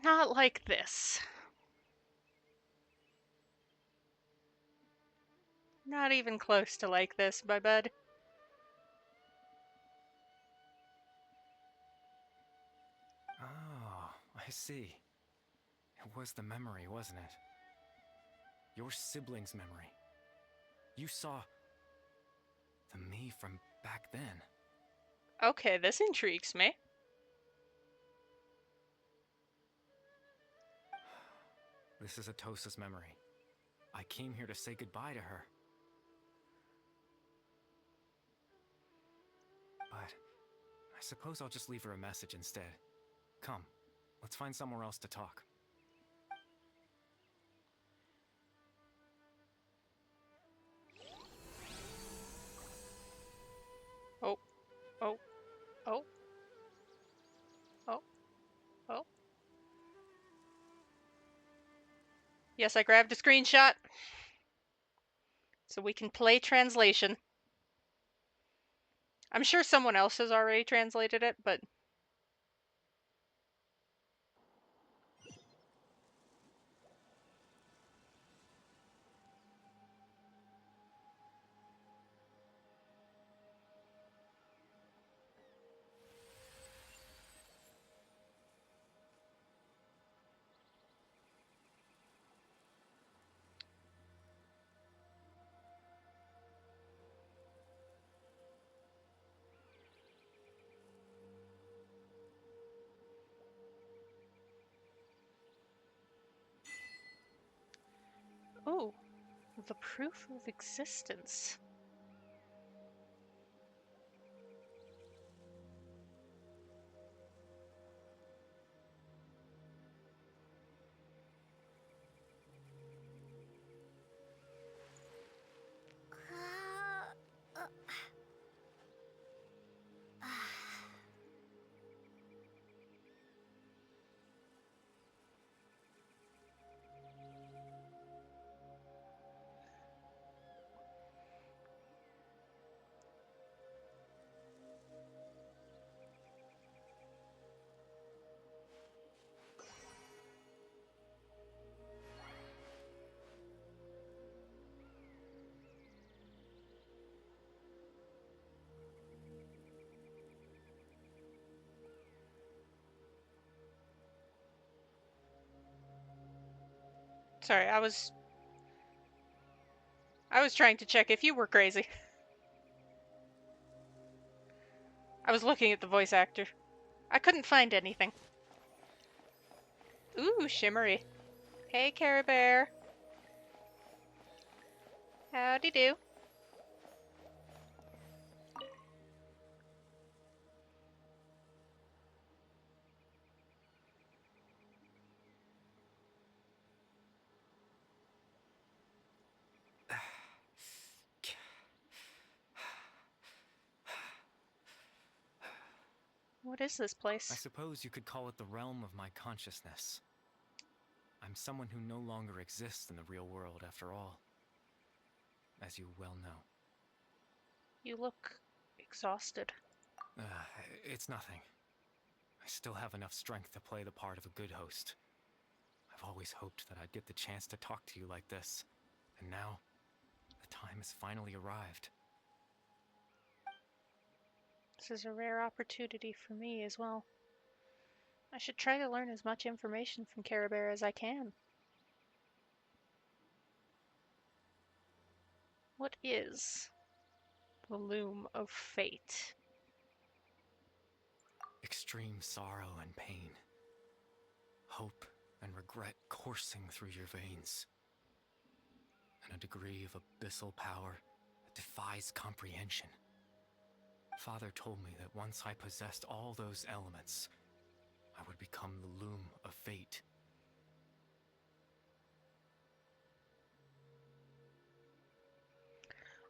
Not like this. Not even close to like this, my bud. Oh, I see. It was the memory, wasn't it? Your sibling's memory. You saw the me from back then. Okay, this intrigues me. This is Atosa's memory. I came here to say goodbye to her. But I suppose I'll just leave her a message instead. Come, let's find somewhere else to talk. Yes, I grabbed a screenshot so we can play translation. I'm sure someone else has already translated it, but... Ooh, the proof of existence. Sorry, I was trying to check if you were crazy. I was looking at the voice actor. I couldn't find anything. Ooh, shimmery. Hey, Care Bear. Howdy do. What is this place? I suppose you could call it the realm of my consciousness. I'm someone who no longer exists in the real world, after all. As you well know. You look exhausted. It's nothing. I still have enough strength to play the part of a good host. I've always hoped that I'd get the chance to talk to you like this. And now, the time has finally arrived. This is a rare opportunity for me as well. I should try to learn as much information from Care Bear as I can. What is the Loom of Fate? Extreme sorrow and pain. Hope and regret coursing through your veins. And a degree of abyssal power that defies comprehension. Father told me that once I possessed all those elements, I would become the Loom of Fate.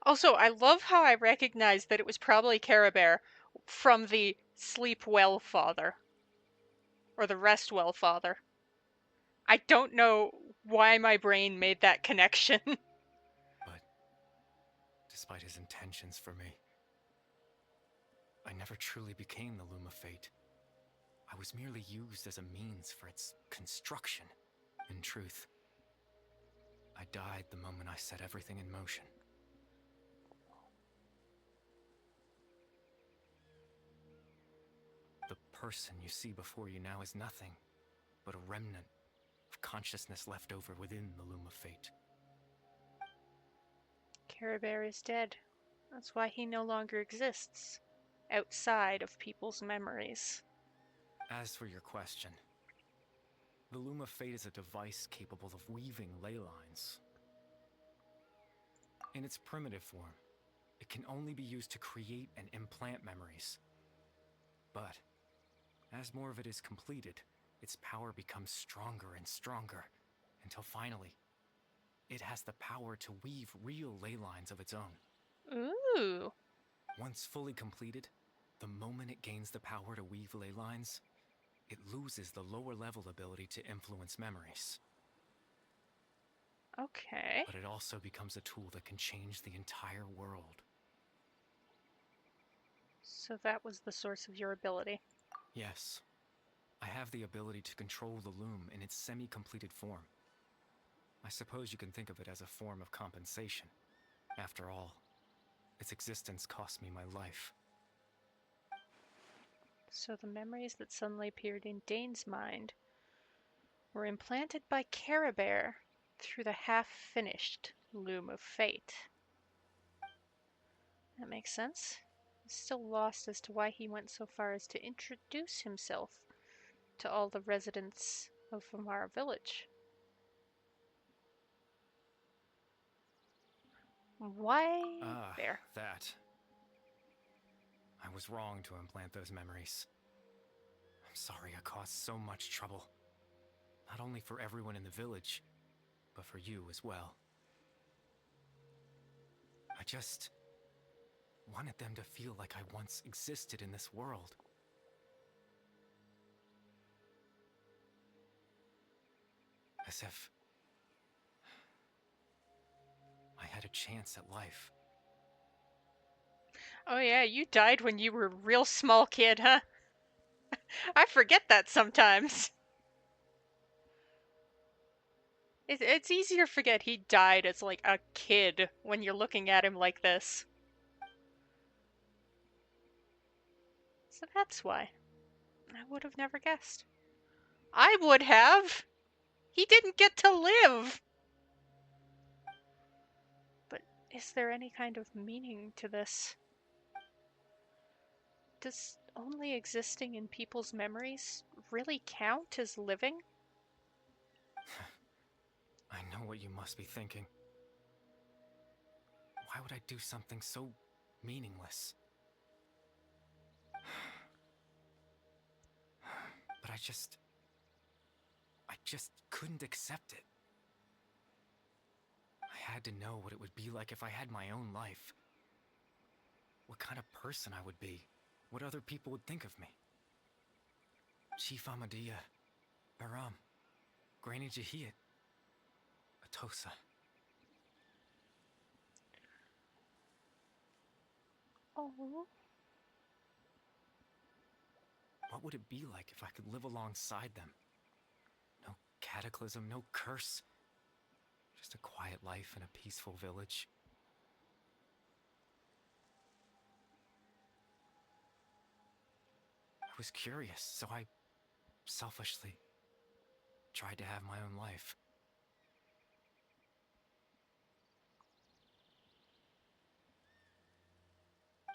Also, I love how I recognized that it was probably Care Bear from the Sleep Well Father. Or the Rest Well Father. I don't know why my brain made that connection. But, despite his intentions for me, I never truly became the Loom of Fate. I was merely used as a means for its construction. In truth, I died the moment I set everything in motion. The person you see before you now is nothing but a remnant of consciousness left over within the Loom of Fate. Care Bear is dead. That's why he no longer exists. Outside of people's memories. As for your question, the Loom of Fate is a device capable of weaving ley lines. In its primitive form, it can only be used to create and implant memories. But, as more of it is completed, its power becomes stronger and stronger, until finally, it has the power to weave real ley lines of its own. Ooh. Once fully completed, the moment it gains the power to weave ley lines, it loses the lower level ability to influence memories. Okay. But it also becomes a tool that can change the entire world. So that was the source of your ability. Yes. I have the ability to control the loom in its semi-completed form. I suppose you can think of it as a form of compensation. After all, its existence cost me my life. So the memories that suddenly appeared in Dane's mind were implanted by Care Bear through the half-finished Loom of Fate. That makes sense. I'm still lost as to why he went so far as to introduce himself to all the residents of Vamara Village. Why there? That. I was wrong to implant those memories. I'm sorry I caused so much trouble. Not only for everyone in the village, but for you as well. I just wanted them to feel like I once existed in this world. As if I had a chance at life. Oh yeah, you died when you were a real small kid, huh? I forget that sometimes. It's easier to forget he died as like a kid when you're looking at him like this. So that's why. I would have never guessed. I would have! He didn't get to live! But is there any kind of meaning to this? Does only existing in people's memories really count as living? I know what you must be thinking. Why would I do something so meaningless? But I just couldn't accept it. I had to know what it would be like if I had my own life. What kind of person I would be. What other people would think of me. Chief Amadia, Baram, Granny Jahiyat, Atosa. Oh. What would it be like if I could live alongside them? No cataclysm, no curse. Just a quiet life in a peaceful village. I was curious, so I selfishly tried to have my own life.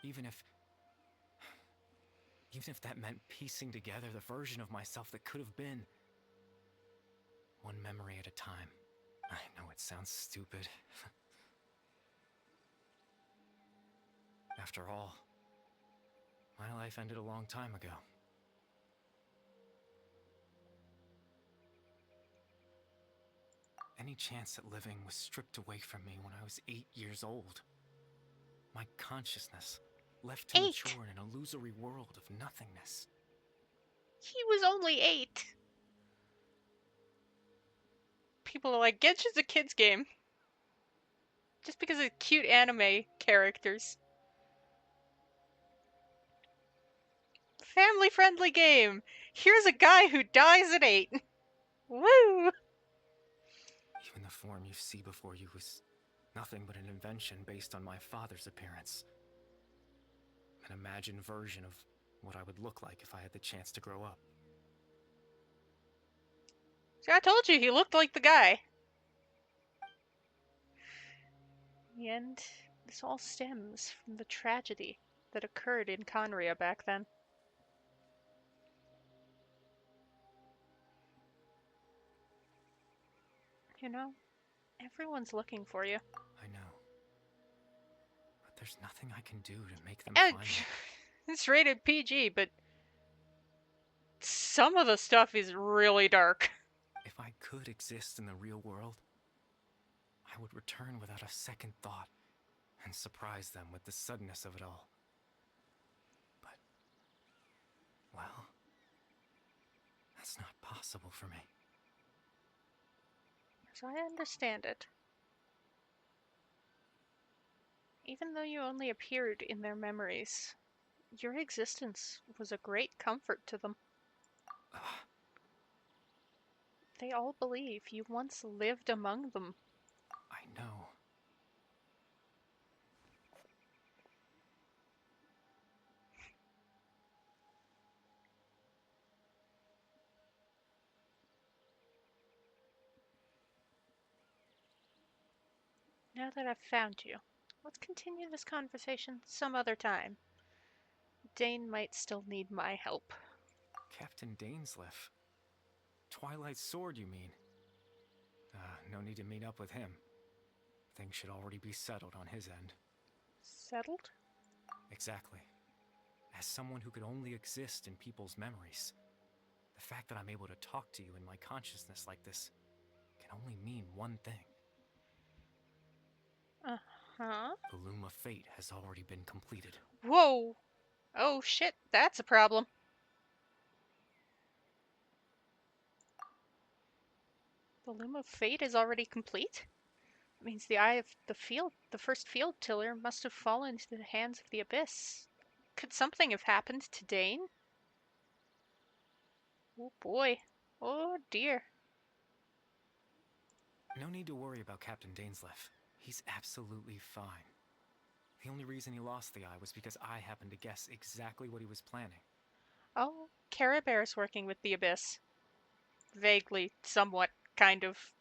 Even if that meant piecing together the version of myself that could have been. One memory at a time. I know it sounds stupid. After all, my life ended a long time ago. Any chance at living was stripped away from me when I was 8 years old. My consciousness left to mature in an illusory world of nothingness. He was only 8. People are like, Genshin's a kid's game. Just because of cute anime characters. Family-friendly game! Here's a guy who dies at 8. Woo! Even the form you see before you was nothing but an invention based on my father's appearance. An imagined version of what I would look like if I had the chance to grow up. See, I told you he looked like the guy. In the end, this all stems from the tragedy that occurred in Conria back then. You know, everyone's looking for you. I know. But there's nothing I can do to make them find me. It's rated PG, but some of the stuff is really dark. If I could exist in the real world, I would return without a second thought and surprise them with the suddenness of it all. But, well, that's not possible for me. So I understand it. Even though you only appeared in their memories, your existence was a great comfort to them. They all believe you once lived among them. I know. Now that I've found you, let's continue this conversation some other time. Dane might still need my help. Captain Dainsleif. Twilight Sword, you mean? No need to meet up with him. Things should already be settled on his end. Settled? Exactly. As someone who could only exist in people's memories, the fact that I'm able to talk to you in my consciousness like this can only mean one thing. Uh-huh. The Loom of Fate has already been completed. Whoa! Oh shit, that's a problem. The Loom of Fate is already complete? It means the Eye of the first field tiller, must have fallen into the hands of the Abyss. Could something have happened to Dane? Oh boy. Oh dear. No need to worry about Captain Dainsleif. He's absolutely fine. The only reason he lost the eye was because I happened to guess exactly what he was planning. Oh, Care Bear's working with the Abyss. Vaguely, somewhat, kind of.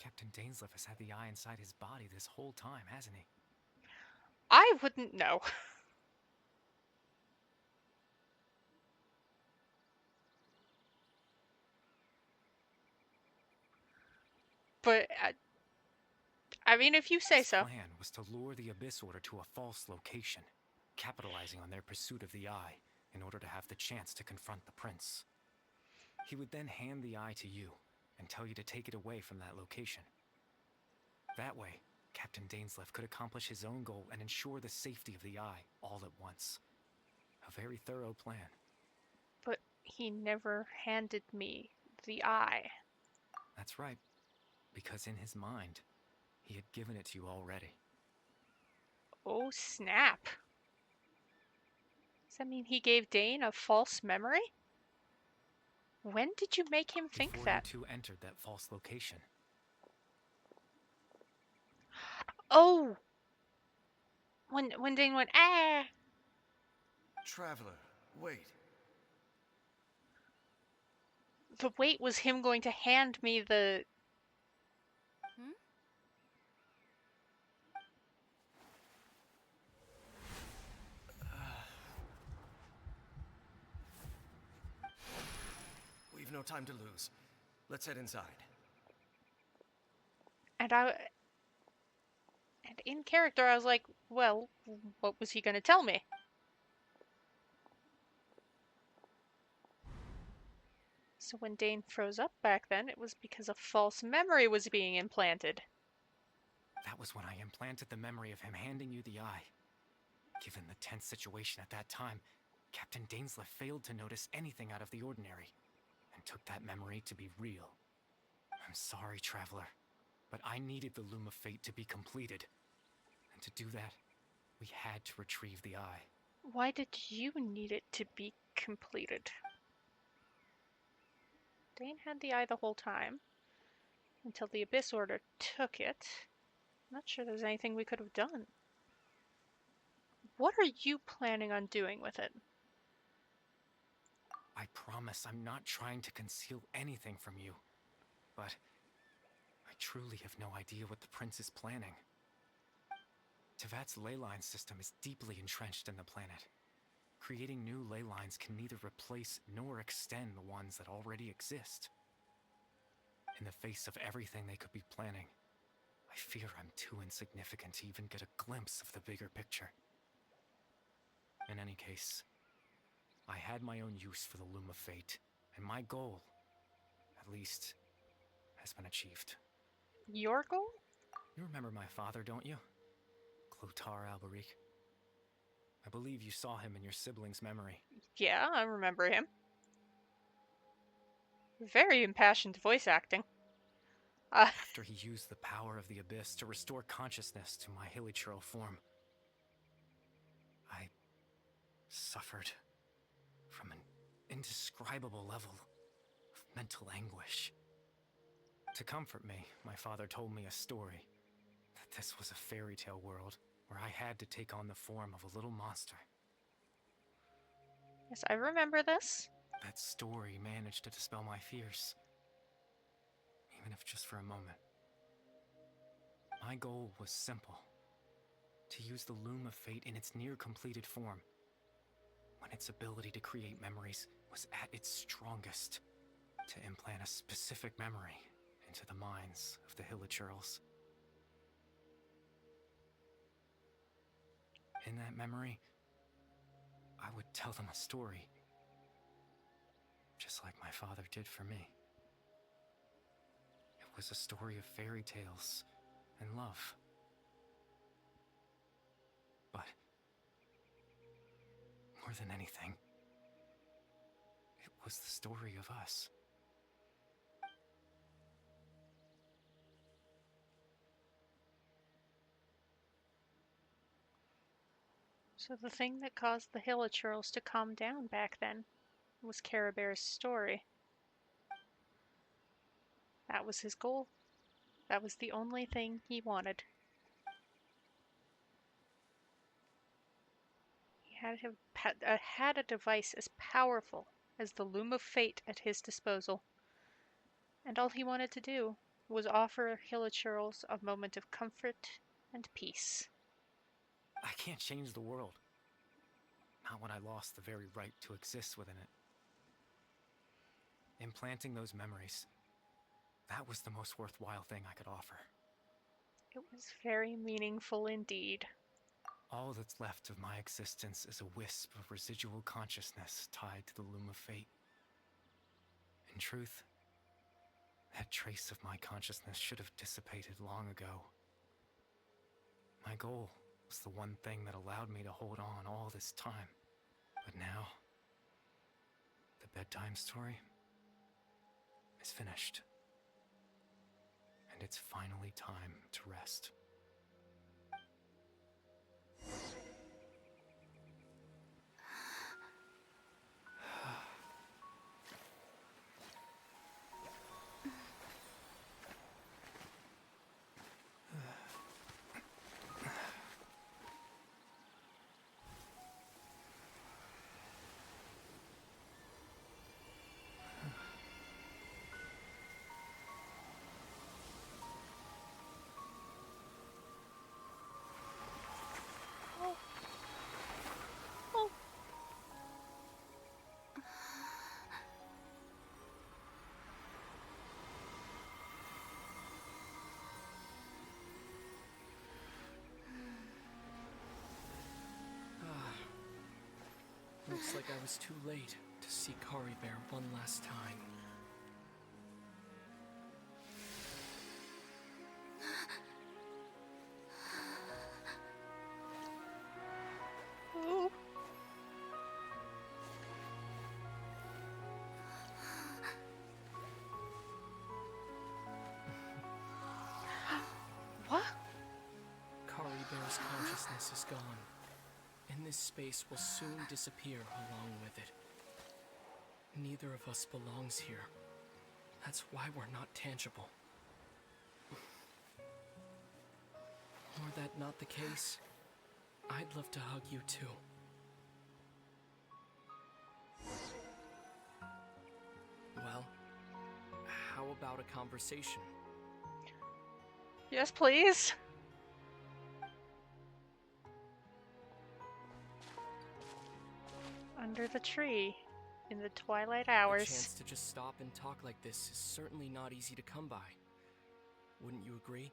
Captain Dainsleif has had the eye inside his body this whole time, hasn't he? I wouldn't know. But, I mean, if you say His so. plan was to lure the Abyss Order to a false location, capitalizing on their pursuit of the eye in order to have the chance to confront the prince. He would then hand the eye to you and tell you to take it away from that location. That way, Captain Dainsleif could accomplish his own goal and ensure the safety of the eye all at once. A very thorough plan. But he never handed me the eye. That's right, because in his mind, he had given it to you already. Oh snap. Does that mean he gave Dane a false memory? When did you make him think Before that? you two entered that false location. Oh! When Dane went, ah! Traveler, wait. The wait was him going to hand me the... We've no time to lose. Let's head inside. And in character, I was like, well, what was he going to tell me? So when Dane froze up back then, it was because a false memory was being implanted. That was when I implanted the memory of him handing you the eye. Given the tense situation at that time, Captain Dainsleif failed to notice anything out of the ordinary, and took that memory to be real. I'm sorry, Traveler, but I needed the Loom of Fate to be completed. And to do that, we had to retrieve the eye. Why did you need it to be completed? Dane had the eye the whole time, until the Abyss Order took it. I'm not sure there's anything we could have done. What are you planning on doing with it? I promise I'm not trying to conceal anything from you, but I truly have no idea what the prince is planning. Tevat's ley line system is deeply entrenched in the planet. Creating new ley lines can neither replace nor extend the ones that already exist. In the face of everything they could be planning, I fear I'm too insignificant to even get a glimpse of the bigger picture. In any case, I had my own use for the Loom of Fate, and my goal, at least, has been achieved. Your goal? You remember my father, don't you? Clotar Alberic. I believe you saw him in your sibling's memory. Yeah, I remember him. Very impassioned voice acting. After he used the power of the Abyss to restore consciousness to my hilichurl form, I suffered from an indescribable level of mental anguish. To comfort me, my father told me a story, that this was a fairy tale world where I had to take on the form of a little monster. Yes, I remember this. That story managed to dispel my fears, even if just for a moment. My goal was simple: to use the Loom of Fate in its near-completed form, when its ability to create memories was at its strongest, to implant a specific memory into the minds of the hilichurls. In that memory, I would tell them a story, just like my father did for me. It was a story of fairy tales and love. But more than anything, it was the story of us. So the thing that caused the hilichurls to calm down back then was Care Bear's story. That was his goal. That was the only thing he wanted. He had a device as powerful as the Loom of Fate at his disposal, and all he wanted to do was offer hilichurls a moment of comfort and peace. I can't change the world. Not when I lost the very right to exist within it. Implanting those memories, that was the most worthwhile thing I could offer. It was very meaningful indeed. All that's left of my existence is a wisp of residual consciousness tied to the Loom of Fate. In truth, that trace of my consciousness should have dissipated long ago. My goal was the one thing that allowed me to hold on all this time. But now, the bedtime story is finished. And it's finally time to rest. Looks like I was too late to see Kari Bear one last time. Ooh. What? Kari Bear's consciousness is gone, and this space will soon disappear along with it. Neither of us belongs here. That's why we're not tangible. Were that not the case, I'd love to hug you too. Well, how about a conversation? Yes, please. Under the tree, in the twilight hours. A chance to just stop and talk like this is certainly not easy to come by. Wouldn't you agree?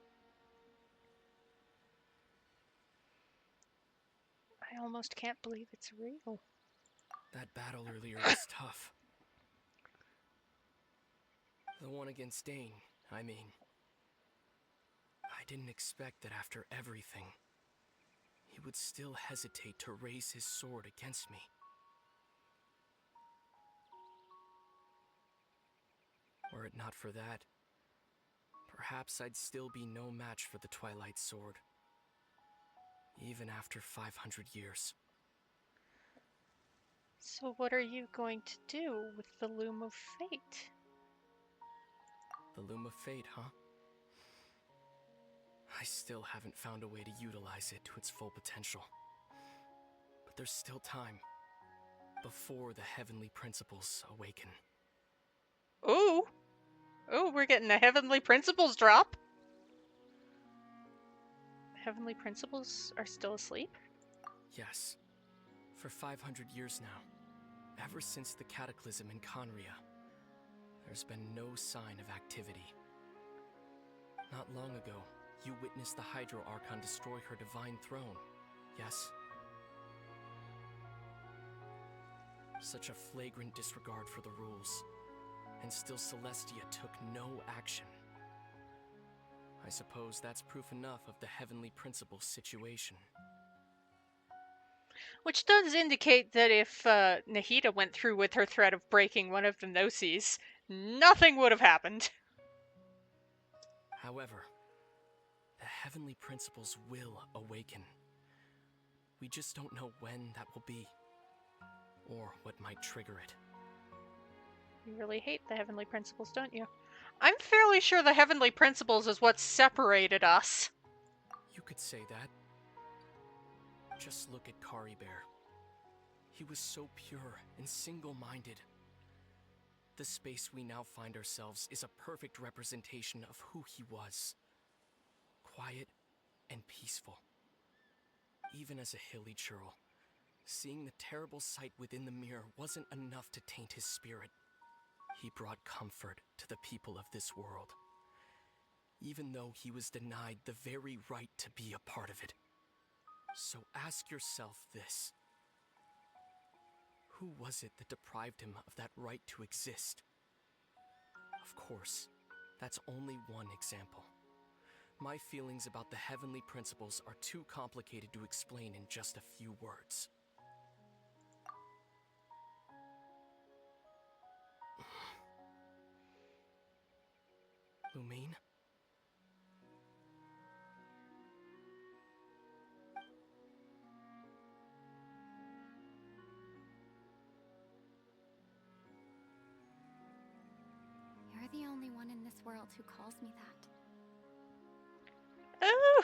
I almost can't believe it's real. That battle earlier was tough. The one against Dane, I mean. I didn't expect that after everything, he would still hesitate to raise his sword against me. Were it not for that, perhaps I'd still be no match for the Twilight Sword. Even after 500 years. So what are you going to do with the Loom of Fate? The Loom of Fate, huh? I still haven't found a way to utilize it to its full potential. But there's still time. Before the heavenly principles awaken. Ooh! Ooh, we're getting a heavenly principles drop! Heavenly principles are still asleep? Yes. For 500 years now. Ever since the cataclysm in Conria, there's been no sign of activity. Not long ago, you witnessed the Hydro Archon destroy her divine throne, yes? Such a flagrant disregard for the rules, and still Celestia took no action. I suppose that's proof enough of the Heavenly Principles situation. Which does indicate that if Nahida went through with her threat of breaking one of the Gnosis, nothing would have happened. However, the Heavenly Principles will awaken. We just don't know when that will be, or what might trigger it. You really hate the Heavenly Principles, don't you? I'm fairly sure the Heavenly Principles is what separated us. You could say that. Just look at Kari Bear. He was so pure and single-minded. The space we now find ourselves is a perfect representation of who he was. Quiet and peaceful. Even as a hilly churl, seeing the terrible sight within the mirror wasn't enough to taint his spirit. He brought comfort to the people of this world, even though he was denied the very right to be a part of it. So ask yourself this. Who was it that deprived him of that right to exist? Of course, that's only one example. My feelings about the Heavenly Principles are too complicated to explain in just a few words. Lumine? You're the only one in this world who calls me that. Oh!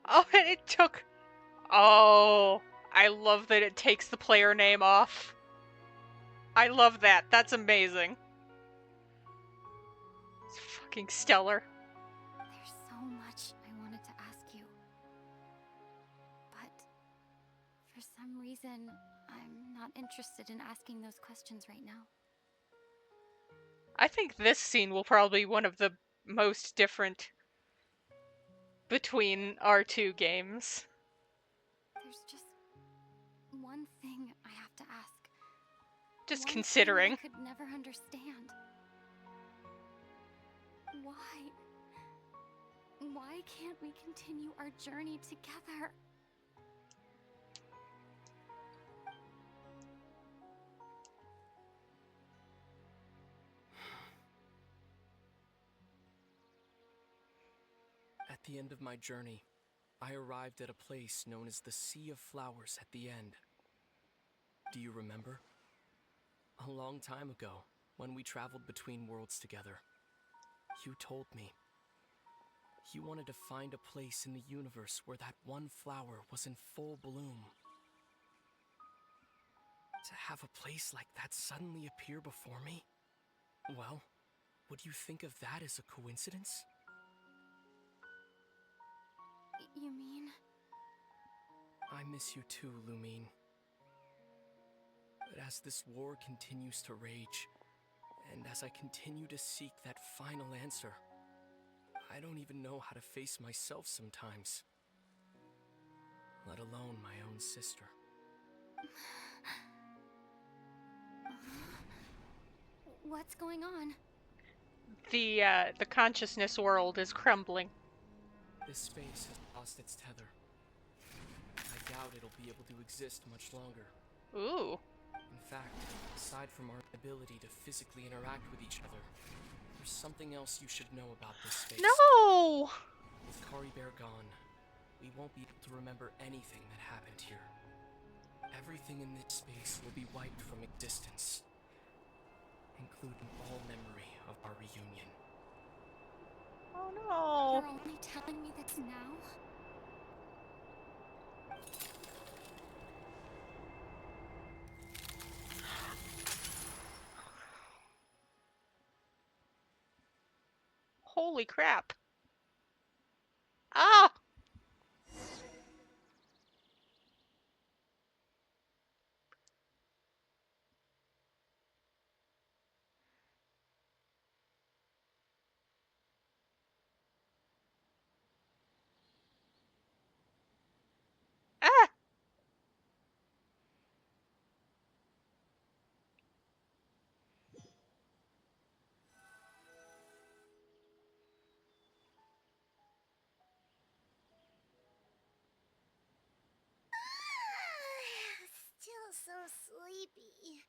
Oh, and it took... Oh, I love that it takes the player name off. I love that. That's amazing. It's fucking stellar. There's so much I wanted to ask you. But for some reason, I'm not interested in asking those questions right now. I think this scene will probably be one of the most different between our two games. There's just one thing I have to ask. Just One considering. thing I could never understand. Why can't we continue our journey together? At the end of my journey, I arrived at a place known as the Sea of Flowers at the end. Do you remember? A long time ago, when we traveled between worlds together, you told me you wanted to find a place in the universe where that one flower was in full bloom. To have a place like that suddenly appear before me? Well, would you think of that as a coincidence? You mean? I miss you too, Lumine. But as this war continues to rage, and as I continue to seek that final answer, I don't even know how to face myself sometimes. Let alone my own sister. What's going on? The consciousness world is crumbling. This space has lost its tether. I doubt it'll be able to exist much longer. Ooh. In fact, aside from our ability to physically interact with each other, there's something else you should know about this space. No! With Kari Bear gone, we won't be able to remember anything that happened here. Everything in this space will be wiped from existence, including all memory of our reunion. Oh no! You're only telling me this now? Holy crap. Ah! Ah! Still so sleepy.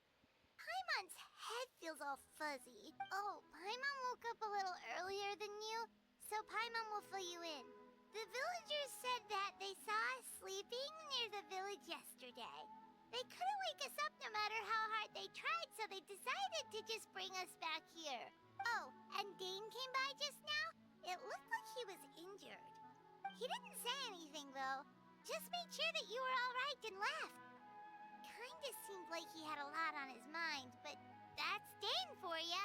Paimon's head feels all fuzzy. Oh, Paimon woke up a little earlier than you, so Paimon will fill you in. The villagers said that they saw us sleeping near the village yesterday. They couldn't wake us up no matter how hard they tried, so they decided to just bring us back here. Oh, and Dane came by just now. It looked like he was injured. He didn't say anything, though. Just made sure that you were all right and left. Kinda seemed like he had a lot on his mind, but that's Dane for ya.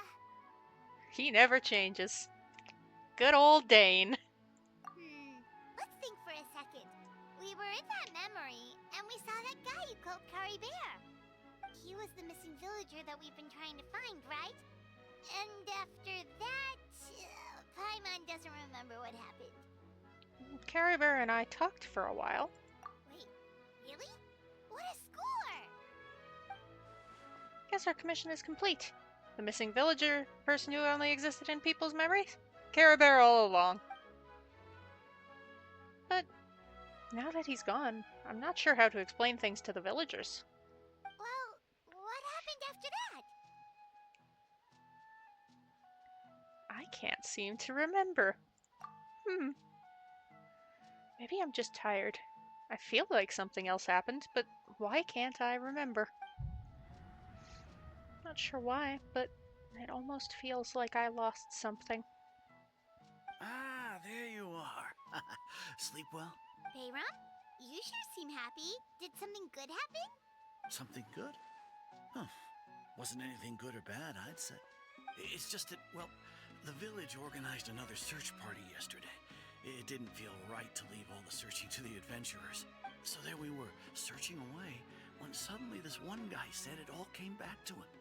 He never changes. Good old Dane. Let's think for a second. We were in that memory, and we saw that guy you called Kari Bear. He was the missing villager that we've been trying to find, right? And after that, Paimon doesn't remember what happened. Kari Bear and I talked for a while. Wait, really? What a score! Guess our commission is complete. The missing villager, person who only existed in people's memories? Kari Bear all along. But now that he's gone, I'm not sure how to explain things to the villagers. Well, what happened after that? I can't seem to remember. Maybe I'm just tired. I feel like something else happened, but why can't I remember? Not sure why, but it almost feels like I lost something. Ah, there you are. Sleep well? Bayram, you sure seem happy. Did something good happen? Something good? Huh. Wasn't anything good or bad, I'd say. It's just that, well, the village organized another search party yesterday. It didn't feel right to leave all the searching to the adventurers. So there we were, searching away, when suddenly this one guy said it all came back to him.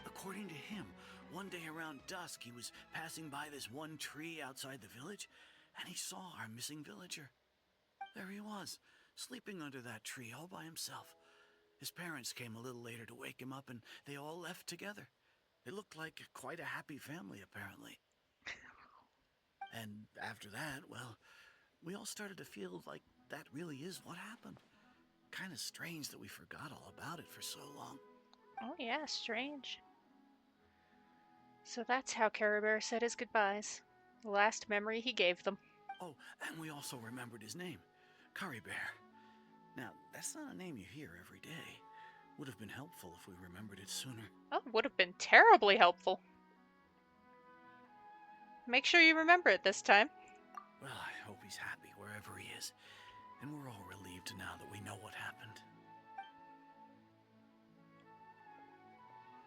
According to him, one day around dusk, he was passing by this one tree outside the village, and he saw our missing villager. There he was, sleeping under that tree all by himself. His parents came a little later to wake him up, and they all left together. It looked like quite a happy family, apparently. And after that, well, we all started to feel like that really is what happened. Kind of strange that we forgot all about it for so long. Oh yeah, strange. So that's how Kari Bear said his goodbyes. The last memory he gave them. Oh, and we also remembered his name, Kari Bear. Now, that's not a name you hear every day. Would have been helpful if we remembered it sooner. Oh, would have been terribly helpful. Make sure you remember it this time. Well, I hope he's happy wherever he is. And we're all relieved now that we know what happened.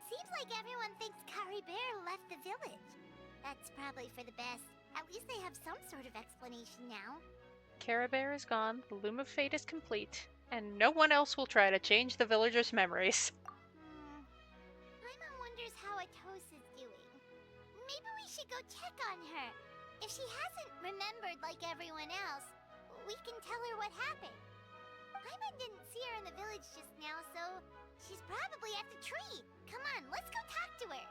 Seems like everyone thinks Kari Bear left the village. That's probably for the best. At least they have some sort of explanation now. Kari Bear is gone, the Loom of Fate is complete, and no one else will try to change the villagers' memories. Paimon wonders how Atos is doing. Maybe we should go check on her. If she hasn't remembered like everyone else, we can tell her what happened. Paimon didn't see her in the village just now, so she's probably at the tree. Come on, let's go talk to her.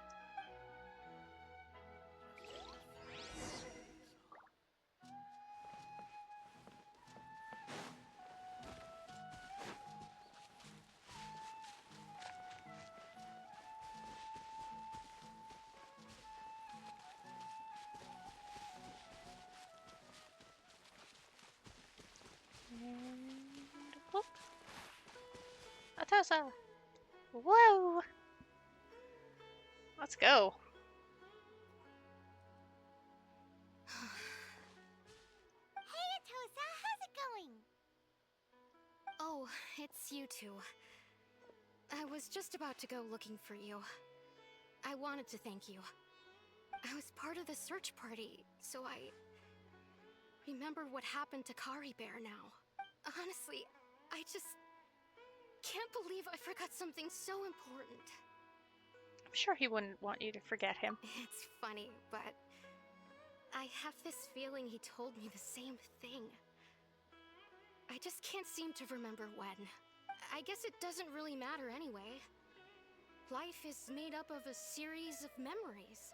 Atosa! Whoa! Let's go. Hey, Atosa, how's it going? Oh, it's you two. I was just about to go looking for you. I wanted to thank you. I was part of the search party, so I remember what happened to Kari Bear now. Honestly, I just can't believe I forgot something so important. I'm sure he wouldn't want you to forget him. It's funny, but I have this feeling he told me the same thing. I just can't seem to remember when. I guess it doesn't really matter anyway. Life is made up of a series of memories.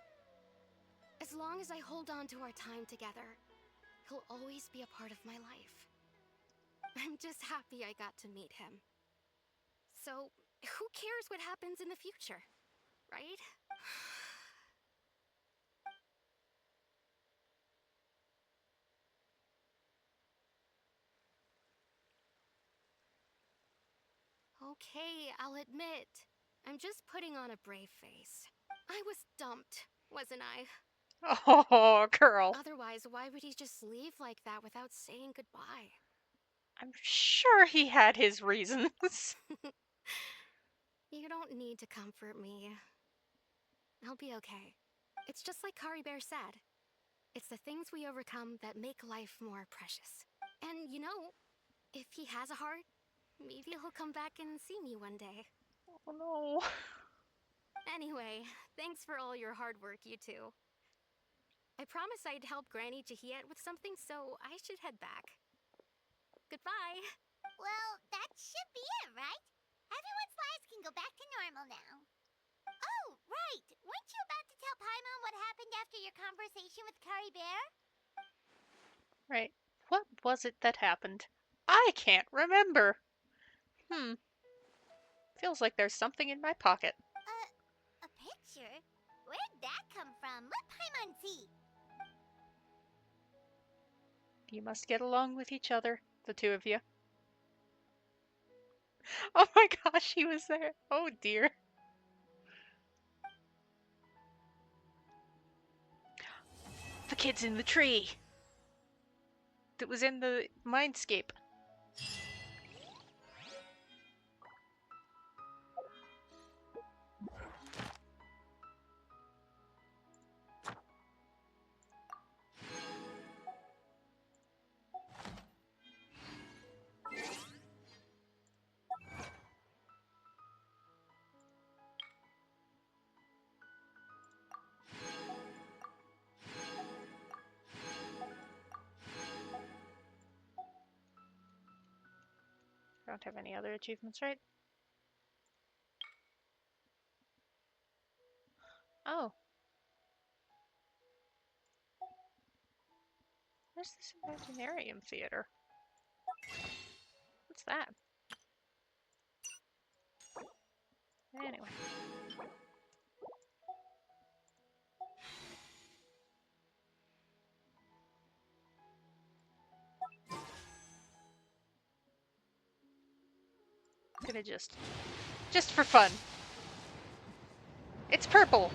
As long as I hold on to our time together, he'll always be a part of my life. I'm just happy I got to meet him. So, who cares what happens in the future, right? Okay, I'll admit. I'm just putting on a brave face. I was dumped, wasn't I? Oh, girl. Otherwise, why would he just leave like that without saying goodbye? I'm sure he had his reasons. You don't need to comfort me. I'll be okay. It's just like Kari Bear said. It's the things we overcome that make life more precious. And you know, if he has a heart, maybe he'll come back and see me one day. Oh no. Anyway, thanks for all your hard work, you two. I promised I'd help Granny Jahiet with something, so I should head back. Goodbye! Well, that should be it, right? Everyone's lives can go back to normal now. Oh, right! Weren't you about to tell Paimon what happened after your conversation with Kari Bear? Right. What was it that happened? I can't remember. Feels like there's something in my pocket. A picture? Where'd that come from? Let Paimon see. You must get along with each other, the two of you. Oh my gosh, he was there. Oh dear. The kid's in the tree. That was in the mindscape. Don't have any other achievements, right? Oh. Where's this Imaginarium Theater? What's that? Anyway. I'm gonna just for fun. It's purple.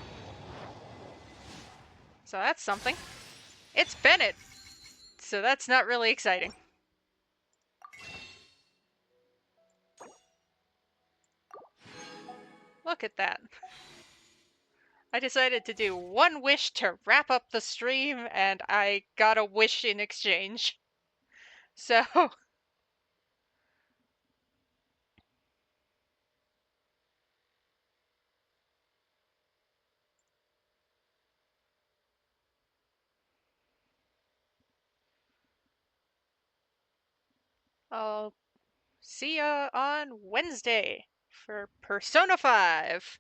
So that's something. It's Bennett. So that's not really exciting. Look at that. I decided to do one wish to wrap up the stream, and I got a wish in exchange. So... I'll see ya on Wednesday for Persona 5,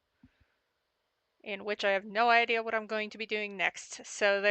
in which I have no idea what I'm going to be doing next. So there